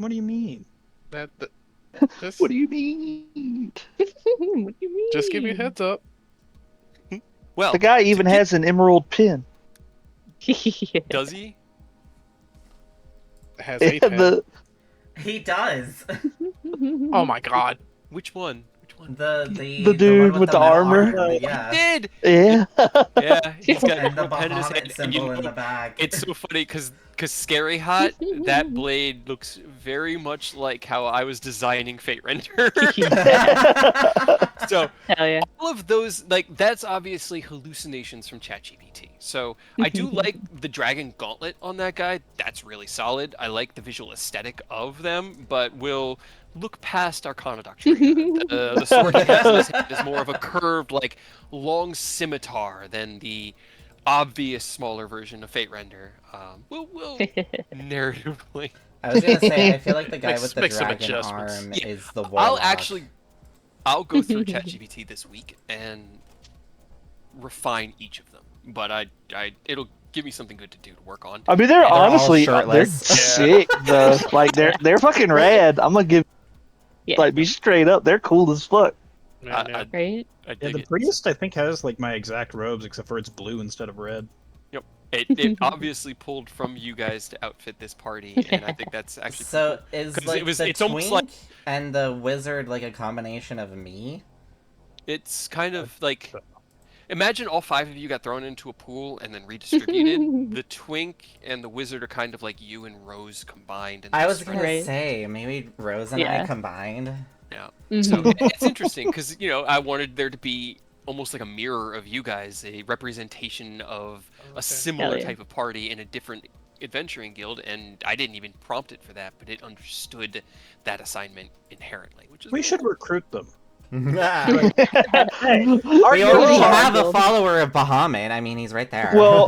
What do you mean? Just, What do you mean? What do you mean? just give you a heads up. Well, The guy to even get- has an emerald pin. Does he? It has a pen. The He does. Oh my god. Which one? Which one? The dude one with the metal armor? arm, He yeah. did. yeah. Yeah, he's got And a the little pen in his Bahamut hand. And symbol in the back. it's so funny because Scary Hot, that blade looks very much like how I was designing Fate Render. So Hell yeah. all of those, like, that's obviously hallucinations from ChatGPT. So I do like the dragon gauntlet on that guy. That's really solid. I like the visual aesthetic of them, but we'll look past Arcana Doctrine. The sword he has in his hand is more of a curved, like, long scimitar than the obvious smaller version of Fate Render. We'll narratively. I was gonna say, I feel like the guy Makes- with the makes some dragon adjustments. arm Yeah, is the warlock. I'll go through ChatGPT this week and refine each of them. But it'll give me something good to do to work on. I mean, they're all honestly they're shirtless. sick though. Like they're fucking rad. I'm gonna give Yeah. like be straight up. They're cool as fuck. Man, yeah. Right? I Yeah, dig the it. priest I think has like my exact robes, except for it's blue instead of red. It obviously pulled from you guys to outfit this party, and I think that's actually So pretty is 'Cause like it was- the it's almost twink like- and the wizard like a combination of me? cool. It's kind of like, imagine all 5 of you got thrown into a pool and then redistributed. The twink and the wizard are kind of like you and Rose combined. And I they was spread- gonna Right. say maybe Rose and Yeah. I combined. Yeah. Mhm. So it's interesting because I wanted there to be almost like a mirror of you guys, a representation of a similar Hell yeah. type of party in a different adventuring guild, and I didn't even prompt it for that, but it understood that assignment inherently, which is We really should cool. recruit them. We Are already you have a Guild. follower of Bahamut. I mean, he's right there. Well,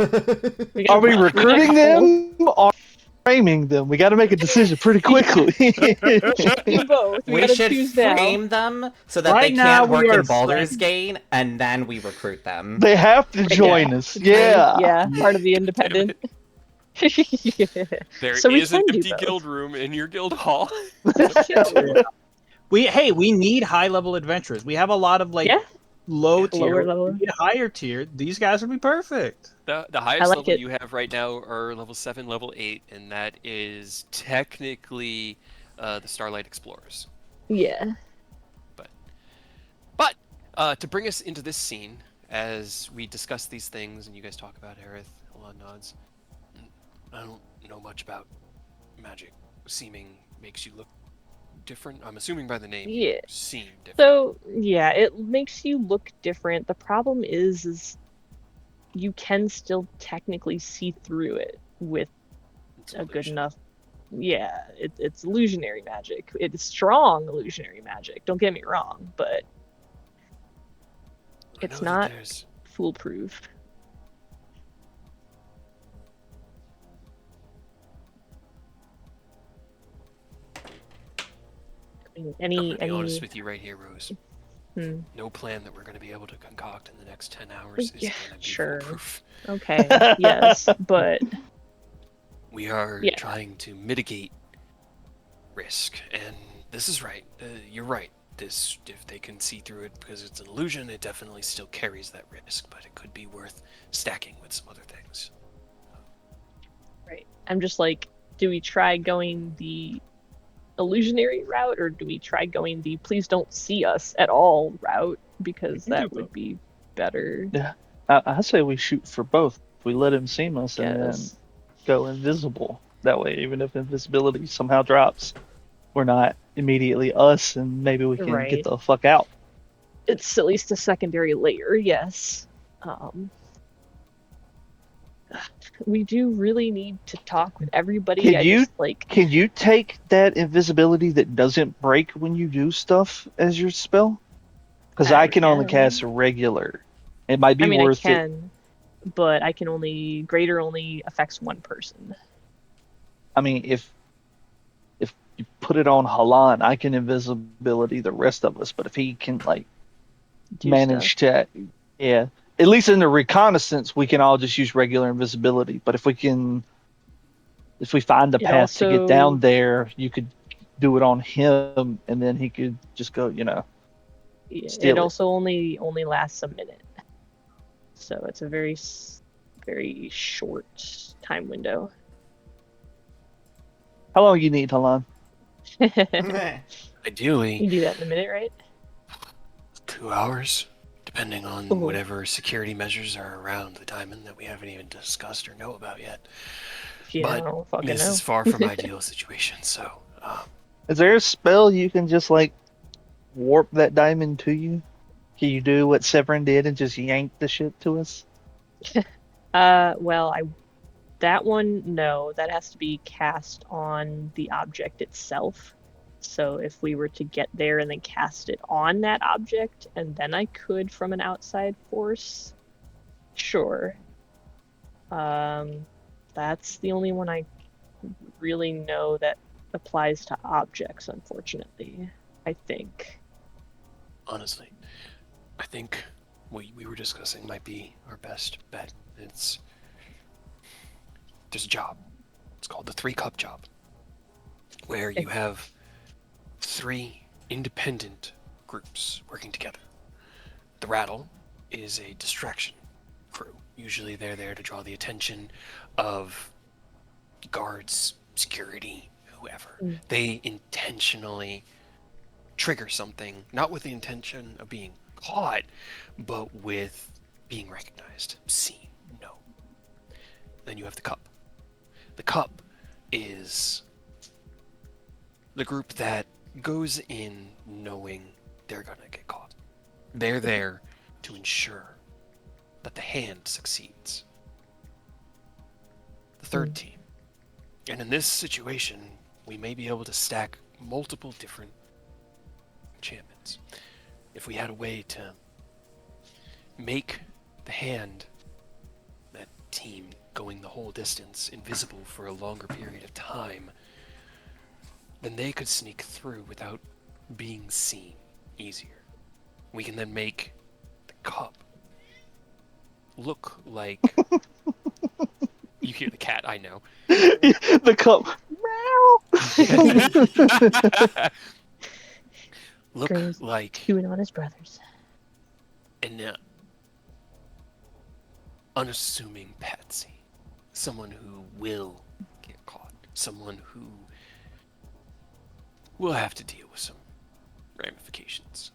We Are got we a couple. recruiting them or framing them? We got to make a decision pretty quickly. Do both. We, we gotta should choose now. frame them so that Right they now, can't we work are in Baldur's friends. Gate, and then we recruit them. they have to join us. Yeah. Yeah, part of the independent. There So we is an can do empty both. guild room in your guild hall. We need high level adventurers. We have a lot of like Yeah. low tier. Lower level. We need higher tier. These guys would be perfect. The highest like level it. you have right now are level 7, level 8, and that is technically the Starlight Explorers. Yeah. But to bring us into this scene, as we discuss these things and you guys talk about Aerith, Elon nods. I don't know much about magic. Seeming makes you look different. I'm assuming by the name. You Yeah. seem different. So yeah, it makes you look different. The problem is you can still technically see through it with It's a good illusion. enough. Yeah, it's illusionary magic. It's strong illusionary magic. Don't get me wrong, but I it's know that not there's- foolproof. I mean, I'm gonna be any honest with you right here, Rose. Hmm. No plan that we're going to be able to concoct in the next 10 hours is Yeah, going to be sure. foolproof. Okay, yes, but We are Yeah. trying to mitigate risk, and this is right. You're right. This, if they can see through it because it's an illusion, it definitely still carries that risk, but it could be worth stacking with some other things. right. I'm just like, do we try going the illusionary route, or do we try going the please don't see us at all route? Because We can that do would both. be better. I say we shoot for both. We let him see us and then Yes. go invisible. That way, even if invisibility somehow drops, we're not immediately us, and maybe we can Right. get the fuck out. It's at least a secondary layer, yes. We do really need to talk with everybody. Can I you- just, like, Can you take that invisibility that doesn't break when you do stuff as your spell? Because I can only cast a regular. It might be I mean, I worth it. can, but I can only greater only affects one person. I mean, if you put it on Halan, I can invisibility the rest of us. But if he can like Do manage stuff. to, yeah, at least in the reconnaissance, we can all just use regular invisibility. But if we find the It path to also- get down there, you could do it on him, and then he could just go, Yeah, it steal it. also only lasts a minute, so it's a very short time window. How long you need, Talon? You Ideally, can do that in a minute, right? 2 hours, depending on Ooh. whatever security measures are around the diamond that we haven't even discussed or know about yet. Yeah, I But don't fucking this know. is far from ideal situation, so Is there a spell you can just like warp that diamond to you? Can you do what Severin did and just yank the shit to us? Well, that one, no, that has to be cast on the object itself. So if we were to get there and then cast it on that object, and then I could from an outside force, sure. That's the only one I really know that applies to objects, unfortunately. I think. honestly, I think what we were discussing might be our best bet. There's a job. It's called the 3-cup job, where you have 3 independent groups working together. The rattle is a distraction crew. Usually they're there to draw the attention of guards, security, whoever. Mm. They intentionally trigger something, not with the intention of being caught, but with being recognized, seen, known. Then you have the cup. The cup is the group that goes in knowing they're gonna get caught. They're there to ensure that the hand succeeds. The third team. And in this situation, we may be able to stack multiple different enchantments. If we had a way to make the hand, that team going the whole distance, invisible for a longer period of time, then they could sneak through without being seen easier. We can then make the cup look like... You hear the cat, I know. The cup. Look Grim's like chewing on his brothers. an unassuming patsy. Someone who will get caught. Someone who will have to deal with some ramifications.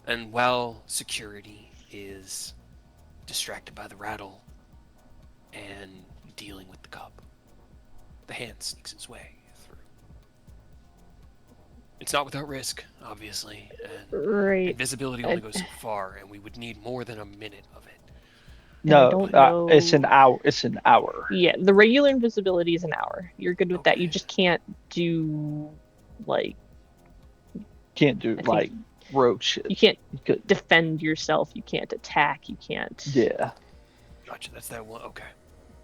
And while security is distracted by the rattle and dealing with the cup, the hand sneaks its way through. It's not without risk, obviously, and Right. invisibility only goes so far, and we would need more than a minute of it. And I No, don't know. it's an hour. It's an hour. Yeah, the regular invisibility is an hour. You're good with that. You Okay. just can't do like Can't do I like think rogue shit. you can't You could, defend yourself. You can't attack. You can't. yeah. Gotcha, that's that one. Okay.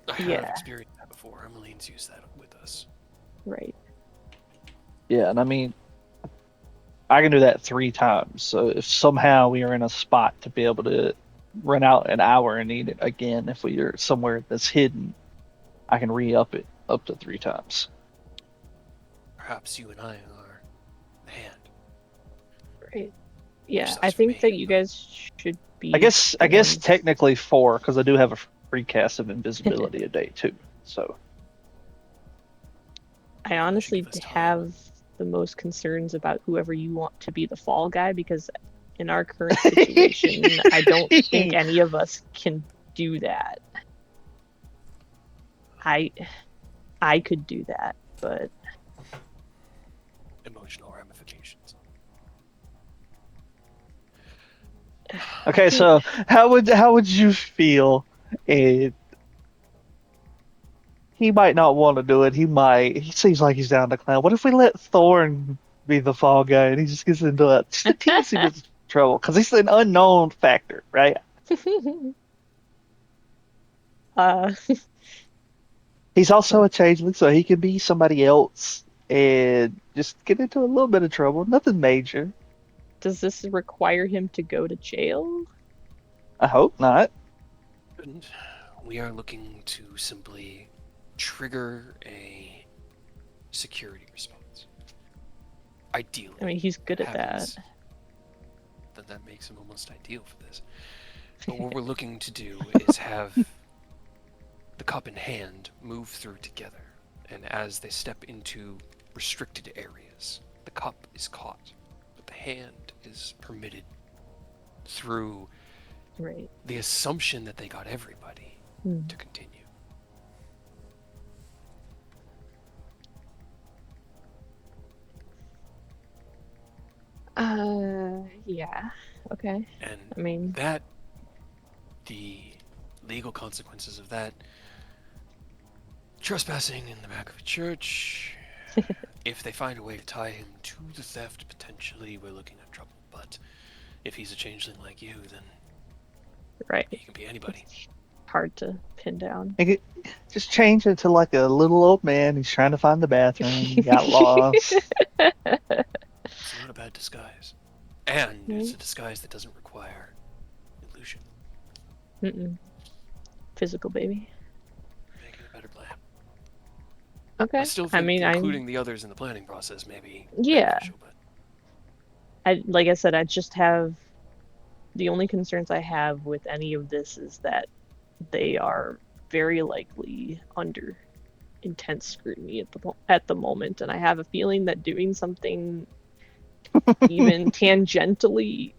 I have Yeah. experienced that before. Emmeline's used that with us. Right. Yeah, and I mean, I can do that 3 times. So if somehow we are in a spot to be able to run out an hour and need it again, if we are somewhere that's hidden, I can re-up it up to 3 times. Perhaps you and I are the hand. Right. Yeah, Just I us for think me, that you but- guys should be. I guess the ones- technically 4 because I do have a free cast of invisibility a day too. So I honestly give us time. have the most concerns about whoever you want to be the fall guy because in our current situation, I don't think any of us can do that. I could do that, but Emotional ramifications. okay, so how would you feel if he might not want to do it? He seems like he's down to clown. What if we let Thorn be the fall guy and he just gets into a just a teensy bit of trouble because he's an unknown factor, right? uh, He's also a changeling, so he could be somebody else and just get into a little bit of trouble. Nothing major. does this require him to go to jail? I hope not. And we are looking to simply trigger a security response. ideally. I mean, he's good at happens, that. then that makes him almost ideal for this. But what we're looking to do is have the cup in hand move through together, and as they step into restricted areas, the cup is caught, but the hand is permitted through Right. the assumption that they got everybody Hmm. to continue. Yeah. Okay. And I mean, that, the legal consequences of that, trespassing in the back of a church, if they find a way to tie him to the theft, potentially we're looking at trouble. But if he's a changeling like you, then right. he can be anybody. Hard to pin down. Make it, just change it to like a little old man who's trying to find the bathroom. He got lost. It's not a bad disguise. And it's a disguise that doesn't require illusion. Mm-mm. Physical baby. Making a better plan. Okay. I still think mean, including the others in the planning process may be Yeah. beneficial, but like I said, I just have the only concerns I have with any of this is that they are very likely under intense scrutiny at the moment, and I have a feeling that doing something even tangentially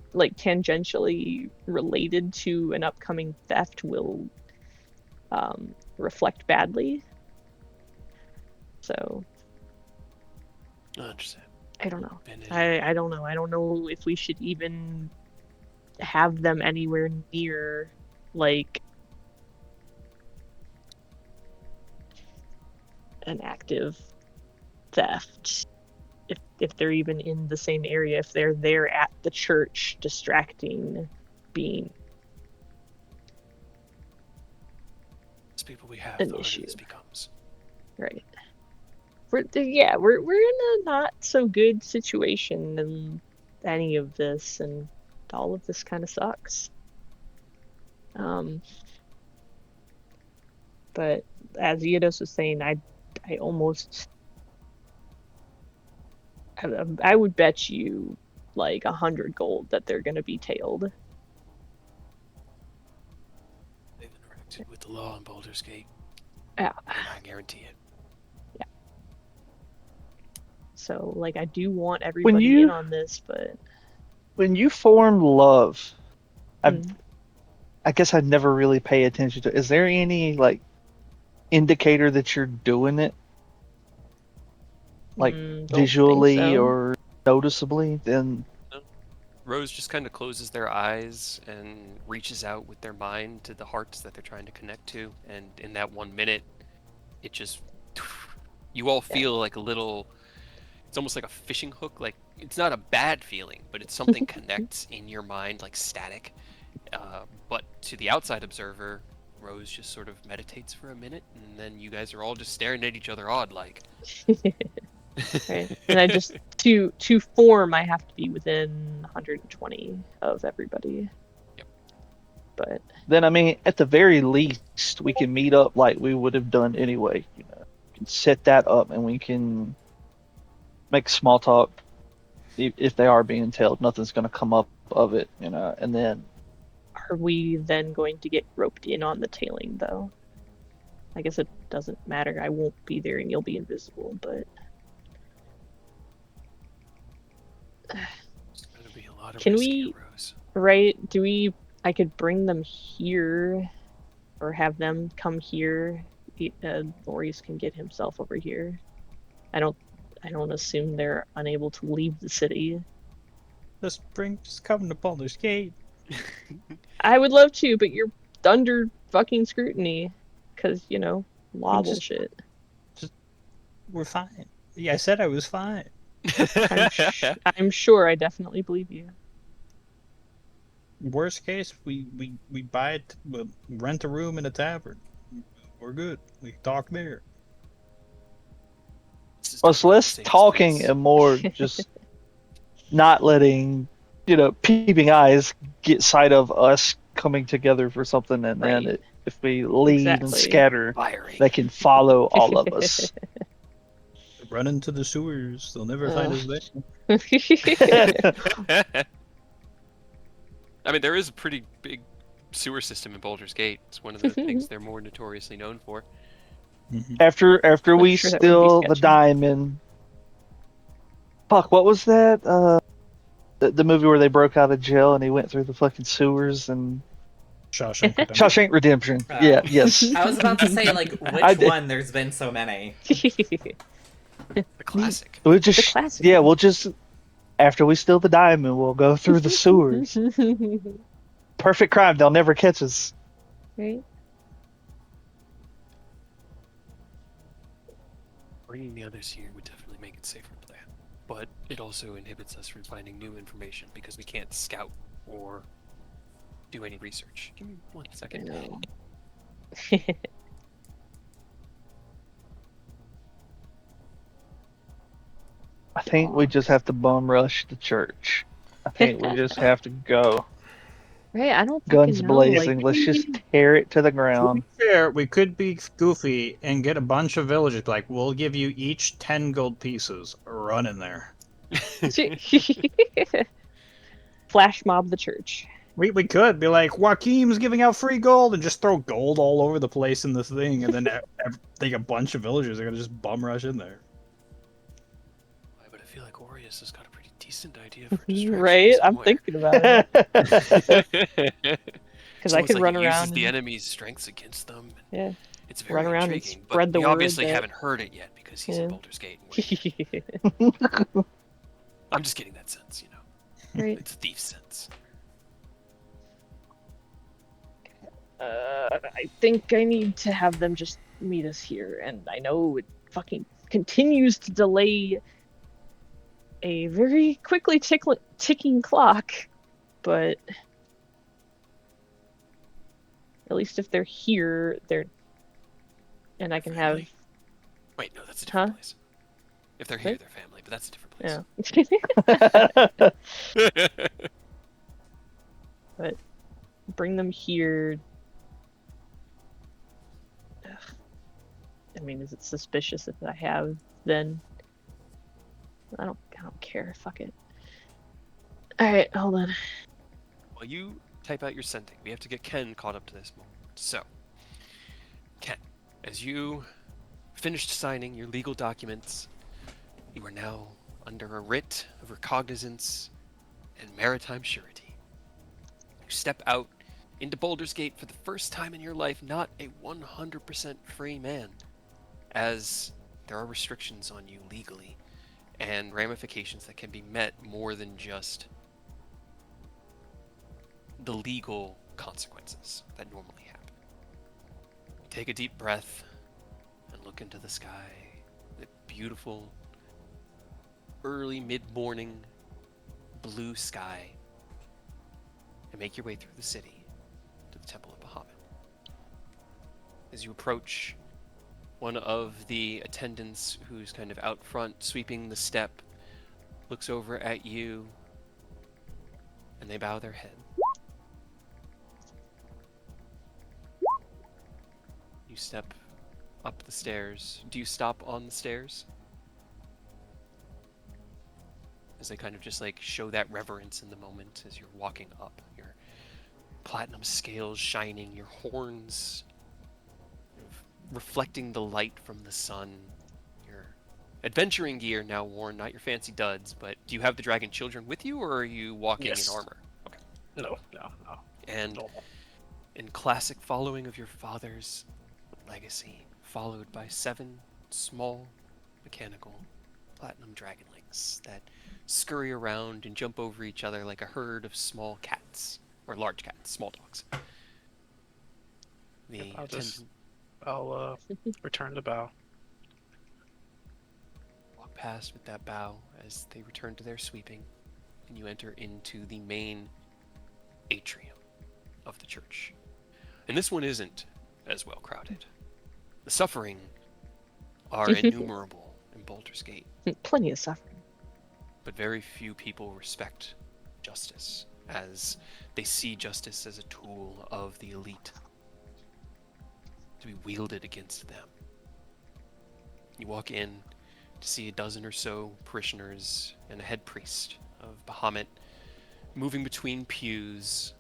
related to an upcoming theft will reflect badly. So I understand. I don't know. And I don't know. I don't know if we should even have them anywhere near like an active theft. If they're even in the same area, if they're there at the church distracting, being as people we have, an the harder issue. this becomes. Right. We're in a not so good situation in any of this, and all of this kind of sucks. But as Iodos was saying, I almost I would bet you like 100 gold that they're gonna be tailed. They've interacted with the law in Baldur's Gate, Yeah. and I guarantee it. So like I do want everybody in on this, but When you form love, mm, I guess I'd never really pay attention to. Is there any like indicator that you're doing it, like don't think visually so. or noticeably? Then Rose just kind of closes their eyes and reaches out with their mind to the hearts that they're trying to connect to, and in that 1 minute, it just you all feel like a little. It's almost like a fishing hook. Like it's not a bad feeling, but it's something connects in your mind like static. But to the outside observer, Rose just sort of meditates for a minute, and then you guys are all just staring at each other odd like. Right. And I just to form, I have to be within 120 of everybody. Yep. But then I mean, at the very least, we can meet up like we would have done anyway. You know, we can set that up, and we can make small talk. If they are being tailed, nothing's going to come up of it, you know. And then are we then going to get roped in on the tailing, though? I guess it doesn't matter. I won't be there, and you'll be invisible. But It's gonna be a lot of Can risk we- here, Rose. right? I could bring them here, or have them come here. Maurice can get himself over here. I don't assume they're unable to leave the city. Just come to Baldur's Gate. I would love to, but you're under fucking scrutiny, because law Just- bullshit. We're fine. Yeah, I said I was fine. I'm sure. I definitely believe you. Worst case, we buy it, rent a room in a tavern. We're good. We talk there. well, it's less talking and more just not letting peeping eyes get sight of us coming together for something, and Right. then if we leave and Exactly. scatter, Firing. they can follow all of us. Run into the sewers. They'll never find us there. I mean, there is a pretty big sewer system in Baldur's Gate. It's one of the things they're more notoriously known for. After I'm we sure that wouldn't be steal the sketchy. diamond. Fuck, what was that? The movie where they broke out of jail and he went through the fucking sewers and Shawshank Redemption. Shawshank Redemption. Oh. Yeah, yes. I was about to say, like, I which did. one? There's been so many. The classic. We'll The just classic. yeah, we'll just after we steal the diamond, we'll go through the sewers. Perfect crime. They'll never catch us. Right? Bringing the others here would definitely make it safer to play. But it also inhibits us from finding new information because we can't scout or do any research. Give me 1 I second. know. I think we just have to bum rush the church. I think we just have to go. Right? I don't Guns fucking know. Like, blazing. Let's just tear it to the To be ground. fair, we could be goofy and get a bunch of villagers. Like, we'll give you each 10 gold pieces. Run in there. flash mob the church. We could be like, Joaquim's giving out free gold and just throw gold all over the place in this thing, and then think a bunch of villagers are gonna just bum rush in there. But I feel like Aureus has got a pretty decent idea for a distraction. Right? I'm somewhere. thinking about it. Because I It's could almost like run he uses around. the and- enemy's strengths against them. Yeah. It's very Run around and intriguing, spread but the we word obviously that- haven't heard it yet because he's Yeah. in Baldur's Gate. And waiting. I'm just getting that sense, you know. Right. It's a thief's sense. I think I need to have them just meet us here, and I know it fucking continues to delay a very quickly ticking clock, but at least if they're here, and I can have. Family? Wait, no, that's a different Huh? place. If they're here, What? they're family, but that's a different place. Yeah. But bring them here. Ugh. I mean, is it suspicious if I have then? I don't care. Fuck it. All right, hold on. While you type out your sending, we have to get Ken caught up to this moment. So, Ken, as you finished signing your legal documents, you are now under a writ of recognizance and maritime surety. You step out into Baldur's Gate for the first time in your life, not a 100% free man, as there are restrictions on you legally and ramifications that can be met more than just the legal consequences that normally happen. You take a deep breath and look into the sky, the beautiful early mid-morning blue sky, and make your way through the city to the Temple of Bahamut. As you approach, one of the attendants who's kind of out front sweeping the step looks over at you and they bow their head. You step up the stairs. Do you stop on the stairs? As they kind of just like show that reverence in the moment as you're walking up. Your platinum scales shining, your horns reflecting the light from the sun. Your adventuring gear now worn, not your fancy duds, but do you have the dragon children with you or are you walking Yes. in armor? Okay. No. And Normal. in classic following of your father's legacy, followed by 7 small mechanical platinum dragonlings that scurry around and jump over each other like a herd of small cats, or large cats, small dogs. The I'll return the bow. walk past with that bow as they return to their sweeping, and you enter into the main atrium of the church. And this one isn't as well crowded. The suffering are innumerable in Baldur's Gate, Plenty of suffering. but very few people respect justice, as they see justice as a tool of the elite to be wielded against them. You walk in to see a dozen or so parishioners and a head priest of Bahamut moving between pews.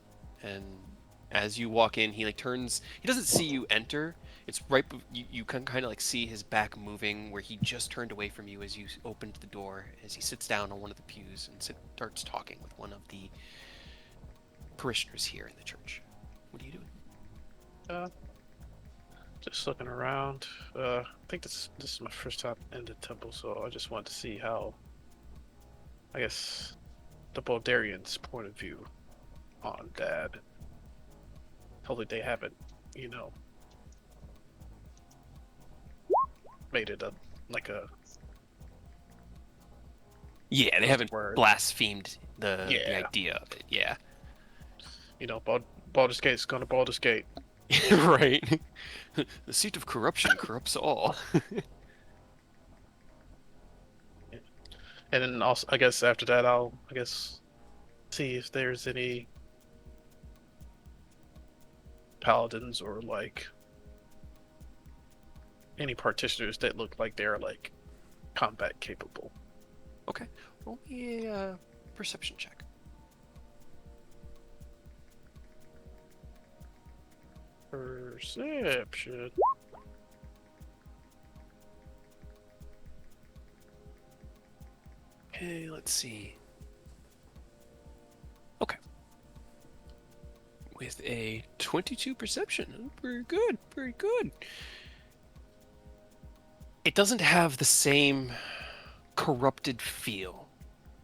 And as you walk in, he like turns. He doesn't see you enter. It's right. You can kind of like see his back moving, where he just turned away from you as you opened the door. As he sits down on one of the pews and starts talking with one of the parishioners here in the church. What are you doing? Just looking around. I think this is my first time in the temple, so I just want to see how, I guess, the Bulgarians' point of view on that. Hopefully they haven't, made it like a Yeah, they haven't word. blasphemed the Yeah. idea of it. Yeah. Baldur's Gate's gonna Baldur's Gate. Right. The seat of corruption corrupts all. And then also, I guess after that, I'll see if there's any paladins or like any practitioners that look like they're like combat capable. Okay. Roll me a perception check. Perception. Okay, let's see. Okay. With a 22 perception. Very good, very good. It doesn't have the same corrupted feel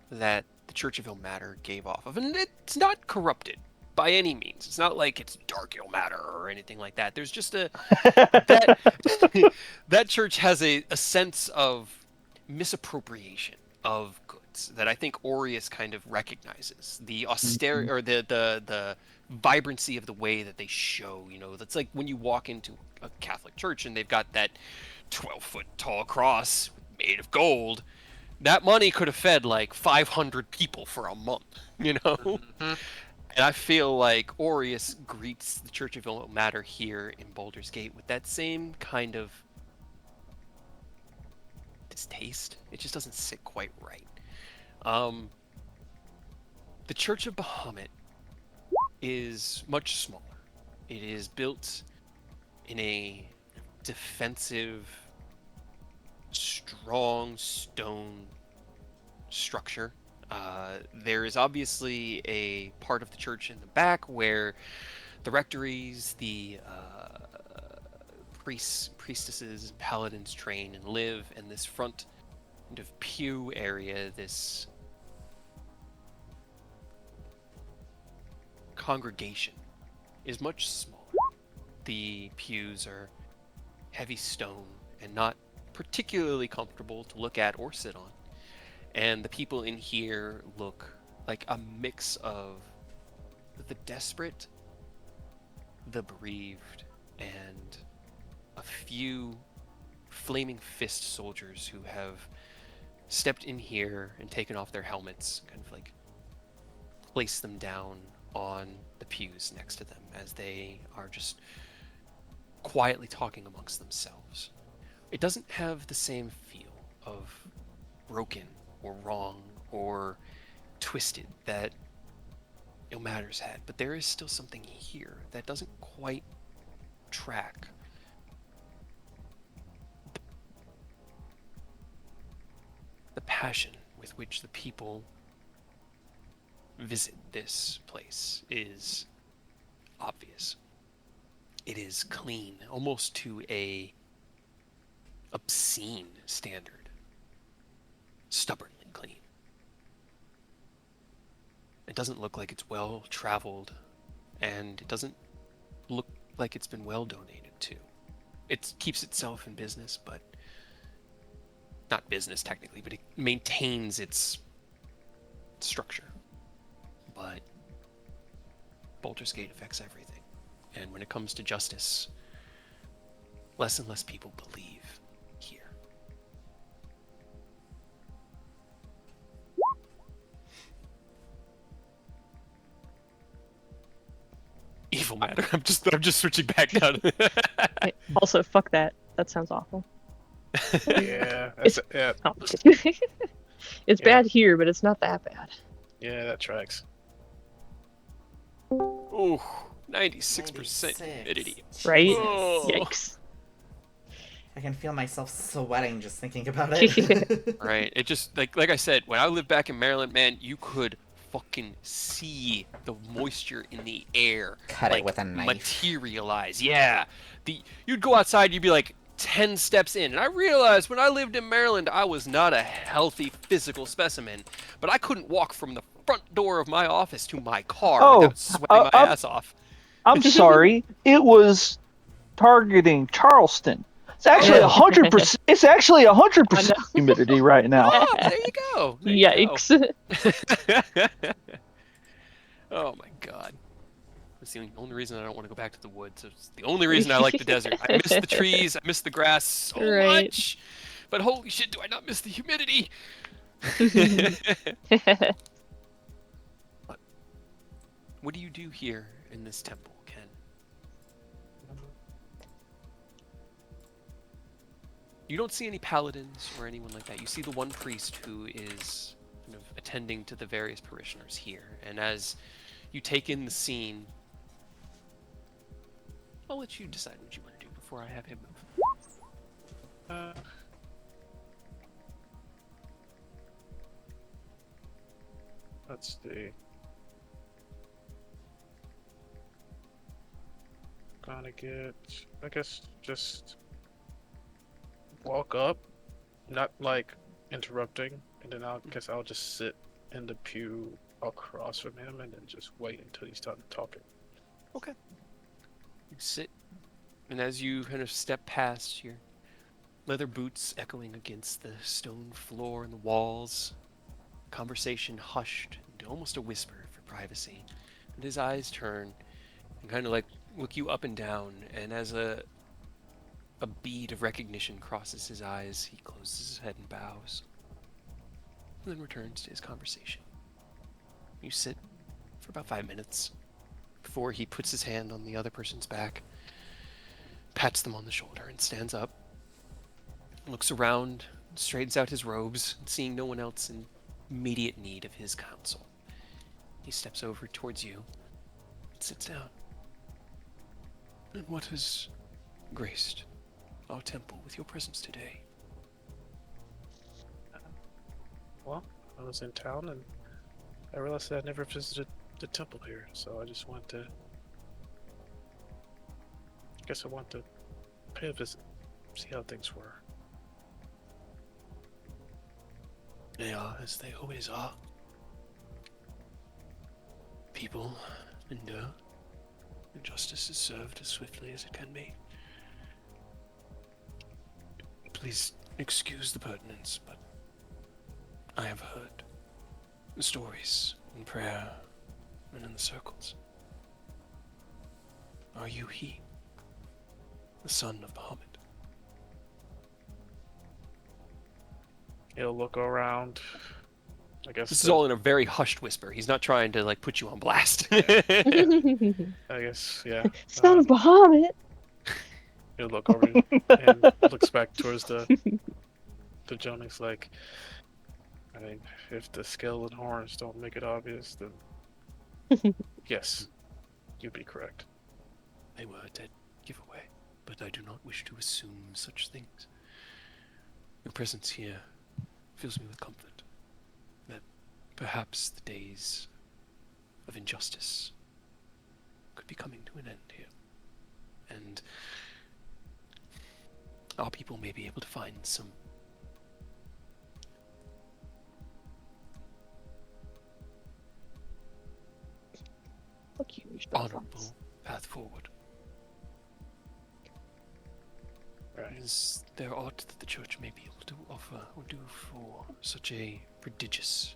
that the Church of Ilmater gave off of. And it's not corrupted by any means. It's not like it's dark Ilmater or anything like that. There's just that church has a sense of misappropriation of goods that I think Aureus kind of recognizes. The austerity or the vibrancy of the way that they show, that's like when you walk into a Catholic church and they've got that 12-foot tall cross made of gold. That money could have fed like 500 people for a month, Mm-hmm. And I feel like Aureus greets the Church of Ilmater here in Baldur's Gate with that same kind of distaste. It just doesn't sit quite right. The Church of Bahamut is much smaller. It is built in a defensive, strong stone structure. There is obviously a part of the church in the back where the rectories, the priests, priestesses, and paladins train and live, and this front kind of pew area, this congregation, is much smaller. The pews are heavy stone and not particularly comfortable to look at or sit on. And the people in here look like a mix of the desperate, the bereaved, and a few flaming fist soldiers who have stepped in here and taken off their helmets, kind of like placed them down on the pews next to them as they are just quietly talking amongst themselves. It doesn't have the same feel of broken or wrong or twisted that Ilmater's had, but there is still something here that doesn't quite track. The passion with which the people visit this place is obvious. It is clean, almost to a obscene standard. Stubbornly clean. It doesn't look like it's well traveled, and it doesn't look like it's been well donated to. It keeps itself in business, but not business technically, but it maintains its structure. But Baldur's Gate affects everything. And when it comes to justice, less and less people believe here. Evil matter. I'm just switching back down. Also, fuck that. That sounds awful. Yeah, that's It's- yeah, Oh, it's Yeah. bad here, but it's not that bad. yeah, that tracks. Ooh, 96% 96. humidity. Right? Oh. Yikes. I can feel myself sweating just thinking about it. Right. It just like I said, when I lived back in Maryland, man, you could fucking see the moisture in the air Cut like it with a knife. materialize. Yeah. You'd go outside, you'd be like 10 steps in. And I realized when I lived in Maryland, I was not a healthy physical specimen, but I couldn't walk from the front door of my office to my car Oh, without sweating my I'm ass off. I'm sorry. It was targeting Charleston. It's actually Oh. 100%. It's actually I 100% know. humidity right now. Oh, there you go. There you go. Yikes. Oh my god. That's the only reason I don't want to go back to the woods. It's the only reason I like the desert. I miss the trees, I miss the grass so Right. much. But holy shit, do I not miss the humidity? What do you do here in this temple, Ken? You don't see any paladins or anyone like that. You see the one priest who is kind of attending to the various parishioners here. And as you take in the scene, I'll let you decide what you want to do before I have him move. Uh, let's see. Gonna get, I guess, just walk up, not like interrupting, and then I'll just sit in the pew across from him and then just wait until he's done talking. You sit, and as you kind of step past, your leather boots echoing against the stone floor and the walls, conversation hushed into almost a whisper for privacy, and his eyes turn and kind of like look you up and down, and as a bead of recognition crosses his eyes, he closes his head and bows, and then returns to his conversation. You sit for about 5 minutes before he puts his hand on the other person's back, pats them on the shoulder, and stands up, looks around, straightens out his robes, and seeing no one else in immediate need of his counsel, he steps over towards you and sits down. And what has graced our temple with your presence today? Well, I was in town and I realized that I never visited the temple here, so I just want to. I guess I want to pay a visit, see how things were. They are as they always are. People endure, and justice is served as swiftly as it can be. Please excuse the pertinence, but I have heard the stories in prayer and in the circles. Are you he, the son of Muhammad? He'll look around. I guess This is all in a very hushed whisper. He's not trying to like put you on blast. I guess, yeah. Son of Muhammad. He'll look over and looks back towards the Jonix like, I mean, if the skull and horns don't make it obvious, then yes, you'd be correct. They were a dead giveaway, but I do not wish to assume such things. Your presence here fills me with comfort that perhaps the days of injustice could be coming to an end here. And our people may be able to find some Fuck you, honorable path forward. Right. Is there aught that the church may be able to offer or do for such a prodigious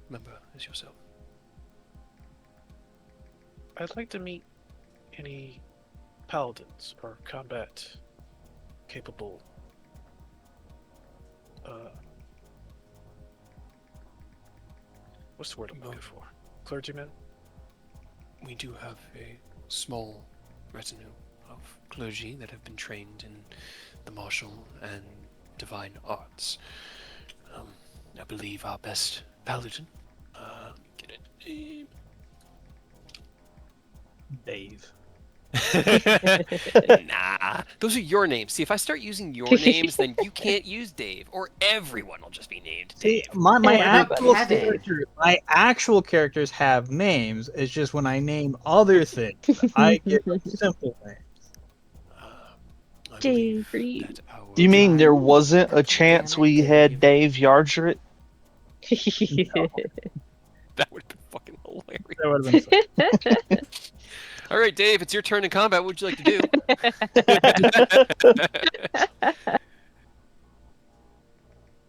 member as yourself? I'd like to meet any paladins or combat capable what's the word I'm looking for? Clergymen? We do have a small retinue of clergy that have been trained in the martial and divine arts. I believe our best paladin. Get it. Dave. Nah, those are your names. See, if I start using your names, then you can't use Dave, or everyone will just be named See, Dave. my Everybody. actual characters have names. It's just when I name other things, I give them simple names. I Dave believe for you. that our Do you mean there wasn't a God chance damn it, we had Dave. Dave Yardrit? that would have been fucking hilarious. That would have been fun. All right, Dave, it's your turn in combat. What would you like to do?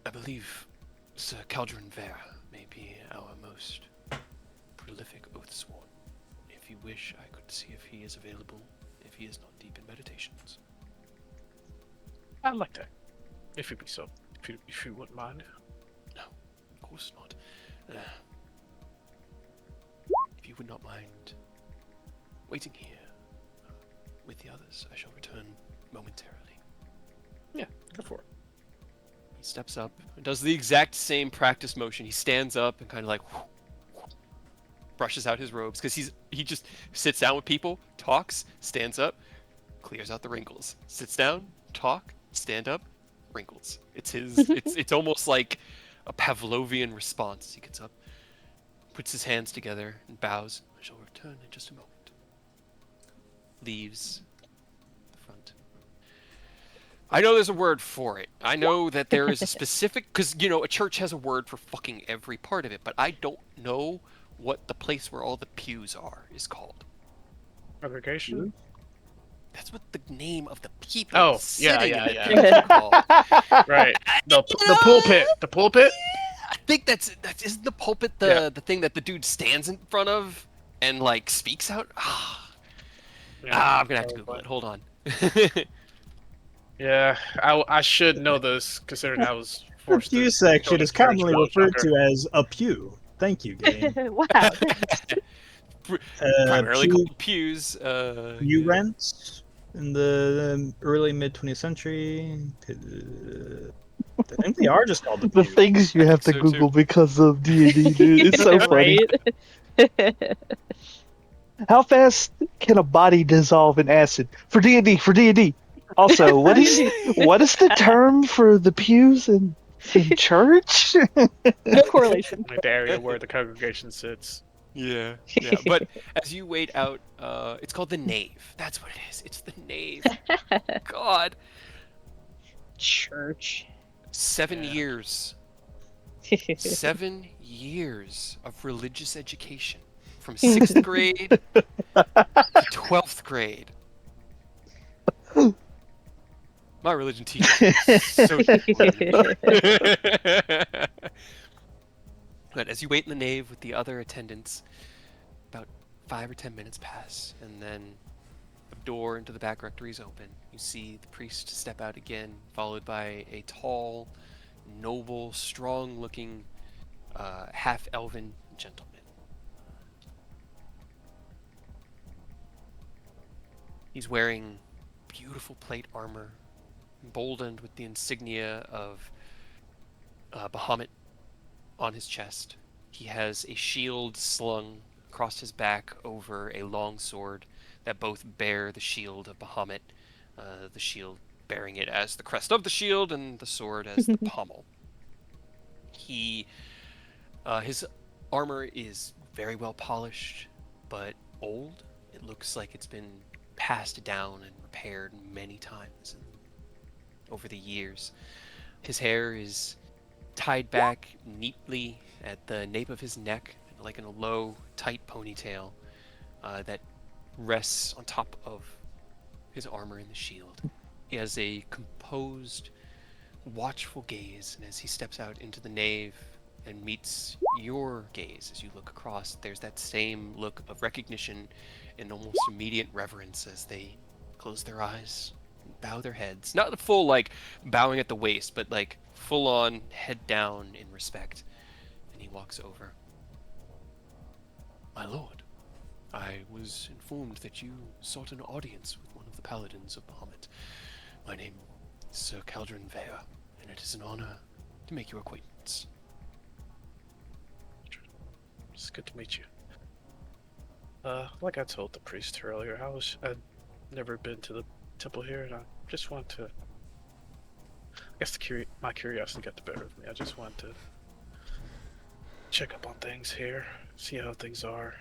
I believe Sir Caldron Vare may be our most prolific Oathsworn. If you wish, I could see if he is available, if he is not deep in meditations. I'd like that, if it be so. If you wouldn't mind. No, of course not. If you would not mind waiting here with the others, I shall return momentarily. Yeah, go for it. He steps up and does the exact same practice motion. He stands up and kind of like brushes out his robes because he just sits down with people, talks, stands up, clears out the wrinkles, sits down, talk, stand up, wrinkles. It's it's almost like a Pavlovian response. He gets up, puts his hands together and bows. I shall return in just a moment. Leaves the front. I know there's a word for it. I know that there is a specific, because, you know, a church has a word for fucking every part of it, but I don't know what the place where all the pews are is called. Congregation? That's what the name of the people Oh, sitting yeah, in the yeah. pews are called. Right. The pulpit. The pulpit? I think that's isn't the pulpit Yeah. the thing that the dude stands in front of and like speaks out? Yeah, I'm gonna have to Google probably. it. Hold on. Yeah, I should know this, considering I was The forced to pew go section to is church commonly when I was referred younger. to as a pew. Thank you, game. Wow. Primarily pew, called pews. pew Yeah. rents in the early mid 20th century. I think they are just called the The pew. things you I have think to so, too. Google because of D&D, dude. It's so funny. Right? How fast can a body dissolve in acid? For D&D, for D&D. Also, what is the term for the pews in church? No correlation. Like the area where the congregation sits. Yeah, yeah. But as you wait out, it's called the nave. That's what it is. It's the nave. God, Church. 7 Yeah. years. 7 years of religious education from 6th grade to 12th grade. My religion teacher is so disappointed. But as you wait in the nave with the other attendants, about 5 or 10 minutes pass, and then a door into the back rectory is open. You see the priest step out again, followed by a tall, noble, strong-looking, half-elven gentleman. He's wearing beautiful plate armor, emboldened with the insignia of Bahamut on his chest. He has a shield slung across his back over a long sword that both bear the shield of Bahamut, the shield bearing it as the crest of the shield and the sword as the pommel. His armor is very well polished, but old. It looks like it's been passed down and repaired many times over the years. His hair is tied back neatly at the nape of his neck, like in a low, tight ponytail that rests on top of his armor and the shield. He has a composed, watchful gaze, and as he steps out into the nave and meets your gaze as you look across, there's that same look of recognition and almost immediate reverence as they close their eyes and bow their heads. Not the full, like, bowing at the waist, but, like, full on, head down in respect. And he walks over. My lord, I was informed that you sought an audience with one of the Paladins of Bahamut. My name is Sir Caldron Vea, and it is an honor to make your acquaintance. It's good to meet you. Like I told the priest earlier, I'd never been to the temple here, and I just want to. I guess my curiosity got the better of me. I just want to check up on things here, see how things are,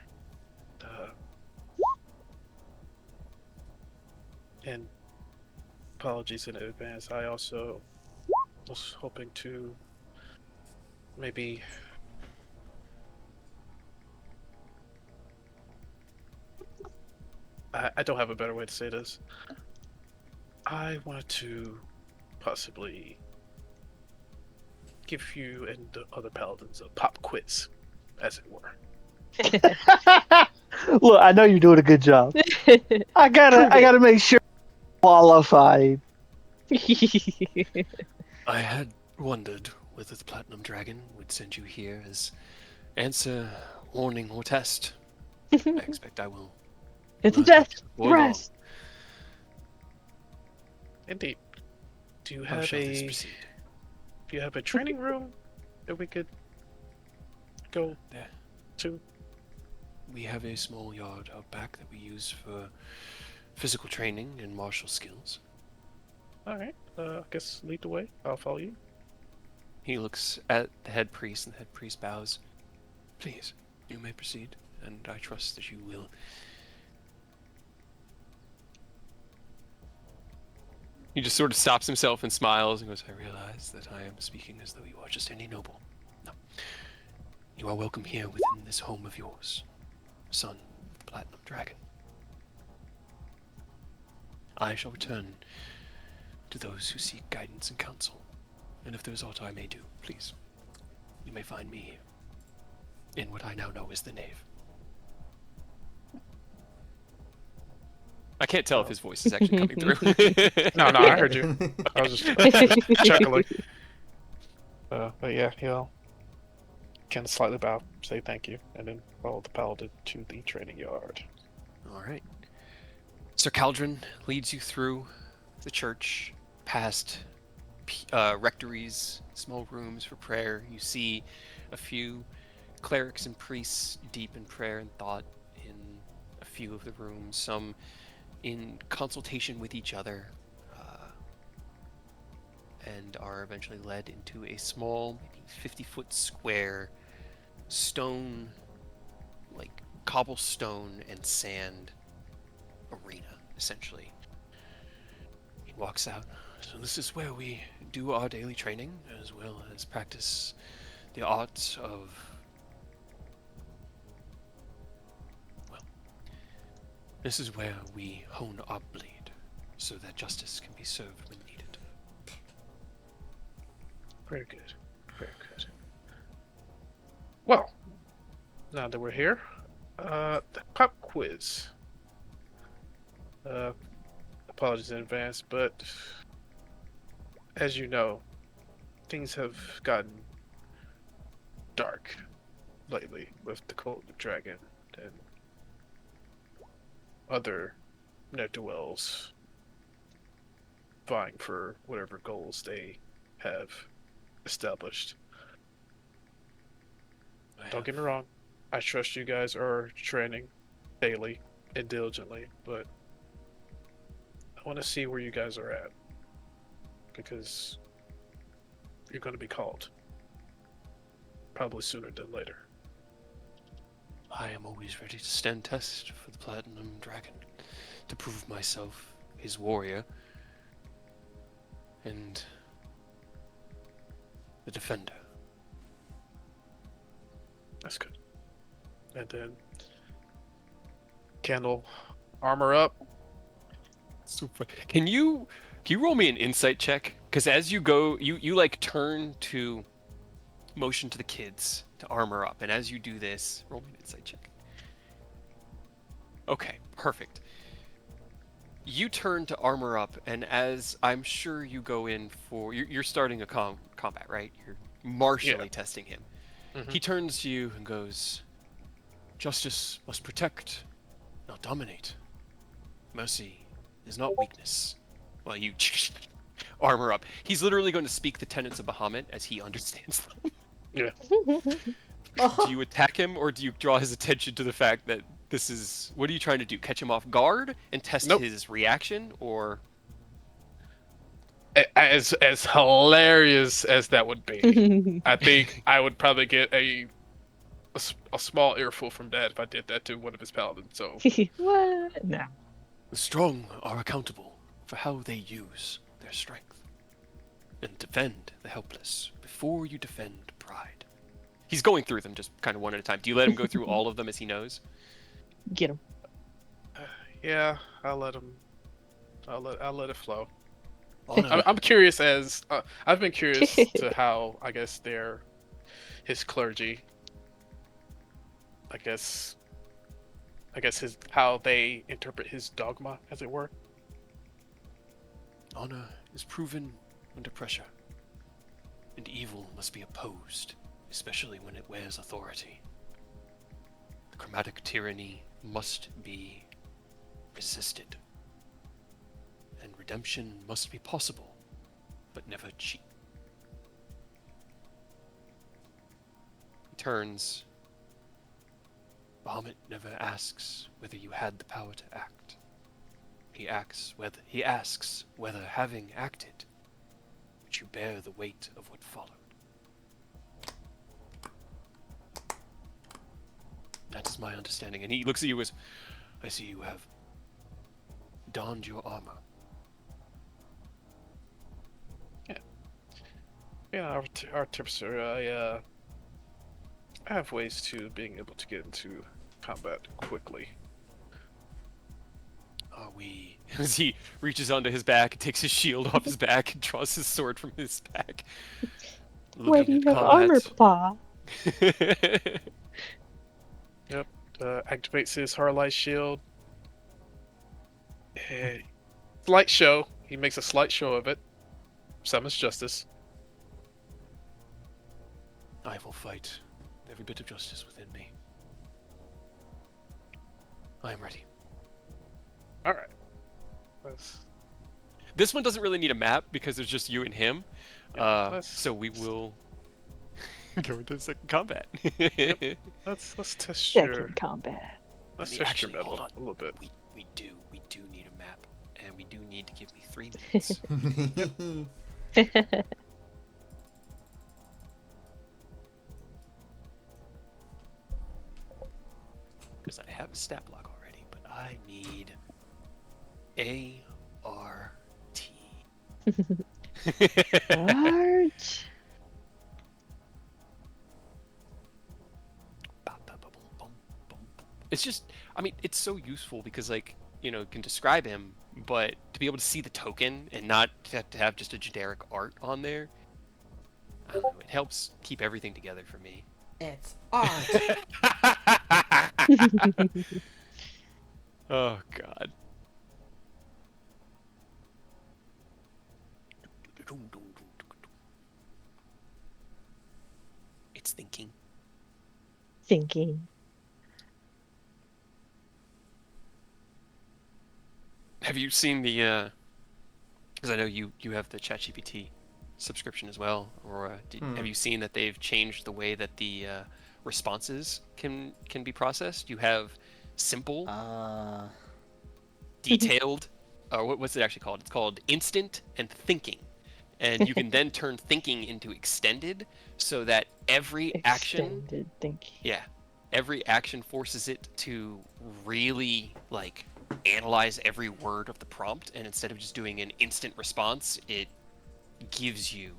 and apologies in advance. I also was hoping to maybe. I don't have a better way to say this. I wanted to possibly give you and the other paladins a pop quiz, as it were. Look, I know you're doing a good job. I gotta make sure you're qualified. I had wondered whether the Platinum Dragon would send you here as answer, warning, or test. I expect I will. It's a learn death before long. threat. Indeed. Do you How have shall this a proceed? training room that we could go There. to? We have a small yard out back that we use for physical training and martial skills. All right. I guess lead the way. I'll follow you. He looks at the head priest, and the head priest bows. Please, you may proceed, and I trust that you will. He just sort of stops himself and smiles and goes, I realize that I am speaking as though you are just any noble. No. You are welcome here within this home of yours, son of the Platinum Dragon. I shall return to those who seek guidance and counsel, and if there is aught I may do, please, you may find me here, in what I now know is the Nave. I can't tell if his voice is actually coming through. No, I heard you. I was just chuckling. But yeah, he'll kind of slightly bow, say thank you, and then follow the paladin to the training yard. All right. Sir Caldron leads you through the church, past rectories, small rooms for prayer. You see a few clerics and priests deep in prayer and thought in a few of the rooms, some in consultation with each other, and are eventually led into a small, maybe 50-foot square stone, like cobblestone and sand arena, essentially. He walks out. So this is where we do our daily training, as well as practice the arts of, well, this is where we hone our blade, so that justice can be served when needed. Very good. Very good. Well, now that we're here, the pop quiz. Apologies in advance, but as you know, things have gotten dark lately with the Cult of Dragon and other ne'er-do-wells vying for whatever goals they have established. Don't get me wrong, I trust you guys are training daily and diligently, but I want to see where you guys are at, because you're going to be called probably sooner than later. I am always ready to stand test for the Platinum Dragon, to prove myself his warrior and the defender. That's good. And then Candle, armor up. Super. Can you roll me an insight check? Because as you go, you like turn to motion to the kids to armor up, and as you do this, roll me an insight check. Okay, perfect. You turn to armor up, and as I'm sure you go in for, you're starting a combat, right? You're martially testing him. Mhm. He turns to you and goes, "Justice must protect, not dominate. Mercy is not weakness. Well, you armor up. He's literally going to speak the tenets of Bahamut as he understands them. Yeah. Do you attack him, or do you draw his attention to the fact that this is... What are you trying to do? Catch him off guard and test Nope. his reaction, or... As hilarious as that would be, I think I would probably get a small earful from Dad if I did that to one of his paladins. So What? No. The strong are accountable for how they use their strength. And defend the helpless before you defend pride. He's going through them just kind of one at a time. Do you let him go through all of them as he knows? Get him. yeah, I'll let him. I'll let it flow. Honor. I'm curious as I've been curious to how I guess his clergy. I guess his how they interpret his dogma, as it were. Honor is proven under pressure, and evil must be opposed, especially when it wears authority. The chromatic tyranny must be resisted, and redemption must be possible, but never cheap. He turns. Bahamut never asks whether you had the power to act. He asks whether having acted, would you bear the weight of what followed. That is my understanding. And he looks at you as, I see you have donned your armor. Yeah, our tips are I have ways to being able to get into combat quickly. Are we... As he reaches onto his back and takes his shield off his back and draws his sword from his back. Why do you have armor, Pa? Yep. Activates his Harlight shield. Slight show. He makes a slight show of it. Summons justice. I will fight every bit of justice within me. I am ready. All right. This one doesn't really need a map because there's just you and him. Yeah, so we will go into second combat. Let's test Second your combat. let's test Actually, your hold metal on. a little bit. We do need a map, and we do need to give me 3 minutes. Because I have a stat block already, but I need ART. Art. It's just, I mean, it's so useful because, like, you know, it can describe him, but to be able to see the token and not to have just a generic art on there, I don't know, it helps keep everything together for me. It's art. Oh, God. It's thinking. Thinking. Have you seen the, because I know you have the ChatGPT subscription as well, or have you seen that they've changed the way that the responses can be processed? You have simple, detailed, or what's it actually called? It's called instant and thinking. And you can then turn thinking into extended so that every action, Extended thinking. yeah, every action forces it to really, like, analyze every word of the prompt, and instead of just doing an instant response, it gives you,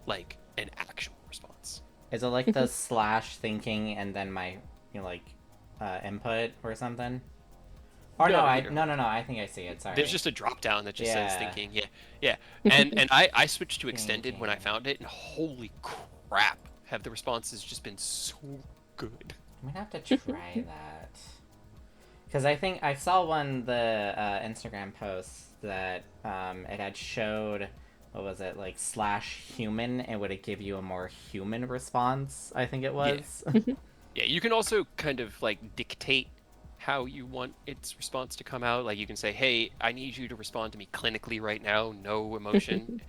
like, an actual response. Is it like the slash thinking and then my, input or something? Or no, I think I see it. Sorry. There's just a drop down that just says Yeah. thinking. Yeah. And I switched to extended when I found it, and holy crap, have the responses just been so good. I'm gonna have to try that. Because I think I saw the Instagram post that it had showed, what was it, like slash human, it would give you a more human response, I think it was. Yeah, you can also kind of, like, dictate how you want its response to come out. Like you can say, "Hey, I need you to respond to me clinically right now, no emotion."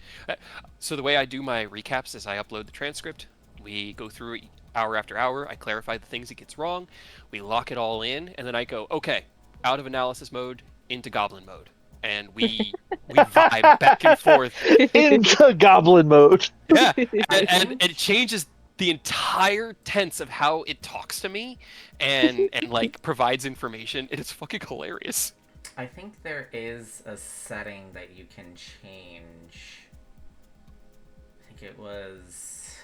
So the way I do my recaps is I upload the transcript. We go through it hour after hour. I clarify the things it gets wrong. We lock it all in, and then I go, "Okay, out of analysis mode into goblin mode," and we vibe back and forth. Into goblin mode. Yeah, and it changes the entire tense of how it talks to me, and like provides information. And it's fucking hilarious. I think there is a setting that you can change. I think it was.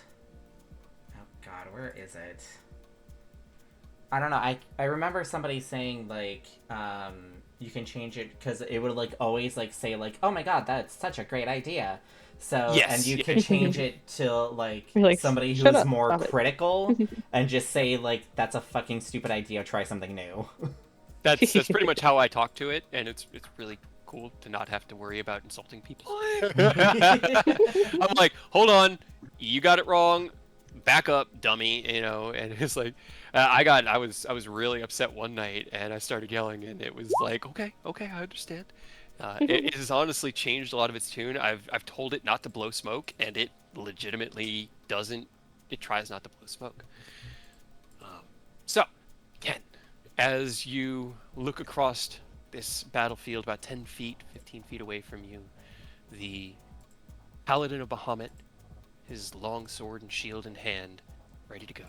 Oh god, where is it? I don't know. I remember somebody saying like you can change it because it would like always like say like, oh my god, that's such a great idea. So Yes, and you yeah. could change it to like, You're like, somebody "Shut who's up, more stop it." critical and just say like, that's a fucking stupid idea, try something new. That's pretty much how I talk to it, and it's really cool to not have to worry about insulting people. I'm like, hold on, you got it wrong. Back up, dummy. You know, and it's like, I was really upset one night, and I started yelling, and it was like, okay, I understand. It has honestly changed a lot of its tune. I've told it not to blow smoke, and it legitimately doesn't. It tries not to blow smoke. So, Ken, as you look across this battlefield about 10 feet, 15 feet away from you, the Paladin of Bahamut, his long sword and shield in hand, ready to go.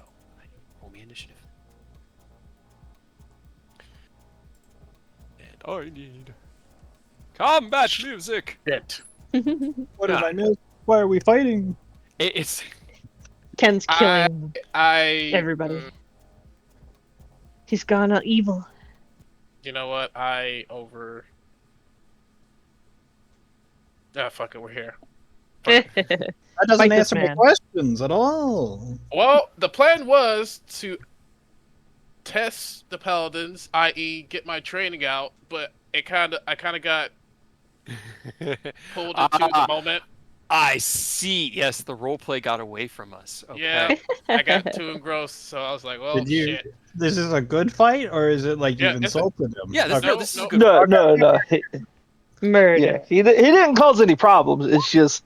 Roll me initiative. And I need combat music. Shit. What did I miss? Why are we fighting? It's Ken's killing I everybody. He's gone evil. You know what? Ah, fuck it, we're here. That doesn't Fight this answer my man. questions at all. Well, the plan was to test the paladins, i.e., get my training out, but I kind of got pulled into the moment. I see. Yes, the roleplay got away from us. Okay. Yeah, I got too engrossed, so I was like, "Well, Did you? shit." This is a good fight, or is it like Yeah, you've it's a- insulted him? Yeah, this, Okay. no, this is a No. good No, one. no. Murder. Yeah, he didn't cause any problems. It's just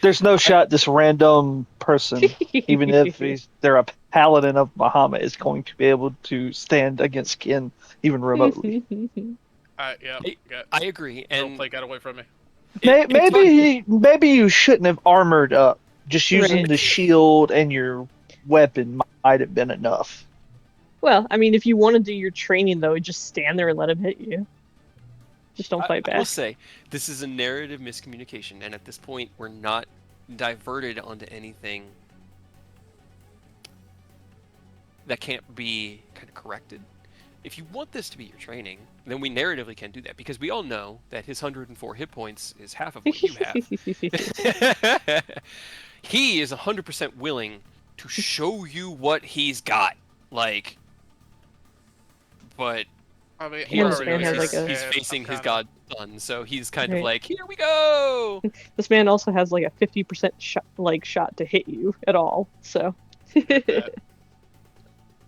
there's no shot this random person, even if they're a paladin of Bahamut, is going to be able to stand against Kin even remotely. Yeah, I agree. And roleplay got away from me. Maybe you shouldn't have armored up. Just using Right. the shield and your weapon might have been enough. Well, I mean, if you want to do your training, though, just stand there and let him hit you. Just don't fight I will back. say, this is a narrative miscommunication, and at this point, we're not diverted onto anything that can't be kind of corrected. If you want this to be your training, then we narratively can do that, because we all know that his 104 hit points is half of what you have. He is 100% willing to show you what he's got. Like, but I mean, he And also this man knows has, like, a- he's facing his god son, so he's kind of Right. like, here we go. This man also has like a 50% shot to hit you at all. So,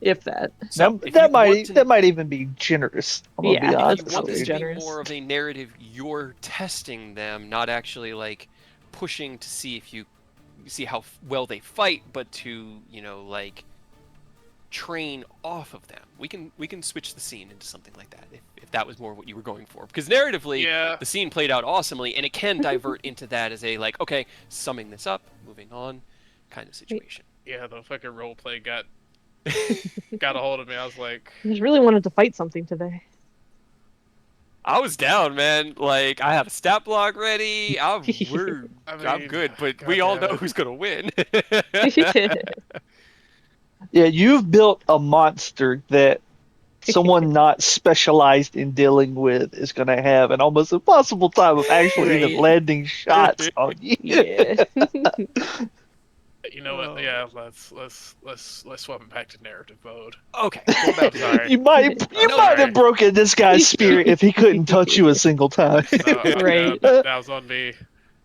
if that. So if you that want to- might even be generous. I'm gonna be Yeah, if honest you want with this you. to be generous. more of a narrative, you're testing them, not actually like pushing to see if you see how well they fight, but to like train off of them. We can switch the scene into something like that if that was more what you were going for, because narratively Yeah. the scene played out awesomely, and it can divert into that as a like, okay, summing this up, moving on kind of situation. Yeah, the fucking roleplay got a hold of me. I was like, I just really wanted to fight something today. I was down, man. Like, I have a stat block ready. I'm I mean, good, but we all know goddamn it. who's gonna win. Yeah, you've built a monster that someone not specialized in dealing with is going to have an almost impossible time of actually even Right. landing shots on you. Yeah. you know what? Oh. Yeah, let's swap it back to narrative mode. Okay, go back to Sorry. You might I'm might sorry. have broken this guy's spirit if he couldn't touch you a single time. No, Right. that was on me.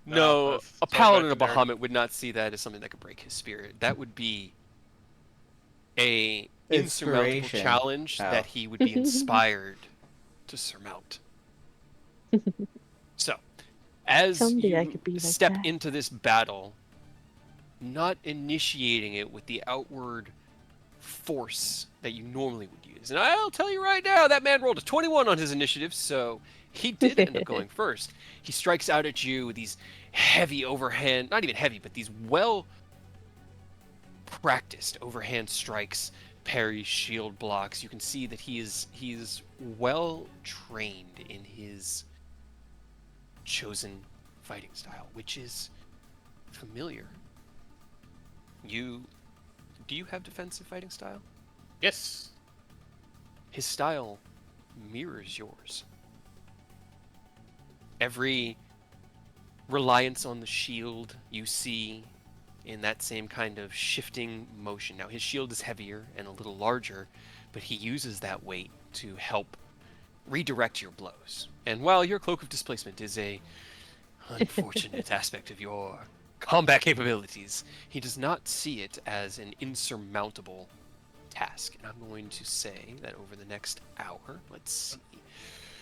No, let's a swap paladin of back to narrative. Bahamut would not see that as something that could break his spirit. That would be a insurmountable Inspiration. challenge Oh. that he would be inspired to surmount. So, as Someday I you could be like step that. into this battle, not initiating it with the outward force that you normally would use. And I'll tell you right now, that man rolled a 21 on his initiative, so he did end up going first. He strikes out at you with these heavy overhand, not even heavy, but these well practiced overhand strikes, parry, shield blocks. You can see that he's well trained in his chosen fighting style, which is familiar. Do you have defensive fighting style? Yes. His style mirrors yours. Every reliance on the shield you see in that same kind of shifting motion. Now, his shield is heavier and a little larger, but he uses that weight to help redirect your blows. And while your cloak of displacement is a unfortunate aspect of your combat capabilities, he does not see it as an insurmountable task. And I'm going to say that over the next hour, let's see.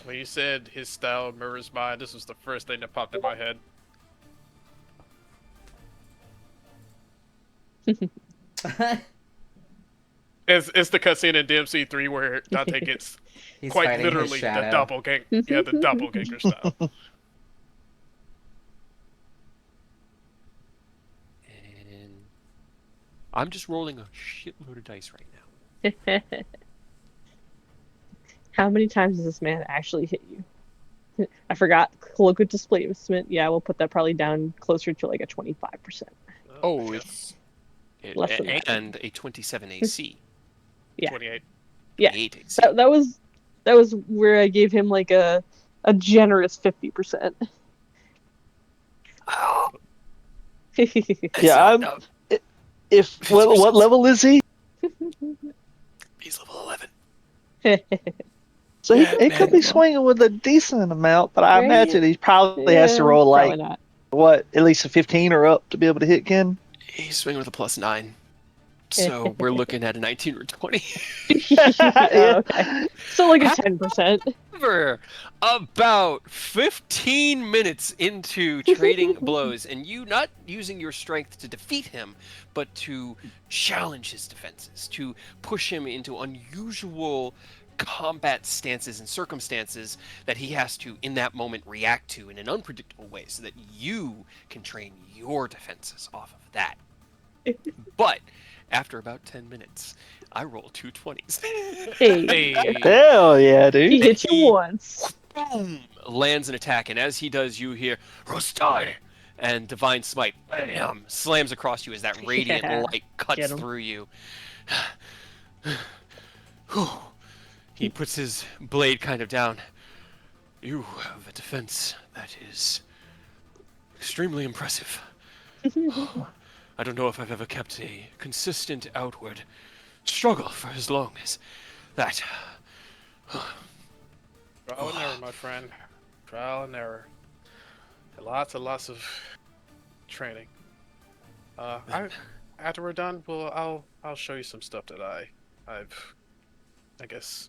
When you said his style mirrors mine, this was the first thing that popped in my head. It's the cutscene in DMC3 where Dante gets He's quite fighting literally his the shadow. doppelganger. Yeah, the doppelganger style. And I'm just rolling a shitload of dice right now. How many times has this man actually hit you? I forgot. Cloak of displacement. Yeah, we'll put that probably down closer to like a 25%. Oh, it's Less than that. and a 27 AC. Yeah. 28. Yeah. 28 AC. That was where I gave him like a generous 50%. Yeah, I'm. If what level is he? He's level 11. So Yeah, he could man. be swinging with a decent amount, but I Right? imagine he probably has to Yeah, roll probably like not. what, at least a 15 or up to be able to hit Ken. He's swinging with a +9. So we're looking at a 19 or 20. Oh, okay. So like a 10%. However, about 15 minutes into trading blows, and you not using your strength to defeat him, but to challenge his defenses, to push him into unusual combat stances and circumstances that he has to, in that moment, react to in an unpredictable way so that you can train your defenses off of that. But after about 10 minutes, I roll 2 20s. Hey. Hell yeah, He dude. hit you once. Boom! Lands an attack, and as he does, you hear Rostai, and Divine Smite, bam, slams across you as that radiant Yeah, light cuts get him. through you. He puts his blade kind of down. You have a defense that is extremely impressive. I don't know if I've ever kept a consistent outward struggle for as long as that. Trial and error, my friend. Trial and error. Lots and lots of training. After we're done, I'll show you some stuff that I've I guess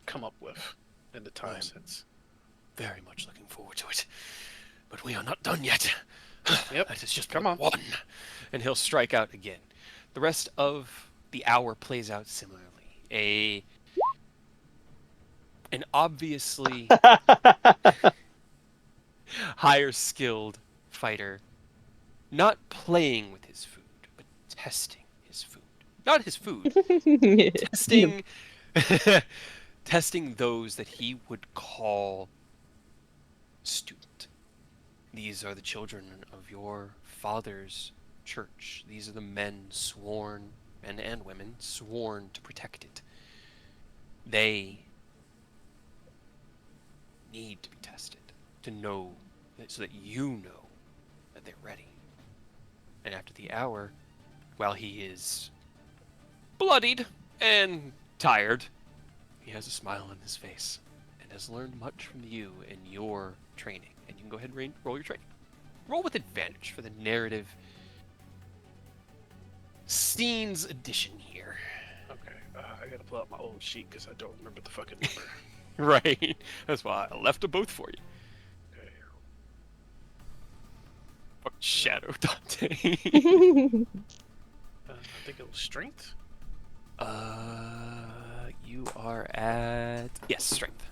come up with in the time I'm since. very much looking forward to it. But we are not done yet. Yep. That is just Come on. one. And he'll strike out again. The rest of the hour plays out similarly. An obviously higher skilled fighter, not playing with his food, but testing his food. Not his food, testing testing those that he would call student. These are the children of your father's church. These are the men sworn, men and women, sworn to protect it. They need to be tested to know, so that you know that they're ready. And after the hour, while he is bloodied and tired, he has a smile on his face and has learned much from you in your training. And you can go ahead and roll your training. Roll with advantage for the narrative scenes addition here. Okay. pull out my old sheet because I don't remember the fucking number. Right. That's why I left them both for you. Okay. Fuck Shadow Dante. I think it was strength. You are at strength.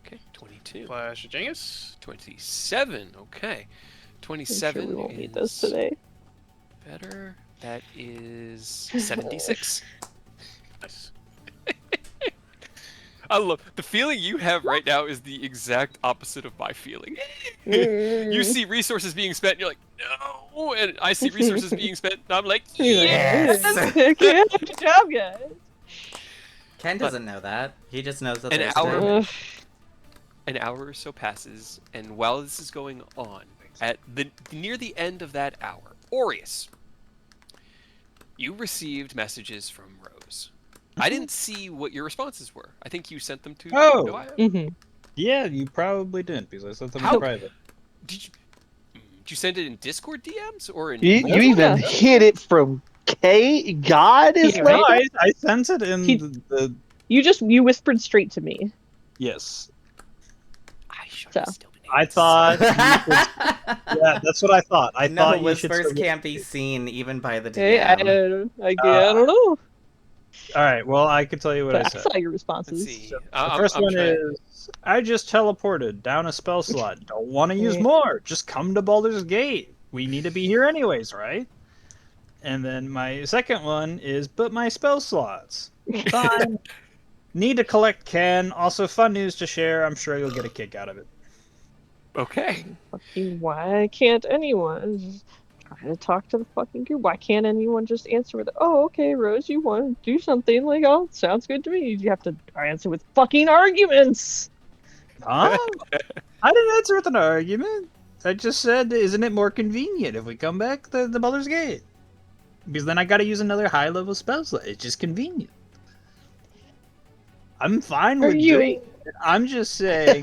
Okay, 22. Flash Genghis. 27. Okay, I'm 27 sure we won't is need this today. better. That is 76. Nice. I love the feeling you have right now is the exact opposite of my feeling. You see resources being spent, and you're like, no, and I see resources being spent, and I'm like, Yes! Okay, good job, guys. Ken doesn't know that. He just knows that An there's hour- damage. An hour or so passes, and while this is going on, at the near the end of that hour, Aureus, you received messages from Rose. I didn't see what your responses were. I think you sent them to. Oh. Noah? Mm-hmm. Yeah, you probably didn't because I sent them How- in private. Did you send it in Discord DMs or in? You That's even what hit it from K. God is Yeah, No, right? I sent it in He- the You whispered straight to me. yes. I should So. have still been. I thought. Yeah, that's what I thought. I no, thought you should. whispers still- can't be seen even by the Hey, I DM. don't know. All right. Well, I can tell you what But I I said. saw your Let's responses. see. The first one is I just teleported down a spell slot. Don't want to use Yeah. more. Just come to Baldur's Gate. We need to be here anyways, right? And then my second one is but my spell slots. Fine. Need to collect Ken. Also, fun news to share. I'm sure you'll get a kick out of it. Okay. Fucking why can't anyone just try to talk to the fucking group? Why can't anyone just answer with, "Oh, okay, Rose, you want to do something?" Like, "Oh, sounds good to me." You have to answer with fucking arguments. Huh? I didn't answer with an argument. I just said, isn't it more convenient if we come back to the Baldur's Gate? Because then I gotta use another high-level spell slot. It's just convenient. I'm fine with doing Arguing. it. I'm just saying.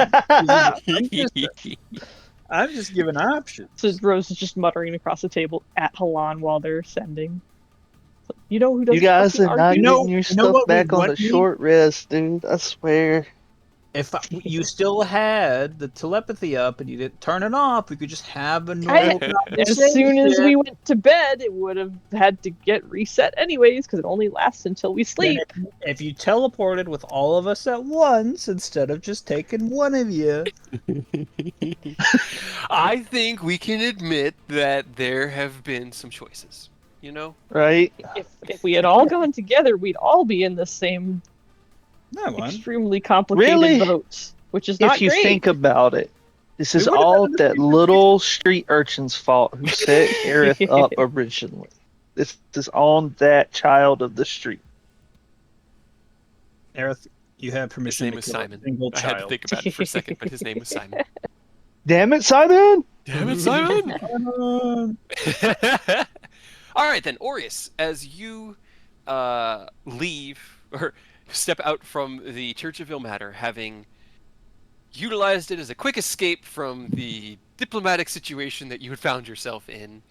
I'm just giving options. So Rose is just muttering across the table at Halan while they're sending. You know who doesn't You guys fucking are not argue? You know- getting your you know stuff what we back on want the me- short rest, dude. I swear. If you still had the telepathy up and you didn't turn it off, we could just have a normal As soon as conversation. we went to bed, it would have had to get reset anyways, because it only lasts until we sleep. If you teleported with all of us at once instead of just taking one of you, I think we can admit that there have been some choices. You know? Right? If we had all gone together, we'd all be in the same that one. extremely complicated Really? boat, which is not If you great. think about it, this is We would've all been in the that same little street urchin's fault who set Aerith up originally. This is on that child of the street. Aerith, you have His permission name to was kill Simon. a single I had to child. think about it for a second, but his name was Simon. Damn it, Simon! Damn it, Simon! Um, All right then, Aureus, as you leave or step out from the Church of Ilmater, having utilized it as a quick escape from the diplomatic situation that you had found yourself in,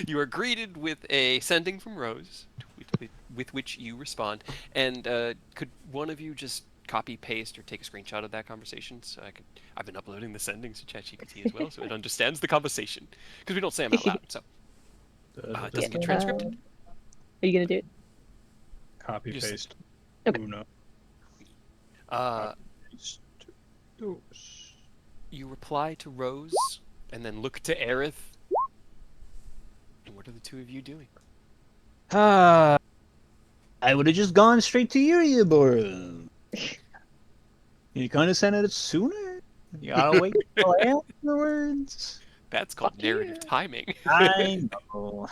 you are greeted with a sending from Rose, with which you respond. And could one of you just copy, paste, or take a screenshot of that conversation so I've been uploading the sendings to ChatGPT as well, so it understands the conversation because we don't say them out loud, so it doesn't get transcribed. Are you gonna do it? Copy Just- paste. Okay. Uno. Paste. You reply to Rose and then look to Aerith. And what are the two of you doing? I would have just gone straight to Eurobor. You couldn't have sent it sooner. You gotta wait till afterwards. That's called Fuck narrative yeah. timing. I know.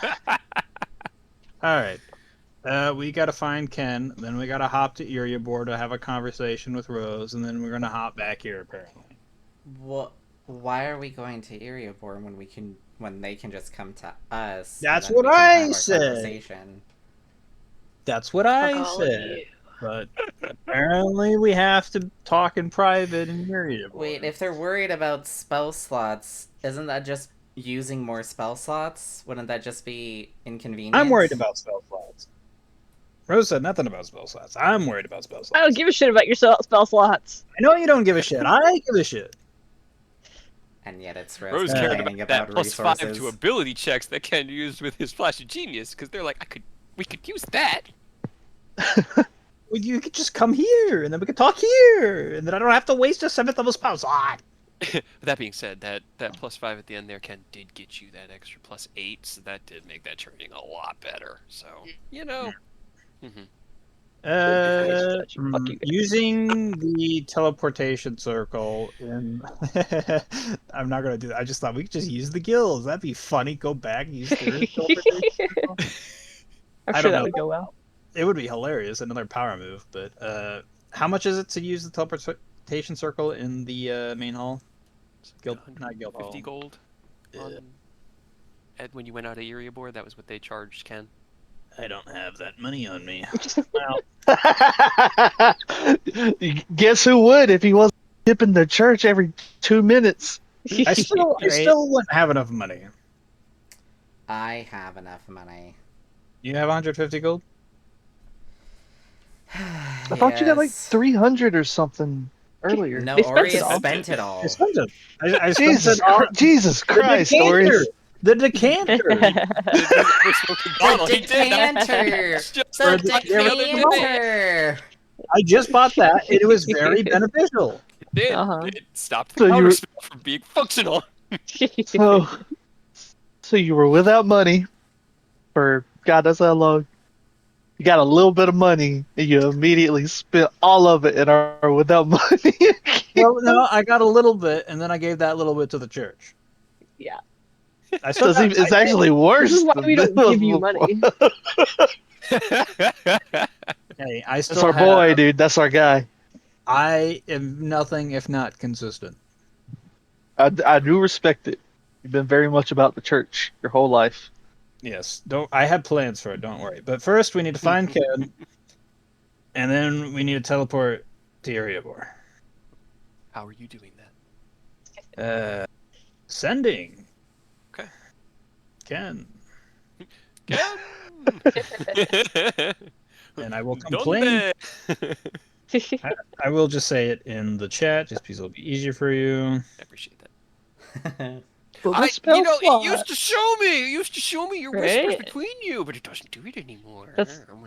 All right. We gotta find Ken. Then we gotta hop to Eurobor to have a conversation with Rose, and then we're gonna hop back here apparently. Why are we going to Iriaborn when they can just come to us? and That's then what we can I have our said. conversation? That's what I said. But apparently we have to talk in private in Eurobor. Wait, if they're worried about spell slots, isn't that just using more spell slots? Wouldn't that just be inconvenient? I'm worried about spell slots. Rose said nothing about spell slots. I'm worried about spell I slots. don't give a shit about your spell slots. I know you don't give a shit. I give a shit. And yet it's Rose Rose cared complaining about that about +5 resources. to ability checks that Ken used with his Flash of Genius, because they're like, we could use that. Well, you could just come here, and then we could talk here, and then I don't have to waste a 7th level spell slot. But that being said, that +5 at the end there, Ken, did get you that extra +8, so that did make that turning a lot better. So, you know. Mhm. Fuck you guys. Using the teleportation circle in I'm not gonna do that. I just thought we could just use the gills. That'd be funny. Go back and use the teleportation circle. I'm I sure don't that know. would go well. It would be hilarious, another power move, but how much is it to use the teleportation circle in the main hall? Guild, not guild hall. 50 gold on when you went out of Erebor, that was what they charged Ken. I don't have that money on me. Guess who would if he wasn't tipping the church every 2 minutes? I still wouldn't have enough money. I have enough money. You have 150 gold? I thought you got like 300 or something earlier. No, They spent Ori it all. spent it all. I spent it. I spent it on Jesus Christ, the Ori. decanter. The decanter. The smoking bottle, he did. decanter! Just The like the other day. decanter! I just bought that. And it was very beneficial. It did. Uh-huh. It stopped So the you counter were- spell from being functional. So you were without money for God knows how long. You got a little bit of money and you immediately spent all of it and are without money. Well, no, I got a little bit, and then I gave that little bit to the church. Yeah. I still So it's actually worse. This is why than we don't this give you before. money. Hey, I That's still our have, boy, dude. That's our guy. I am nothing if not consistent. I do respect it. You've been very much about the church your whole life. Yes, don't. I have plans for it. Don't worry. But first, we need to find Ken, and then we need to teleport to Erebor. How are you doing that? Sending. Okay. Ken, Ken! and I will complain. Donde? I will just say it in the chat, just because it'll be easier for you. I appreciate that. So the You spell know, slot. it used to show me. It used to show me your whispers Right? between you, but it doesn't do it anymore.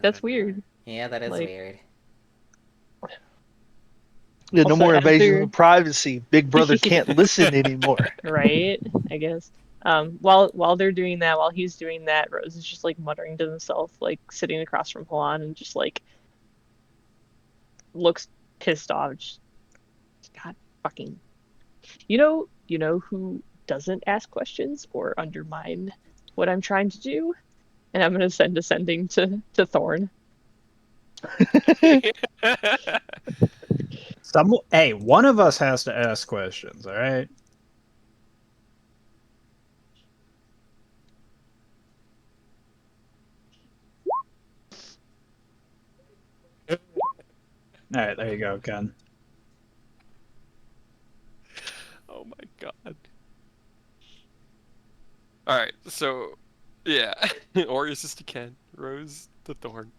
That's weird. Yeah, that is Like- weird. Yeah, no Also, more invasion after- of privacy. Big Brother can't listen anymore. Right? I guess. While they're doing that, while he's doing that, Rose is just like muttering to himself, like sitting across from Juan and just like looks pissed off. Just, God fucking. You know who doesn't ask questions or undermine what I'm trying to do? And I'm gonna send a sending to Thorn. Hey, one of us has to ask questions. All right. All right, there you go, Ken. Oh my god. Alright, so yeah. Ori is just a Ken. Rose the Thorn.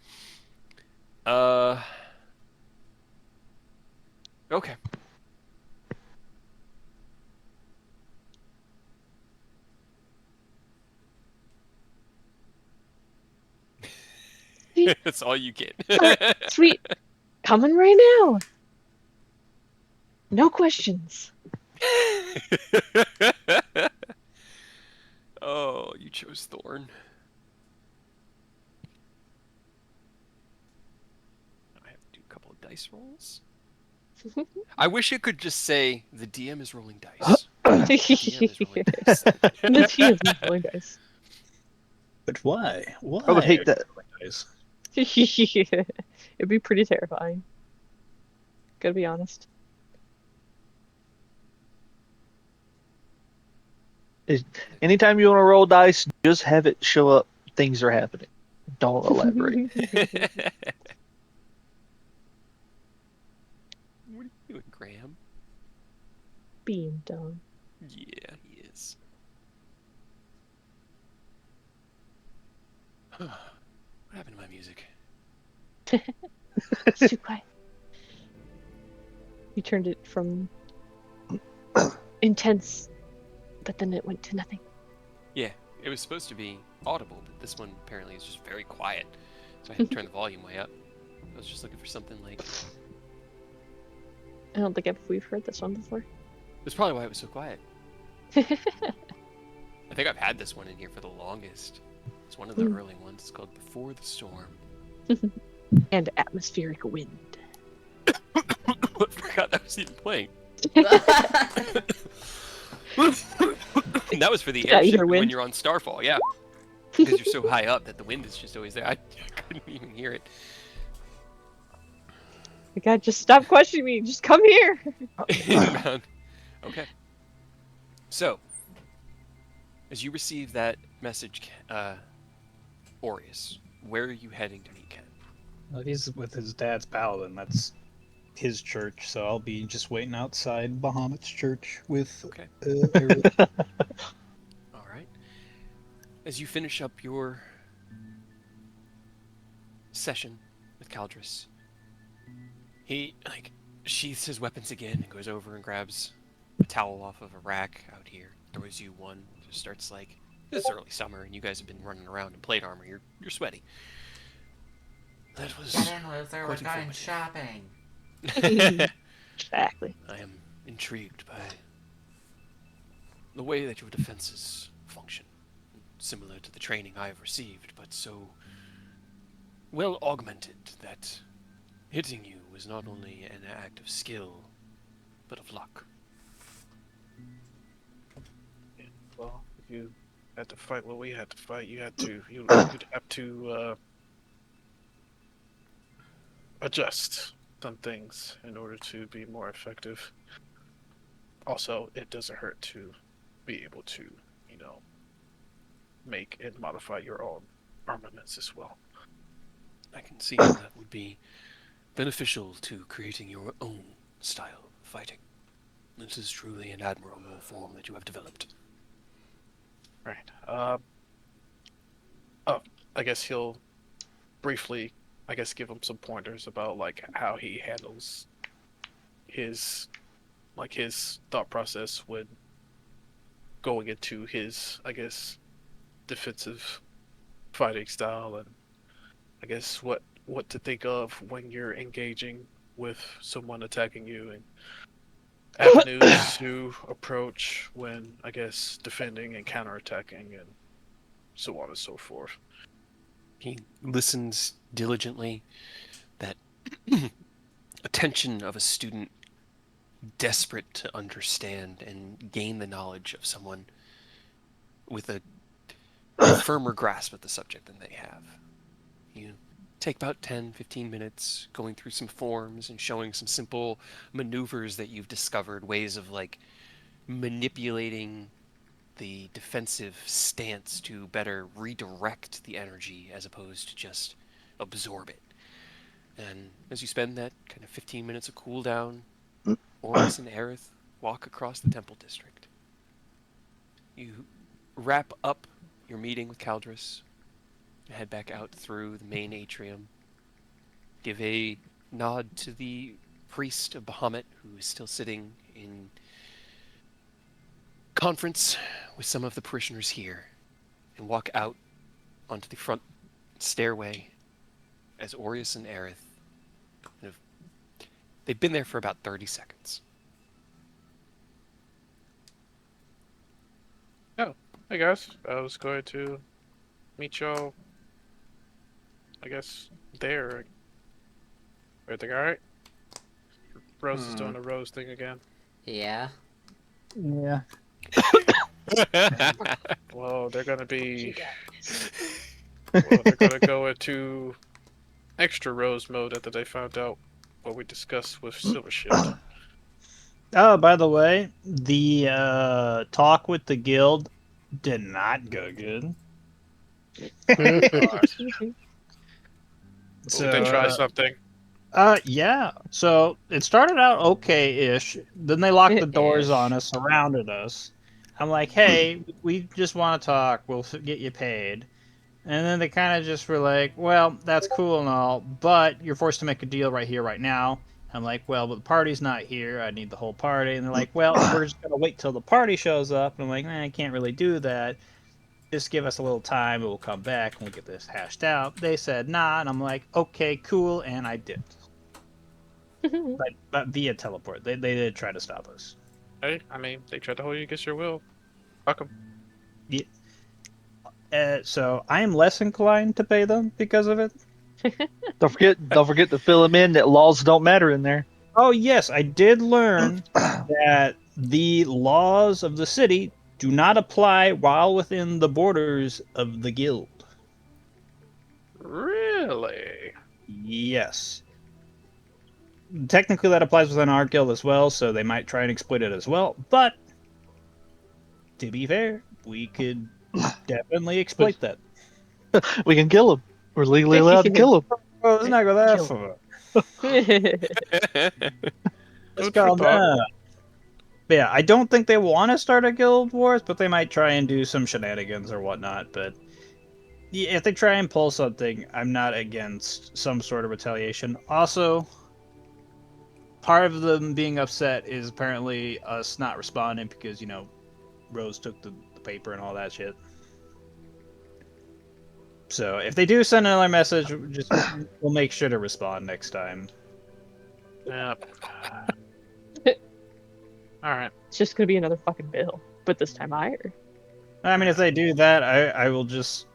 Okay. That's all you get. Sweet, coming right now. No questions. Oh, you chose Thorn. I have to do a couple of dice rolls. I wish it could just say the DM is rolling dice. DM is rolling dice. The tea is rolling dice. But why? Why? I would hate that. Guys? It'd be pretty terrifying. Gotta be honest. Anytime you want to roll dice, just have it show up. Things are happening. Don't elaborate. What are you doing, Graham? Being dumb. Yeah, he is. What happened to my music? It's too quiet. You turned it from intense, but then it went to nothing. Yeah, it was supposed to be audible, but this one apparently is just very quiet. So I had to turn the volume way up. I was just looking for something like. I don't think we've heard this one before. That's probably why it was so quiet. I think I've had this one in here for the longest. It's one of the early ones. It's called Before the Storm. And atmospheric wind. I forgot that was even playing. And that was for the Yeah, airship either when wind. you're on Starfall, yeah. Because you're so high up that the wind is just always there. I couldn't even hear it. My God, just stop questioning me. Just come here. Inbound. Okay. So, as you receive that message, Aureus, where are you heading to meet Ken? Well, he's with his dad's paladin. That's his church, so I'll be just waiting outside Bahamut's church with Okay. Eric. All right. As you finish up your session with Caldris, he sheaths his weapons again and goes over and grabs a towel off of a rack out here, throws you one, just starts this is early summer and you guys have been running around in plate armor. You're sweaty. That was Get in, loser. We're quite going informative. shopping. Exactly. I am intrigued by the way that your defenses function, similar to the training I have received, but so well augmented that hitting you was not only an act of skill, but of luck. Well, if you had to fight what we had to fight, you'd have to adjust some things in order to be more effective. Also, it doesn't hurt to be able to, make and modify your own armaments as well. I can see how that would be beneficial to creating your own style of fighting. This is truly an admirable form that you have developed. Right. I guess he'll briefly, give him some pointers about how he handles his his thought process when going into his defensive fighting style, and what to think of when you're engaging with someone attacking you, and avenues to approach when defending and counterattacking, and so on and so forth. He listens diligently, that attention of a student desperate to understand and gain the knowledge of someone with a firmer grasp of the subject than they have. You take about 10-15 minutes going through some forms and showing some simple maneuvers that you've discovered, ways of manipulating the defensive stance to better redirect the energy as opposed to just absorb it. And as you spend that kind of 15 minutes of cooldown, Oris and Aerith walk across the temple district. You wrap up your meeting with Caldris, head back out through the main atrium, give a nod to the priest of Bahamut, who is still sitting in conference with some of the parishioners here, and walk out onto the front stairway as Aureus and Aerith they've been there for about 30 seconds. Oh, hey guys, I was going to meet y'all, there. Everything alright? Rose is doing the Rose thing again. Yeah. Yeah. Well, they're gonna be. Well, they're gonna go into extra Rose mode after they found out what we discussed with Silver Shield. Oh, by the way, the talk with the guild did not go good. So, they try something. Yeah. So it started out okay-ish. Then they locked the doors Ish. on us, surrounded us. I'm like, hey, we just want to talk. We'll get you paid. And then they kind of just were like, well, that's cool and all, but you're forced to make a deal right here, right now. I'm like, well, but the party's not here. I need the whole party. And they're like, well, we're just going to wait till the party shows up. And I'm like, I can't really do that. Just give us a little time. We'll come back and we'll get this hashed out. They said, nah. And I'm like, okay, cool. And I did. But via teleport. They did try to stop us. Hey, I mean, they tried to hold you against your will. Fuck them. So I am less inclined to pay them because of it. Don't forget to fill them in that laws don't matter in there. Oh yes, I did learn that the laws of the city do not apply while within the borders of the guild. Really? Yes. Technically that applies within our guild as well, so they might try and exploit it as well, but to be fair, we could definitely exploit that. We can kill them. We're legally allowed to kill them. Oh, let's not go that far. Let's calm down. But yeah, I don't think they want to start a guild wars, but they might try and do some shenanigans or whatnot. But yeah, if they try and pull something, I'm not against some sort of retaliation. Also, part of them being upset is apparently us not responding because, Rose took the paper and all that shit. So if they do send another message, we'll make sure to respond next time. Yep. All right. It's just gonna be another fucking bill, but this time higher. I mean, if they do that, I will just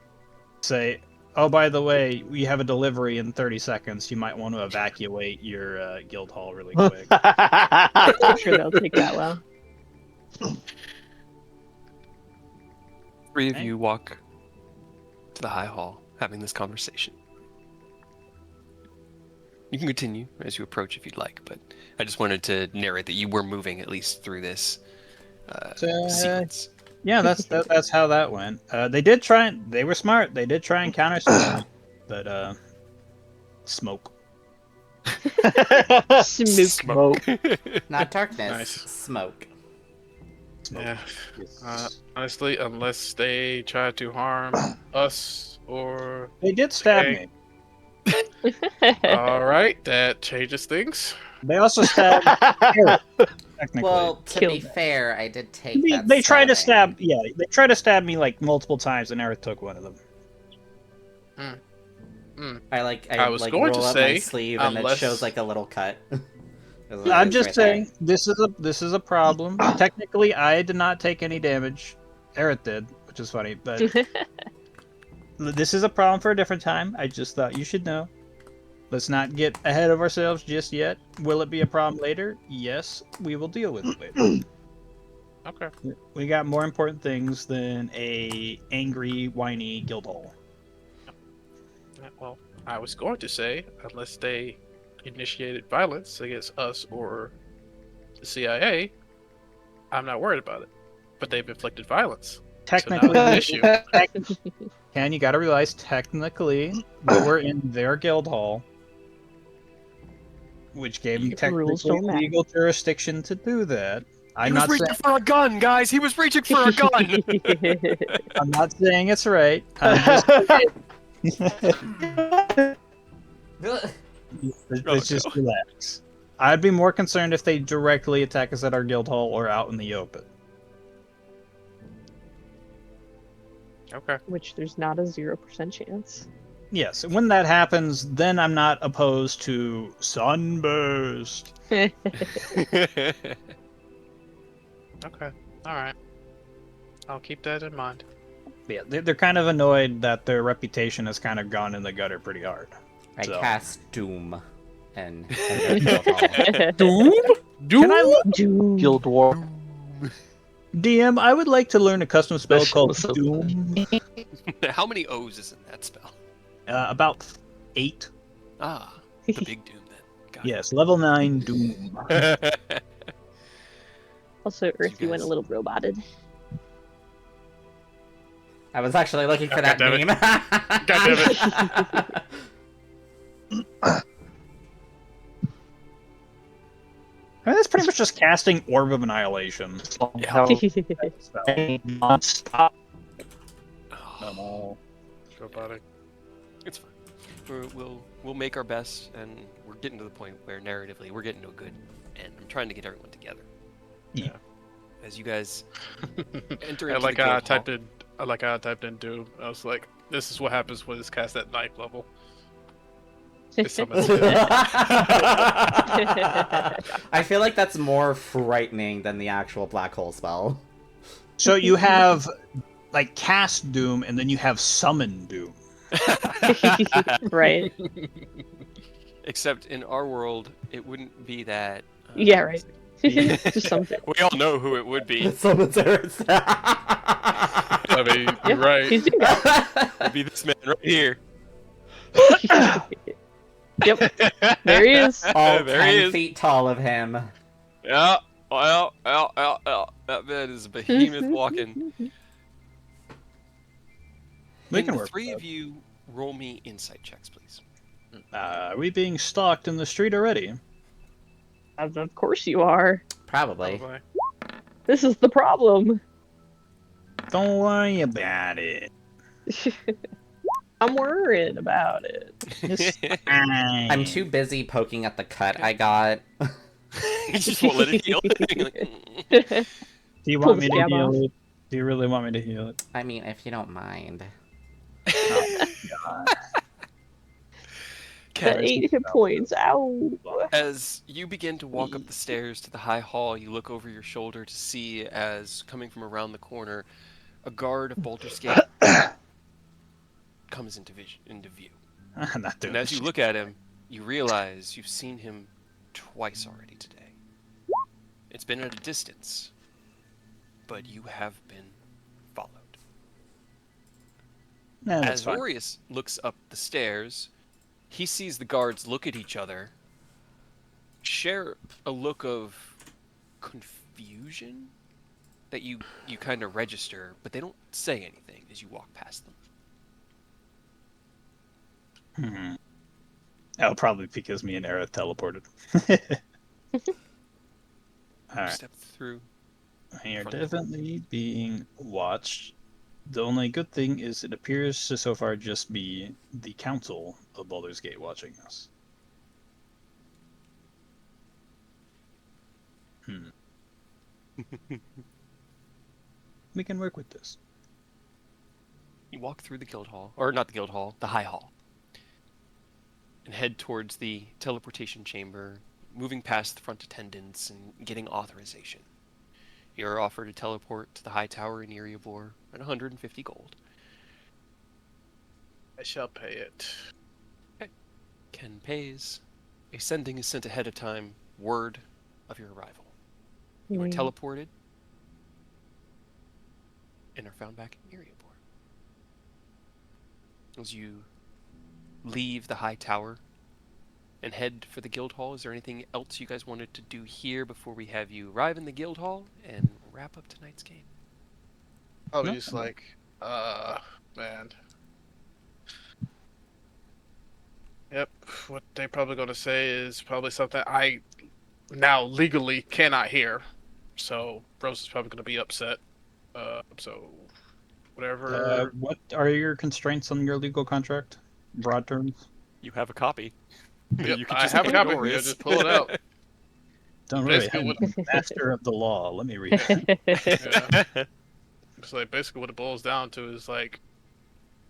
say, oh, by the way, we have a delivery in 30 seconds. You might want to evacuate your guild hall really quick. I'm sure they'll take that well. Three of you walk to the high hall, having this conversation. You can continue as you approach if you'd like, but I just wanted to narrate that you were moving at least through this sequence. Yeah, that's how that went. They did try and they were smart. They did try and counter some, but smoke. Smoke. Not darkness, Nice. smoke. Yeah. Honestly, unless they try to harm us or... They did stab Okay. me. All right, that changes things. They also stabbed Eric, technically. Well, to be Killed it. fair, I did take that They tried to stabbing. stab. Yeah, they tried to stab me like multiple times, and Eric took one of them. I was like going to roll up say, my sleeve and it unless- shows like a little cut. I'm just right saying this is a problem. Technically, I did not take any damage. Eric did, which is funny, but this is a problem for a different time. I just thought you should know. Let's not get ahead of ourselves just yet. Will it be a problem later? Yes, we will deal with it later. Okay. We got more important things than a angry, whiny guild hall. Well, I was going to say, unless they initiated violence against us or the CIA, I'm not worried about it. But they've inflicted violence. Technically, So now it's an issue. Ken, you got to realize technically we're in their guild hall, which gave them Rules technically don't matter. legal jurisdiction to do that. He I'm was not reaching saying for a gun, guys! He was reaching for a gun! I'm not saying it's right. I'm just let's just relax. I'd be more concerned if they directly attack us at our guild hall or out in the open. Okay. Which there's not a 0% chance. Yes, when that happens, then I'm not opposed to sunburst. Okay. All right. I'll keep that in mind. Yeah, they're kind of annoyed that their reputation has kind of gone in the gutter pretty hard. I So. cast Doom and Doom? Can I Doom. Guild War. DM, I would like to learn a custom spell called Special- Doom. How many O's is in that spell? About 8. Ah, the big Doom then. Got Yes, level 9 Doom. it. Also, Earth, you went a guys- little roboted. I was actually looking for Oh, that goddammit. meme. Goddammit. I mean, that's pretty much just casting Orb of Annihilation. How Spell. non-stop. Oh, robotic. It's fine. We'll make our best, and we're getting to the point where narratively we're getting to a good end. I'm trying to get everyone together. Yeah. As you guys enter I into like the how I guild hall. typed in. I like how I typed in Doom. I was like, this is what happens when it's cast at ninth level. It summons him. I feel like that's more frightening than the actual black hole spell. So you have like cast Doom, and then you have summon Doom. Right. Except in our world, it wouldn't be that. Yeah, right. Yeah. Just something. We all know who it would be. Summons Eris. I mean, Yeah, you're right. he's doing that. It'd be this man right here. Yep. There he is. All There he 10 is. feet tall of him. Yeah. Well. That man is a behemoth walking. We Can can the work three with of you roll me insight checks, please? Are we being stalked in the street already? Of course you are. Probably. Probably. This is the problem. Don't worry about it. I'm worried about it. It's I'm fine. too busy poking at the cut I got. You just won't let it heal. You're like, Do you Pull want the me to scab heal off. it? Do you really want me to heal it? I mean, if you don't mind. Ken, The 8 hit points. Ow. as you begin to walk up the stairs to the high hall, you look over your shoulder to see, as coming from around the corner, a guard of Baldur's Gate comes into view. I'm not doing And as you shit. look at him, you realize you've seen him twice already today. It's been at a distance, but you have been followed. Nah, that's As fine. Orius looks up the stairs, he sees the guards look at each other, share a look of confusion that you kind of register, but they don't say anything as you walk past them. Oh, probably because me and Era teleported. You Alright, step through. we are front of the- definitely being watched. The only good thing is it appears to so far just be the council of Baldur's Gate watching us. We can work with this. You walk through the guild hall, or not the guild hall, the high hall, and head towards the teleportation chamber, moving past the front attendants and getting authorization. You're offered a teleport to the high tower in Erebor at 150 gold. I shall pay it. Ken pays. A sending is sent ahead of time, word of your arrival. You are teleported and are found back in Erebor. As you leave the high tower and head for the guild hall, is there anything else you guys wanted to do here before we have you arrive in the guild hall and wrap up tonight's game? I was No. just like, man. Yep, what they're probably going to say is probably something I now legally cannot hear. So Rose is probably going to be upset. So whatever. What are your constraints on your legal contract? Broad terms? You have a copy. Yep, You could I just have a hand copy. Orius. Yeah, just pull it out. Don't worry, Basically I'm what- the master of the law. Let me read it. Yeah. It's like basically what it boils down to is like,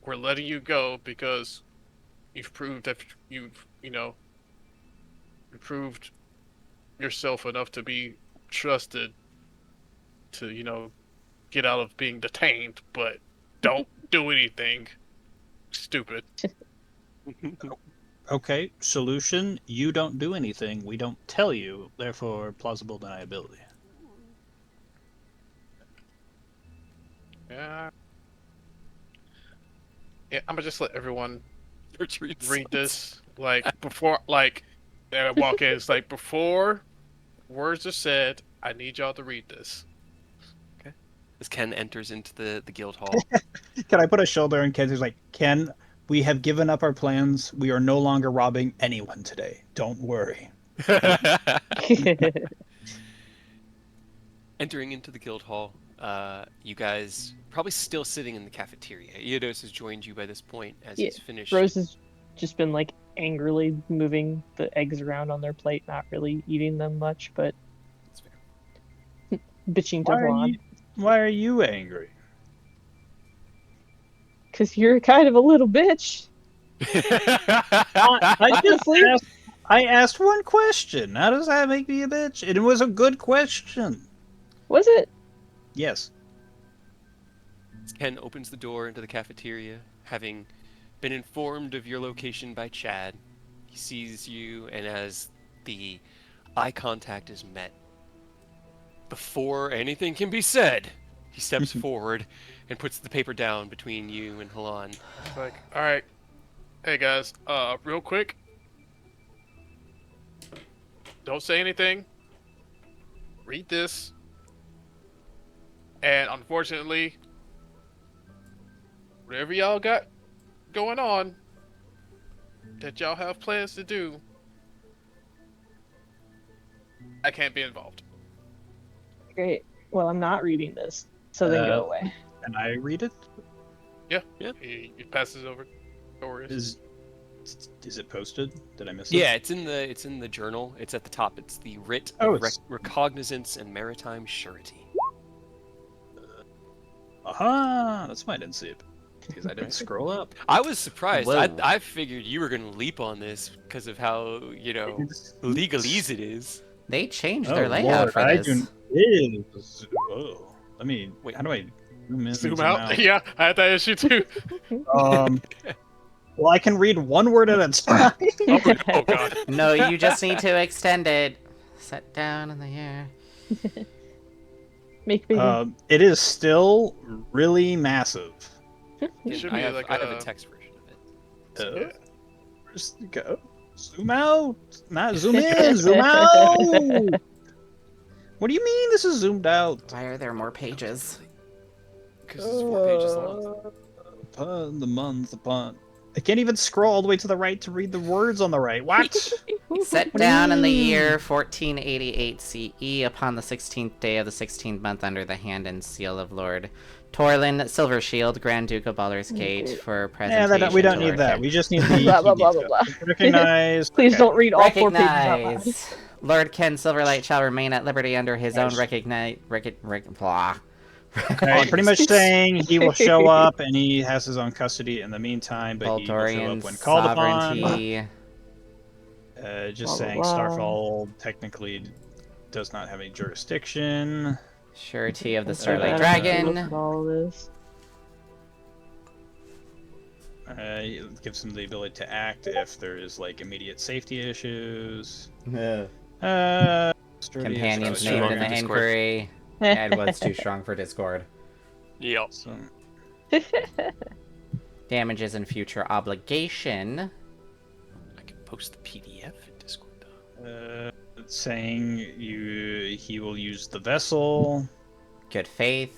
we're letting you go because you've proved that you proved yourself enough to be trusted to, get out of being detained, but don't do anything stupid. Okay, solution, you don't do anything, we don't tell you, therefore plausible deniability. Yeah. Yeah, I'm gonna just let everyone Gertrude read sucks. this before they walk in. It's like before words are said, I need y'all to read this. As Ken enters into the guild hall. Can I put a shoulder on Ken's? He's like, Ken, we have given up our plans. We are no longer robbing anyone today. Don't worry. Entering into the guild hall, you guys probably still sitting in the cafeteria. Eodos has joined you by this point as Yeah, he's finished. Rose has just been like angrily moving the eggs around on their plate, not really eating them much, but That's fair. bitching to Juan. Why are you angry? Because you're kind of a little bitch. I just Honestly. I asked one question. How does that make me a bitch? And it was a good question. Was it? Yes. Ken opens the door into the cafeteria, having been informed of your location by Chad. He sees you, and as the eye contact is met, before anything can be said, he steps forward and puts the paper down between you and Halan. It's like, all right, hey guys, real quick, don't say anything. Read this. And unfortunately, whatever y'all got going on, that y'all have plans to do, I can't be involved. Great. Well, I'm not reading this, so then go Uh, away. Can I read it? Yeah. He passes over. Doris. Is it posted? Did I miss it? Yeah, it's in the journal. It's at the top. It's the writ Oh, of it's- recognizance and maritime surety. Aha! That's why I didn't see it. Because I didn't scroll up. I was surprised. Whoa. I figured you were gonna leap on this because of how legalese it is. They changed Oh, their layout Lord, for I this. do. Whoa. Let me. Wait. How do I zoom in? Zoom out. Yeah, I had that issue too. Um. Well, I can read one word at a time. Oh god. No, you just need to extend it. Set down in the air. Make baby. It is still really massive. And should I be have, like I have a- a text version of it. Yeah. Where's the go? Zoom out. Not zoom in. Zoom out. What do you mean this is zoomed out? Why are there more pages? Because it's 4 pages long. Upon the month upon. I can't even scroll all the way to the right to read the words on the right. What? Set What do you down in the mean? year 1488 CE upon the 16th day of the 16th month under the hand and seal of Lord Torlin Silvershield, Grand Duke of Baldur's Gate, for Yeah, presentation. we don't to need Lord that. Ken. We just need the Blah, blah, key blah, blah, details. blah. Recognize. Please okay. don't read all 4 pages out loud. Recognize. Lord Ken Silverlight shall remain at liberty under his own Nice. blah. Pretty much saying he will show up and he has his own custody in the meantime, but he will show Baldurian up when called upon. sovereignty. Just Blah, blah, saying blah. Starfall technically does not have any jurisdiction. Surety of the I Starlight don't Dragon. look at all of this. It gives him the ability to act if there is like immediate safety issues. Sturdy Companions is too named long in the for Discord. inquiry. Ed was too strong for Discord. Yep. So, Damages and future obligation. I can post the PDF in Discord though. saying he will use the vessel. Good faith.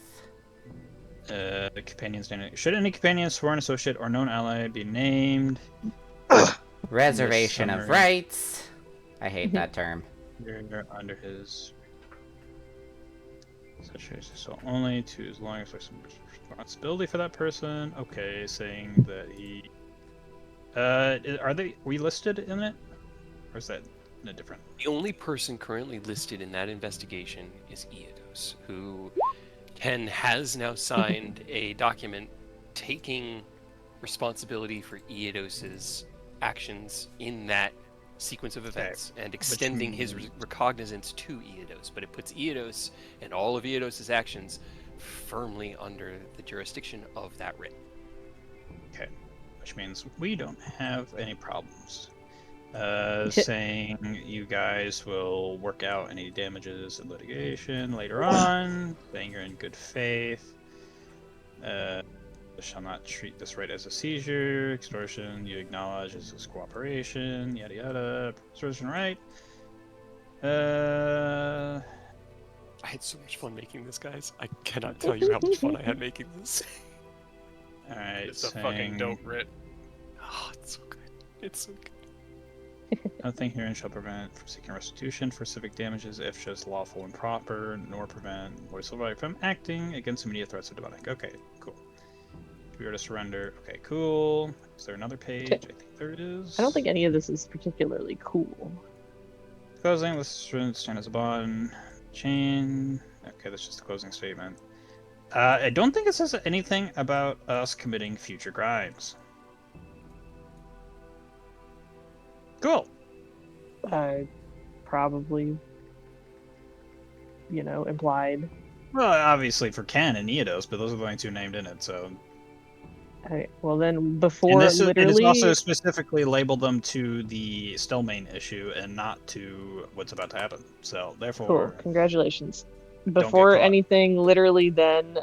Companions should any companion, sworn associate, or known ally be named? Reservation of summary. rights. I hate that term. You're under his situation, so only to as long as there's some responsibility for that person. Okay, saying that he. We listed in it, or is that a different? The only person currently listed in that investigation is Eodos, who Ken has now signed a document taking responsibility for Eodos's actions in that sequence of events and extending his recognizance to Eodos, but it puts Eodos and all of Eodos's actions firmly under the jurisdiction of that writ. Okay, which means we don't have any problems. Saying you guys will work out any damages in litigation later on, saying you're in good faith. Shall not treat this right as a seizure, extortion, you acknowledge as is cooperation, yada yada, extortion right. I had so much fun making this, guys. I cannot tell you how much fun I had making this. Alright, It's a fucking dope writ. Oh, it's so good. It's so good. Nothing herein shall prevent from seeking restitution for civic damages if just lawful and proper, nor prevent Lord Silverlight from acting against immediate threats of demonic. Okay, cool. We are to surrender. Okay, cool. Is there another page? I think there is. I don't think any of this is particularly cool. Closing. Let's stand as a bond. Chain. Okay, that's just the closing statement. I don't think it says anything about us committing future crimes. Cool. Probably, implied. Well, obviously for Ken and Eodos, but those are the only two named in it, so. Well, then And before this it is literally. also specifically labeled them to the Stillmain issue and not to what's about to happen. So Cool. therefore, Congratulations. get Before caught. anything, literally, then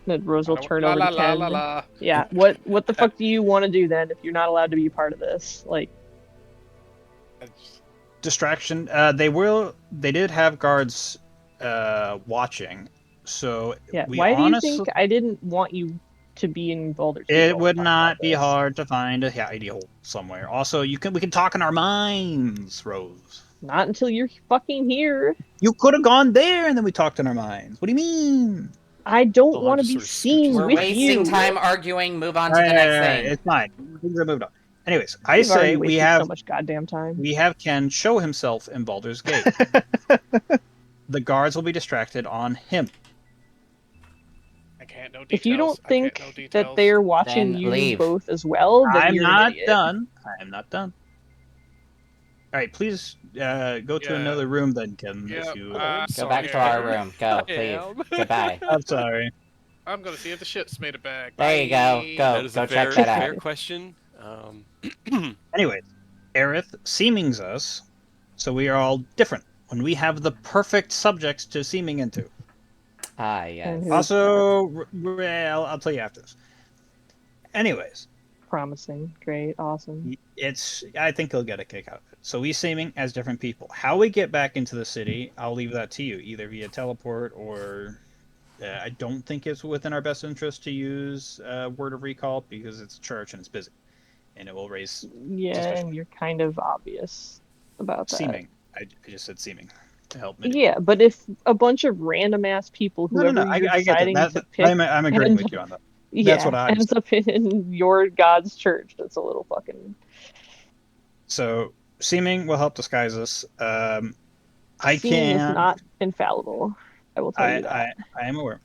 Rose will turn over to Ken. Yeah. What the fuck do you want to do then if you're not allowed to be part of this? Like, Distraction. They did have guards watching. So yeah. we Why do you honestly, think I didn't want you to be in Baldur's Gate? it while we would talk not about be this? hard to find a hidey hole somewhere. Also, we can talk in our minds, Rose. Not until you're fucking here. You could have gone there and then we talked in our minds. What do you mean? I don't Well, want to just be sort of seen scooches We're with wasting you. time arguing. Move on to the next thing. It's fine. Things are moved on. Anyways, I We've already say we wasted have so much goddamn time. we have Ken show himself in Baldur's Gate. The guards will be distracted on him. I can't know details. If you don't I think can't know that details. they're watching Then you leave. both as well, then I'm you're not an idiot. done. I am not done. All right, please go to Yeah. another room then, Ken. Yeah, If you... Go Sorry, back to our Ken. room. Go, I leave. am. Goodbye. I'm sorry. I'm gonna see if the shit's made it back. There you go. Bye. Go. That is Go a check very that fair out. question. Anyways, Aerith seemings us, so we are all different. When we have the perfect subjects to seeming into. Ah, yes. And who- Also, I'll tell you after this. Anyways, Promising. Great. Awesome. I think he'll get a kick out of it. So we seeming as different people. How we get back into the city, I'll leave that to you, either via teleport or I don't think it's within our best interest to use Word of Recall because it's a church and it's busy, and it will raise Yeah, suspicion. and you're kind of obvious about that. Seeming. I just said seeming to help mitigate. Yeah, but if a bunch of random ass people, No, whoever I you're get deciding that. to pick, I'm agreeing ends with up- you on that. yeah, That's what I ends up in your God's church, that's a little fucking. So seeming will help disguise us. I Seeing is can. not infallible. I will tell you that. I am aware.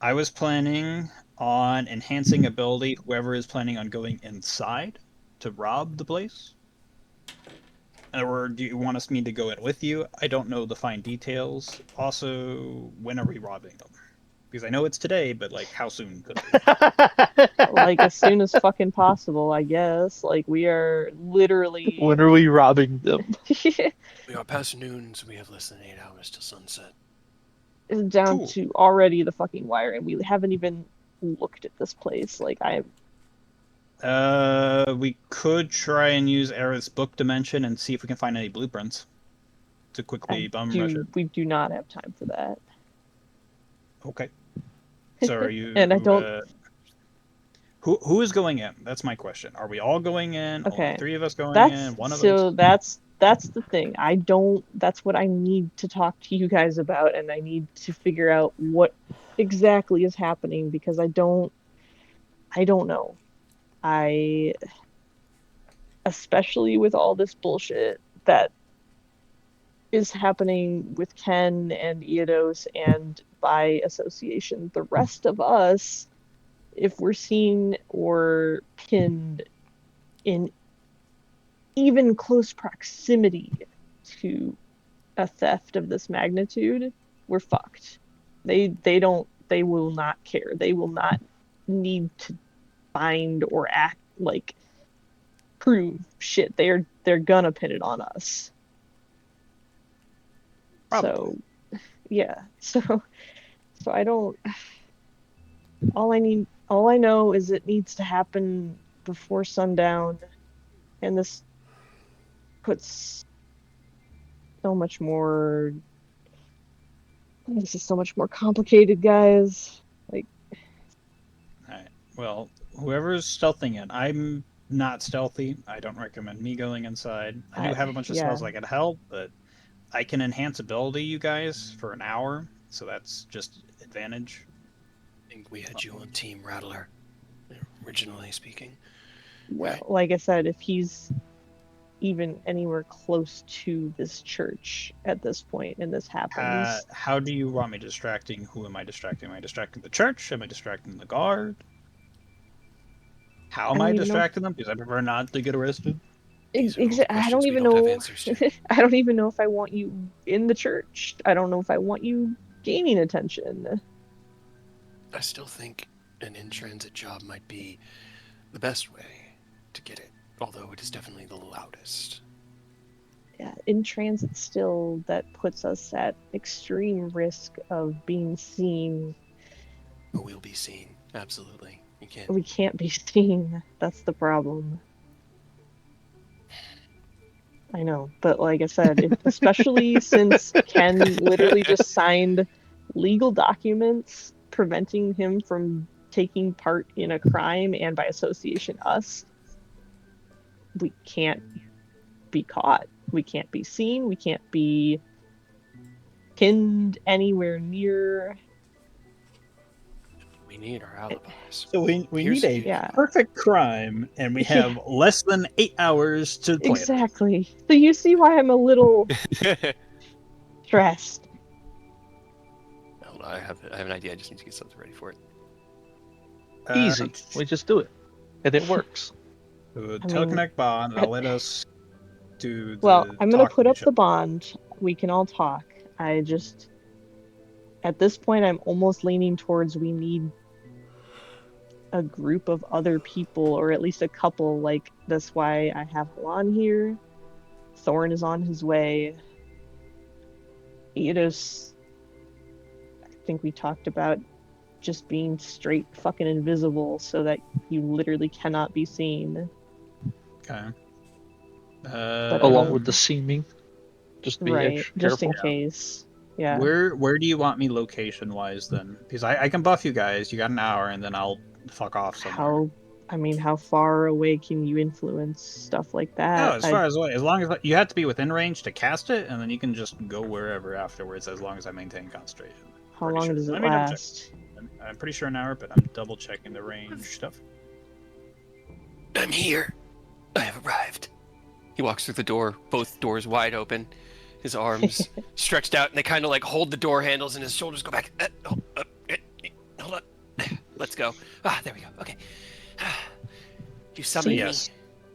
I was planning on enhancing ability. Whoever is planning on going inside to rob the place. Or do you want me to go in with you? I don't know the fine details. Also, when are we robbing them? Because I know it's today, but like, how soon could it be? Like as soon as fucking possible, I guess. Like we are literally. When are we robbing them? We are past noon, so we have less than 8 hours till sunset. Down Cool. to already the fucking wire, and we haven't even looked at this place. Like We could try and use Aerith's book dimension and see if we can find any blueprints to quickly bum rush it. we do not have time for that. Okay. So are you? And I don't. Who is going in? That's my question. Are we all going in? Okay. Only 3 of us going That's in? One of so us? that's the thing. I don't. That's what I need to talk to you guys about, and I need to figure out what exactly is happening because I don't know. Especially with all this bullshit that is happening with Ken and Eodos, and by association, the rest of us, if we're seen or pinned in even close proximity to a theft of this magnitude, we're fucked. They will not care. They will not need to find or act like prove shit. They're gonna pin it on us. Probably. So yeah. So I don't. All I know is it needs to happen before sundown, and this puts so much more. This is so much more complicated, guys. Like, Alright. Well, whoever's stealthing in, I'm not stealthy. I don't recommend me going inside. I do have a bunch of yeah. spells I can help, but I can enhance ability you guys for an hour, so that's just advantage. I think we had you on Team Rattler, originally speaking. Well, like I said, if he's even anywhere close to this church at this point and this happens, How do you want me distracting? Who am I distracting? Am I distracting the church? Am I distracting the guard? How am I I don't even know. distracting them? Because I prefer not to get arrested. These are all the I don't questions we even don't have know. answers to. I don't even know if I want you in the church. I don't know if I want you gaining attention. I still think an in-transit job might be the best way to get it, although it is definitely the loudest. Yeah, in transit still, that puts us at extreme risk of being seen. But we'll be seen, absolutely. You can't. We can't be seen. That's the problem. I know, but like I said, especially since Ken literally just signed legal documents preventing him from taking part in a crime and by association us, we can't be caught. We can't be seen. We can't be pinned anywhere near. We need our alibis. So we Here's- need a Yeah. perfect crime, and we Yeah. have less than 8 hours to plan it. Exactly. So you see why I'm a little stressed. Hold on, I have an idea. I just need to get something ready for it. Easy. We just do it, and it works. Teleconnect bond. That'll let us do the. Well, I'm gonna talk put to up each the bond. We can all talk. I just, at this point, I'm almost leaning towards we need a group of other people, or at least a couple. Like, that's why I have Juan here. Thorn is on his way. Eidos, I think we talked about just being straight fucking invisible so that you literally cannot be seen. Okay. Along with the seeming, just be Right, just careful. in case. Yeah. Where do you want me location wise then? Because I can buff you guys. You got an hour, and then I'll fuck off somewhere. How far away can you influence stuff like No, that? as far as away, as long as you have to be within range to cast it, and then you can just go wherever afterwards, as long as I maintain concentration. How Pretty long sure. does it Let me double check. last? I'm pretty sure an hour, but I'm double checking the range stuff. I'm here. I have arrived. He walks through the door, both doors wide open, his arms stretched out, and they kind of like hold the door handles, and his shoulders go back. Hold on. Let's go. There we go. Okay. You summoned me. Yes.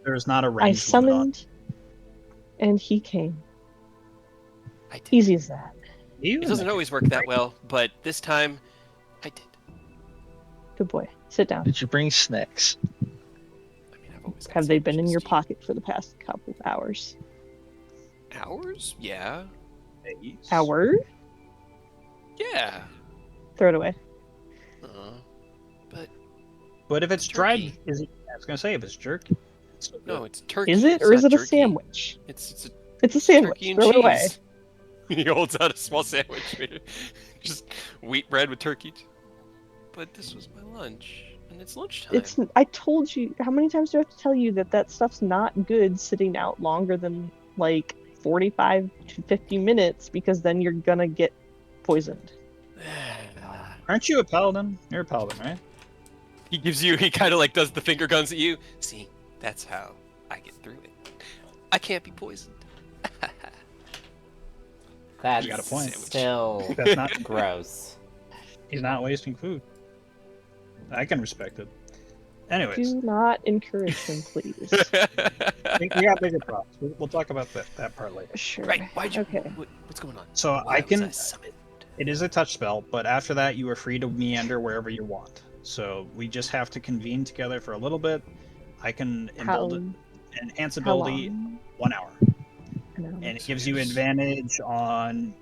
There's not a I range limit on. summoned, and he came. I did. Easy as that. You It doesn't always work that well, but this time, I did. Good boy. Sit down. Did you bring snacks? I mean, I've always got Have they been in sandwiches your to eat. pocket for the past couple of hours? Hours? Yeah. Hour? Yeah. Throw it away. But But if it's Turkey. dried, is it? I was gonna say if it's jerky. It's so no, good. it's turkey. Is it, It's or is not it a jerky. sandwich? It's a It's a sandwich. turkey and Throw cheese. it away. He holds out a small sandwich. Just wheat bread with turkey. But this was my lunch, and it's lunchtime. I told you. How many times do I have to tell you that stuff's not good sitting out longer than like 45 to 50 minutes, because then you're gonna get poisoned. Aren't you a paladin? You're a paladin, right? He kind of like does the finger guns at you. See, that's how I get through it. I can't be poisoned. That's You got a point. still That's not. gross. He's not wasting food. I can respect it. Anyways, Do not encourage him, please. we got bigger problems. We'll talk about that part later. Sure. Right? Why'd you? Okay. What's going on? So Why I can. was summoned? It is a touch spell, but after that, you are free to meander wherever you want. So we just have to convene together for a little bit. I can How, enhance how ability long? 1 hour, An hour. and it gives you advantage on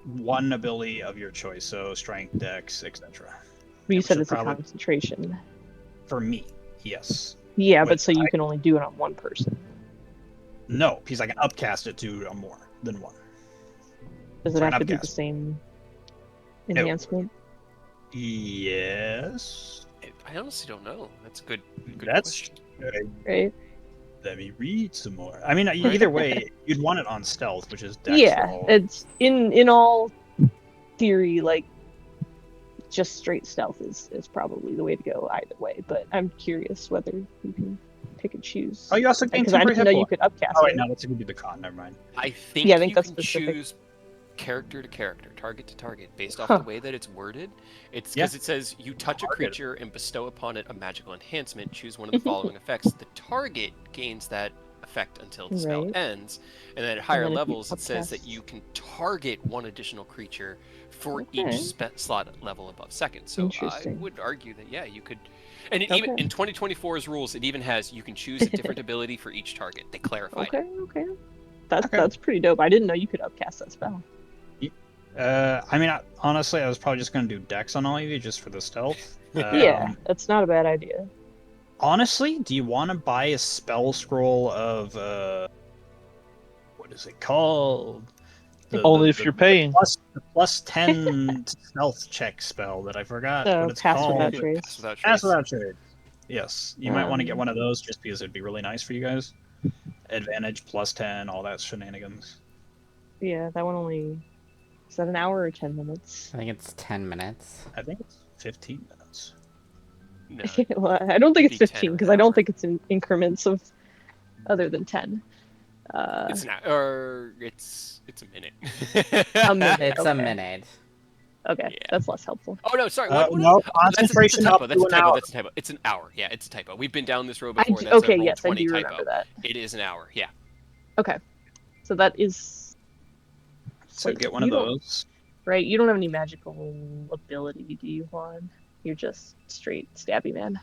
one ability of your choice. So strength, dex, etc. But you which said are it's a probably- concentration. For me, yes. Yeah, but Which so you can only do it on one person. No, because I can upcast it to a more than one. Does it For an have to be the upcast. same No. enhancement? Yes. I honestly don't know. That's a good That's question. right? Let me read some more. I mean, either way, you'd want it on stealth, which is dex Yeah, roll. it's in all theory, like just straight stealth is probably the way to go either way. But I'm curious whether you can pick and choose. Oh, you also gain Because I temporary didn't hit know you points. could upcast Oh wait, it. no, that's gonna be the con. Never mind. I think Yeah, I think you that's can specific. choose character to character, target to target, based off Huh. the way that it's worded. It's Yeah. because it says you touch a Target. creature and bestow upon it a magical enhancement. Choose one of the following effects. The target gains that effect until the spell Right. ends, and then at higher then if you levels, it says that upcast- you can target one additional creature for Okay. each slot level above second. So I Interesting. would argue that yeah, you could. And it Okay. even in 2024's rules, it even has you can choose a different ability for each target. They clarified it. Okay. That's Okay. that's pretty dope. I didn't know you could upcast that spell. I mean, honestly, I was probably just gonna do dex on all of you just for the stealth. Yeah, that's not a bad idea. Honestly, do you want to buy a spell scroll of what is it called? Only if you're paying. The plus 10 stealth check spell that I forgot Oh, what it's Pass called. Without Pass Trace. without Pass trace. without trade. Yes, you might want to get Um, one of those just because it'd be really nice for you guys. Advantage plus 10, all that shenanigans. Yeah, that one only. Is that an hour or 10 minutes? I think it's 10 minutes. I think it's 15 minutes. No, Well, I don't think it's It'd be 10 15 or because an I don't hour. think it's in increments of other than 10. it's not, or it's a minute. A minute. It's a Okay. minute. Okay, Yeah. that's less helpful. Oh no, sorry. No, concentration that's a typo. up That's to a an typo. hour. That's a typo. It's an hour. Yeah, it's a typo. We've been down this road before. That's Okay, a roll yes, I 20 do typo. remember that. It is an hour. Yeah. Okay, so that is So Wait, get one you of don't- those. right. You don't have any magical ability, do you, Juan? You're just straight stabby man.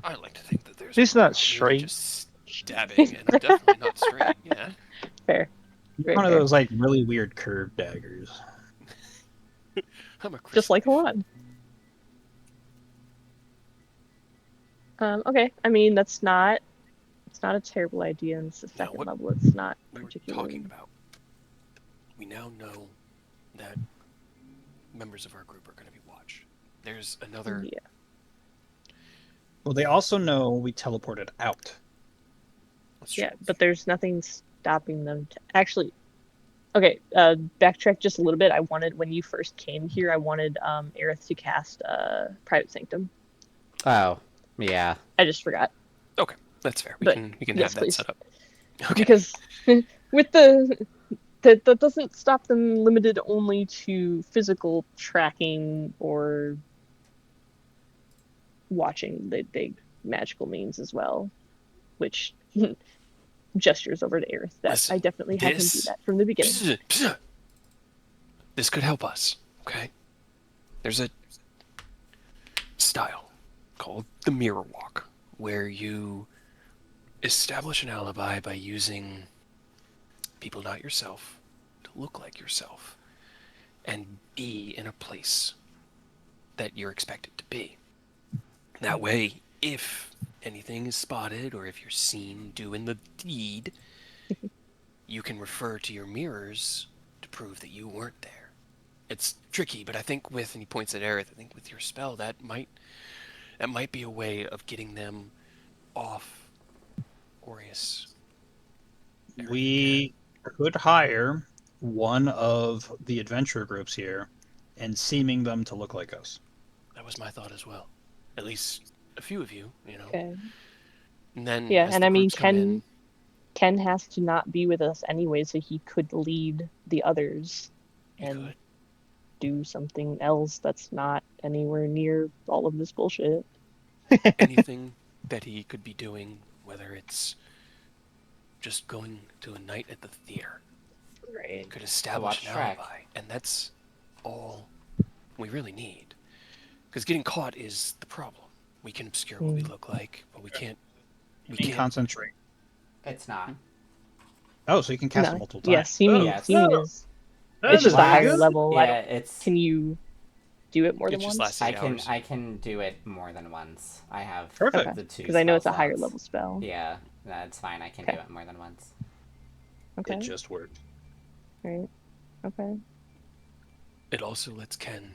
I like to think that there's. He's more not to me than straight. Just stabbing, and I'm definitely not straight. Yeah. Fair. Get one of those like really weird curved daggers. I'm a Just like Christian. Juan. Okay, I mean it's not a terrible idea, and it's the Now, second what level. It's not we were particularly. talking about. We now know that members of our group are going to be watched. There's another. Yeah. Well, they also know we teleported out. That's Yeah, true. but there's nothing stopping them to actually. Okay, backtrack just a little bit. I wanted when you first came here, I wanted Aerith to cast Private Sanctum. Oh, yeah. I just forgot Okay, that's fair. We But, can yes, have that please. set up. Okay. because with that doesn't stop them limited only to physical tracking or watching. They magical means as well, which gestures over to Aerith that Listen, I definitely had him do this- that from the beginning. This could help us, okay? There's a style called the mirror walk, where you establish an alibi by using people not yourself to look like yourself and be in a place that you're expected to be. That way, if anything is spotted or if you're seen doing the deed, you can refer to your mirrors to prove that you weren't there. It's tricky, but I think with, and he points at Aerith, I think with your spell that might be a way of getting them off Aureus. We could hire one of the adventure groups here and seeming them to look like us. That was my thought as well. At least a few of you, you know. Okay. And then Yeah, as and the I mean groups come in, Ken has to not be with us anyway, so he could lead the others you and could. do something else that's not anywhere near all of this bullshit. Anything that he could be doing, whether it's just going to a night at the theater, Right. could establish watch an Shrek. alibi, and that's all we really need. Because getting caught is the problem. We can obscure what we look like, but we can't. We You can can't. concentrate. It's not. Oh, so you can cast No. it multiple Yeah, times. seeming, Yes. seeming is That it's just is a very higher good. level. Yeah, it's. Can you do it more It than just once? lasts 8 hours. I can do it more than once. I have Perfect. the two. Because I know it's a spell higher slots. level spell. Yeah, that's fine. I can Okay. do it more than once. Okay. It just worked. Right. Okay. It also lets Ken,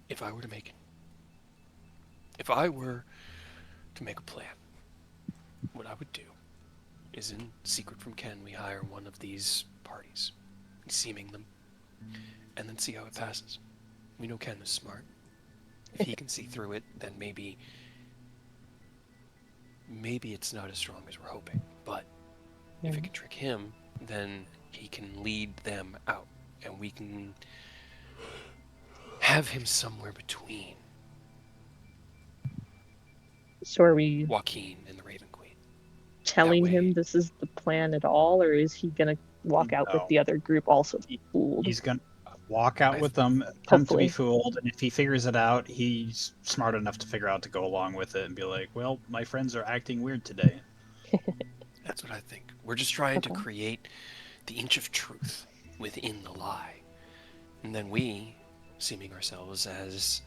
if I were to to make a plan. What I would do is, in secret from Ken, we hire one of these parties, seaming them, and then see how it passes. We know Ken is smart. If he can see through it, then maybe it's not as strong as we're hoping. But if it can trick him, then he can lead them out, and we can have him somewhere between So are we Joaquin and the Raven Queen. telling way- him this is the plan at all, or is he gonna walk out with No. the other group also fooled? He's gonna walk out I- with them, attempt to be Hopefully. fooled, and if he figures it out, he's smart enough to figure out to go along with it and be like, "Well, my friends are acting weird today." That's what I think. We're just trying to Okay. create the inch of truth within the lie. And then we, seeming ourselves as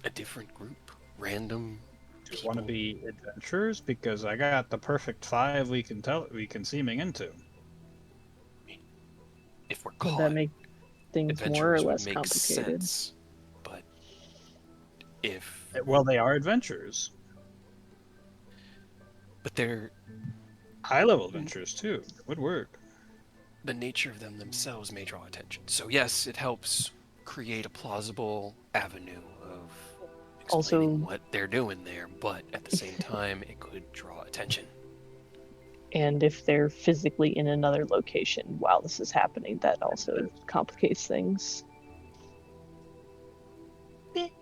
a different group, random Do you want to people. be adventurers? Because I got the perfect 5 we can seaming into. If we're Would caught, that make things more or adventurers would less make complicated? sense. But if... Well, they are adventurers. But they're... High-level adventurers, too. Would work. the nature of them themselves may draw attention. So yes, it helps create a plausible avenue of explaining Also- what they're doing there, but at the same time, it could draw attention. And if they're physically in another location while this is happening, that also complicates things.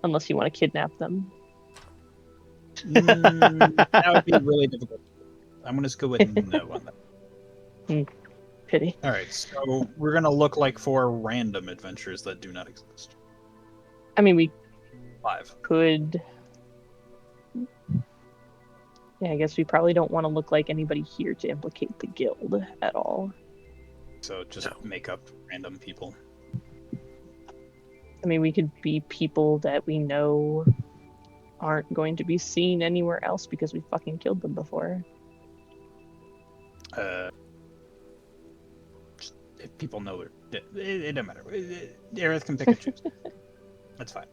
Unless you want to kidnap them. That would be really difficult. I'm going to go with no on that. Pity. All right, so we're going to look like 4 random adventures that do not exist. I mean, we 5. could. Yeah, I guess we probably don't want to look like anybody here to implicate the guild at all. So just No. make up random people. I mean, we could be people that we know aren't going to be seen anywhere else because we fucking killed them before. If people know it doesn't matter. Aerith can pick and choose. That's fine.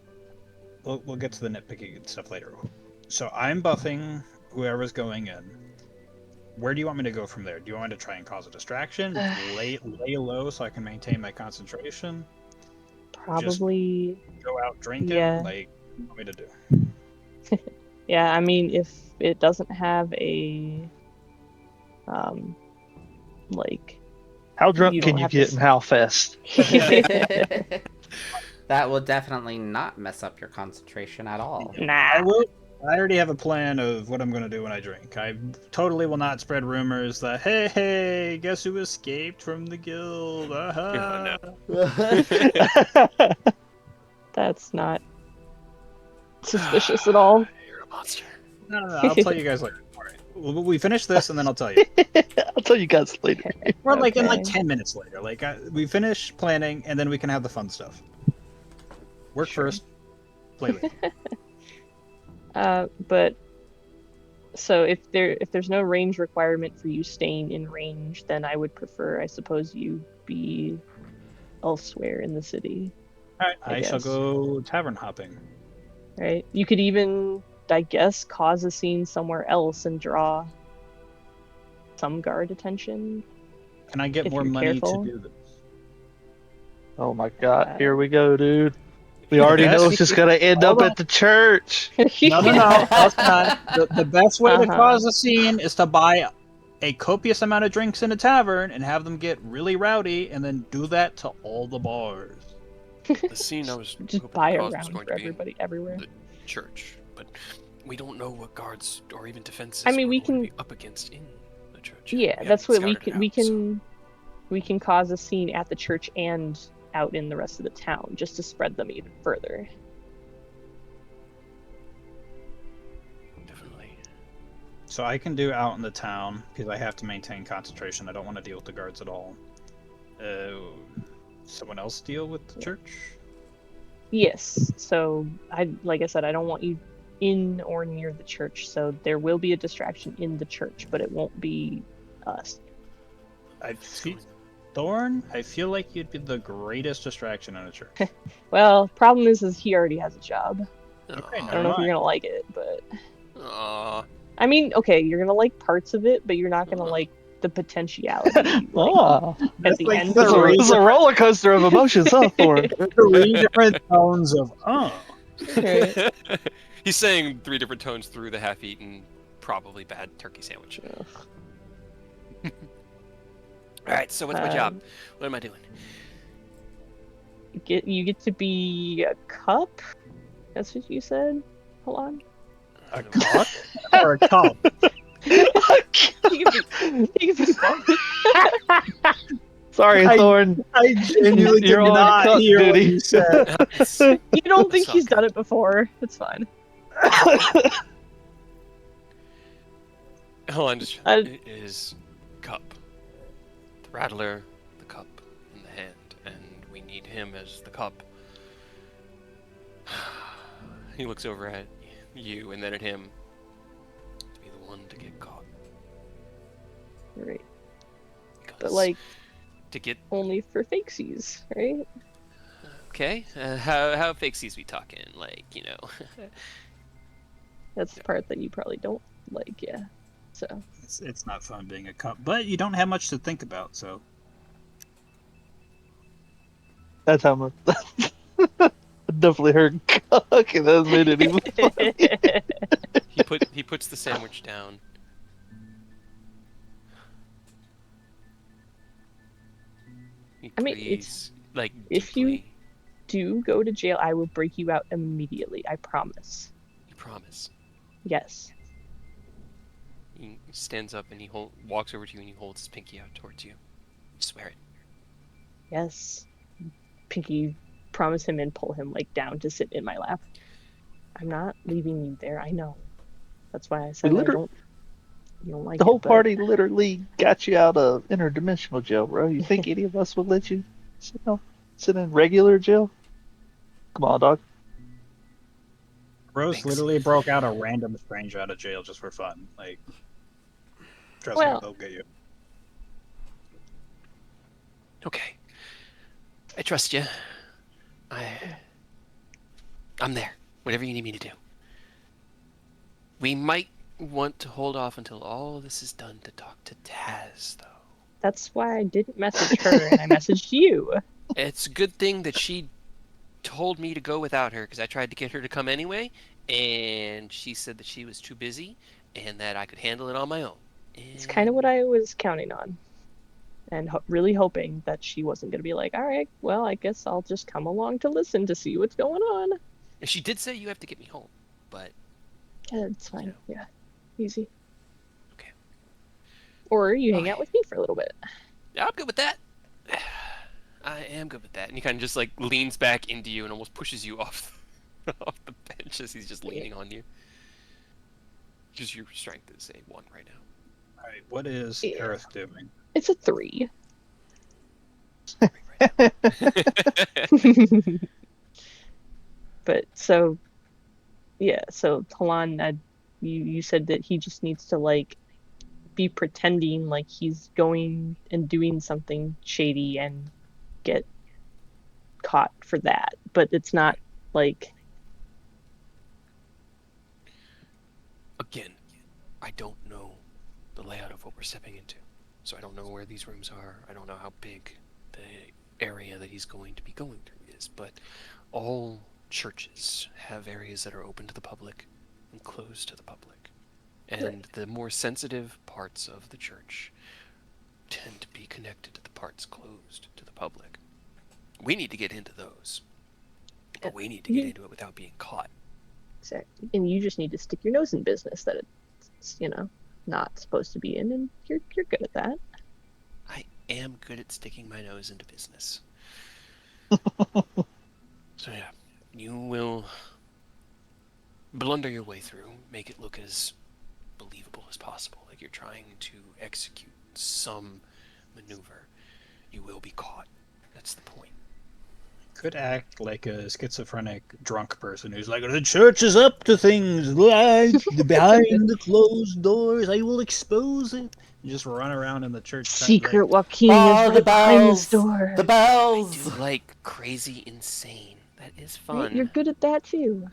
We'll get to the nitpicking stuff later. So I'm buffing whoever's going in. Where do you want me to go from there? Do you want me to try and cause a distraction? lay low so I can maintain my concentration? Probably. Go out drinking? Yeah. Like, what do you want me to do? Yeah, I mean, if it doesn't have a. Like. How drunk You can don't you have to get in How Fest? That will definitely not mess up your concentration at all. Nah. I already have a plan of what I'm going to do when I drink. I totally will not spread rumors that, hey, guess who escaped from the guild? no. That's not suspicious at all. You're a monster. No, I'll tell you guys later. All right. Well, we finish this and then I'll tell you. I'll tell you guys later. Or like in like Okay. 10 minutes later. Like we finish planning and then we can have the fun stuff. Work Sure. first, play later. But so if there's no range requirement for you staying in range, then I would prefer, I suppose, you be elsewhere in the city, All right, I I shall guess. go tavern hopping. right? You could even, I guess, cause a scene somewhere else and draw some guard attention. Can I get If more you're money careful. to do this? Oh my god, here we go, dude. We already know it's just gonna end up Hold on. at the church. No. That's not. The best way to Uh-huh. cause a scene is to buy a copious amount of drinks in a tavern and have them get really rowdy, and then do that to all the bars. The scene I was Just hoping buy to a cause was round going for to be in everybody everywhere. the church, but we don't know what guards or even defenses I mean, we're we going to can- be up against in the church. Yeah, We that's haven't what we scouted it can. We out, so- can. We can cause a scene at the church and out in the rest of the town, just to spread them even further. Definitely. So I can do out in the town because I have to maintain concentration. I don't want to deal with the guards at all. Someone else deal with the church? Yes. So like I said, I don't want you in or near the church. So there will be a distraction in the church, but it won't be us. I feel, Thorn, I feel like you'd be the greatest distraction in a church. Well, problem is he already has a job. Oh, Okay, I don't know if you're gonna like it, but Aw. I mean, okay, you're gonna like parts of it, but you're not gonna like the potentiality. Like, Ah, at That's the like end, it's three a roller coaster of emotions, huh, Thorn? different tones of Right. He's saying 3 different tones through the half-eaten, probably bad turkey sandwich. All right, so what's my job? What am I doing? You get to be a cup. That's what you said. Hold on. a cock or a cup. You can be both. Sorry, I- Thorn. I genuinely did You're on not cut hear what duty. you said. It's- You don't think It's all he's done good. it before? It's fine. Hold on, just I- it is cup. The rattler, the cup in the hand, and we need him as the cup. He looks over at you and then at him to be the one to get caught. Right. Because But like to get only for fakesies, right? okay, how fakesies we talking? Like That's the part that you probably don't like, yeah. So It's not fun being a cup, but you don't have much to think about, so That's how much. I definitely heard cock, and that made it even funny. he puts the sandwich down. He I mean, breathes, like if you- deeply. do go to jail, I will break you out immediately. I promise. You promise. Yes. He stands up and he walks over to you and he holds his pinky out towards you. You swear it. Yes. Pinky, promise him and pull him like down to sit in my lap. I'm not leaving you there. I know. That's why I said I don't. You don't like The whole it, but party literally got you out of interdimensional jail, bro. You think any of us would let you sit in regular jail? Come on, dog. Rose Thanks. literally broke out a random stranger out of jail just for fun. Like, trust me, Well- they'll get you. Okay. I trust you. I'm there. Whatever you need me to do. We might want to hold off until all this is done to talk to Taz, though. that's why I didn't message her and I messaged you. It's a good thing that she told me to go without her because I tried to get her to come anyway, and she said that she was too busy and that I could handle it on my own. It's kind of what I was counting on. And really hoping that she wasn't going to be like, all right, well, I guess I'll just come along to listen to see what's going on. And she did say you have to get me home, but Yeah, it's fine. Yeah. Yeah. Easy. Okay. Or you hang Okay. out with me for a little bit. yeah, I'm good with that. I am good with that. And he kind of just like leans back into you and almost pushes you off off the bench as he's just leaning on you. Just your strength is a 1 right now. All right, what is Yeah. Aerith doing? It's a 3. But so, yeah, so Talan, you said that he just needs to like be pretending like he's going and doing something shady and get caught for that. But it's not like, Again, I don't know the layout of what we're stepping into. So I don't know where these rooms are. I don't know how big the area that he's going to be going through is. But all churches have areas that are open to the public and closed to the public. And the more sensitive parts of the church tend to be connected to the parts closed to the public. We need to get into those. But we need to get into it without being caught. exactly. And you just need to stick your nose in business that it's, not supposed to be in, and you're good at that. I am good at sticking my nose into business. So yeah, you will blunder your way through, make it look as believable as possible, like you're trying to execute some maneuver. You will be caught. That's the point. Could act like a schizophrenic drunk person who's like, the church is up to things, like behind the closed doors, I will expose it. And just run around in the church. Secret Like, Joaquin Oh, is the right behind bells! this door. The I bells! do like crazy insane. That is Right? fun. You're good at that too.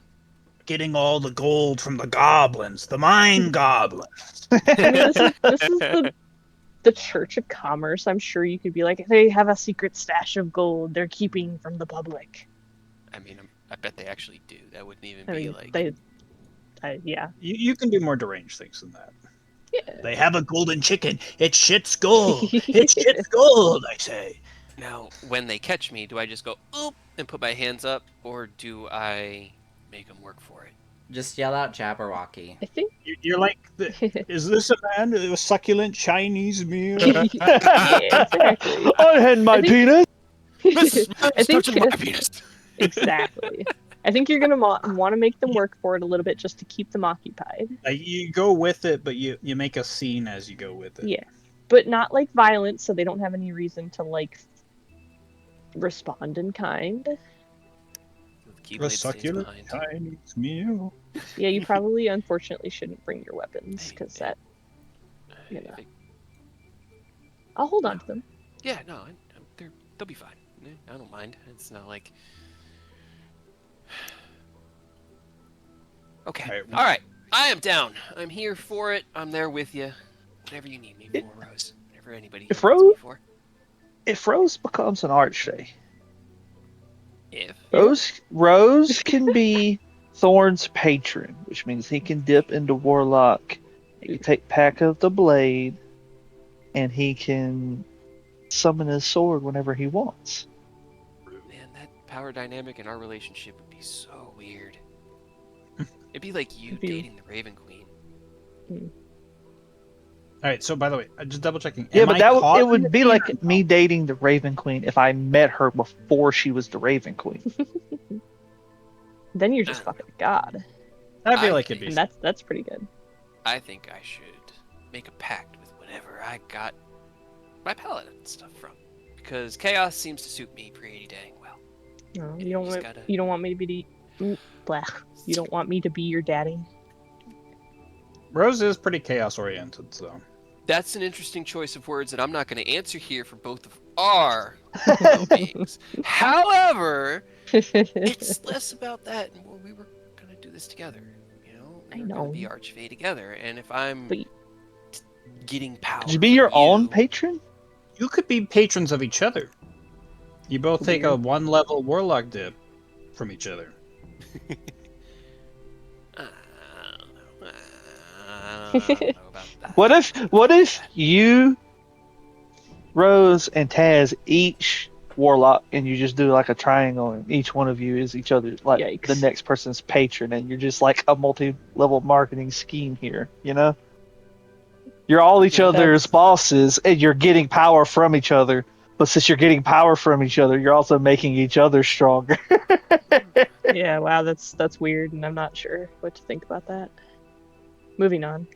getting all the gold from the goblins, the mine goblins. I mean, this is the Church of Commerce. I'm sure you could be like, they have a secret stash of gold they're keeping from the public. I mean, I bet they actually do. That wouldn't even I be mean, like. yeah. You can do more deranged things than that. Yeah. They have a golden chicken. It shits gold. It shits gold, I say. Now, when they catch me, do I just go oop and put my hands up, or do I make them work for it? Just yell out Jabberwocky. I think. You're like, is this a man with a succulent Chinese meal? Yeah, exactly. I had my I think- penis. This I man's think touching my penis. exactly. I think you're gonna want to make them work for it a little bit just to keep them occupied. You go with it, but you make a scene as you go with it. Yeah, but not like violent, so they don't have any reason to like respond in kind. Keyblade A stays succulent behind. Chinese meal. Yeah, you probably unfortunately shouldn't bring your weapons Hey, because man. that. You know. I'll hold on to them. Yeah, no, they'll be fine. I don't mind. It's not like. Okay. Alright. All right. I am down. I'm here for it. I'm there with you. Whatever you need me for, Rose. Whatever anybody If needs me Rose- for. If Rose becomes an archfey, If. Rose can be Thorn's patron, which means he can dip into Warlock. He can take Pack of the Blade, and he can summon his sword whenever he wants. Man, that power dynamic in our relationship would be so weird. It'd be like you It'd be- dating the Raven Queen. All right. So, by the way, just double checking. Yeah, Am but I it causing would the be scene like or me no? dating the Raven Queen if I met her before she was the Raven Queen. Then you're just fucking god, I feel I like it'd be. and that's pretty good. I think I should make a pact with whatever I got my paladin stuff from. Because chaos seems to suit me pretty dang well. No, Yeah, you don't you just want gotta- you don't want me to be blah. You don't want me to be your daddy. Rose is pretty chaos oriented, so. That's an interesting choice of words that I'm not going to answer here for both of our well-beings. However, it's less about that and more we were going to do this together. You know, I we're going know. to be archfey together. And if I'm But getting power, Could you be your from own you- patron? You could be patrons of each other. You both take a Weird. 1-level warlock dip from each other. I don't know about that. What if you, Rose, and Taz each Warlock, and you just do like a triangle, and each one of you is each other, like Yikes. the next person's patron, and you're just like a multi-level marketing scheme here, you know? You're all each Yeah, other's bosses, and you're getting power from each other. But since you're getting power from each other, you're also making each other stronger. Yeah, wow, that's weird, and I'm not sure what to think about that. Moving on.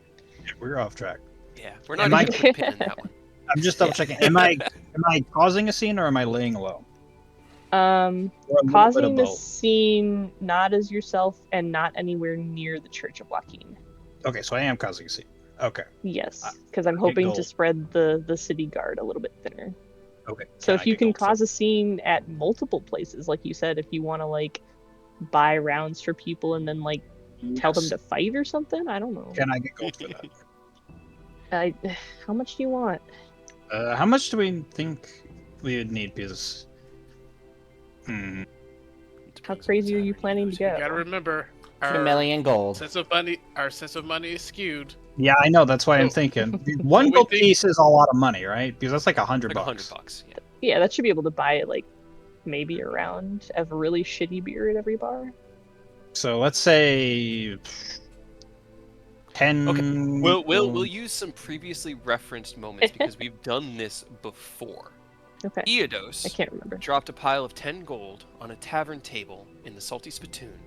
We're off track. Yeah, we're not Am I- going to put a pin in that one. I'm just double checking. Am I causing a scene or am I laying low? Or a little bit Causing of the both? scene not as yourself and not anywhere near the Church of Joaquin. Okay, so I am causing a scene. Okay. Yes, because I'm get hoping to gold. spread the city guard a little bit thinner. Okay. So if I you get can gold for cause a scene at multiple places, like you said, if you want to like buy rounds for people and then like tell them Yes. to fight or something, I don't know. Can I get gold for that? How much do you want? How much do we think we would need? Because How Depends crazy on are you what planning to time You gotta go? remember, A million gold. our sense of money is skewed. yeah, I know. That's why I'm So- thinking one we gold think- piece is a lot of money, right? Because that's like $100 Like bucks. $100. Yeah. Yeah, that should be able to buy like maybe a round of really shitty beer at every bar. So let's say 10. Okay, we'll use some previously referenced moments because we've done this before. Okay, I Eodos can't remember. dropped a pile of 10 gold on a tavern table in the Salty Spittoon,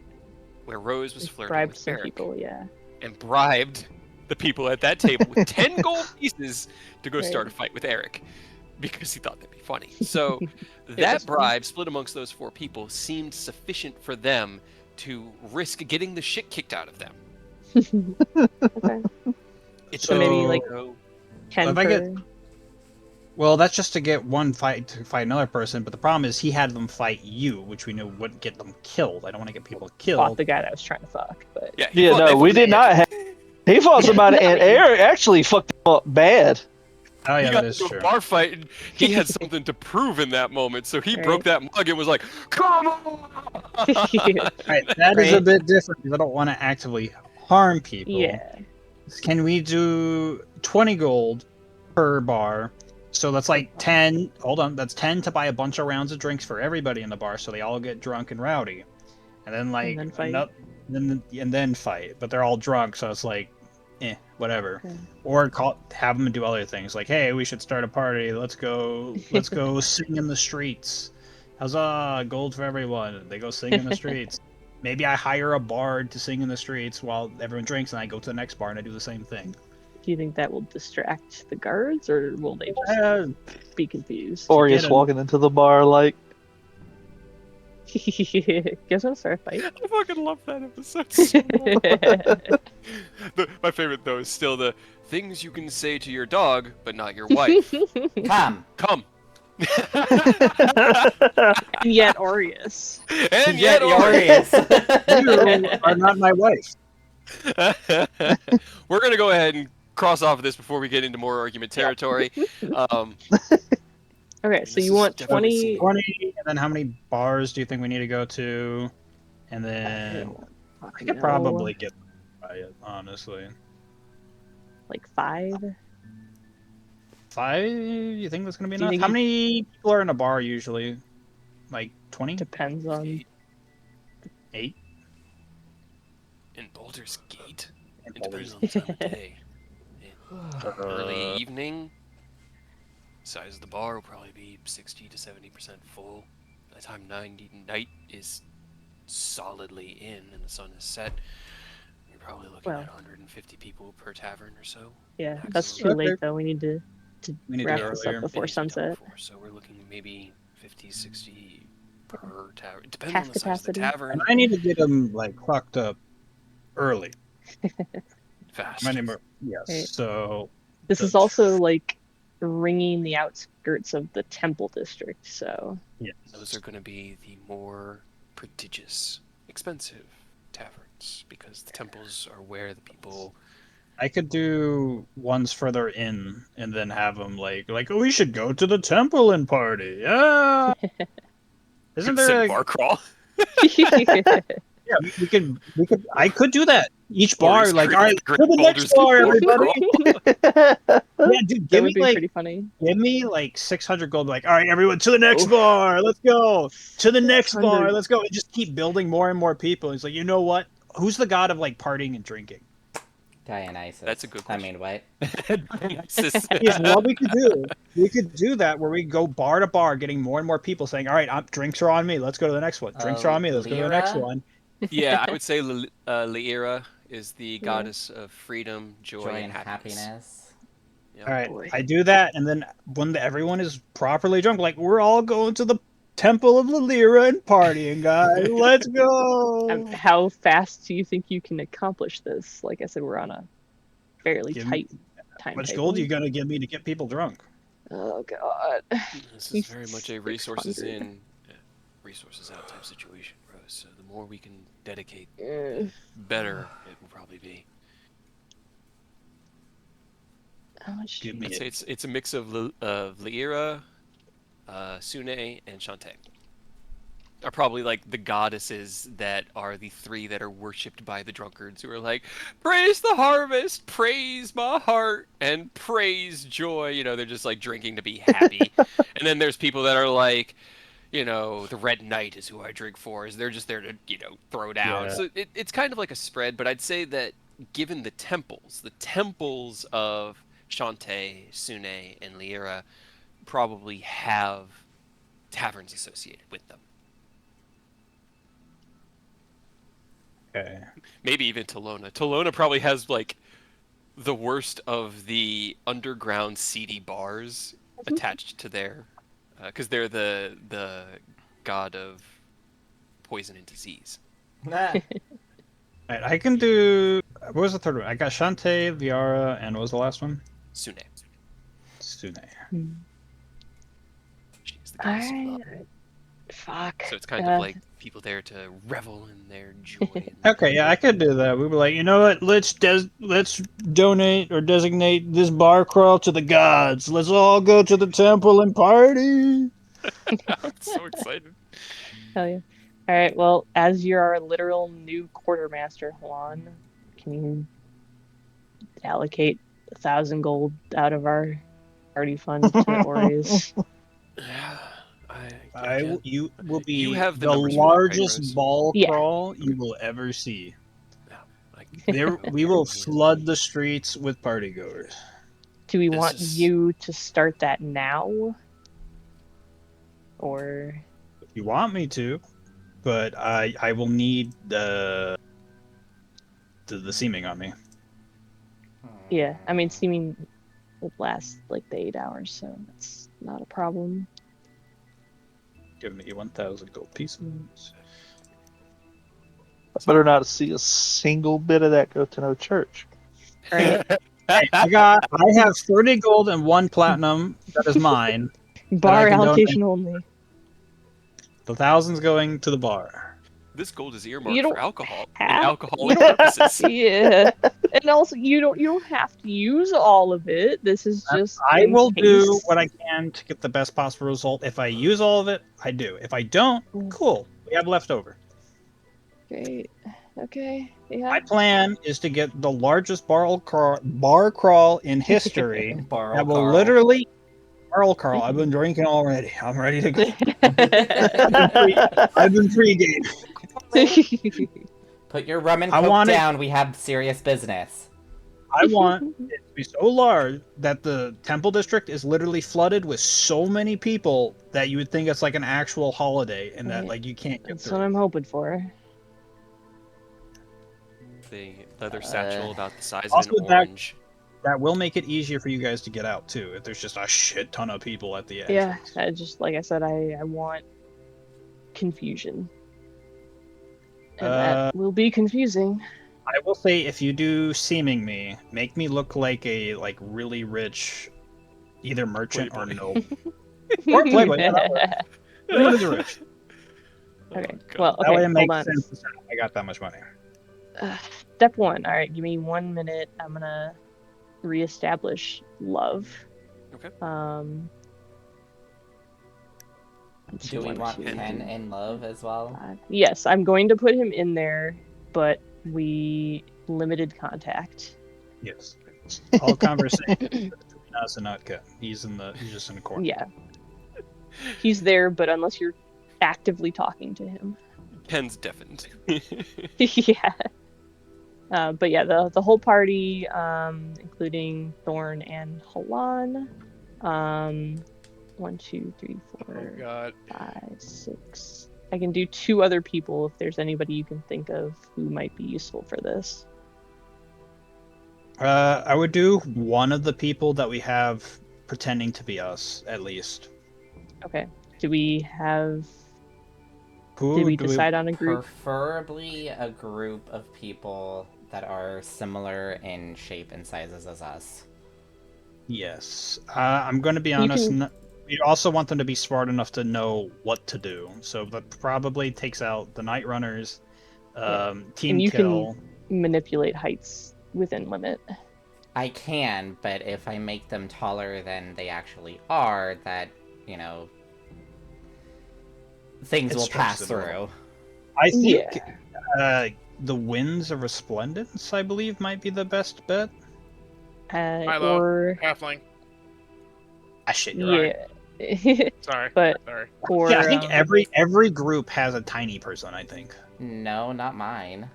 where Rose was flirting Bribed with some Eric, people, yeah. and bribed the people at that table with 10 gold pieces to go Right. start a fight with Eric because he thought that'd be funny. So was that fun. bribe split amongst those 4 people seemed sufficient for them to risk getting the shit kicked out of them. Okay, It's So maybe, like, go- 10 If I per. get- Well, that's just to get one fight to fight another person, but the problem is he had them fight you, which we knew wouldn't get them killed. I don't want to get people Fought killed. the guy that I was trying to fuck, but Yeah, Yeah, they no, we fought did not have. He fought somebody, and Eric actually fucked him up bad. Oh He yeah, got that is into true. a bar fight, and he had something to prove in that moment, so he Right. broke that mug and was like, "Come on!" Alright, that is a Right. bit different because I don't want to actively harm people. yeah. Can we do 20 gold per bar? So that's like 10. Hold on, that's 10 to buy a bunch of rounds of drinks for everybody in the bar, so they all get drunk and rowdy, and then like then fight. and then fight. But they're all drunk, so it's like, whatever. Okay. Or have them do other things like, hey, we should start a party. Let's go sing in the streets. Huzzah! Gold for everyone. They go sing in the streets. Maybe I hire a bard to sing in the streets while everyone drinks, and I go to the next bar and I do the same thing. Do you think that will distract the guards, or will they just Uh, be confused? Orius Get him. walking into the bar like, You guys want to start a fight? I fucking love that episode so much. My favorite though is still the things you can say to your dog, but not your wife. Come. Come. And yet Aureus. And yet, Orius. You are not my wife. we're gonna go ahead and cross off of this before we get into more argument territory. Okay, so This you is want definitely 20... 20, and then how many bars do you think we need to go to? And then I could probably get by it, honestly. like 5. 5? You think that's gonna be Do you enough? think How you- many people are in a bar usually? Like 20? Depends on... 8? in Baldur's Gate, In it depends Baldur's on the time of day. In early evening, size of the bar will probably be 60 to 70% full. By the time night is solidly in and the sun is set, you're probably looking Well. at 150 people per tavern or so. Yeah, Maximum. that's too late though. We need to We need to wrap do it this earlier. up It before needs to be done sunset. before, so we're looking maybe 50, 60 per tavern. It depends Half on the size of the capacity. tavern. And I need to get them like fucked up early. Fast. My name are, yes. Right. So This is also like ringing the outskirts of the temple district, so yes. Those are going to be the more prodigious, expensive taverns because the temples are where the people. I could do ones further in and then have them like, oh, we should go to the temple and party. Yeah. Isn't there Sit a, bar crawl? yeah, we could I could do that. Each bar, Maurice like, Creek, all right, Great to the Boulders next bar, Bar everybody. Crawl. Yeah, dude, that give would me be pretty funny. give me like 600 gold. Like, all right, everyone, to the next bar. Let's go to the next bar. 600. Let's go, and just keep building more and more people. He's like, you know what? Who's the god of like partying and drinking? Dionysus. That's a good I question. mean, what? Yes, what we could do that where we go bar to bar, getting more and more people saying, "All right, drinks are on me. Let's go to the next one. Drinks are on me. Let's go to the next Lyra? one." Yeah, I would say Lyra is the goddess of freedom, joy, Joy and and happiness. happiness. Yeah. All right, boy. I do that, and then when everyone is properly drunk, like we're all going to the temple of Lyra and partying, guys. Let's go. How fast do you think you can accomplish this? Like I said, we're on a fairly Give me- tight time. How much gold are you gonna give me to get people drunk? Oh god. This He's is very much a resources 600. in, resources out type situation, Rose. So the more we can dedicate, better it will probably be. How much? Give me I'd say it's a mix of Lyra, Sune, and Shantae. Are probably like the goddesses that are the three that are worshipped by the drunkards who are like, praise the harvest, praise my heart, and praise joy. You know, they're just like drinking to be happy. And then there's people that are like, you know, the Red Knight is who I drink for. Is they're just there to, you know, throw down. Yeah. So it's kind of like a spread, but I'd say that given the temples of Shantae, Sune, and Lyra probably have taverns associated with them. Okay. Maybe even Tolona. Tolona probably has like the worst of the underground seedy bars attached to their, because they're the god of poison and disease. Nah. All right, I can do. What was the third one? I got Shantae, Liara, and what was the last one? Sune. Sune. Hmm. guys. I fuck. So it's kind of like people there to revel in their joy. And Okay, yeah, I could do that. We were like, you know what? Let's donate or designate this bar crawl to the gods. Let's all go to the temple and party. I'm so excited. Hell yeah. All right. Well, as you're our literal new quartermaster, Juan, can you allocate 1,000 gold out of our party fund to Ore's? Yeah, I can. You will be You have the the numbers for that, right, largest Rose? ball Yeah. crawl you will ever see. No, like, There, we will flood the streets with partygoers. Do we This want is- you to start that now? Or If you want me to, but I will need the seeming on me. yeah, I mean, seeming will last like the 8 hours, so that's not a problem. Give me 1,000 gold pieces. I better not see a single bit of that go to no church. Right. Hey, I have 30 gold and 1 platinum. That is mine. Bar can donate. allocation only. The 1,000's going to the bar. This gold is You earmarked don't for alcohol and have- alcoholic you don't- purposes. Yeah, and also you don't have to use all of it. This is just I in will do case. what I can to get the best possible result. If I use all of it, I do. If I don't, cool. We have leftover. Great. Okay. Yeah. My plan is to get the largest bar crawl in history. Barrel That will Carl. literally Barrel Carl. I've been drinking already. I'm ready to go. I've been pre-game. Put your rum and I coke want it- down. We have serious business. I want it to be so large that the temple district is literally flooded with so many people that you would think it's like an actual holiday and that Right. like you can't get That's what through. I'm hoping for. The leather satchel about the size of also an that- orange. That will make it easier for you guys to get out too if there's just a shit ton of people at the Yeah. entrance. I just like I said, I want confusion, and that will be confusing. I will say if you do seeming me, make me look like a really rich either merchant or Playboy. noble. Or playboy. Yeah, that works. Everyone is rich. Okay. God. Well, That way okay. it Hold makes on. sense to say I got that much money. Step 1. All right. Give me 1 minute. I'm gonna reestablish love. Okay. Do we want 2, Pen in love as well? 5. Yes, I'm going to put him in there, but we limited contact. Yes. All conversation between us and Utka. He's just in the corner. Yeah. He's there, but unless you're actively talking to him. Ken's deafened. Yeah. But yeah, the whole party, including Thorn and Halan. 1, 2, 3, 4, Oh God. 5, 6. I can do 2 other people if there's anybody you can think of who might be useful for this. I would do one of the people that we have pretending to be us, at least. Okay. Do we have? Who Did we do decide on a group? Preferably a group of people that are similar in shape and sizes as us. Yes. I'm going to be You honest. can- We also want them to be smart enough to know what to do. So that probably takes out the Night Runners, Team And you Kill. can manipulate heights within limit. I can, but if I make them taller than they actually are, that, things It will pass stretches it a through. little. I think Yeah. the Winds of Resplendence, I believe, might be the best bet. Milo. Or Halfling. Ah, shit, you're right. yeah. Sorry. But Sorry. or Yeah, I think every group has a tiny person, I think. No, not mine.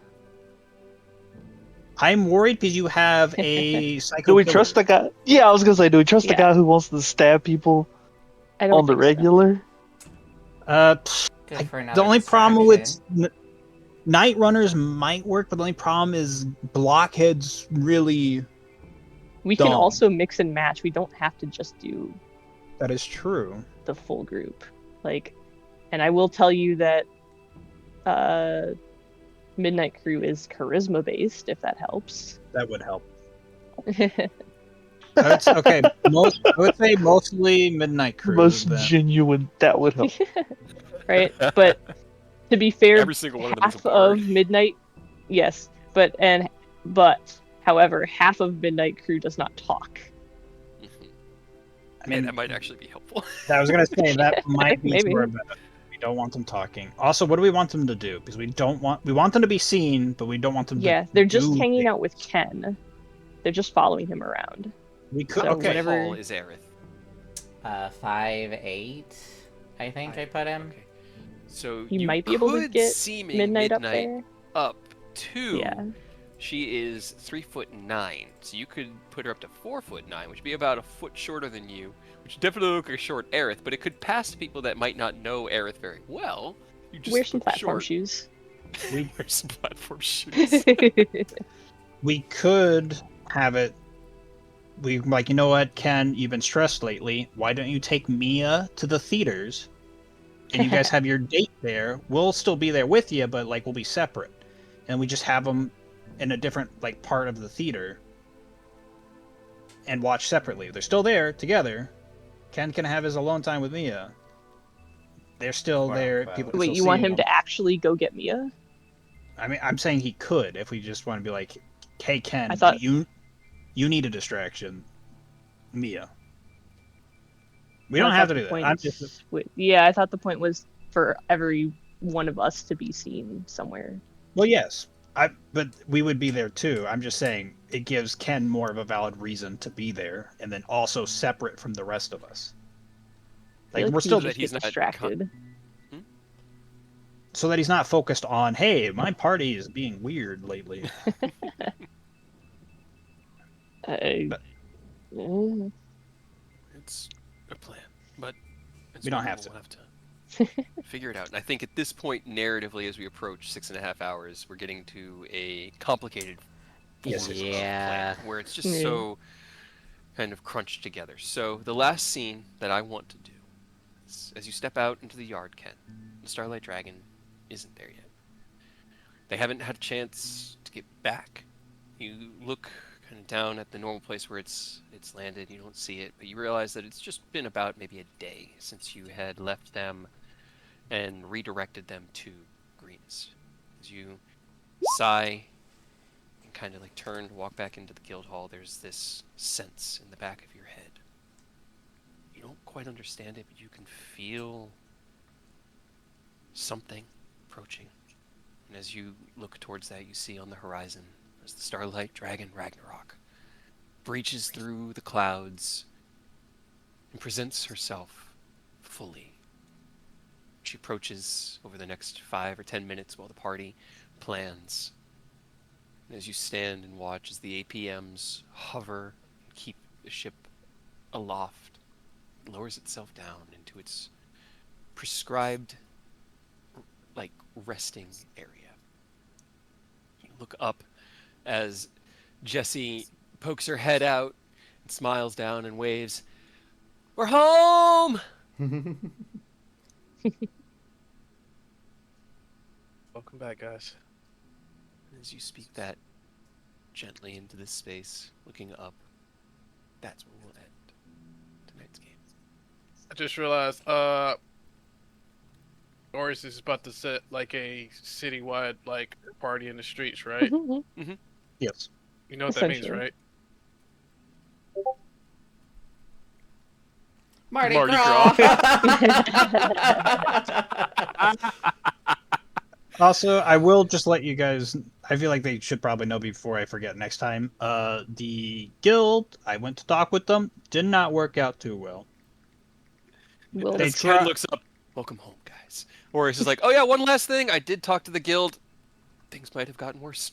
I'm worried because you have a psycho Do we killer. trust the guy? Yeah, I was gonna say, do we trust the Yeah. guy who wants to stab people I don't on the think so. regular? Good for another The only problem with distraction. Night Runners might work, but the only problem is Blockhead's really. We can dumb. also mix and match. We don't have to just do That is true. the full group. And I will tell you that Midnight Crew is charisma based, if that helps. That would help. Okay, I would say mostly Midnight Crew. Most Then genuine. That would help. Right? But to be fair, Every single one of them is a half of bard. Midnight, yes, but however, half of Midnight Crew does not talk. I mean, that might actually be helpful. I was gonna say that might be Maybe. sort of better. We don't want them talking. Also, what do we want them to do? Because we want them to be seen, but we don't want them Yeah, to they're just do hanging things. out with Ken. They're just following him around. We could So okay. whatever- Tall is Aerith? 5'8", I think I put him. Okay. So You you might be able to could get seeming Midnight up there. up to. Yeah. She is 3'9", so you could put her up to 4'9", which would be about a foot shorter than you, which definitely look like a short Aerith, but it could pass people that might not know Aerith very well. You just Wear some look platform short. shoes. Wear some platform shoes. We could have it. We like, you know what, Ken? You've been stressed lately. Why don't you take Mia to the theaters, and you guys have your date there? We'll still be there with you, but like we'll be separate, and we just have them in a different like part of the theater and watch separately. They're still there together. Ken can have his alone time with Mia. They're still Quote, there. unquote. People can Wait, still you see want him them. to actually go get Mia? I mean, I'm saying he could if we just want to be like, "Hey, Ken, I thought- you need a distraction, Mia." We I don't thought have to the do that. point I'm just yeah, I thought the point was for every one of us to be seen somewhere. well, yes, but we would be there too. I'm just saying it gives Ken more of a valid reason to be there, and then also separate from the rest of us. I feel Like like we're he still would just he's get not distracted. so that he's not focused on, hey, my party is being weird lately. But- Mm. It's a plan, but We don't have we'll to. have to figure it out. And I think at this point, narratively, as we approach 6.5 hours, we're getting to a complicated Yes, form yes, of Yeah. plan where it's just Yeah. so kind of crunched together. So the last scene that I want to do is as you step out into the yard, Ken, the Starlight Dragon isn't there yet. They haven't had a chance to get back. You look kind of down at the normal place where it's landed. You don't see it, but you realize that it's just been about maybe a day since you had left them and redirected them to Green's. As you sigh and kind of like turn to walk back into the guild hall, there's this sense in the back of your head. You don't quite understand it, but you can feel something approaching. And as you look towards that, you see on the horizon as the Starlight Dragon Ragnarok breaches through the clouds and presents herself fully. She approaches over the next 5 or 10 minutes while the party plans. And as you stand and watch as the APMs hover and keep the ship aloft, it lowers itself down into its prescribed, like, resting area. You look up as Jessie pokes her head out and smiles down and waves. We're home! Welcome back, guys. As you speak that gently into this space, looking up, that's where we'll end tonight's game. I just realized, Oris is about to set like a citywide like party in the streets, right? Yes. You know what that means, Essentially. right? Mardi Mardi Gras. Also, I will just let you guys. I feel like they should probably know before I forget next time. The guild, I went to talk with them. Did not work out too well. Well, They As Ken try- looks up, welcome home, guys. Or he's just like, oh yeah, one last thing. I did talk to the guild. Things might have gotten worse.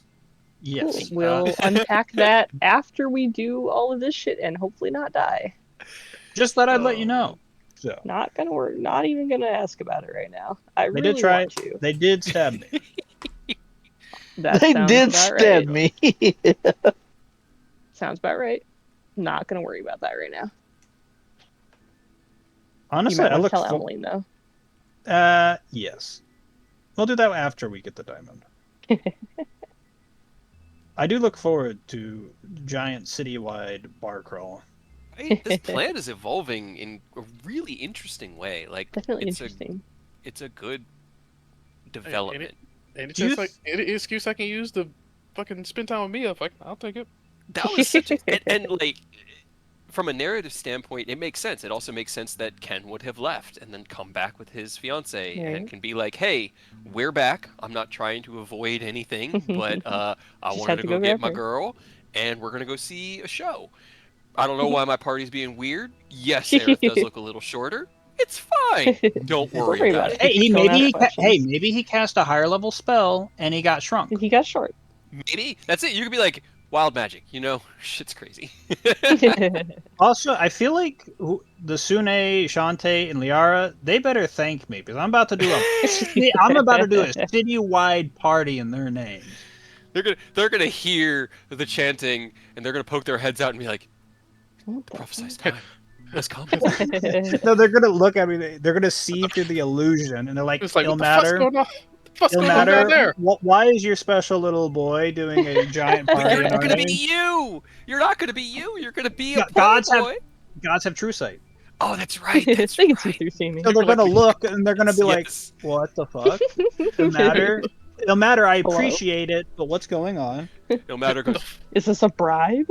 Yes. cool. We'll unpack that after we do all of this shit and hopefully not die. Just thought I'd let you know. So Not gonna work. Not even gonna ask about it right now. I they really did try. want to. They did stab me. That They sounds did about stab right. me. Sounds about right. Not gonna worry about that right now. You Honestly, might I want to look. tell Emmeline though. Yes. We'll do that after we get the diamond. I do look forward to giant citywide bar crawl. This plan is evolving in a really interesting way. Like Definitely it's interesting. it's a good development. And it's Do you just like any excuse I can use to fucking spend time with Mia. Like, I'll take it. That was such a and like from a narrative standpoint, it makes sense. It also makes sense that Ken would have left and then come back with his fiance Right. and can be like, "Hey, we're back. I'm not trying to avoid anything, but I Just wanted had to to go go get grab my her." girl, and we're gonna go see a show." I don't know why my party's being weird. Yes, Aerith does look a little shorter. It's fine. Don't worry about it. Hey, Don't ask questions. maybe he cast a higher level spell and he got shrunk. He got short. Maybe that's it. You could be like wild magic. You know, shit's crazy. Also, I feel like the Sune, Shantae, and Liara, they better thank me because I'm about to do a citywide party in their name. They're gonna hear the chanting and they're gonna poke their heads out and be like, "Prophesized time has come." No, they're gonna look at me. They're gonna see through the illusion, and they're like, It's like, "It'll what the fuck's matter. going on? What's It'll going on down matter. there? Why is your special little boy doing a giant party You're in not our gonna name?" be you. You're not gonna be you. You're gonna be a poor Gods have- boy. Gods have true sight, Oh, that's right. They That's can see right. through seeming. so they're gonna look and they're gonna be like, Yes. "What the fuck? It'll matter. It'll matter. I Hello? appreciate it, but what's going on?" No matter. Goes, Is this a bribe?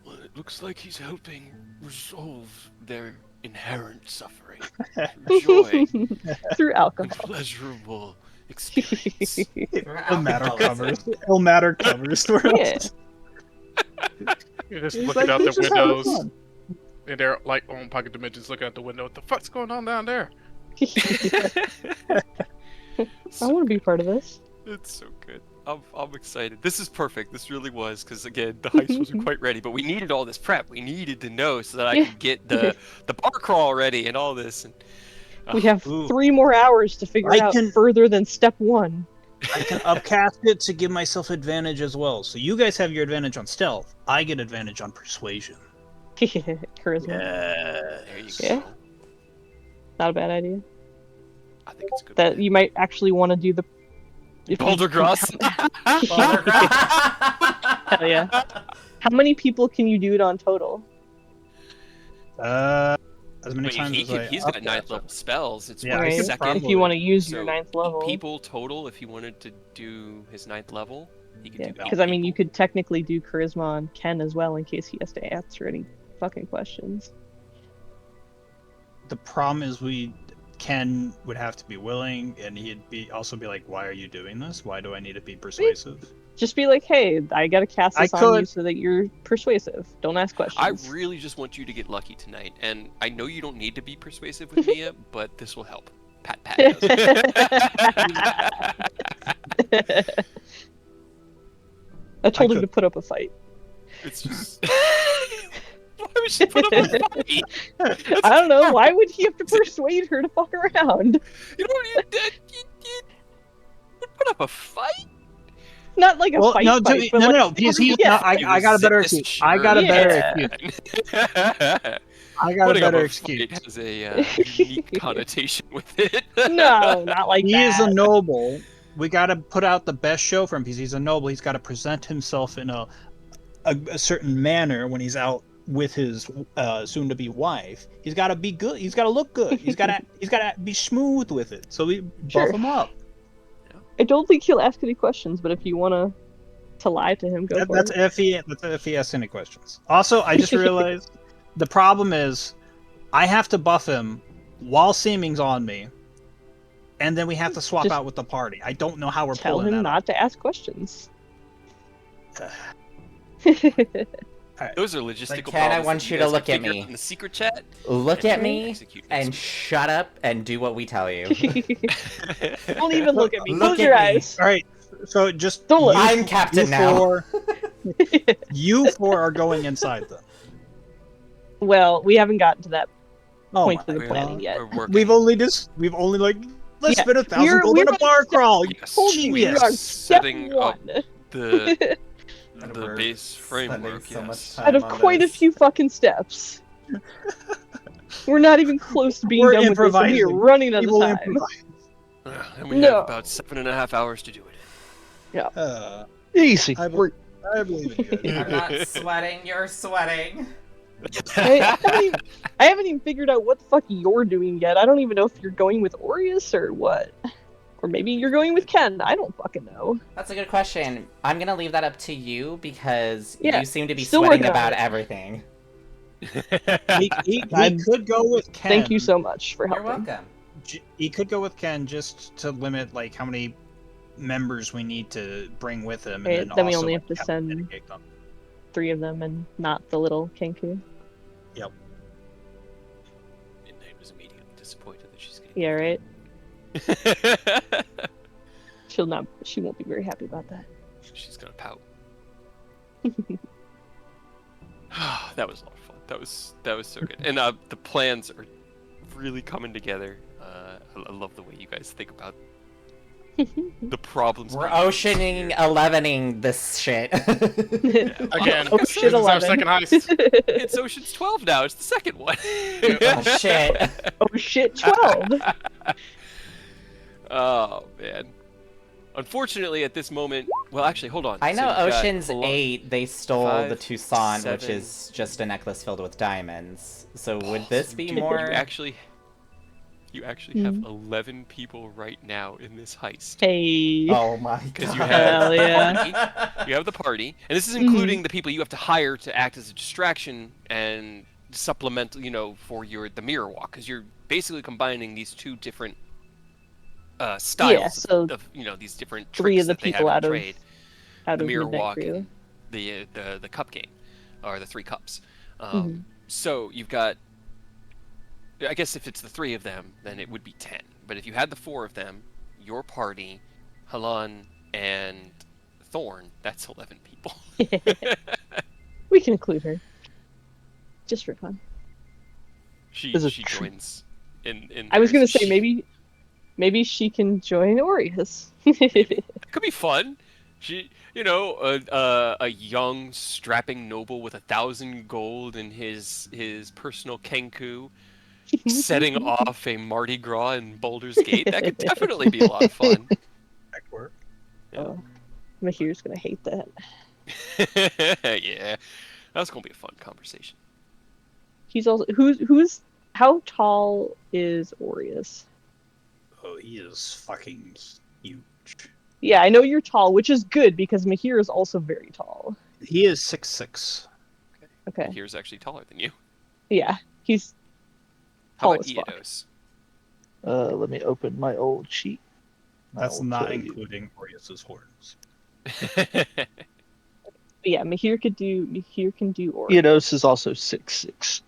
well, it looks like he's helping resolve their inherent suffering, joy, Through and alcohol. pleasurable experience. It'll matter covers. It'll matter covers. Yeah. You're just He's looking like, out "We're the just having windows, fun." and they're like on pocket dimensions, looking out the window. What the fuck's going on down there? I want to be part of this. It's so good. I'm excited. This is perfect. This really was because again, the heist wasn't quite ready, but we needed all this prep. We needed to know so that I could get the bar crawl ready and all this. And We have Ooh. 3 more hours to figure I out can- further than step 1. I can upcast it to give myself advantage as well. So you guys have your advantage on stealth. I get advantage on persuasion. Charisma. there you Yeah. go. Not a bad idea. I think it's a good. That plan. you might actually want to do the. if you- Boulder Cross. Hell yeah. How many people can you do it on total? As many times as I He's got upcast 9th it. level spells. It's Yeah, what, I his could second. probably- If you want to use So your 9th level. people total, if he wanted to do his 9th level, he could Yeah, do. because I mean, you could technically do charisma on Ken as well in case he has to answer any fucking questions. The problem is Ken would have to be willing, and he'd also be like, "Why are you doing this? Why do I need to be persuasive?" Just be like, hey, I gotta cast I this on you could- so that you're persuasive. Don't ask I questions. really just want you to get lucky tonight, and I know you don't need to be persuasive with Mia, but this will help. Pat pat. does. I told him could- to put up a fight. It's just. Why would she put up a fight? I don't know. Why would he have to persuade her to fuck around? You don't need you put up a fight. Not like a Well, fight no, fight, but like, no, because he. yeah. No, I got a better excuse. I got a better Yeah. excuse. I got a Putting up better a excuse. fight has a unique connotation with it. No, not like He that. is a noble. We got to put out the best show for him because he's a noble. He's got to present himself in a certain manner when he's out with his soon-to-be wife. He's got to be good. He's got to look good. He's got to be smooth with it. So we Sure. buff him up. I don't think he'll ask any questions, but if you want to lie to him, go for That's it. if he asks any questions. Also, I just realized the problem is I have to buff him while Seeming's on me, and then we have to swap Just out with the party. I don't know how we're Tell pulling him that not to ask questions. Those are logistical Ken, I problems want that you guys to look can at figure me. out in the secret chat. Look at me Execute and next shut up and do what we tell you. week. Don't even look at me. Look Close your at me. eyes. All right, so just Don't look. I'm captain now. You four are going inside then. Well, we haven't gotten to that Oh point my of the God. planning yet. We're working. We've only like let's Yeah, spend 1,000 we're- gold we're on a on bar step- crawl. Yes. Told you we Genius. are step Setting up 1 the We're base spending framework. so much Yes. time out of on quite a this. few fucking steps. We're not even close to being We're done with this, and we are improvising. running out We will of time. improvise. And we No. have about 7.5 hours to do it. Easy. I, We're I believe in you. I'm not sweating, you're sweating. I haven't even figured out what the fuck you're doing yet. I don't even know if you're going with Aureus or what. Or maybe you're going with Ken. I don't fucking know. That's a good question. I'm gonna leave that up to you because Yeah, you seem to be still sweating working on about it. everything. He I'm- could go with Ken. Thank you so much for You're helping. welcome. He could go with Ken just to limit like how many members we need to bring with him, and Right, then then we also only like, have to have send- mitigate them. 3 of them and not the little Kenku. Midnight was immediately disappointed that she's getting. Yeah, right? right. She won't be very happy about that. She's gonna pout. That was a lot of fun. That was so good. And the plans are really coming together. I love the way you guys think about the problems. We're people oceaning here. 11ing this shit. Again, Oh, this shit, is our 11. second heist. It's Ocean's 12 now. It's the second one. Oh shit. Oh shit, 12! Oh man. Unfortunately, at this moment, well, actually, hold on. I So know you've got Ocean's Colo- 8, they stole the 5, Toussaint, which 7. is just a necklace filled with diamonds. So would Oh, this so be you more... You actually have 11 people right now in this heist. Hey. Oh my god. Because you have Hell the yeah. party, you have the party, and this is including the people you have to hire to act as a distraction and supplement, for the mirror walk, because you're basically combining these two different styles Yeah, so of these different 3 tricks of the that they have people in out of trade. out The of mirror Midnight walk Crew. and the cup game, or the 3 cups. Mhm. So you've got, I guess if it's the 3 of them, then it would be 10. But if you had the 4 of them, your party, Halan and Thorn, that's 11 people. We can include her. Just for fun. she This is she true. joins in. I was gonna theirs. say maybe she can join Aureus. That could be fun. She, a young, strapping noble with 1,000 gold in his personal kenku, setting off a Mardi Gras in Baldur's Gate. That could definitely be a lot of fun. That could work. Oh, Mahir's gonna hate that. Yeah, that's gonna be a fun conversation. He's also who's how tall is Aureus? Oh, he is fucking huge. Yeah, I know you're tall, which is good because Mahir is also very tall. He is 6'6". Okay. Here's actually taller than you. Yeah, he's How tall about as fuck. Eodos? Let me open my old sheet. That's I'll not tell you. including Aureus's horns. But yeah, Mahir can do Aureus. Eodos is also 6'6".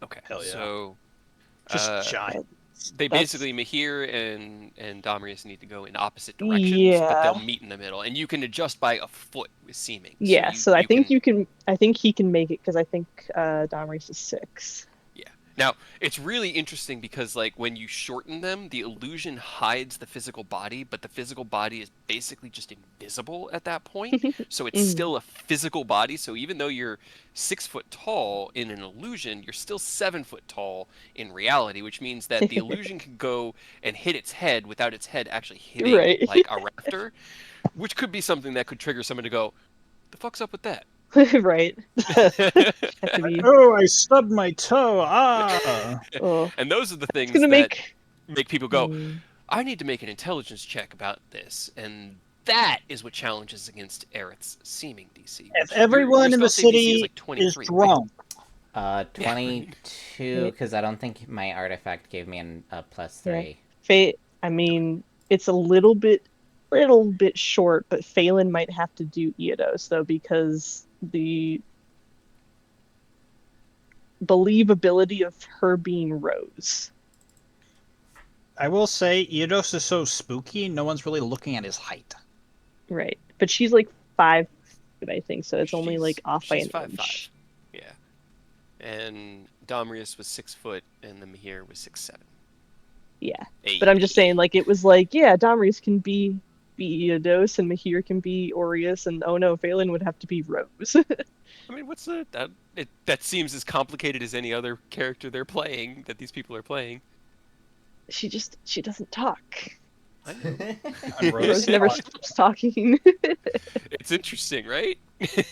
Okay, Hell yeah. so Just giant. they That's- basically Mahir and Domrius need to go in opposite directions, but they'll Yeah. meet in the middle, and you can adjust by a foot with seeming. Yeah, you- so I you think can- you can. I think he can make it because I think Domrius is 6. Now, it's really interesting because, like, when you shorten them, the illusion hides the physical body, but the physical body is basically just invisible at that point. So it's Mhm. still a physical body. So even though you're 6 foot tall in an illusion, you're still 7 foot tall in reality, which means that the illusion can go and hit its head without its head actually hitting, Right. like, a rafter, which could be something that could trigger someone to go, "The fuck's up with that?" Right. Have to be. Oh, I stubbed my toe. Ah. Oh, And those are the it's things gonna that make. people go, Mm, I need to make an intelligence check about this, and that is what challenges against Aerith's seeming DC. If which everyone your in the spell save DC city is, like, is 23, right? drunk, 22, because I don't think my artifact gave me a +3. Fate. I mean, it's a little bit short, but Phelan might have to do Eodos though because the believability of her being Rose. I will say Eodos is so spooky, no one's really looking at his height. Right. But she's like 5 foot, I think, so it's only She's- like off by she's an 5'5". inch. Yeah. And Domrius was 6 foot, and the Mahir was 6'7". Yeah. Hey. But I'm just saying, like, it was like, yeah, Domrius can be Eodos and Mahir can be Aureus, and oh no, Phelan would have to be Rose. I mean, what's that seems as complicated as any other character they're playing, that these people are playing. She doesn't talk. I know. And Rose never stops talking. It's interesting, right?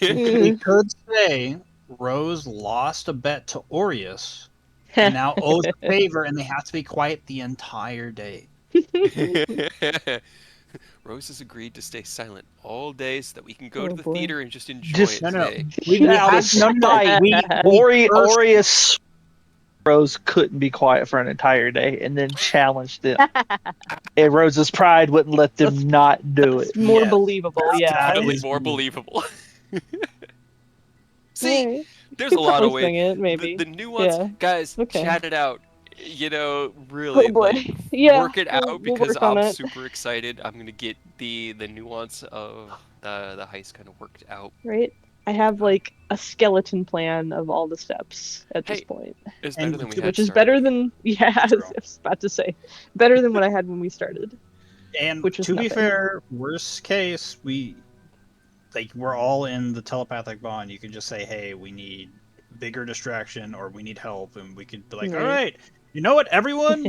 We could say Rose lost a bet to Aureus and now owes a favor, and they have to be quiet the entire day. Rose has agreed to stay silent all day so that we can go Oh, to the boy. theater and just enjoy Just- it No, no. today. We Now, have no, no. despite We cursed- Aureus Rose couldn't be quiet for an entire day and then challenged them. And Rose's pride wouldn't let them not do it. It's more Yes, believable, that's yeah. how That it is is. more believable. See, Alright. there's Could a lot probably of ways. swing it, maybe. The nuance, Yeah. guys, Okay. chat it out. You know, really, Oh boy. like, Yeah. work it out we'll because work on I'm it. super excited. I'm gonna get the nuance of the heist kind of worked out. Right? I have like a skeleton plan of all the steps at this Hey, point. it's And better than we to- had. Which is started. better than yeah, I True. was about to say. Better than what I had when we started. And Which is to be nothing. fair, worst case, we're all in the telepathic bond. You can just say, "Hey, we need bigger distraction, or we need help," and we could be like, "All Right. right, you know what, everyone,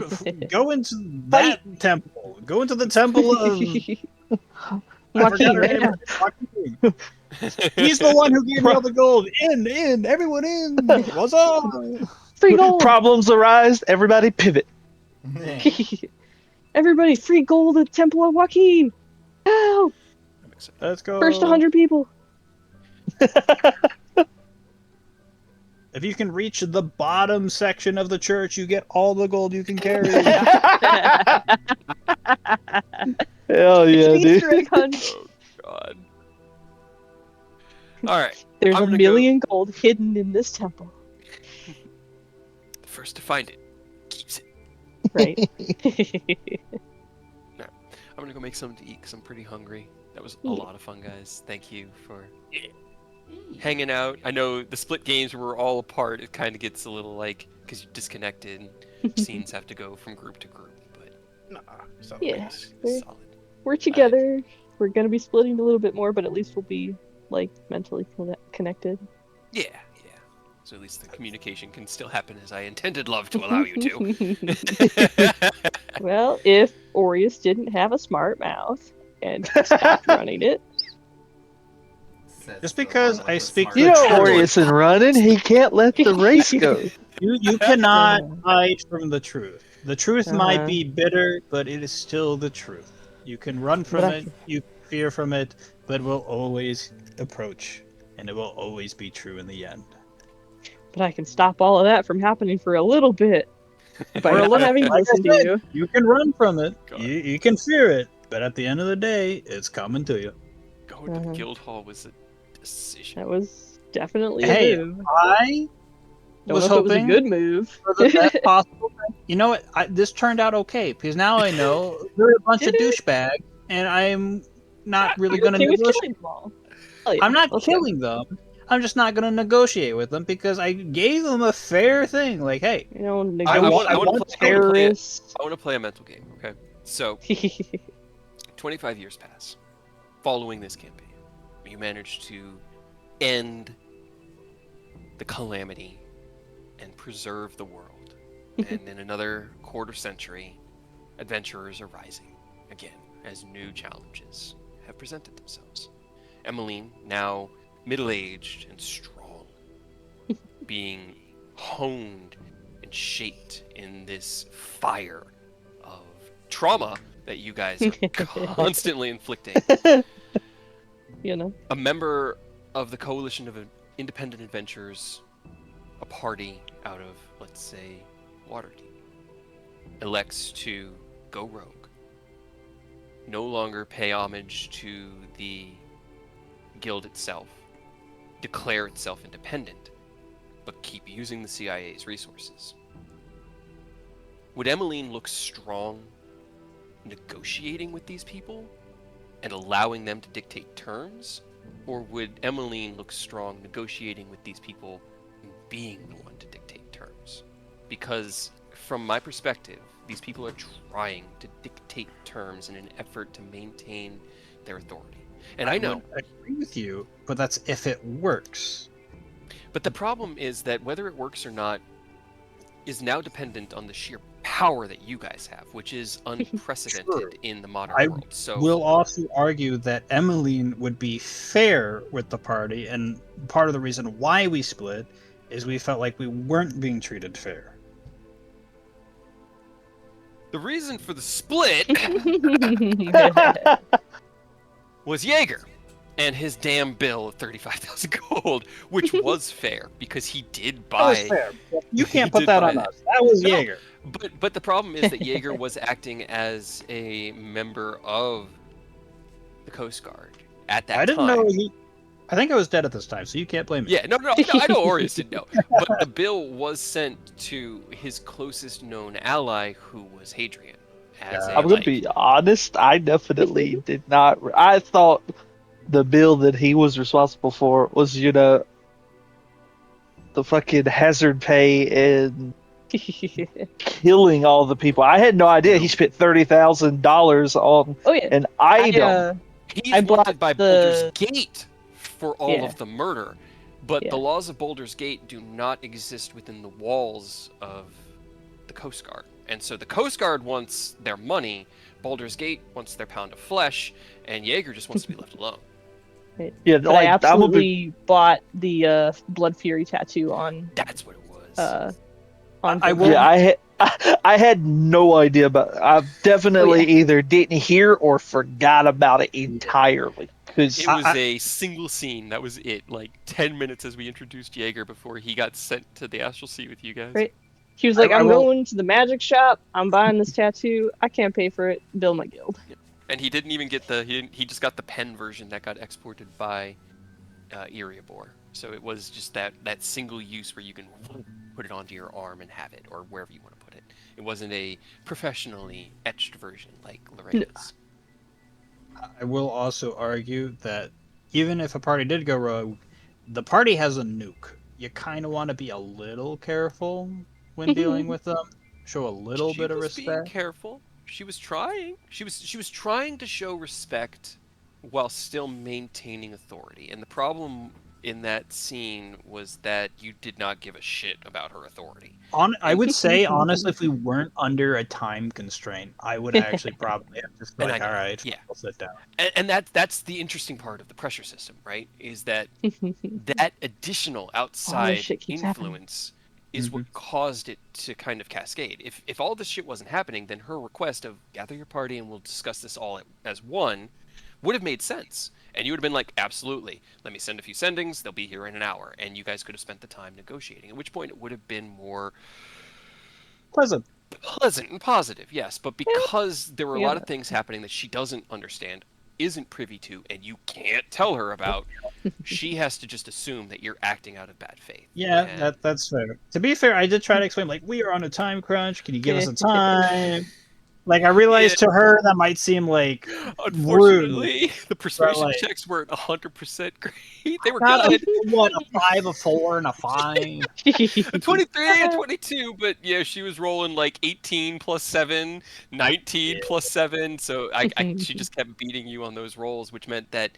go into that temple. Go into the temple of I forgot Joaquin, her right name. now. Joaquin. He's the one who gave me all the gold. In, everyone in. What's up?" Free gold! Problems arise, everybody pivot. Everybody, free gold at Temple of Joaquin! Ow! I'm excited. Let's go. First 100 people. If you can reach the bottom section of the church, you get all the gold you can carry. Hell It's yeah, an Easter dude. egg hunt. Oh God. All right, There's I'm a gonna million gold hidden in this temple. the first to find it keeps it. Right. I'm gonna go make something to eat because I'm pretty hungry. That was a Yeah. lot of fun, guys. Thank you for hanging out. I know the split games where we're all apart. It kind of gets a little like because you're disconnected. And scenes have to go from group to group, but Nah, it's not Yeah. nice. We're- solid. We're together. We're gonna be splitting a little bit more, but at least we'll be like mentally connected. Yeah, yeah. So at least the communication can still happen as I intended love to allow you to. Well, if Aureus didn't have a smart mouth and stopped running it, Says Just the because one with I the speak smart the You know, truth. Aureus and running, he can't let the race go. You cannot hide from the truth. The truth Uh-huh. might be bitter, but it is still the truth. You can run from But I- it, you can fear from it, but it will always approach, and it will always be true in the end. but I can stop all of that from happening for a little bit by For a not little- having to like I listen to said, you. You can run from it, God. you can fear it, but at the end of the day, it's coming to you. Going to the Uh-huh. guild hall was a decision. That was definitely Hey, a move. I Don't was know if it was a hoping good move. for the best possible thing. You know what? This turned out okay because now I know they're a bunch of Did it? douchebags, and I'm not really You're going to okay with negotiate. killing them all. Oh, yeah. I'm not Let's go. killing them. I'm just not going to negotiate with them because I gave them a fair thing. Like, hey, You know, I want- I wanna want play- I wanna play it. terrorists. I want to play a mental game. Okay, so 25 years pass following this campaign. You managed to end the calamity and preserve the world. And in another quarter century, adventurers are rising again as new challenges have presented themselves. Emmeline, now middle-aged and strong, being honed and shaped in this fire of trauma that you guys are constantly inflicting. You know. A member of the coalition of independent adventurers, a party out of, let's say, Waterdeep, elects to go rogue, no longer pay homage to the guild itself, declare itself independent, but keep using the CIA's resources. Would Emmeline look strong negotiating with these people and allowing them to dictate terms? Or would Emmeline look strong negotiating with these people and being the one to dictate terms? Because from my perspective, these people are trying to dictate terms in an effort to maintain their authority. And I know, would agree with you, but that's if it works. but the problem is that whether it works or not is now dependent on the sheer power that you guys have, which is unprecedented Sure. in the modern I world. So will also argue that Emmeline would be fair with the party, and part of the reason why we split is we felt like we weren't being treated fair. the reason for the split was Jaeger and his damn bill of 35,000 gold, which was fair because he did That was buy. fair. You He can't put did that buy on that. us. That was No. Jaeger. But the problem is that Jaeger was acting as a member of the Coast Guard at that I didn't time. know he. I think I was dead at this time, so you can't blame me. Yeah, no, I know Aureus didn't know. But the bill was sent to his closest known ally, who was Hadrian. As Yeah. a, I'm gonna like, be honest. I definitely did not. I thought the bill that he was responsible for was, the fucking hazard pay and killing all the people. I had no idea he spent $30,000 on Oh yeah. an I, item. he's I wanted blocked by the- Baldur's Gate for all Yeah. of the murder. But Yeah. the laws of Baldur's Gate do not exist within the walls of the Coast Guard. And so the Coast Guard wants their money, Baldur's Gate wants their pound of flesh, and Jaeger just wants to be left alone. Yeah, But I like I'm gonna be. absolutely bought the Blood Fury tattoo on That's what it was. I will- Yeah, I had no idea about. I definitely Oh, yeah. either didn't hear or forgot about it entirely. Because It was a single scene. That was it. Like 10 minutes as we introduced Jaeger before he got sent to the Astral Sea with you guys. Right. He was like, I I'm will- going to the magic shop. I'm buying this tattoo. I can't pay for it. Bill my guild. And he didn't even get he just got the pen version that got exported by Erebor. So it was just that single use where you can put it onto your arm and have it, or wherever you want to put it. It wasn't a professionally etched version like Loretta's. I will also argue that even if a party did go rogue, the party has a nuke. You kind of want to be a little careful when dealing with them. Show a little bit of She was being respect. careful. She was trying. She was trying to show respect while still maintaining authority. And the problem in that scene was that you did not give a shit about her authority. I would say, honestly, if we weren't under a time constraint, I would actually probably have just been And like, I know, all right, yeah. I'll sit down. And that's the interesting part of the pressure system, right? Is that that additional outside shit keeps happening. influence is what caused it to kind of cascade. If all this shit wasn't happening, then her request of gather your party and we'll discuss this all as one would have made sense. And you would have been like, absolutely, let me send a few sendings, they'll be here in an hour. And you guys could have spent the time negotiating, at which point it would have been more Pleasant. pleasant and positive, yes. But because there were a lot Yeah. of things happening that she doesn't understand, isn't privy to, and you can't tell her about, she has to just assume that you're acting out of bad faith. Yeah, And that's fair. To be fair, I did try to explain, like, we are on a time crunch. Can you give us a time? Like, I realized to her that might seem like unfortunately, the persuasion like- checks weren't 100% great. They were not good. a 5, a 4, and a 5. A 23 and 22, but yeah, she was rolling like 18 plus 7, 19 plus 7, so she just kept beating you on those rolls, which meant that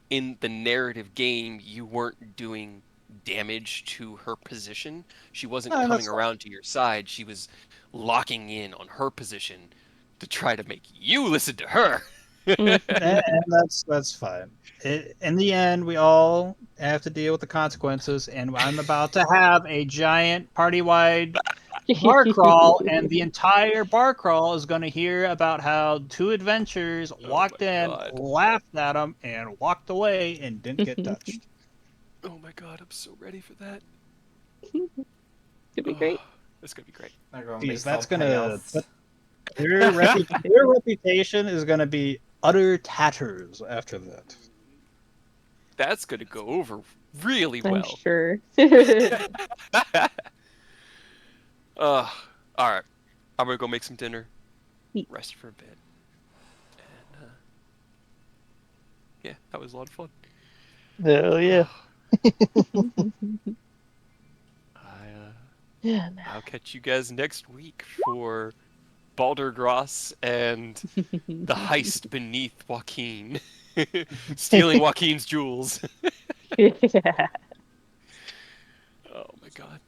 in the narrative game, you weren't doing damage to her position. She wasn't No, coming that's fine. around to your side. She was locking in on her position to try to make you listen to her. and that's fine. In the end, we all have to deal with the consequences, and I'm about to have a giant party-wide bar crawl, and the entire bar crawl is going to hear about how 2 adventurers walked my in, God. laughed at them, and walked away and didn't get touched. Oh my god, I'm so ready for that. Could be great. That's gonna be great. Jeez, that's gonna. Their reputation is gonna be utter tatters after that. That's gonna go over really I'm well. sure. All right. I'm gonna go make some dinner, Neat. rest for a bit, and yeah, that was a lot of fun. hell yeah. Yeah, man. I'll catch you guys next week for Baldur Gross and the heist beneath Joaquin, stealing Joaquin's jewels. Yeah. Oh my god.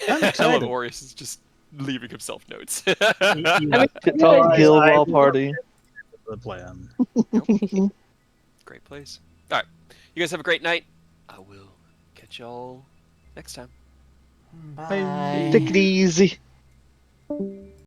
I'm I love excited. Aureus is just leaving himself notes. You I mean, It's all I- guild I- wall party. the plan. Great place. All right, you guys have a great night. I will catch y'all next time. Bye. Take it easy.